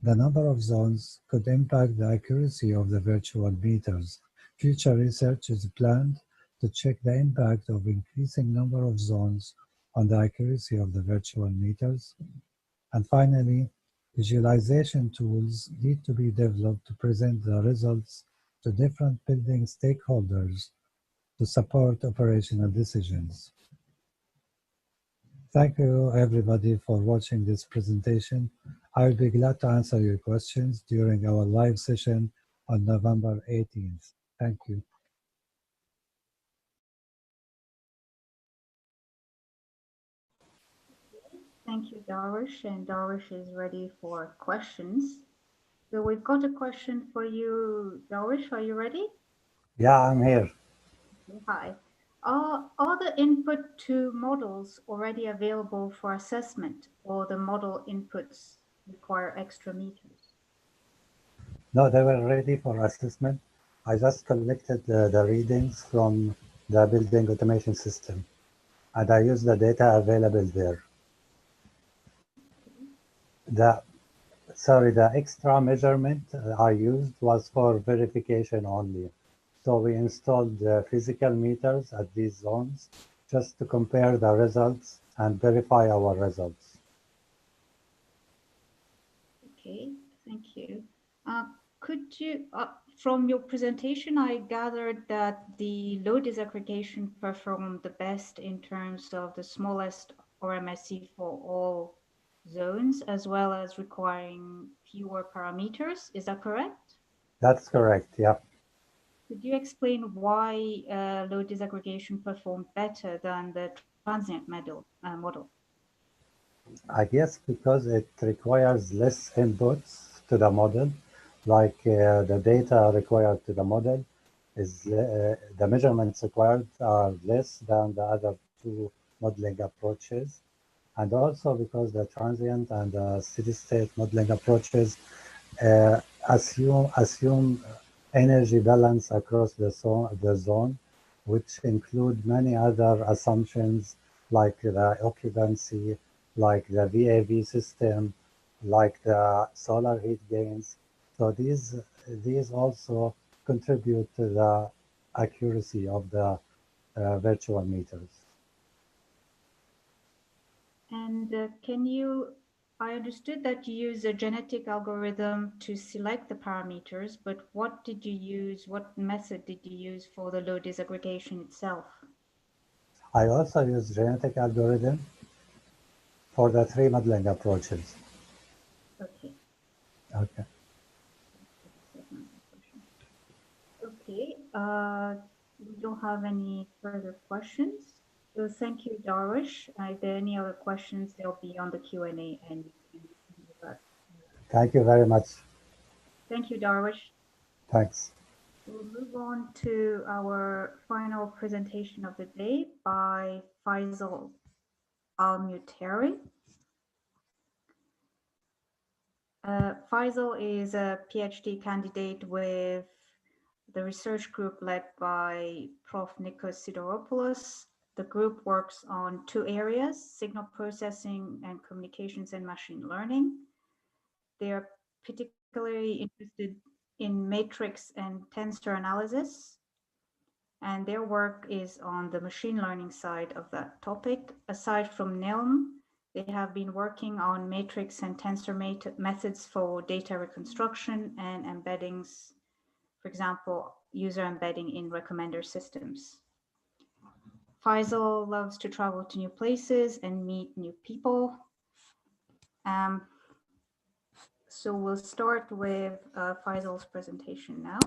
the number of zones could impact the accuracy of the virtual meters. Future research is planned to check the impact of increasing number of zones on the accuracy of the virtual meters. And finally, visualization tools need to be developed to present the results to different building stakeholders to support operational decisions. Thank you, everybody, for watching this presentation. I will be glad to answer your questions during our live session on November 18th. Thank you. Thank you, Darwish, and Darwish is ready for questions. So we've got a question for you, Darwish. Are you ready? Yeah, I'm here. Hi. Are the input to models already available for assessment, or the model inputs require extra meters? No, they were ready for assessment. I just collected the readings from the building automation system, and I used the data available there. The extra measurement I used was for verification only. So we installed physical meters at these zones just to compare the results and verify our results. Okay, thank you. Could you, from your presentation, I gathered that the load disaggregation performed the best in terms of the smallest RMSE for all zones, as well as requiring fewer parameters. Is that correct? That's correct, yeah. Could you explain why load disaggregation performed better than the transient model? I guess because it requires less inputs to the model, like the data required to the model is the measurements required are less than the other two modeling approaches. And also because the transient and the steady state modeling approaches assume energy balance across the zone, which include many other assumptions like the occupancy, like the VAV system, like the solar heat gains. So these also contribute to the accuracy of the virtual meters. And I understood that you use a genetic algorithm to select the parameters, but what method did you use for the load disaggregation itself? I also use genetic algorithm for the three modeling approaches. Okay. Okay. Okay. We don't have any further questions. So thank you, Darwish. If there are any other questions, they'll be on the Q&A and you can Thank you very much. Thank you, Darwish. Thanks. We'll move on to our final presentation of the day by Faisal Al-Muteri. Faisal is a PhD candidate with the research group led by Prof. Nikos Sideropoulos. The group works on two areas, signal processing and communications and machine learning. They are particularly interested in matrix and tensor analysis. and their work is on the machine learning side of that topic. Aside from NILM, they have been working on matrix and tensor methods for data reconstruction and embeddings, for example, user embedding in recommender systems. Faisal loves to travel to new places and meet new people. So we'll start with Faisal's presentation now.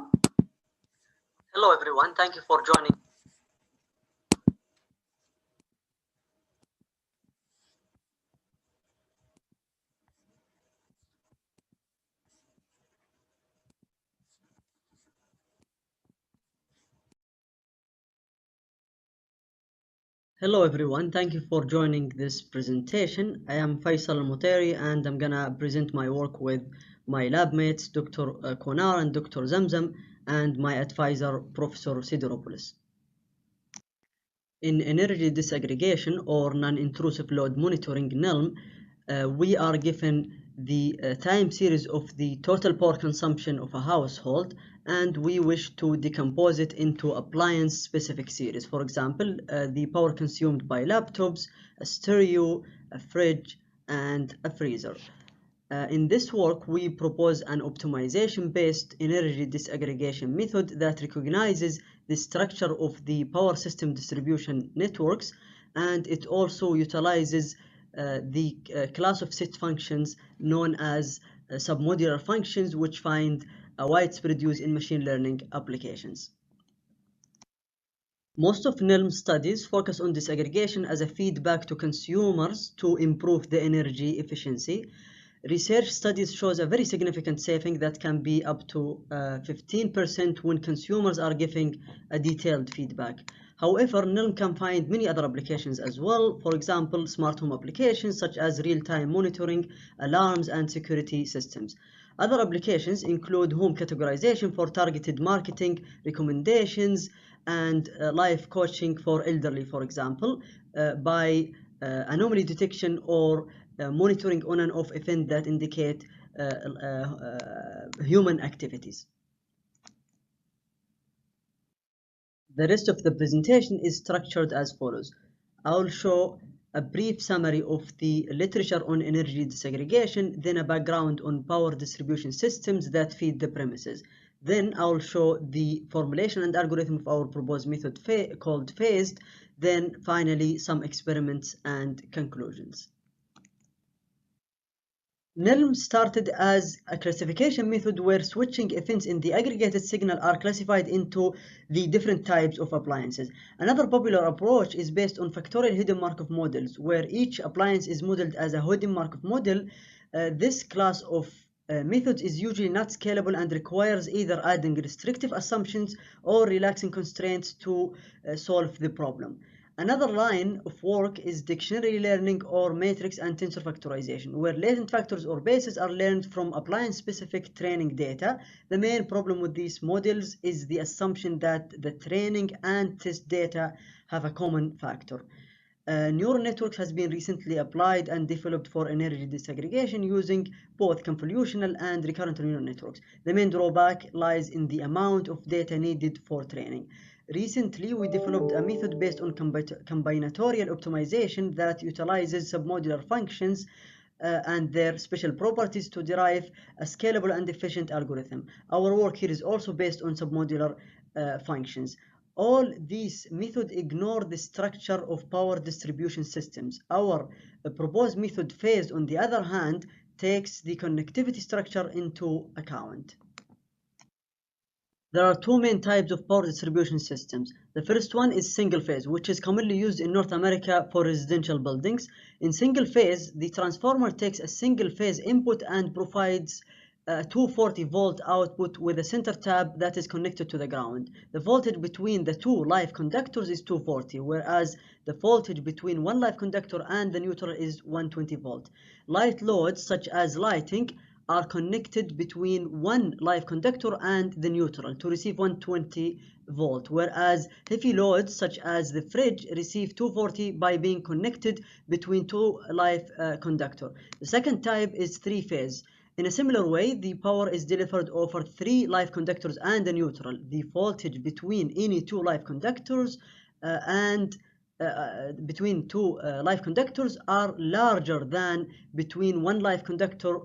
Hello, everyone. Thank you for joining. Hello, everyone. Thank you for joining this presentation. I am Faisal Al-Muteri, and I'm gonna present my work with my lab mates, Dr. Konar and Dr. Zamzam, and my advisor, Professor Sidiropoulos. In energy disaggregation or non-intrusive load monitoring, NILM, we are given the time series of the total power consumption of a household, and we wish to decompose it into appliance specific series. For example, the power consumed by laptops, a stereo, a fridge, and a freezer. In this work, we propose an optimization-based energy disaggregation method that recognizes the structure of the power system distribution networks, and it also utilizes the class of set functions known as submodular functions, which find a widespread use in machine learning applications. Most of NILM studies focus on disaggregation as a feedback to consumers to improve the energy efficiency. Research studies shows a very significant saving that can be up to 15% when consumers are giving a detailed feedback. However, NILM can find many other applications as well. For example, smart home applications such as real-time monitoring, alarms, and security systems. Other applications include home categorization for targeted marketing, recommendations, and life coaching for elderly, for example, by anomaly detection or monitoring on and off events that indicate human activities. The rest of the presentation is structured as follows. I will show a brief summary of the literature on energy disaggregation, then a background on power distribution systems that feed the premises. Then I will show the formulation and algorithm of our proposed method called phased, then finally some experiments and conclusions. NILM started as a classification method where switching events in the aggregated signal are classified into the different types of appliances. Another popular approach is based on factorial hidden Markov models, where each appliance is modeled as a hidden Markov model. This class of methods is usually not scalable and requires either adding restrictive assumptions or relaxing constraints to solve the problem. Another line of work is dictionary learning or matrix and tensor factorization, where latent factors or bases are learned from appliance-specific training data. The main problem with these models is the assumption that the training and test data have a common factor. Neural networks has been recently applied and developed for energy disaggregation using both convolutional and recurrent neural networks. The main drawback lies in the amount of data needed for training. Recently, we developed a method based on combinatorial optimization that utilizes submodular functions and their special properties to derive a scalable and efficient algorithm. Our work here is also based on submodular functions. All these methods ignore the structure of power distribution systems. Our proposed method phased, on the other hand, takes the connectivity structure into account. There are two main types of power distribution systems. The first one is single phase, which is commonly used in North America for residential buildings. In single phase, the transformer takes a single phase input and provides a 240 volt output with a center tab that is connected to the ground. The voltage between the two live conductors is 240, whereas the voltage between one live conductor and the neutral is 120 volt. Light loads, such as lighting, are connected between one live conductor and the neutral to receive 120 volt, whereas heavy loads such as the fridge receive 240 by being connected between two live conductor. The second type is three phase. In a similar way, the power is delivered over 3 live conductors and a neutral. The voltage between any 2 live conductors live conductors are larger than between 1 live conductor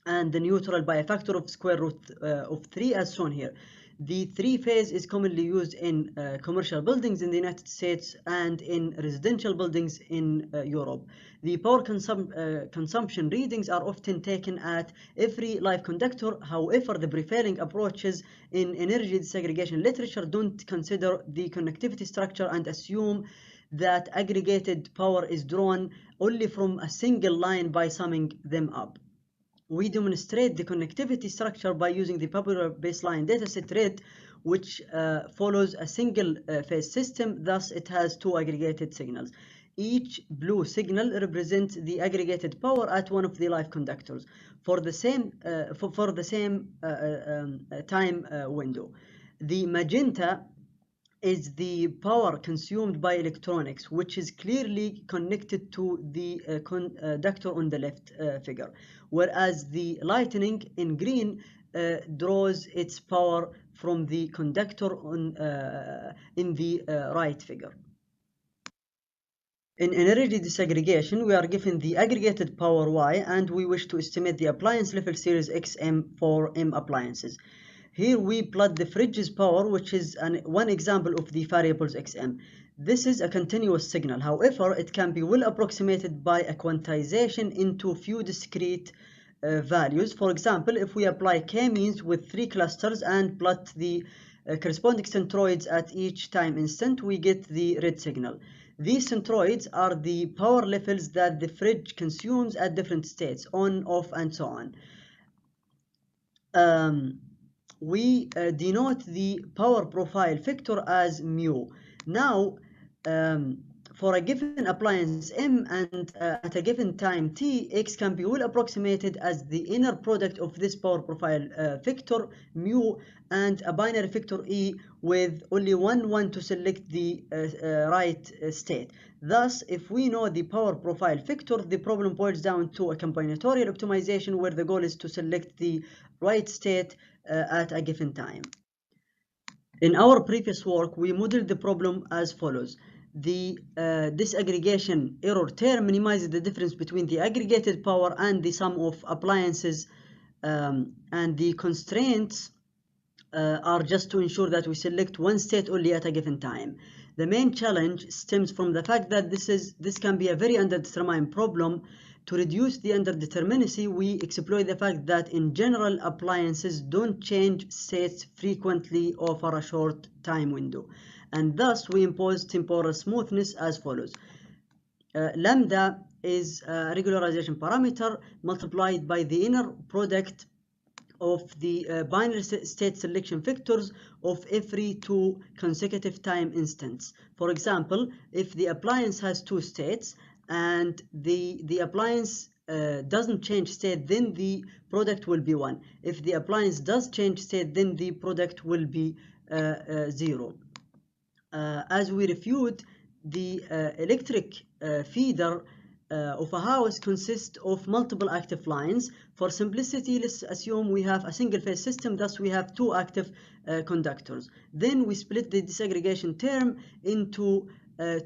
and the neutral by a factor of square root of 3, as shown here. The 3-phase is commonly used in commercial buildings in the United States and in residential buildings in Europe. The power consumption readings are often taken at every live conductor. However, the prevailing approaches in energy disaggregation literature don't consider the connectivity structure and assume that aggregated power is drawn only from a single line by summing them up. We demonstrate the connectivity structure by using the popular baseline dataset RED, which follows a single phase system. Thus, it has 2 aggregated signals. Each blue signal represents the aggregated power at one of the live conductors for the same time window. The magenta is the power consumed by electronics, which is clearly connected to the conductor on the left figure, whereas the lightning in green draws its power from the conductor in the right figure. In energy disaggregation, we are given the aggregated power Y, and we wish to estimate the appliance level series XM for M appliances. Here we plot the fridge's power, which is one example of the variables XM. This is a continuous signal. However, it can be well approximated by a quantization into few discrete values. For example, if we apply k-means with 3 clusters and plot the corresponding centroids at each time instant, we get the red signal. These centroids are the power levels that the fridge consumes at different states, on, off, and so on. We denote the power profile factor as mu. Now, for a given appliance M and at a given time t, X can be well approximated as the inner product of this power profile factor mu and a binary factor E with only one to select the right state. Thus, if we know the power profile factor, the problem boils down to a combinatorial optimization where the goal is to select the right state at a given time. In our previous work, we modeled the problem as follows. The disaggregation error term minimizes the difference between the aggregated power and the sum of appliances, and the constraints are just to ensure that we select one state only at a given time. The main challenge stems from the fact that this can be a very underdetermined problem. To reduce the underdeterminacy, we exploit the fact that in general appliances don't change states frequently over a short time window, and thus we impose temporal smoothness as follows. Lambda is a regularization parameter multiplied by the inner product of the binary state selection vectors of every 2 consecutive time instants. For example, if the appliance has 2 states and the appliance doesn't change state, then the product will be 1. If the appliance does change state, then the product will be 0. As we reviewed, the electric feeder of a house consists of multiple active lines. For simplicity, let's assume we have a single phase system, thus we have 2 active conductors. Then we split the disaggregation term into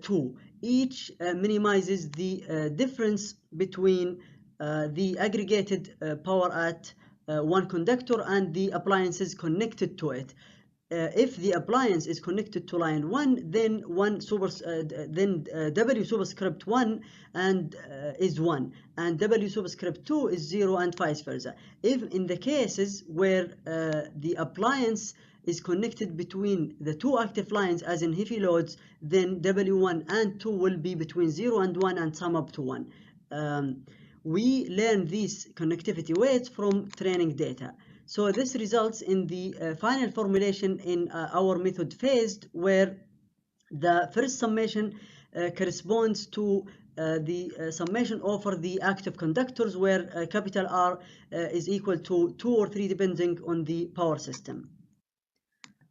2. Each minimizes the difference between the aggregated power at one conductor and the appliances connected to it. If the appliance is connected to line 1, then W superscript 1 is 1, and W superscript 2 is 0, and vice versa. If in the cases where the appliance is connected between the 2 active lines, as in heavy loads, then W1 and 2 will be between 0 and 1 and sum up to 1. We learn these connectivity weights from training data. So this results in the final formulation in our method phased, where the first summation corresponds to the summation over the active conductors, where capital R is equal to 2 or 3 depending on the power system.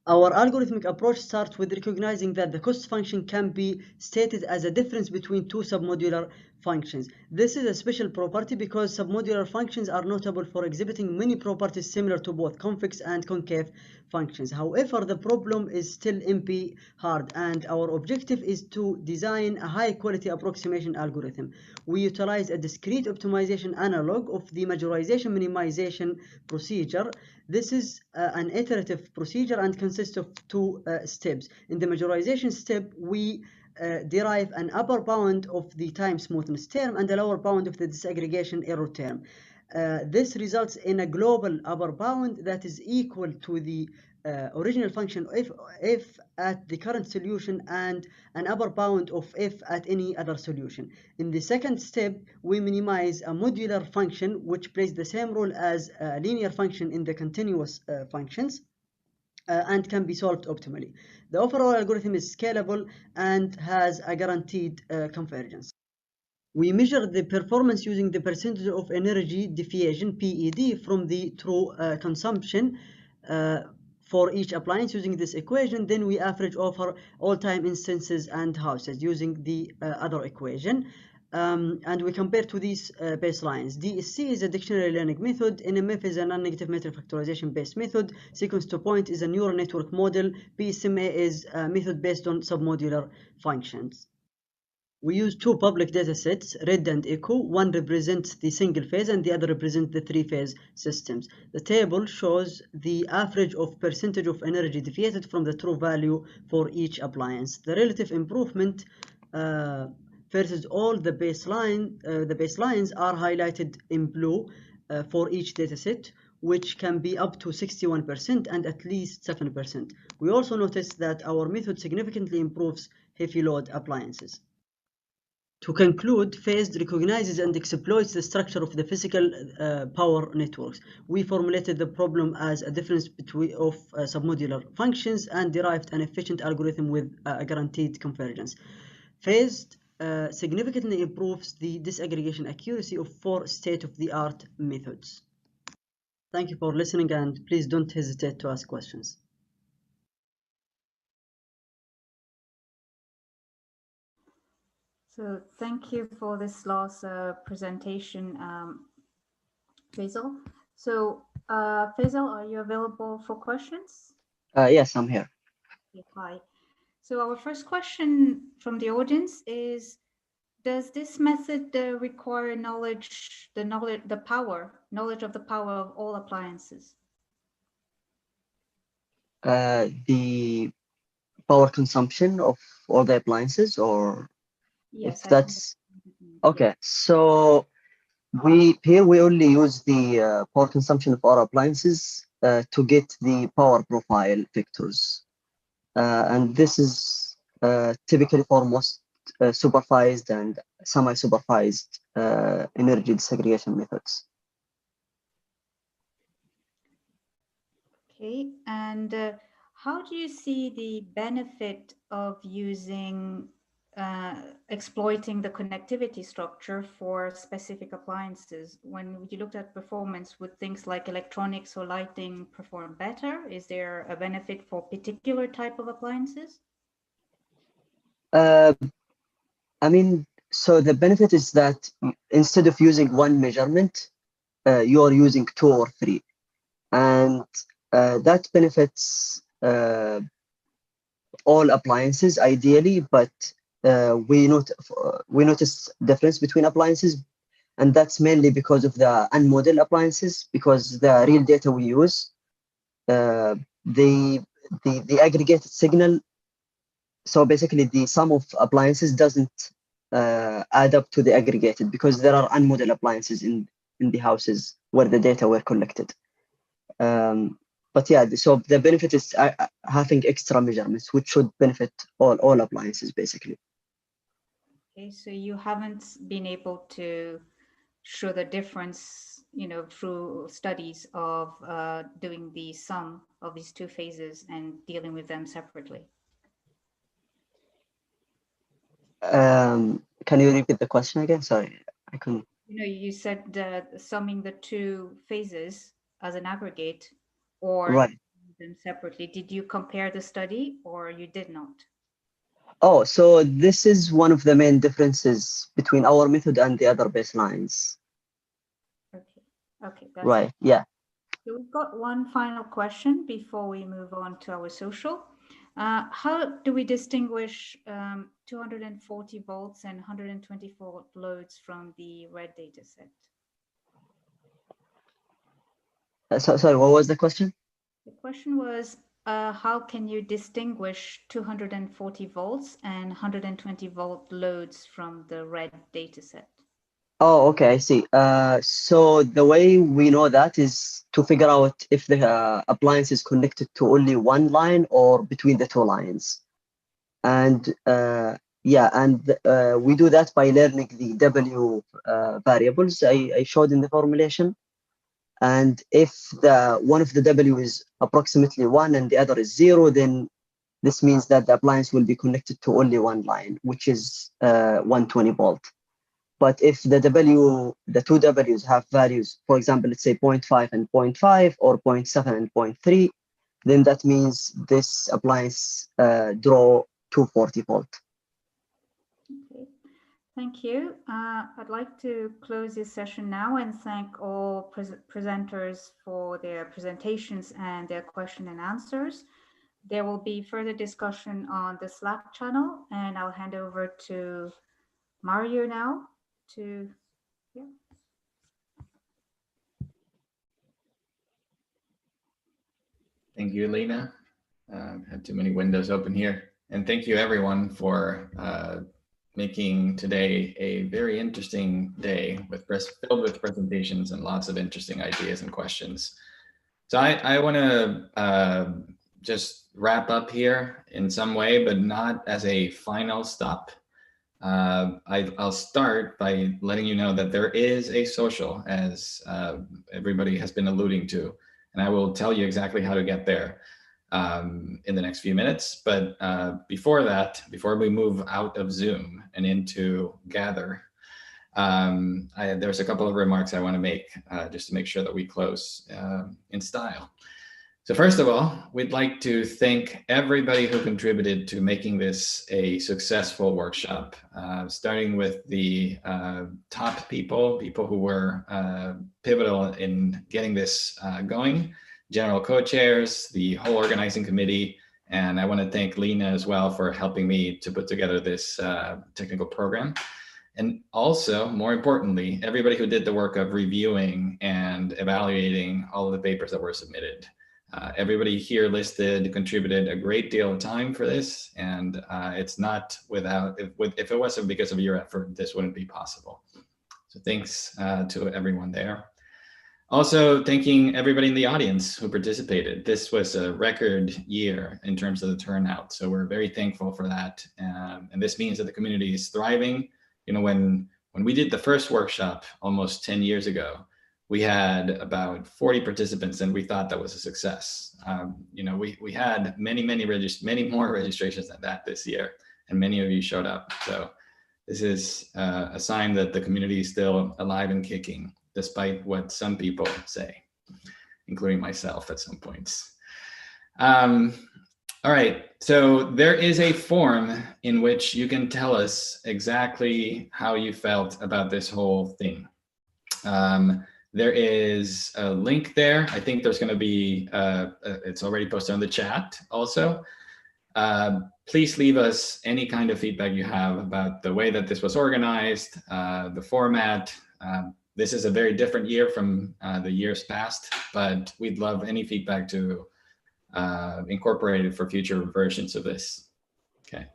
Our algorithmic approach starts with recognizing that the cost function can be stated as a difference between 2 submodular functions. This is a special property because submodular functions are notable for exhibiting many properties similar to both convex and concave functions. However, the problem is still NP hard, and our objective is to design a high-quality approximation algorithm. We utilize a discrete optimization analog of the majorization minimization procedure. This is an iterative procedure and consists of two steps. In the majorization step, we derive an upper bound of the time smoothness term and a lower bound of the disaggregation error term. This results in a global upper bound that is equal to the original function if at the current solution and an upper bound of f at any other solution. In the second step, we minimize a modular function which plays the same role as a linear function in the continuous functions. And can be solved optimally. The overall algorithm is scalable and has a guaranteed convergence. We measure the performance using the percentage of energy deviation, PED, from the true consumption for each appliance using this equation. Then we average over all time instances and houses using the other equation. And we compare to these baselines. DSC is a dictionary learning method. NMF is a non-negative metric factorization based method. Sequence to point is a neural network model. PSMA is a method based on submodular functions. We use two public data sets, red and echo. One represents the single phase and the other represents the three-phase systems. The table shows the average of percentage of energy deviated from the true value for each appliance. The relative improvement versus all the baselines are highlighted in blue for each dataset, which can be up to 61% and at least 7%. We also notice that our method significantly improves heavy load appliances. To conclude, phased recognizes and exploits the structure of the physical power networks. We formulated the problem as a difference of submodular functions and derived an efficient algorithm with a guaranteed convergence. Phased significantly improves the disaggregation accuracy of 4 state-of-the-art methods. Thank you for listening, and please don't hesitate to ask questions. So thank you for this last presentation, Faisal. So Faisal, are you available for questions? Yes, I'm here. Okay, hi. So our first question from the audience is, does this method require knowledge of the power of all appliances? The power consumption of all the appliances, or yes, if that's okay. So we only use the power consumption of our appliances to get the power profile vectors, and this is typically for most supervised and semi-supervised energy disaggregation methods. Okay, and how do you see the benefit of using exploiting the connectivity structure for specific appliances? When you looked at performance, would things like electronics or lighting perform better? Is there a benefit for particular type of appliances? I mean, so the benefit is that instead of using one measurement, you are using 2 or 3, and that benefits all appliances ideally, but we notice difference between appliances, and that's mainly because of the unmodeled appliances, because the real data we use, the aggregated signal. So basically, the sum of appliances doesn't add up to the aggregated, because there are unmodeled appliances in the houses where the data were collected. But yeah, so the benefit is having extra measurements, which should benefit all appliances basically. Okay, so you haven't been able to show the difference, through studies of doing the sum of these 2 phases and dealing with them separately. Can you repeat the question again? Sorry, I couldn't. You said summing the 2 phases as an aggregate or right. them separately. Did you compare the study or you did not? Oh, so this is one of the main differences between our method and the other baselines. Okay, that's Right, yeah. So we've got one final question before we move on to our social. How do we distinguish 240 volts and 120 volt loads from the red data set? Sorry, what was the question? The question was, how can you distinguish 240 volts and 120 volt loads from the red data set? Oh, okay, I see. So the way we know that is to figure out if the appliance is connected to only one line or between the two lines. And yeah, and we do that by learning the W variables I showed in the formulation. And if one of the W is approximately 1 and the other is 0, then this means that the appliance will be connected to only one line, which is 120 volt. But if the two Ws have values, for example, let's say 0.5 and 0.5 or 0.7 and 0.3, then that means this appliance draw 240 volt. Okay, thank you. I'd like to close this session now and thank all presenters for their presentations and their question and answers. There will be further discussion on the Slack channel, and I'll hand over to Mathieu now to, yeah. Thank you, Lena. I had too many windows open here. And thank you everyone for making today a very interesting day filled with presentations and lots of interesting ideas and questions. So I want to just wrap up here in some way, but not as a final stop. I'll start by letting you know that there is a social, as everybody has been alluding to, and I will tell you exactly how to get there in the next few minutes. But before that, before we move out of Zoom and into Gather, there's a couple of remarks I want to make just to make sure that we close in style. So first of all, we'd like to thank everybody who contributed to making this a successful workshop, starting with the top people who were pivotal in getting this going, general co-chairs, the whole organizing committee, and I want to thank Lena as well for helping me to put together this technical program. And also, more importantly, everybody who did the work of reviewing and evaluating all of the papers that were submitted. Everybody here listed contributed a great deal of time for this, and it's not without, if it wasn't because of your effort, this wouldn't be possible. So thanks to everyone there. Also, thanking everybody in the audience who participated. This was a record year in terms of the turnout, so we're very thankful for that. And this means that the community is thriving. You know, when we did the first workshop almost 10 years ago, we had about 40 participants, and we thought that was a success. You know, we had many more registrations than that this year, and many of you showed up. So this is a sign that the community is still alive and kicking, despite what some people say, including myself at some points. All right, so there is a form in which you can tell us exactly how you felt about this whole thing. There is a link there. I think there's going to be, it's already posted on the chat also. Please leave us any kind of feedback you have about the way that this was organized, the format. This is a very different year from the years past, but we'd love any feedback to incorporate it for future versions of this. Okay.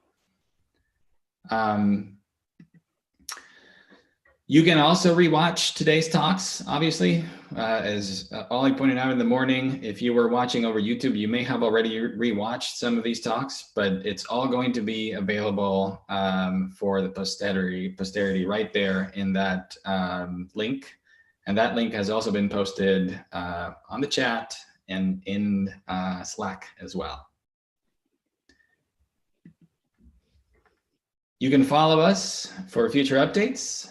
You can also rewatch today's talks, obviously. As Ollie pointed out in the morning, if you were watching over YouTube, you may have already rewatched some of these talks, but it's all going to be available for the posterity right there in that link. And that link has also been posted on the chat and in Slack as well. You can follow us for future updates.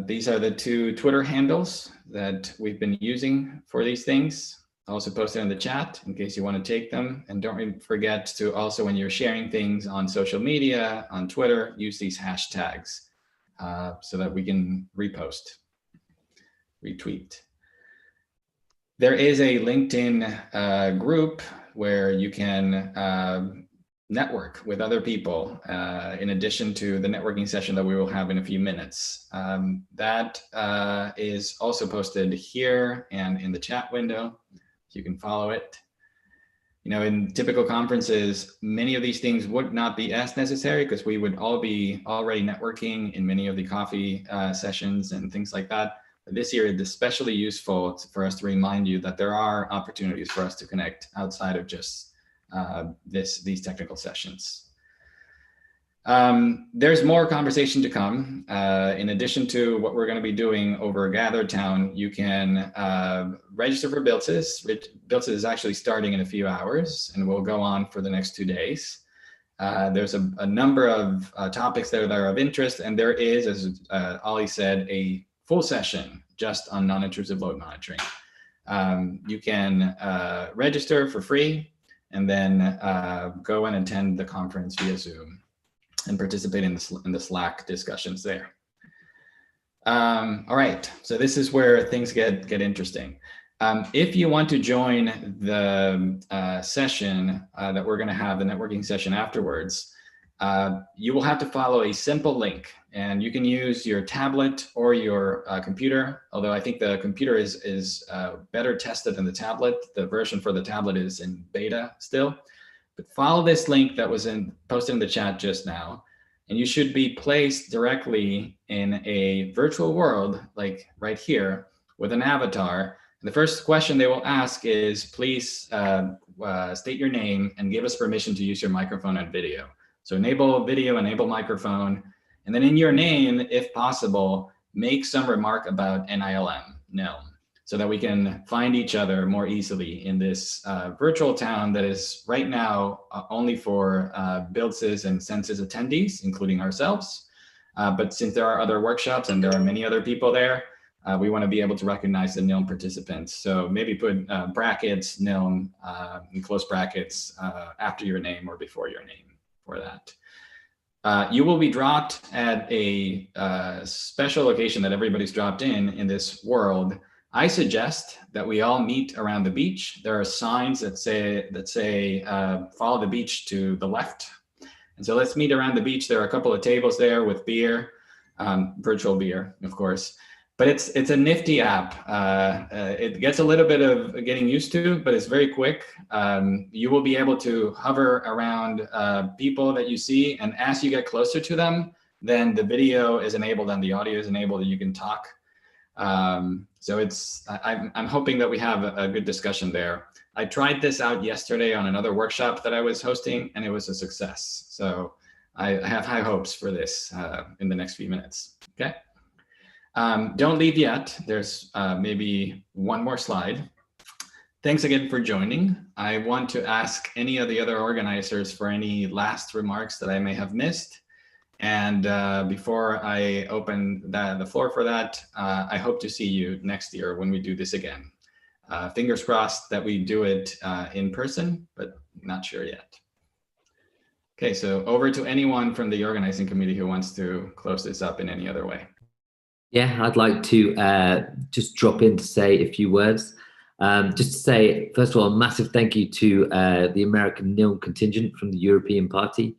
These are the two Twitter handles that we've been using for these things. also posted in the chat in case you want to take them. And don't forget to also, when you're sharing things on social media, on Twitter, use these hashtags so that we can repost, retweet. There is a LinkedIn group where you can network with other people in addition to the networking session that we will have in a few minutes. That is also posted here and in the chat window. You can follow it. You know, in typical conferences, many of these things would not be as necessary because we would all be already networking in many of the coffee sessions and things like that. But this year, it's especially useful for us to remind you that there are opportunities for us to connect outside of just these technical sessions. There's more conversation to come. In addition to what we're going to be doing over GatherTown, you can register for BuildSys. BuildSys is actually starting in a few hours and will go on for the next 2 days. There's a number of topics there that are of interest, and there is, as Ollie said, a full session just on non-intrusive load monitoring. You can register for free and then go and attend the conference via Zoom and participate in the Slack discussions there. All right, so this is where things get interesting. If you want to join the session that we're going to have, the networking session afterwards, you will have to follow a simple link, and you can use your tablet or your computer, although I think the computer is better tested than the tablet. The version for the tablet is in beta still. But follow this link that was posted in the chat just now, and you should be placed directly in a virtual world, like right here, with an avatar. And the first question they will ask is, please state your name and give us permission to use your microphone and video. So enable video, enable microphone, and then in your name, if possible, make some remark about NILM, so that we can find each other more easily in this virtual town that is right now only for BuildSys and Census attendees, including ourselves. But since there are other workshops and there are many other people there, we want to be able to recognize the NILM participants. So maybe put brackets, NILM, in close brackets after your name or before your name for that. You will be dropped at a special location that everybody's dropped in this world. I suggest that we all meet around the beach. There are signs that say follow the beach to the left. And so let's meet around the beach. There are a couple of tables there with beer, virtual beer, of course. But it's a nifty app. It gets a little bit of getting used to, but it's very quick. You will be able to hover around people that you see, and as you get closer to them, then the video is enabled and the audio is enabled, and you can talk. So I'm hoping that we have a good discussion there. I tried this out yesterday on another workshop that I was hosting, and it was a success. So I have high hopes for this in the next few minutes. Okay. Don't leave yet. There's maybe one more slide. Thanks again for joining. I want to ask any of the other organizers for any last remarks that I may have missed. And before I open the floor for that, I hope to see you next year when we do this again. Fingers crossed that we do it in person, but not sure yet. Okay, so over to anyone from the organizing committee who wants to close this up in any other way. Yeah, I'd like to just drop in to say a few words. Just to say, first of all, a massive thank you to the American NILM contingent from the European Party.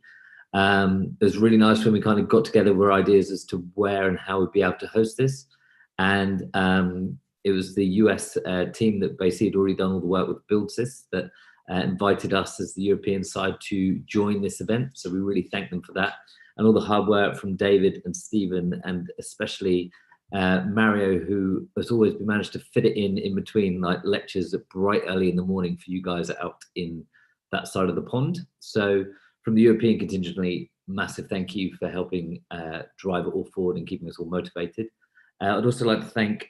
It was really nice when we kind of got together our ideas as to where and how we'd be able to host this. And it was the US team that basically had already done all the work with BuildSys that invited us as the European side to join this event. So we really thank them for that. And all the hard work from David and Stephen, and especially Mario, who has always managed to fit it in between like lectures at bright early in the morning for you guys out in that side of the pond. So from the European contingent, massive thank you for helping drive it all forward and keeping us all motivated. I'd also like to thank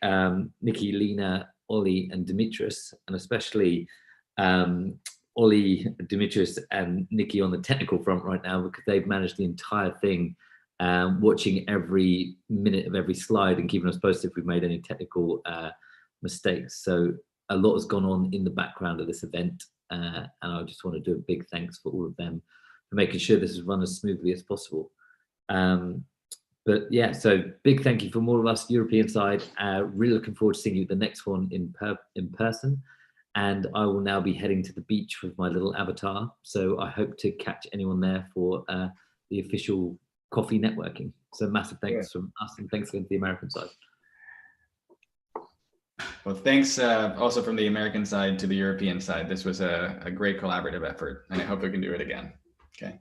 Nikki, Lena, Ollie and Dimitris, and especially Ollie, Dimitris and Nikki on the technical front right now, because they've managed the entire thing, watching every minute of every slide and keeping us posted if we've made any technical mistakes. So a lot has gone on in the background of this event, and I just want to do a big thanks for all of them for making sure this is run as smoothly as possible. But yeah, so big thank you from all of us, European side. Really looking forward to seeing you at the next one in person. And I will now be heading to the beach with my little avatar. So I hope to catch anyone there for the official coffee networking. So massive thanks from us, and thanks again to the American side. Well, thanks also from the American side to the European side. This was a great collaborative effort, and I hope we can do it again. Okay.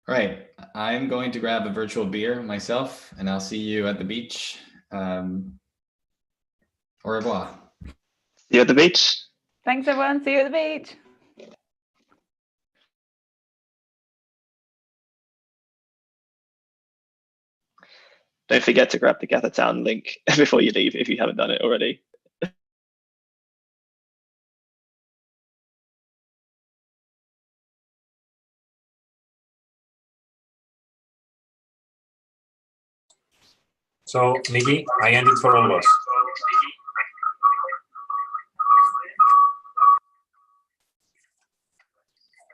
All right, I'm going to grab a virtual beer myself, and I'll see you at the beach. Au revoir. See you at the beach. Thanks, everyone. See you at the beach. Don't forget to grab the Gather Town link before you leave if you haven't done it already. So, Nikki, I end it for all of us.